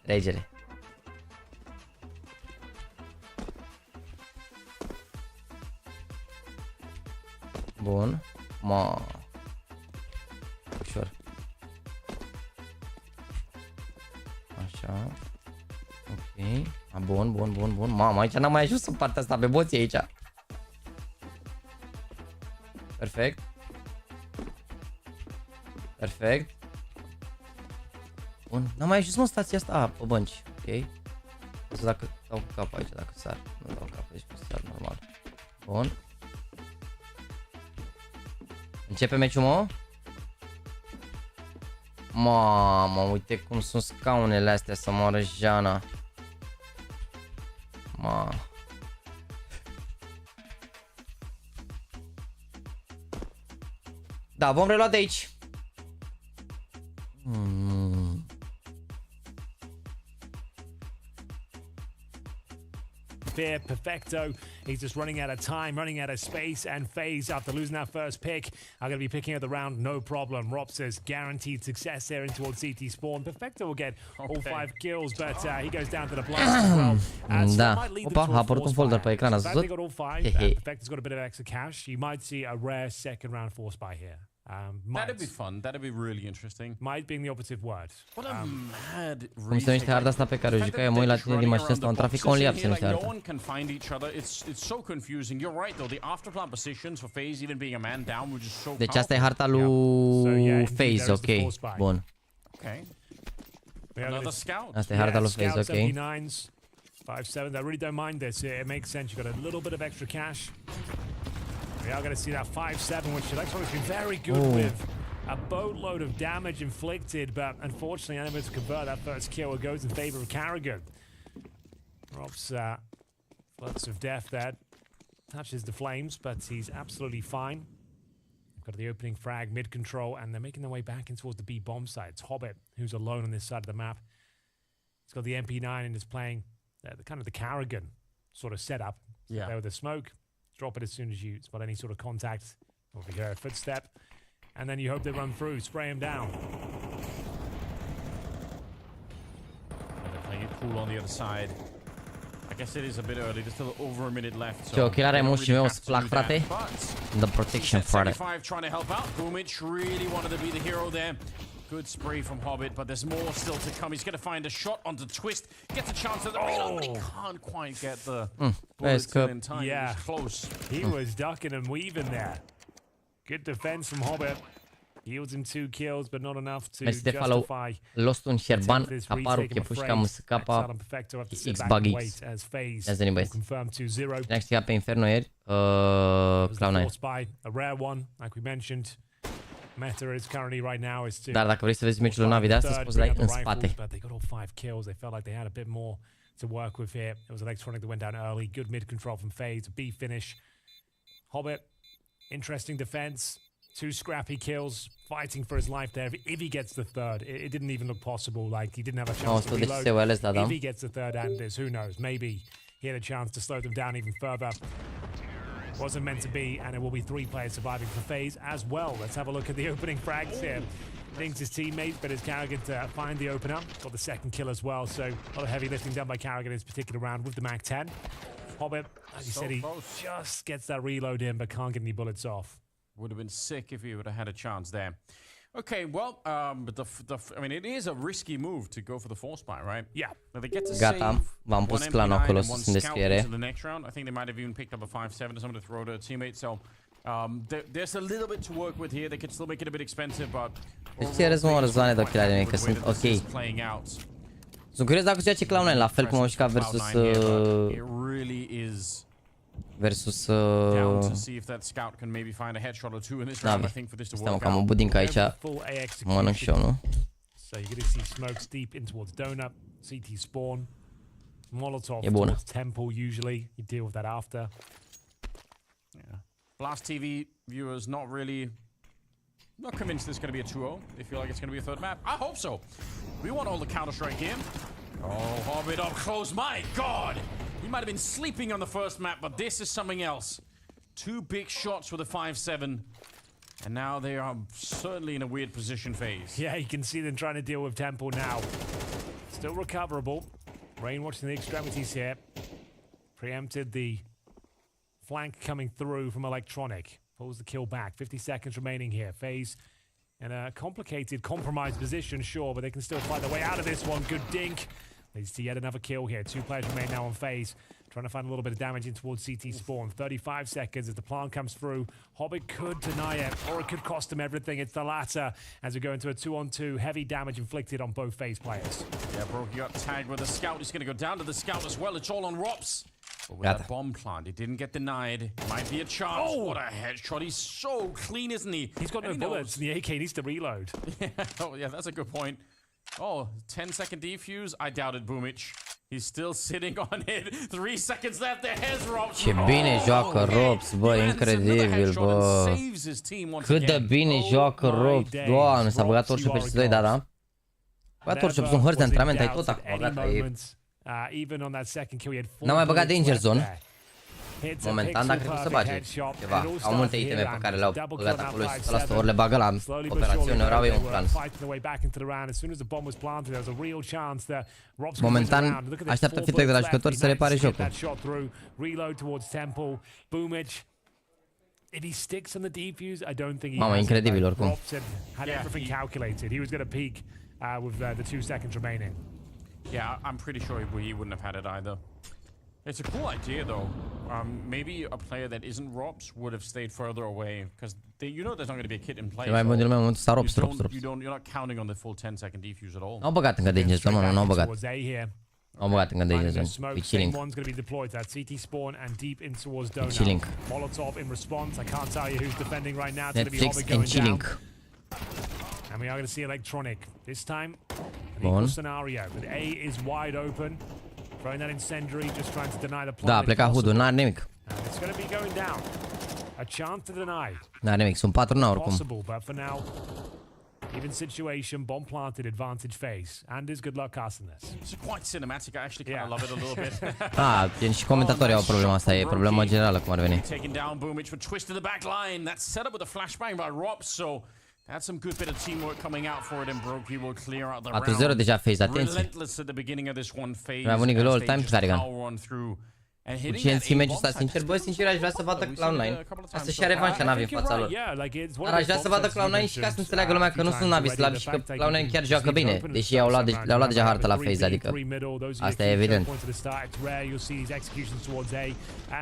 Regele. Bun. Ușor. Așa. Ok. Bun. Mamă, aici n-am mai ajuns în partea asta pe boții aici. Perfect. Bun. N-am mai ajuns, mă, stația asta pe bănci. Ok. O să dacă dau cu cap aici, dacă sar. Nu dau cap, deci pot să sar normal. Bun. Începe meciul, mă? Mamă, uite cum sunt scaunele astea, să moară Jana. Mamă. Da, vom relua de aici. here. Perfecto, he's just running out of time, running out of space, and FaZe, after losing that first pick, are going to be picking up the round, no problem. Rob says guaranteed success there in towards CT spawn. Perfecto will get all 5 kills, but he goes down to the blast as well. Da. Opa, a apărut un folder pe ecran, ați văzut? Perfecto's got a bit of extra cash. You might see a rare second round force buy here. That'd be fun. That'd be really interesting. Might being the operative word. What a mad cum se numește harta asta pe care o jucai? Eu mă uit la tine din mașina asta, un trafic only up se numește harta. No one can find each other. It's so confusing. You're right though. The afterplant positions for FaZe, even being a man down, were just so. Deci asta e harta lui FaZe, ok. Bun. Okay. Another scout. Asta e harta lui FaZe, ok. 5-7. I really don't mind this. It makes sense. You got a little bit of extra cash. We are going to see that 5-7, which Electronics been very good with. A boatload of damage inflicted, but unfortunately, unable to convert that first kill. It goes in favor of Carrigan. Rob's floods of death there. Touches the flames, but he's absolutely fine. Got the opening frag, mid control, and they're making their way back in towards the B bomb side. It's Hobbit, who's alone on this side of the map. He's got the MP9 and is playing the kind of the Carrigan sort of setup. Yeah. There with the smoke. Drop it as soon as you spot any sort of contact. Over here, a footstep. And then you hope they run through, spray him down. And they're playing it cool on the other side. I guess it is a bit early, just over a minute left. Ce ochelare moșii meu îți plac, frate? The protection, frate. Trying to help out. Boomich really wanted to be the hero there. Good spray from Hobbit, but there's more still to come. He's going to find a shot onto Twist. Gets a chance at the reload, but he can't quite get the bullets in time. Yeah, close. He was ducking and weaving there. Good defense from Hobbit. Yields him 2 kills, but not enough to justify. Lost un Șerban, aparul che pușca măscapa X-Buggy. As anyways. Ne-a câștigat pe Inferno ieri. Clown9. A rare one, like we mentioned. Meta is currently right now is to. Dar dacă vrei să vezi meciul lui NaVi de astăzi, poți să dai în spate. But they got all 5 kills. They felt like they had a bit more to work with here. It was Electronic that went down early. Good mid control from FaZe. A B finish. Hobbit, interesting defense. 2 scrappy kills, fighting for his life there. If he gets the third, it didn't even look possible. Like he didn't have a chance to reload. If he gets the third Anders, who knows? Maybe he had a chance to slow them down even further. Wasn't meant to be, and it will be 3 players surviving for FaZe as well. Let's have a look at the opening frags here. Thinks his teammate, but is Carrigan to find the opener. Got the second kill as well, so a lot of heavy lifting done by Carrigan in this particular round with the Mac-10. Hobbit, like you said, he just gets that reload in, but can't get any bullets off. Would have been sick if he would have had a chance there. Okay, well, but I mean, it is a risky move to go for the force buy, right? Yeah. Now they get to Gata, v-am pus clanul acolo sus în descriere. The next round, I think they might have even picked up a 5-7 or something to throw to a teammate. So there's a little bit to work with here. They could still make it a bit expensive, but. Deci ce răzbună războane de ochelari mei, că sunt ok. Sunt curios dacă o să joace Clown9 la fel cum am jucat versus down to see if that scout can maybe find a headshot or 2 in this round. I think for this to work out. Cam o budincă aici. Mănânc și eu, nu? So you're going to see smokes deep in towards donut, CT spawn, Molotov towards temple usually. You deal with that after. Yeah. Blast TV viewers not convinced it's going to be a 2-0. They feel like it's going to be a third map. I hope so. We want all the Counter-Strike here. Oh, Hobbit up close. My God! He might have been sleeping on the first map, but this is something else. 2 big shots with a 5-7. And now they are certainly in a weird position phase. Yeah, you can see them trying to deal with Temple now. Still recoverable. Rain watching the extremities here. Preempted the flank coming through from Electronic. Pulls the kill back. 50 seconds remaining here. FaZe in a complicated, compromised position, sure, but they can still fight their way out of this one. Good dink. Leads to yet another kill here. 2 players remain now on FaZe. Trying to find a little bit of damage in towards CT spawn. 35 seconds as the plant comes through. Hobbit could deny it, or it could cost him everything. It's the latter as we go into a 2-on-2. Heavy damage inflicted on both FaZe players. Yeah, bro, he got tagged with a scout. He's going to go down to the scout as well. It's all on Rops. But with that bomb plant, it didn't get denied. Might be a chance. Oh, what a headshot. He's so clean, isn't he? He's got no bullets, and the AK needs to reload. Oh, yeah, that's a good point. Oh, 10-second defuse? I doubt it, Boomich. He's still sitting on it. 3 seconds left. The heads Rops. Ce bine joacă Rops, bă, incredibil, bă. Cât de bine joacă Rops. Doamne, s-a băgat orice pe 2, da. Băgat orice, sunt hărți de antrenament, ai tot acum, gata, e Even on that second kill, he had 4 N-am mai băgat danger zone. there. Hits a Momentan, dar cred că o să bage ceva. Au multe iteme pe care le-au băgat acolo și 100% ori le bagă la operațiune, ori au ei un plan. Momentan, așteaptă feedback de la jucători să repare jocul. If he sticks on the defuse, I don't think he Mamă, incredibil oricum. had everything calculated. He was going to peak with the 2 seconds remaining. Yeah, I'm pretty sure he wouldn't have had it either. It's a cool idea, though. Maybe a player that isn't Robs would have stayed further away, because you know there's not going to be a kit in play. Cel mai bun din lume în momentul ăsta, Robs. You're not counting on the full 10 second defuse at all. N-au băgat încă danger zone, nu, n-au băgat. N-au băgat încă danger zone. E chilling. E chilling. Netflix and chilling. And we are going to see electronic. This time, Bun. scenario, but A is wide open. Throwing that incendiary, just trying to deny the plan. Da, a plecat Hood-ul, n-are nimic. It's going to be going down. A chance to deny. N-are nimic, sunt 4 n-au oricum. Possible, but for now, even situation, bomb planted, advantage phase. Anders, good luck casting this. It's quite cinematic. I actually kind of love it a little bit. Și comentatorii au problema asta, e problema generală cum ar veni. Taking down Boomich for twist to the back line. That's set up with a flashbang by Rob, so that's some good bit of teamwork coming out for it, and Brokey will clear out the round. 4-0 deja phase, atenție. Relentless at the beginning of this one phase. Mai avut nivelul all-time pe Carrigan. Puțin meciul ăsta, sincer, bă, sincer, aș vrea să vadă Cloud9. Ca să-și ia revanșa NaVi în fața lor. Dar aș vrea să vadă Cloud9 și ca să înțeleagă lumea că nu sunt NaVi slabi și că Cloud9 chiar joacă bine. Deși le-au luat deja harta la phase, adică asta e evident.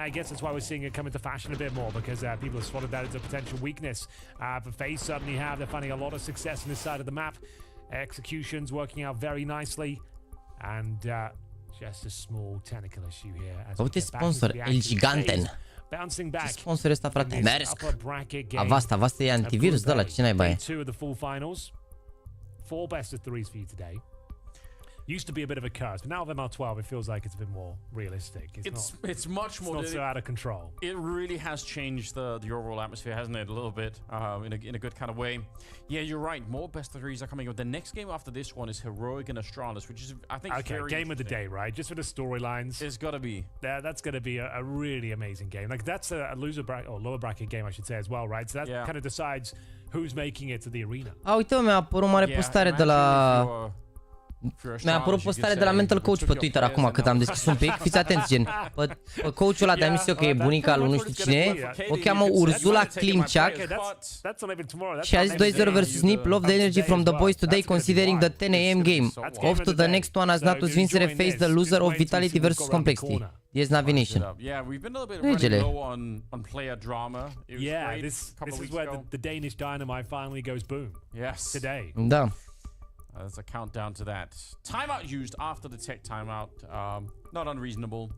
I guess that's why we're seeing it come into fashion a bit more, because people have spotted that as a potential weakness. But FaZe certainly have. They're finding a lot of success on this side of the map. Executions working out very nicely. And just a small technical issue here. Uite sponsor, El Giganten. Ce sponsor ăsta, frate? Mersk. Avasta e antivirus, da, la ce naiba e? 4 best of 3s for you today. Used to be a bit of a curse, but now with ML12 it feels like it's a bit more realistic. It's much more. It's not so out of control. It really has changed the overall atmosphere, hasn't it? A little bit, in a good kind of way. Yeah, you're right. More best of 3s are coming up. The next game after this one is Heroic and Astralis, which is, I think, okay. Game of the day, right? Just for the storylines. It's got to be. That's going to be a really amazing game. Like that's a loser bracket or lower bracket game, I should say as well, right? So that kind of decides who's making it to the arena. Uite, mi-a apărut o mare postare de la. Mi-a apărut postare de la Mental Coach pe Twitter acum, cât am deschis un pic. Fiți atenți, gen, pe coachul ăla de-am zis eu că e bunica lui nu știu cine, o cheamă Ursula Klimchak și a zis 2-0 versus Nip, love the energy from the boys today considering the 10 AM game. Off to the next one as Natus Vincere face the loser of Vitality versus Complexity. Yes, NaVi Nation. Regele. Yeah, this is where the Danish dynamite finally goes boom. Yes. Today. Da. There's a countdown to that. Timeout used after the tech timeout. Not unreasonable.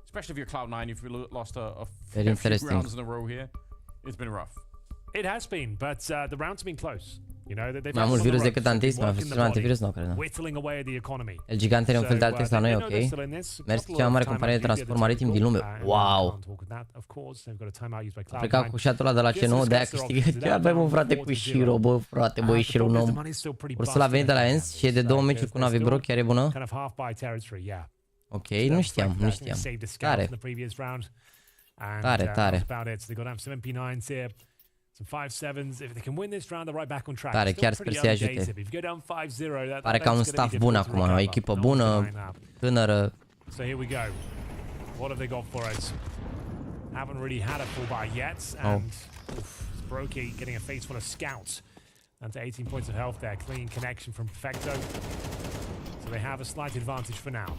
Especially if you're Cloud9, if you lost a few rounds in a row here. It's been rough. It has been, but the rounds have been close. You know, they've mai mult virus decât antis, mai a fost un antivirus, nu cred. El Giganten e un fel de Altex la noi, ok. Merg cea mai mare companie de transport maritim din lume. Wow! A plecat cu shot-ul ăla de la C9, de-aia câștigă. Chiar băi, mă, frate, cu Shiro, bă, frate, bă, e Shiro un om. Ursula a venit de la ENS și e de 2 meciuri cu NaVi, bro, chiar e bună. Ok, nu știam. Tare. Tare. Some 5-7s. If they can win this round, they're right back on track. Tare, chiar sper să-i ajute. Pare că au un staff bun acum, o echipă bună, tânără. So here we go. What have they got for us? Haven't really had a full buy yet, and Brokey getting a face full of scouts. And to 18 points of health there. Clean connection from Perfecto. So they have a slight advantage for now.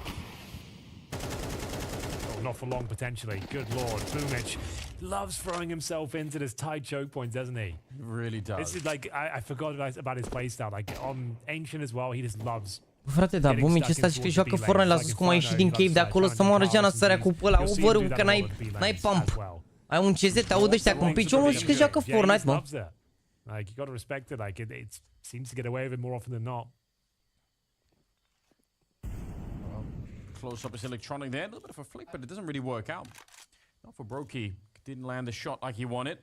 Not for long, potentially. Good lord. Boomich loves throwing himself into this tight choke point, doesn't he? He really does. This is like, I forgot about his playstyle. Like, on Ancient as well, he just loves... Frate, da, Boomich ăsta zice că joacă Fortnite, l-a zis cum a ieșit din cave de acolo să moară Geana să sărea cu ăla, over că n-ai pump. Ai un CZ, te aud ăștia cum pici, omul zice că joacă Fortnite, mă. Like, you gotta respect it. Like, it seems to get away with it more often than not. Close up his electronic there. A little bit of a flick, but it doesn't really work out. Not for Brokey. Didn't land the shot like he wanted.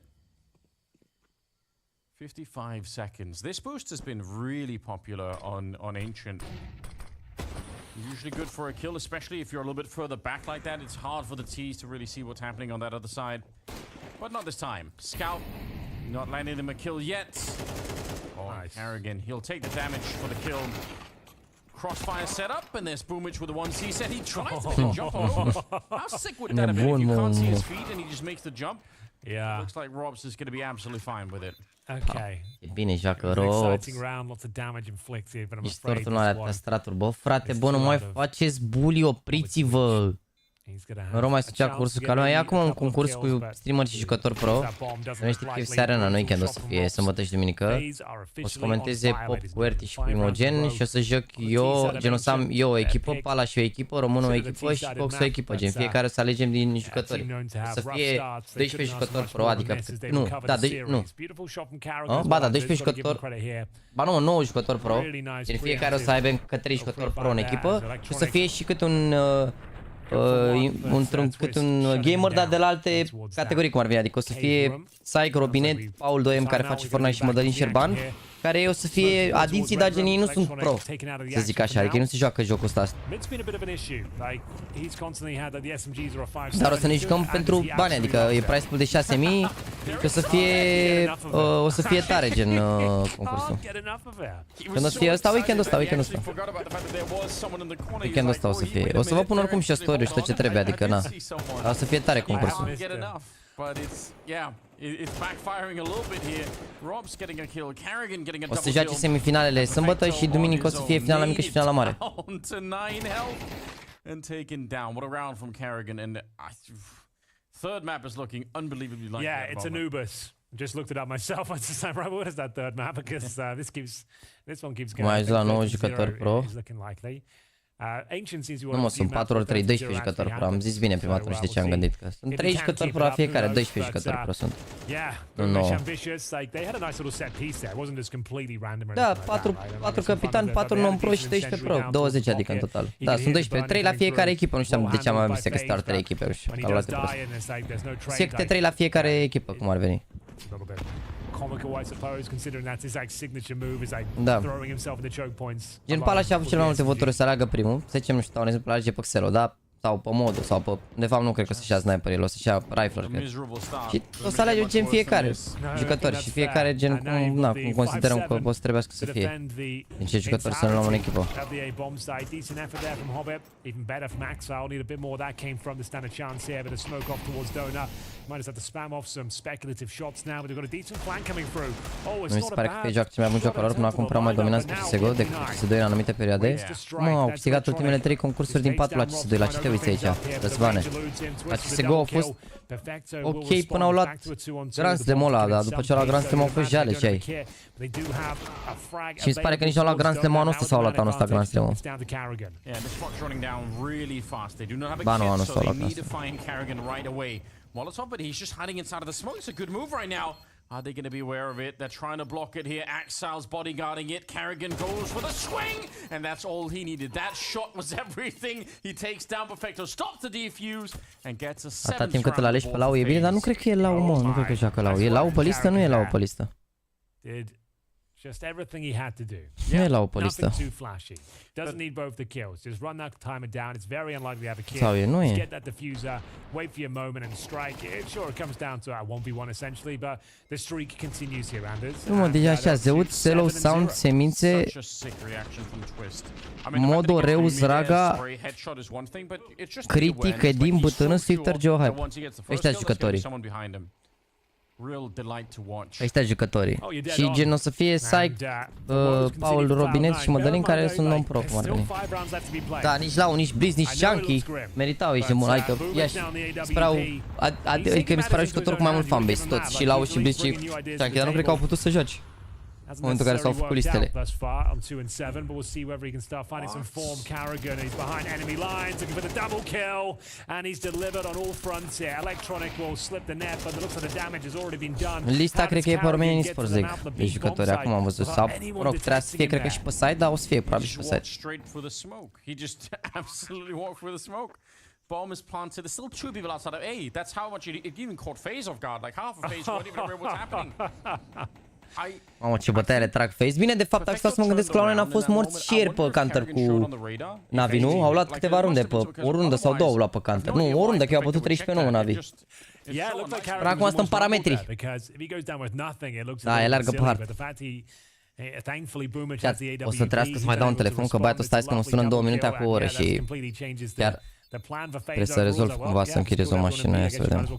55 seconds. This boost has been really popular on Ancient. usually good for a kill, especially if you're a little bit further back like that. It's hard for the T's to really see what's happening on that other side. But not this time. Scout not landing him a kill yet. Oh, nice. Carrigan, he'll take the damage for the kill. Crossfire set up, and there's Boomich with the 1C set. He tries to make a jump over. How sick would that have been if you can't see his feet and he just makes the jump? Yeah. Looks like Robs is going to be absolutely fine with it. Okay. E bine joacă Robs. Exciting round, lots of damage inflicted, but I'm Ești afraid tortul la straturi. Bă, frate, bă, nu mai faceți bully, opriți-vă. Roma mai sucea cursul ca lumea. E acum un concurs cu streamer și jucător pro. Nu știi că e seara în weekend, o să fie sâmbătă și duminică. O să comenteze Pop cu Erti și cu Imogen și o să joc eu, gen o să am eu o echipă, Pala și o echipă, Românul o echipă și Cox o echipă, gen fiecare o să alegem din jucători. O să fie 12 jucători pro, adică nu, da, nu. Ba da, 12 jucători. Ba nu, 9 jucători pro. Gen fiecare o să aibă încă 3 jucători pro în echipă și o să fie și cât un cât un gamer, dar de la alte categorii, cum ar veni, adică o să fie Psych, Robinet, Paul 2M care face Fortnite și Mădălin Șerban, care o să fie adiții, dar gen ei nu sunt pro, să zic așa, adică ei nu se joacă jocul ăsta. Dar o să ne jucăm pentru bani, adică e price pool de 6.000 și o să fie tare gen concursul. Când o să fie ăsta, weekendul ăsta. Weekendul ăsta o să fie. O să vă pun oricum și o story și tot ce trebuie, adică na. O să fie tare concursul. O să joace semifinalele sâmbătă și duminică o să fie finala mică și finala mare. And taken down. What a round from Carrigan, and third map is looking unbelievably like yeah, it's Anubis. Just looked it up myself. It's like, right, what is that third map? Because this one keeps going. Mai la 9 jucători pro. Nu mă, sunt 4 ori 3, 12 jucători pro. Am zis bine prima dată, nu știu de ce am gândit. Că sunt 3 jucători pro la fiecare, 12 jucători pro sunt. Nu 9. Da, 4 capitani, 4 non-pro și 12 pro. 20 adică în total. Da, sunt 12, 3 la fiecare echipă. Nu știam de ce am zis că stau 3 echipe. Nu știu, calculate prost. Se câte 3 la fiecare echipă, cum ar veni. Comical, I suppose, considering that's his like signature move, is like throwing himself in the choke points. Gen Pala și-a avut cel mai multe voturi să aleagă primul. Să zicem, nu știu, un exemplu, alege pe Xelo, da? Sau pe modul, sau pe... De fapt nu cred că o să-și ia sniper, el o să-și ia rifler, cred. Și o să alege gen fiecare jucător și fiecare gen cum considerăm că o să trebuiască să fie. Din ce jucători să ne luăm în echipă. Nu mi se pare că pe joacă cel mai bun jucător, până acum prea mai dominați pe CSGO decât CS2 în anumite perioade. Mă, au câștigat ultimele 3 concursuri din 4 la CS2, la ce te uiți aici, Răzvane? La CSGO au fost ok până au luat Grand Slam-ul ăla, dar după ce au luat Grand Slam au fost jale ce ai. Și mi se pare că nici nu au luat Grand Slam-ul anul ăsta sau au luat anul ăsta Grand Slam-ul. Ba nu, anul ăsta au luat Grand Slam. Molotov, but he's just hiding inside of the smoke. It's a good move right now. Are they going to be aware of it? They're trying to block it here. Axal's bodyguarding it. Carrigan goes for the swing, and that's all he needed. That shot was everything. He takes down Perfecto, stops the defuse, and gets a 7th. Atâta timp cât îl alegi pe Lau e bine, dar nu cred că e Lau, mă. Nu cred că joacă Lau. E Lau pe listă? Nu e Lau pe listă. Just everything he had to do. Nu e Lau pe listă. Nothing too flashy. Doesn't need both the kills. Just run that timer down. It's very unlikely to have a kill. Sau e, nu e. Get that diffuser, wait for your moment and strike. Sure, it comes down to a 1v1 essentially, but the streak continues here, Anders. Nu mă, deja așa, Zeut, Selo, Sound, Semințe, Modo, Reus, Raga, Critic, Edim, Bătână, Swifter, Geohype. Ăștia jucătorii. Ăștia jucătorii. Și gen o să fie Psych, Paul, Robinet și Mădălin care sunt non-pro, cum ar veni. Da, nici Lau, nici Blizz, nici Chunky meritau ieși de mult, adică adică mi se păreau jucători cu mai mult fanbase, toți, și Lau și Blizz și Chunky, dar nu cred că au putut să joci. În momentul în care s-au făcut listele. Lista cred că e pe Romanian Esports League de jucători, acum am văzut. Sau, mă rog, trebuia să fie, cred că și pe site, dar o să fie probabil și pe site. Bomb is planted. There's still 2 people outside of A. That's how much it even caught FaZe off guard. Like half of FaZe weren't even aware what's happening. Mamă, ce bătaie le trag Face. Bine, de fapt, aș sta să mă gândesc că la oameni a fost morți și ieri pe counter cu NaVi, nu? Au luat câteva runde pe o rundă sau două au luat pe counter. Nu, o rundă, că eu au bătut 13-9 NaVi. Dar acum stăm parametri. Da, e largă pe hard. O să trească să mai dau un telefon, că băiatul stai că mă sună în 2 minute acum o oră și chiar trebuie să rezolv cumva să închiriez o mașină, ia să vedem.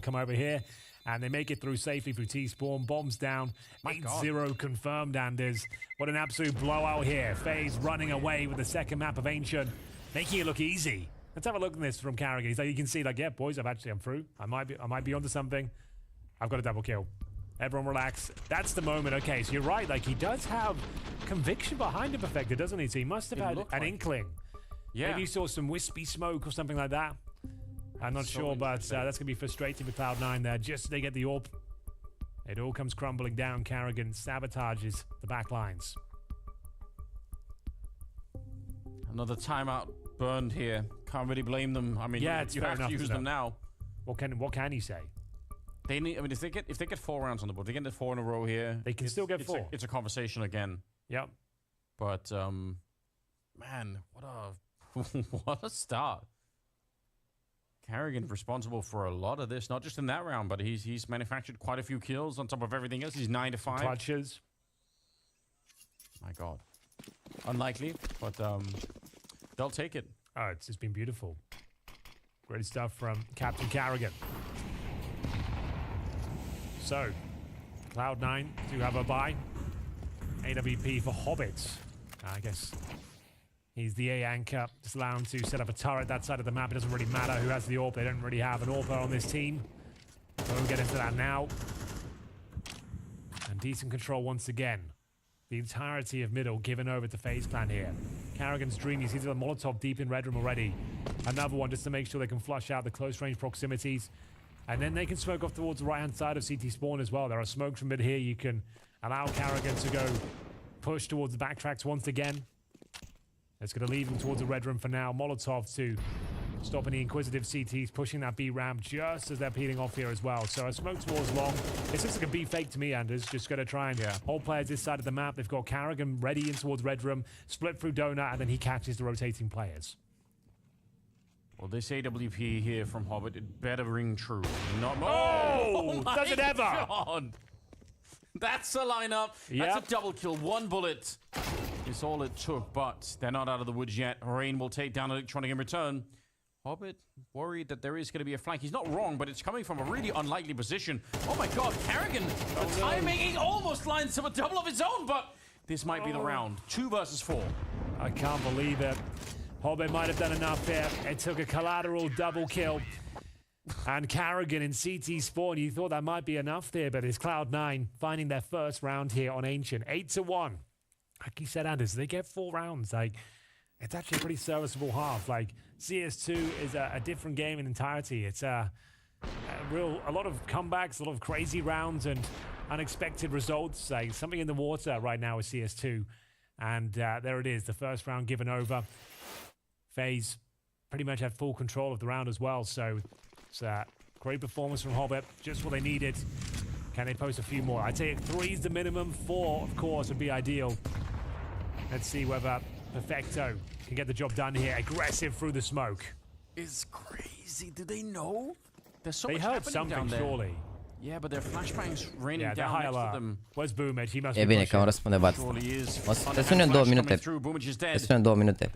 And they make it through safely through T-Spawn. Bombs down. 8-0 confirmed, Anders. What an absolute blowout here. FaZe running away with the second map of Ancient, making it look easy. Let's have a look at this from Carrigan. He's like, you can see, like, yeah, boys, I'm through. I might be onto something. I've got a double kill. Everyone relax. That's the moment. Okay, so you're right. Like, he does have conviction behind him, Perfected, doesn't he? So he must have had an inkling. Yeah. Maybe he saw some wispy smoke or something like that. I'm not sure, but that's going to be frustrating for Cloud9 there. Just as they get the AWP, it all comes crumbling down. Carrigan sabotages the back lines. Another timeout burned here. Can't really blame them. I mean, yeah, you have to use them now. What can you say? They need. I mean, if they get 4 rounds on the board, they get the 4 in a row here. They can still get 4. It's a conversation again. Yep. But man, what a start. Carrigan responsible for a lot of this, not just in that round, but he's manufactured quite a few kills on top of everything else. He's 9-5. Clutches. My God. Unlikely, but they'll take it. Oh, it's been beautiful. Great stuff from Captain Carrigan. So, Cloud9 do have a buy. AWP for Hobbits. I guess he's the A anchor, just allow him to set up a turret that side of the map. It doesn't really matter who has the AWP. They don't really have an AWPer on this team. So we'll get into that now. And decent control once again. The entirety of middle given over to FaZe Clan here. Carrigan's dream, he's a Molotov deep in red room already. Another one just to make sure they can flush out the close range proximities. And then they can smoke off towards the right-hand side of CT spawn as well. There are smokes from mid here. You can allow Carrigan to go push towards the backtracks once again. It's going to leave him towards the red room for now. Molotov to stop any inquisitive CTs pushing that B ramp just as they're peeling off here as well. So a smoke towards long. It looks like a B fake to me, Anders. Just going to try and hold players this side of the map. They've got Carrigan ready in towards red room, split through Donut, and then he catches the rotating players. Well, this AWP here from Hobbit, it better ring true. Oh does it ever? God. That's a lineup. That's a double kill. 1 bullet. It's all it took, but they're not out of the woods yet. Rain will take down Electronic in return. Hobbit worried that there is going to be a flank. He's not wrong, but it's coming from a really unlikely position. Oh my God, Carrigan, the timing, he almost lines up a double of his own, but this might be the round. 2 versus 4. I can't believe it. Hobbit might have done enough there. It took a collateral double kill. And Carrigan in CT spawn, you thought that might be enough there, but it's Cloud9 finding their first round here on Ancient. 8-1. Like you said, Anders, they get 4 rounds. Like, it's actually a pretty serviceable half. Like, CS2 is a different game in entirety. It's a lot of comebacks, a lot of crazy rounds and unexpected results. Like, something in the water right now with CS2. And there it is, the first round given over. FaZe pretty much had full control of the round as well. So it's a great performance from Hobbit, just what they needed. Can they post a few more? I'd say 3 is the minimum. 4, of course, would be ideal. Let's see whether Perfecto can get the job done here. Aggressive through the smoke. It's crazy. Do they know? There's so they much heard something, surely. Yeah, but their flashbangs raining down next to them. Where's Boomage? He must E bine că am răspunde bat. O să te sun în 2 minute. Te sun în 2 minute.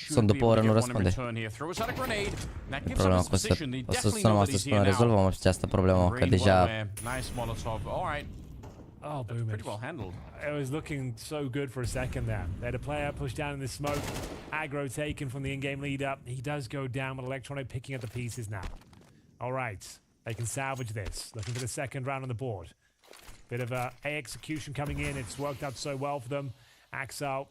Sunt după o oră, nu răspunde. Problema că o să sunăm astăzi până rezolvăm această problemă, că deja... Oh, Boomage. Pretty well handled. It was looking so good for a second there. They had a player pushed down in the smoke. Aggro taken from the in-game leader. He does go down with Electronic picking up the pieces now. All right. They can salvage this. Looking for the second round on the board. Bit of a execution coming in. It's worked out so well for them. Axel,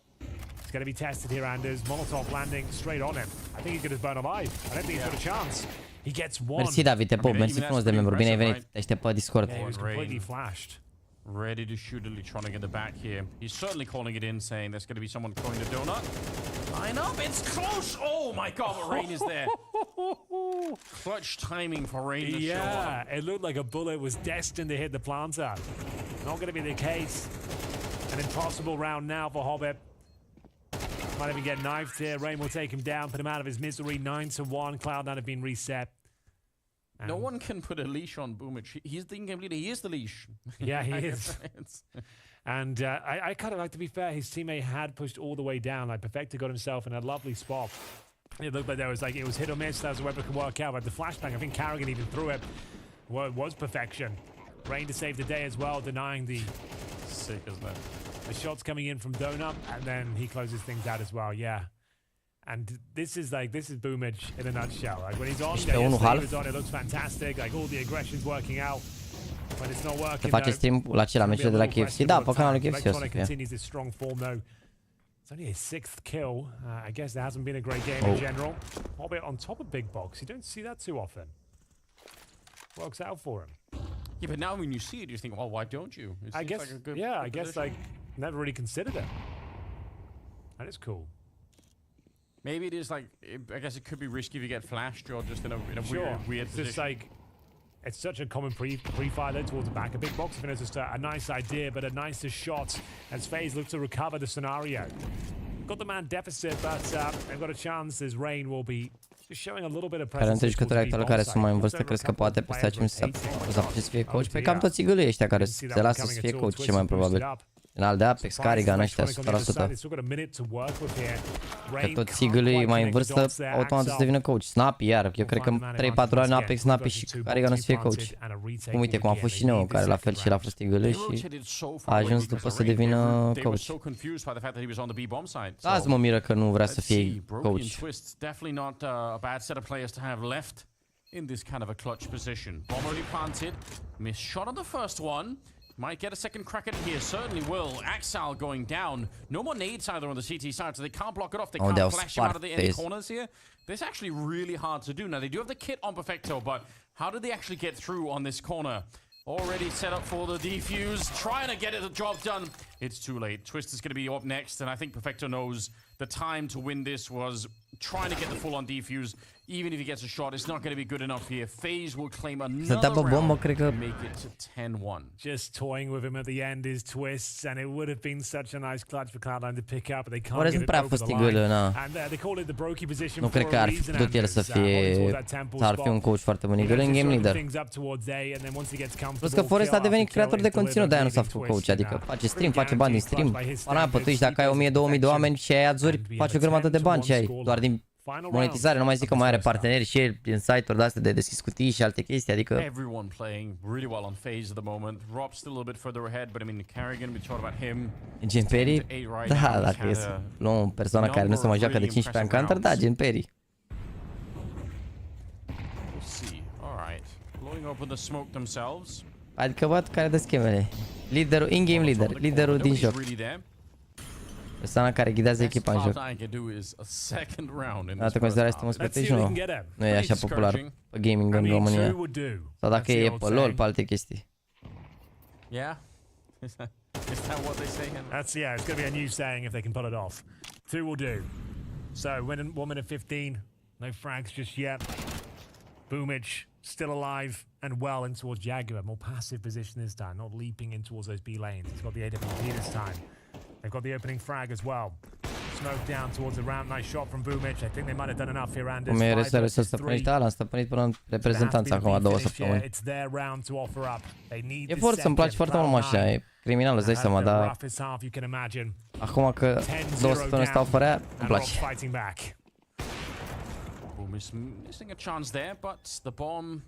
it's going to be tested here, Anders. Molotov landing straight on him. I think he could have burned alive. I don't think he's got a chance. He gets one. Mersi, David, te pup. Mersi frumos de membru. Bine ai venit. Te aștept pe Discord. Yeah, he was completely flashed. Ready to shoot Electronic in the back here. He's certainly calling it in, saying there's going to be someone throwing the donut. Line up, it's close! Oh my God, but Rain is there. Clutch timing for Rain to show up. Yeah, it looked like a bullet was destined to hit the planter. Not going to be the case. An impossible round now for Hobbit. Might even get knifed here. Rain will take him down, put him out of his misery. 9-1. Cloud9 have been reset. And no one can put a leash on Boomich. He's the in-game leader. He is the leash. Yeah, he is. And I kind of like, to be fair, his teammate had pushed all the way down. Like, Perfecto got himself in a lovely spot. It looked like there was like, it was hit or miss. That was a weapon could work out. But the flashbang, I think Carrigan even threw it. Well, it was perfection. Rain to save the day as well, denying the... Sick, isn't it? The shots coming in from Donut, and then he closes things out as well, yeah. And this is Boomich in a nutshell. Like, when he's on, he was on, it looks fantastic. Like, all the aggression's working out. When it's not working, face stream la ce, la meciul de la KFC? Da, pe canalul KFC o să fie. Continues his strong form, though. It's only his 6th kill. I guess there hasn't been a great game in general. Hobbit on top of Big Box. You don't see that too often. Works out for him. Yeah, but now when you see it, you think, well, why don't you? I guess, like a good, I guess, like, never really considered it. That is cool. Maybe it is like, I guess it could be risky if you get flashed or just in a weird it's position. just like, it's such a common pre-fire there towards the back. A Big Box, I think it's just a nice idea, but a nicer shot as FaZe looks to recover the scenario. Got the man deficit, but they've got a chance as Rain will be just showing a little bit of Care între jucători actuali care sunt mai în vârstă, crezi că poate peste aceea să apuce să fie coach? Pe cam toți gâlii ăștia care se lasă să fie coach, ce mai probabil. În al de Apex, Carrigan, ăștia 100%. Că toți sigălii mai în vârstă, automat să devină coach. Snappy, iar, eu cred că 3-4 ani în Apex, Snappy și Carrigan o să fie coach. Cum uite, cum a fost și Neo, care la fel și el a fost sigălii și a ajuns după să devină coach. Azi mă miră că nu vrea să fie coach. In this kind of a clutch position. Bomb only planted. Missed shot on the first one. Might get a second crack at it here. Certainly will. Axal going down. No more nades either on the CT side, so they can't block it off. They can't flash him out of the end corners here. This is actually really hard to do. Now, they do have the kit on Perfecto, but how did they actually get through on this corner? Already set up for the defuse. Trying to get the job done. It's too late. Twist is going to be up next, and I think Perfecto knows the time to win this was trying to get the full-on defuse. Even if he gets a shot, it's not going to be good enough here. FaZe will claim another round and make it to 10-1. Just toying with him at the end is Twists, and it would have been such a nice clutch for Cloud9 to pick up, but they can't get it over the line. And they call it the brokey position. Nu cred că ar fi putut el să fie un coach foarte bun. Eagle în game leader. Plus că Forest a devenit creator de conținut, de-aia nu s-a făcut coach. Adică face stream, face bani din stream. Pana pe Twitch, dacă ai 1000-2000 de oameni și ai adzuri, faci o grămadă de bani și ai doar din monetizare, nu mai zic că mai are parteneri și el din site-uri de astea de deschis cutii și alte chestii, adică everyone playing really well on FaZe at the moment. Rob's still a little bit further ahead, but I mean Carrigan, we talked about him. Gen Perry, da, dacă e să luăm persoana care nu se mai joacă de 15 ani Counter, da, Gen Perry. Adică văd care dă schemele. Liderul, in-game leader, liderul din joc. Persoana care ghidează echipa în joc. Dacă considerați să mă spetezi, nu. Nu e așa popular pe gaming în România. Sau dacă e pe LOL, pe alte chestii. Yeah? Is that what they say? Yeah, it's going to be a new saying if they can pull it off. 2 will do. So, 1 minute 15. No frags just yet. Boomich still alive and well in towards Jaguar. More passive position this time, not leaping in towards those B lanes. He's got the AWP this time. They've got the opening frag as well. Smoke down towards the ramp. Nice shot from Boomich. I think they might have done enough here, Anders. Cum e reducere să stăpânești? Da, l-am stăpânit până în reprezentanța acum 2 săptămâni. E forță, îmi place foarte mult mașina, e criminal, îți dai seama, dar acum că 2 săptămâni stau fără ea, îmi place. Boom is missing a chance there, but the bomb,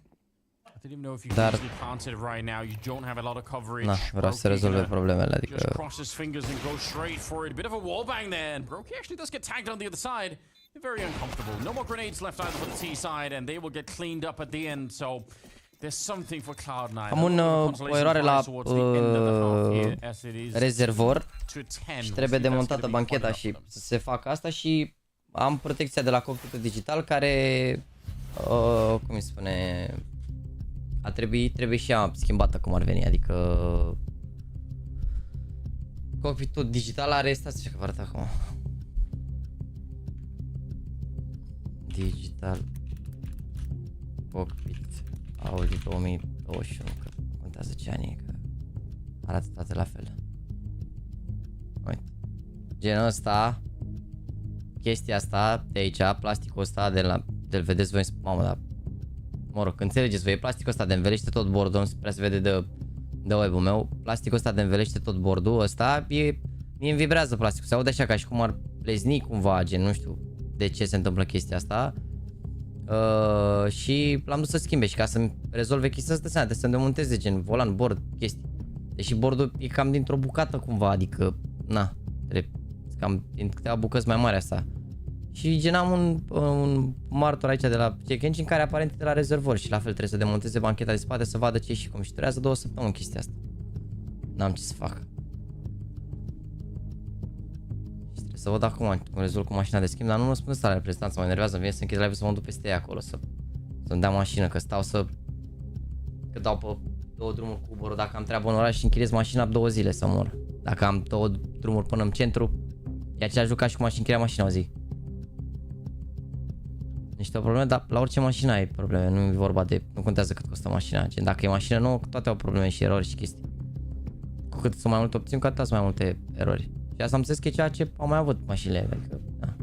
I didn't even know if you can easily plant it right now. You don't have a lot of coverage. Na, vreau să rezolve problemele, adică just cross his fingers and go straight for it. A bit of a wallbang there, and brokey actually does get tagged on the other side. Very uncomfortable. No more grenades left either for the T side, and they will get cleaned up at the end. So there's something for Cloud9. Am o eroare la rezervor și trebuie demontată bancheta și să se facă asta și am protecția de la cockpitul digital care, cum îi spune, trebuie și ea schimbată cum ar veni, adică cockpitul digital are, stați ce că vă arăt acum, digital cockpit Audi 2021, că contează ce ani e, că Arată toate la fel. Uite. Genul ăsta, chestia asta de aici, plasticul ăsta de-l vedeți voi, mamă, dar mă rog, înțelegeți voi, plasticul ăsta de învelește tot bordul, nu prea se vede de web-ul meu, plasticul ăsta de învelește tot bordul ăsta, mie îmi vibrează plasticul, se aude așa ca și cum ar plezni cumva, gen, nu știu de ce se întâmplă chestia asta. Și l-am dus să schimbe și ca să-mi rezolve chestia asta, trebuie să-mi demonteze gen volan, bord, chestii. Deși bordul e cam dintr-o bucată cumva, adică, na, cam din câteva bucăți mai mari asta. Și gen am un martor aici de la check engine care aparent de la rezervor și la fel trebuie să demonteze bancheta de spate să vadă ce și cum și durează 2 săptămâni chestia asta. N-am ce să fac. Și trebuie să văd acum cum rezolv cu mașina de schimb, dar nu răspund asta la reprezentanță, mă enervează, îmi vine să închid live să mă duc peste ea acolo să-mi dea mașină, că stau că dau pe 2 drumuri cu Uber-ul dacă am treabă în oraș și închiriez mașina 2 zile să mor. Dacă am 2 drumuri până în centru, e același lucru ca și cum aș închiria mașina o zi. Niște probleme, dar la orice mașină ai probleme, nu e vorba de, nu contează cât costă mașina, gen dacă e mașină nouă, toate au probleme și erori și chestii. Cu cât sunt mai multe opțiuni, cu atât sunt mai multe erori. Și asta am înțeles că e ceea ce au mai avut mașinile, adică, da.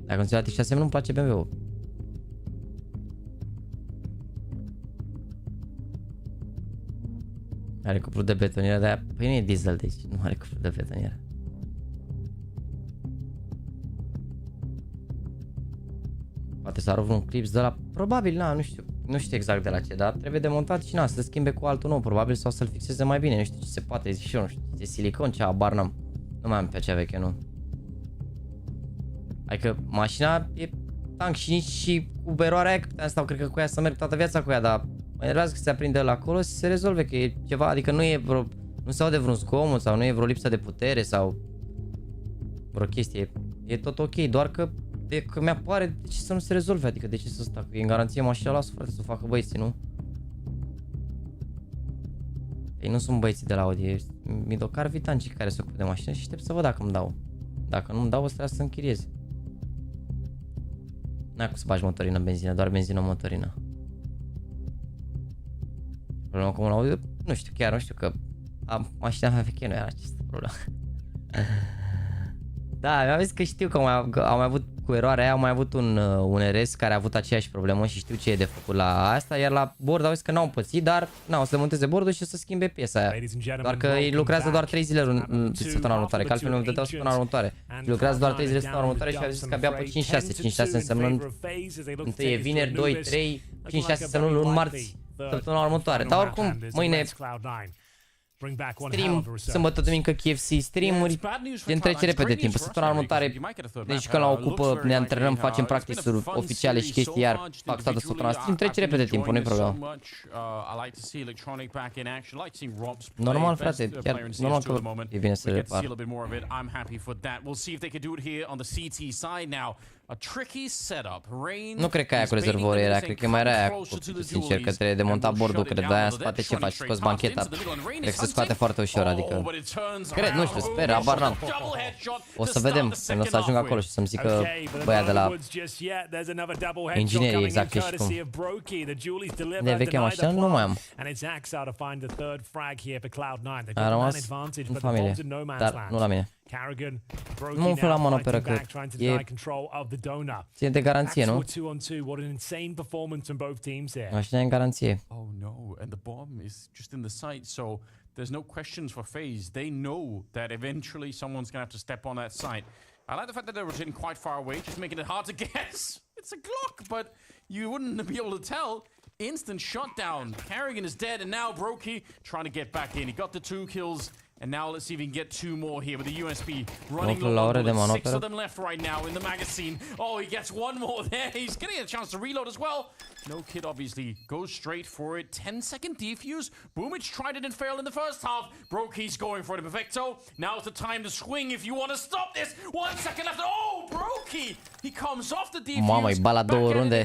Dacă nu ți-a dat X6, nu-mi place BMW-ul. Are cuplu de betonieră, dar păi nu e diesel, deci nu are cuplu de betonieră. Poate s-a rupt un clips de la, probabil, na, nu știu exact de la ce, dar trebuie demontat și na, să schimbe cu altul nou, probabil, sau să-l fixeze mai bine, nu știu ce se poate, zic și eu, nu știu, e silicon, ce abar n-am, nu mai am pe cea veche, nu. Adică mașina e tank și nici și cu beroarea aia, că stau, cred că cu ea să merg toată viața cu ea, dar mă enervează că se aprinde la acolo și se rezolve, că e ceva, adică nu e vreo, nu se aude vreun zgomot sau nu e vreo lipsă de putere sau vreo chestie, e tot ok, doar că mi-apare de ce să nu se rezolve, adică de ce să stai, că e în garanție mașina, lasă frate să o facă băieții, nu? Ei nu sunt băieții de la Audi, mi docar vitancii care se ocupă de mașină și aștept să văd dacă îmi dau. Dacă nu îmi dau, o să trebuie să închiriez. N-ai cum să bagi motorină, benzină, doar benzină, motorină. Problema cu un Audi, nu știu, chiar nu știu, că mașina mea veche nu era această problemă. Da, mi-am zis că știu că au mai avut cu eroarea aia, au mai avut un RS care a avut aceeași problemă și știu ce e de făcut la asta, iar la bord au zis că n-au pățit, dar o să demonteze bordul și o să schimbe piesa aia. Doar că ei lucrează doar 3 zile în săptămâna următoare, că altfel nu dădeau săptămâna următoare. Și lucrează doar 3 zile săptămâna următoare și au zis că abia pe 5-6 însemnând 1 e vineri, 2, 3, 5-6 săptămâni luni, marți, săptămâna următoare. Dar oricum, mâine stream, sâmbătă, duminică, KFC, streamuri, gen trece repede timpul. Săptămâna următoare, deci când la o cupă ne antrenăm, facem practice-uri oficiale și chestii, iar fac toată săptămâna stream, trece repede timpul, nu-i problemă. Normal, frate, chiar normal că e bine să repar. Nu cred că aia cu rezervorul era, cred că mai era aia cu, sincer, că trebuie demontat bordul, cred, de aia în spate ce faci, scoți bancheta. Cred că se scoate foarte ușor, adică, cred, nu știu, sper, abar n-am. O să vedem când o să ajung acolo și să-mi zică băia de la inginerie exact ce și cum. De veche mașină nu mai am. A rămas în familie, dar nu la mine. Nu umflă la manoperă, că ține de garanție, nu? Mașina e în garanție. Oh no, and the bomb is just in the site, so there's no questions for FaZe. They know that eventually someone's gonna have to step on that site. I like the fact that they were sitting quite far away, just making it hard to guess. It's a Glock, but you wouldn't be able to tell. Instant shutdown. Carrigan is dead, and now Brokey trying to get back in. He got the 2 kills. And now let's see if we can get 2 more here with the USP running low. 6 of them left right now in the magazine. Oh, he gets 1 more there. He's getting a chance to reload as well. No kid obviously goes straight for it. 10-second defuse. Boomich tried it and failed in the first half. Brokey's going for it. Perfecto. Now's the time to swing if you want to stop this. 1 second left. Oh, Brokey! He comes off the defuse. Mamă, e bala 2 runde.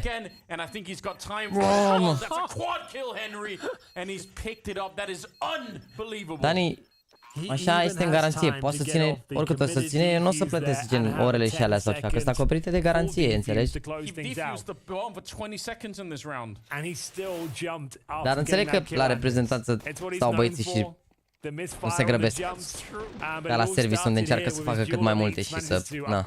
And I think he's got time for it. That's a quad kill, Henry. And he's picked it up. That is unbelievable. Dani, așa este în garanție, poate să ține, oricât o să ține, eu nu o să plătesc gen orele și alea sau ceva, că sunt acoperite de garanție, înțelegi? Dar înțeleg că la reprezentanță stau băieții și Nu se grăbesc. Ca la service unde încearcă să facă cât mai multe și să... Na.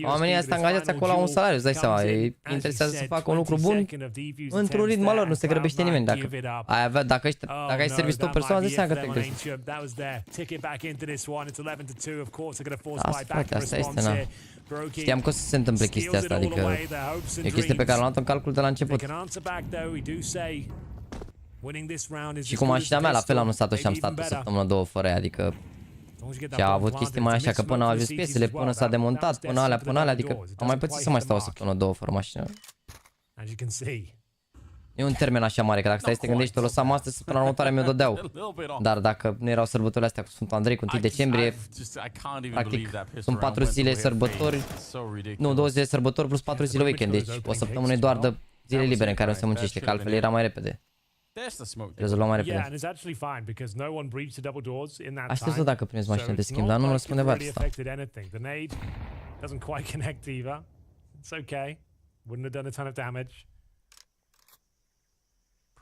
Oamenii ăsta angajați acolo au un salariu, îți dai seama. Ei interesează să facă un lucru bun într-un ritm al lor, nu se grăbește nimeni. Dacă ai service tot persoană, îți dai seama că te grăbești. Asta, frate, asta este, na. Știam că o să se întâmple chestia asta, adică e o chestie pe care am luat-o în calcul de la început. Și cu mașina mea la fel am lăsat-o și am stat o săptămână, două fără ea, adică și a avut chestii mai așa că până au ajuns piesele, până s-a demontat, până alea, adică am mai pățit să mai stau o săptămână, două fără mașină. E un termen așa mare, că dacă stai să te gândești, o lăsam astăzi, săptămâna următoare mi-o dădeau. Dar dacă nu erau sărbătorile astea cu Sfântul Andrei, cu 1 decembrie, practic sunt 4 zile sărbători, nu, 2 zile sărbători plus 4 zile weekend, deci o săptămână e doar de zile libere în care nu se muncește, că altfel era mai repede. Rezolvăm mai repede. Aștept să dacă primești mașină de schimb, dar nu răspunde pe asta.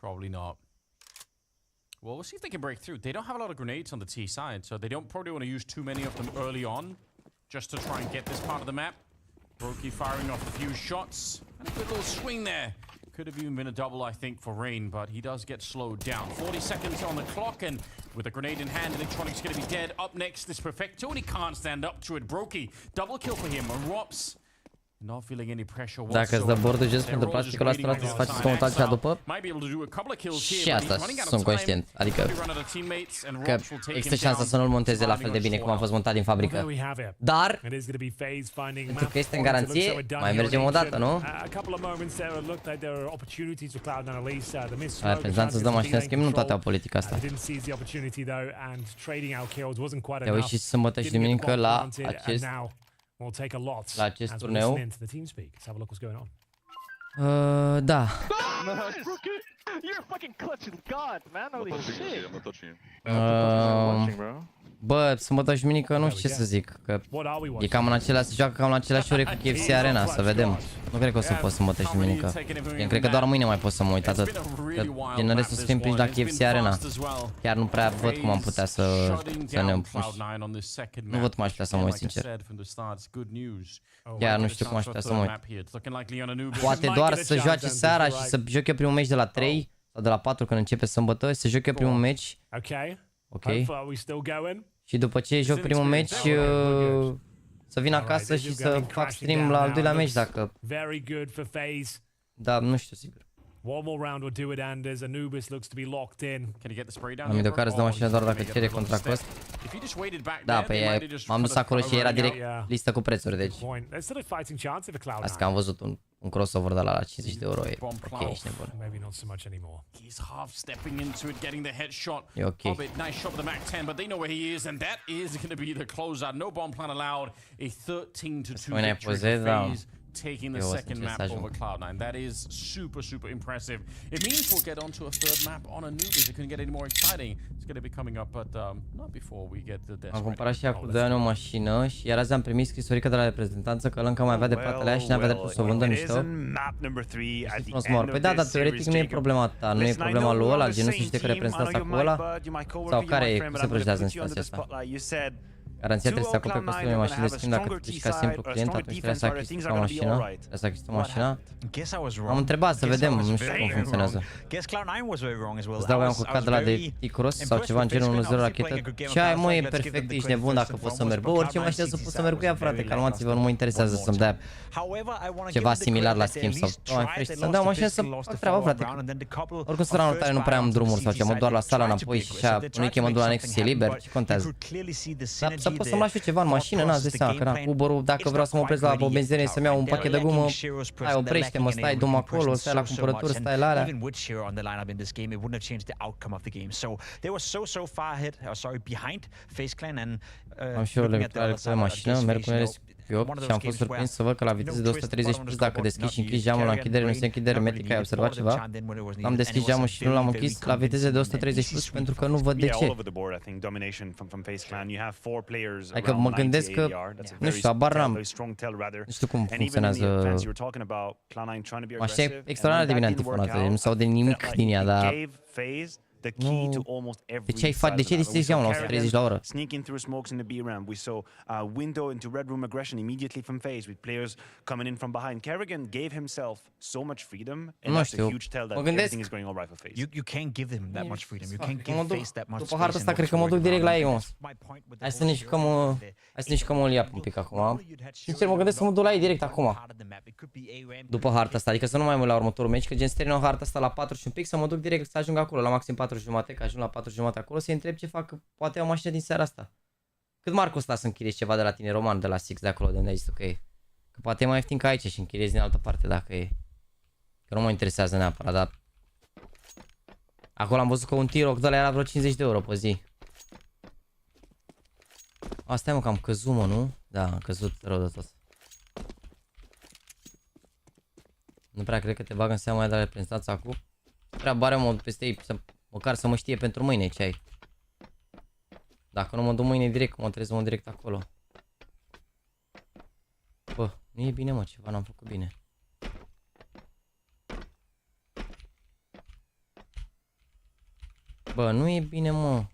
Probably not. Well, we'll see if they can break through. They don't have a lot of grenades on the T side, so they don't probably want to use too many of them early on, just to try and get this part of the map. Brokey firing off a few shots, and a good little swing there. Could have even been a double, I think, for Rain, but he does get slowed down. 40 seconds on the clock, and with a grenade in hand, Electronic's going to be dead. Up next is Perfecto, and he can't stand up to it. Brokey, double kill for him, and Rops not feeling any pressure whatsoever. Dacă îți dă bordul jos pentru plasticul ăsta, trebuie să faci scomutat cea după. Și asta sunt conștient. Adică că există șansa să nu-l monteze la fel de bine cum a fost montat din fabrică. Dar, pentru că este în garanție, mai mergem o dată, nu? Pentru să-ți dă mașina schimb, nu toate au politica asta. Te uiți și sâmbătă și duminică la acest turneu. Da. Bă, sâmbătă și duminică nu știu ce să zic, că e cam în același, se joacă cam la aceleași ore cu KFC Arena, să vedem. Nu cred că o să pot sâmbătă și duminică. Eu cred că doar mâine mai pot să mă uit atât. Că din restul să fim prinși la KFC Arena. Chiar nu prea văd cum am putea să ne... Nu văd cum aș putea să mă uit, sincer. Chiar nu știu cum aș putea să mă uit. Poate doar să joace seara și să joc eu primul meci de la 3 sau de la 4 când începe sâmbătă, să joc eu primul meci. Ok. Și după ce joc primul meci, să vin acasă și să fac stream la al doilea meci dacă... Da, nu știu sigur. Am de care îți dă mașina doar dacă cere contractul ăsta. Da, pe m-am dus acolo și era direct listă cu prețuri, deci... Asta că am văzut un crossover de la 50 de euro, e ok, ești nebun. E ok. Să mâine ai poze, da. Taking the second map over Cloud9. That is super, super impressive. It means we'll get onto a third map on Anubis. It couldn't get any more exciting. It's going to be coming up, but not before we get the death. Am cumpărat și acum 2 ani o mașină și iar azi am primit scrisorică de la reprezentanță că încă mai avea de platele aia și n-avea dreptul să o vândă mișto. Păi da, dar teoretic nu e problema ta, nu e problema lui ăla, gen nu se știe că reprezentanța cu ăla? Sau care e, cum se procedează în situația asta? Garanția trebuie să acopere costul unei mașini de schimb. Dacă pleci ca simplu client, atunci trebuie să achiziți o mașină. Trebuie să achiziți o mașină. Am întrebat să vedem, nu știu cum funcționează. Îți dau un căcat de la de T-Cross sau ceva în genul 1-0 rachetă. Ce ai, mă, e perfect, ești nebun dacă poți să merg. Bă, orice mașină să pot să merg cu ea, frate, calmați-vă, nu mă interesează să-mi dea ceva similar la schimb sau să-mi dea o mașină să fac treaba, frate. Oricum să ranul tare nu prea am drumuri sau ce, mă doar la sala înapoi și așa, un weekend mă duc la Nexus, e liber, ce contează? Să pot să-mi las eu ceva în mașină, n-ați de seama, că na, cu Uber-ul, dacă vreau să mă opresc la o benzinărie să-mi iau un pachet de gumă, hai, oprește-mă, stai, du-mă acolo, stai la cumpărături, stai la alea. Am și eu legătură pe mașină, merg cu ele și am fost surprins să văd că la viteză de 130 plus, dacă deschizi și închizi geamul la închidere, nu se închide hermetic, ai observat ceva? Am deschis geamul și nu l-am închis la viteză de 130 plus pentru că nu văd de ce. Adică mă gândesc că, nu știu, abar n-am, nu știu cum funcționează. Mașina e extraordinar de bine antifonată, nu s-aude nimic din ea, dar the key to almost every De ce ai face? De ce distrezi la 130 la oră? Sneaking through smokes in the B ramp. We saw a window into red room aggression immediately from phase with players coming in from behind. Kerrigan gave himself so much freedom, and that's a huge tell that everything is going all right for phase. You can't give them that much freedom. You can't give face that much space. După harta asta cred că mă duc direct la ei, mă. Hai să ne jucăm o liap un pic acum. Sincer, mă gândesc să mă duc la ei direct acum. După harta asta, adică să nu mai mă la următorul meci, că gen termină harta asta la 4 și un pic, să mă duc direct să ajung acolo, la maxim 4 jumate, că ajung la 4 jumate acolo, să-i întreb ce fac, că poate au mașină din seara asta. Cât mar costă să închiriezi ceva de la tine, Roman, de la Six, de acolo, de unde ai zis tu că e? Că poate e mai ieftin ca aici și închiriezi din altă parte dacă e. Că nu mă interesează neapărat, dar... Acolo am văzut că un T-Rock de ăla era vreo 50 de euro pe zi. Asta e, mă, că am căzut, mă, nu? Da, am căzut rău de tot. Nu prea cred că te bagă în seama aia de la reprezentanța acum. Prea bare mă peste ei, măcar să mă știe pentru mâine ce ai. Dacă nu mă duc mâine direct, mă trebuie să mă direct acolo. Bă, nu e bine, mă, ceva n-am făcut bine. Bă, nu e bine, mă.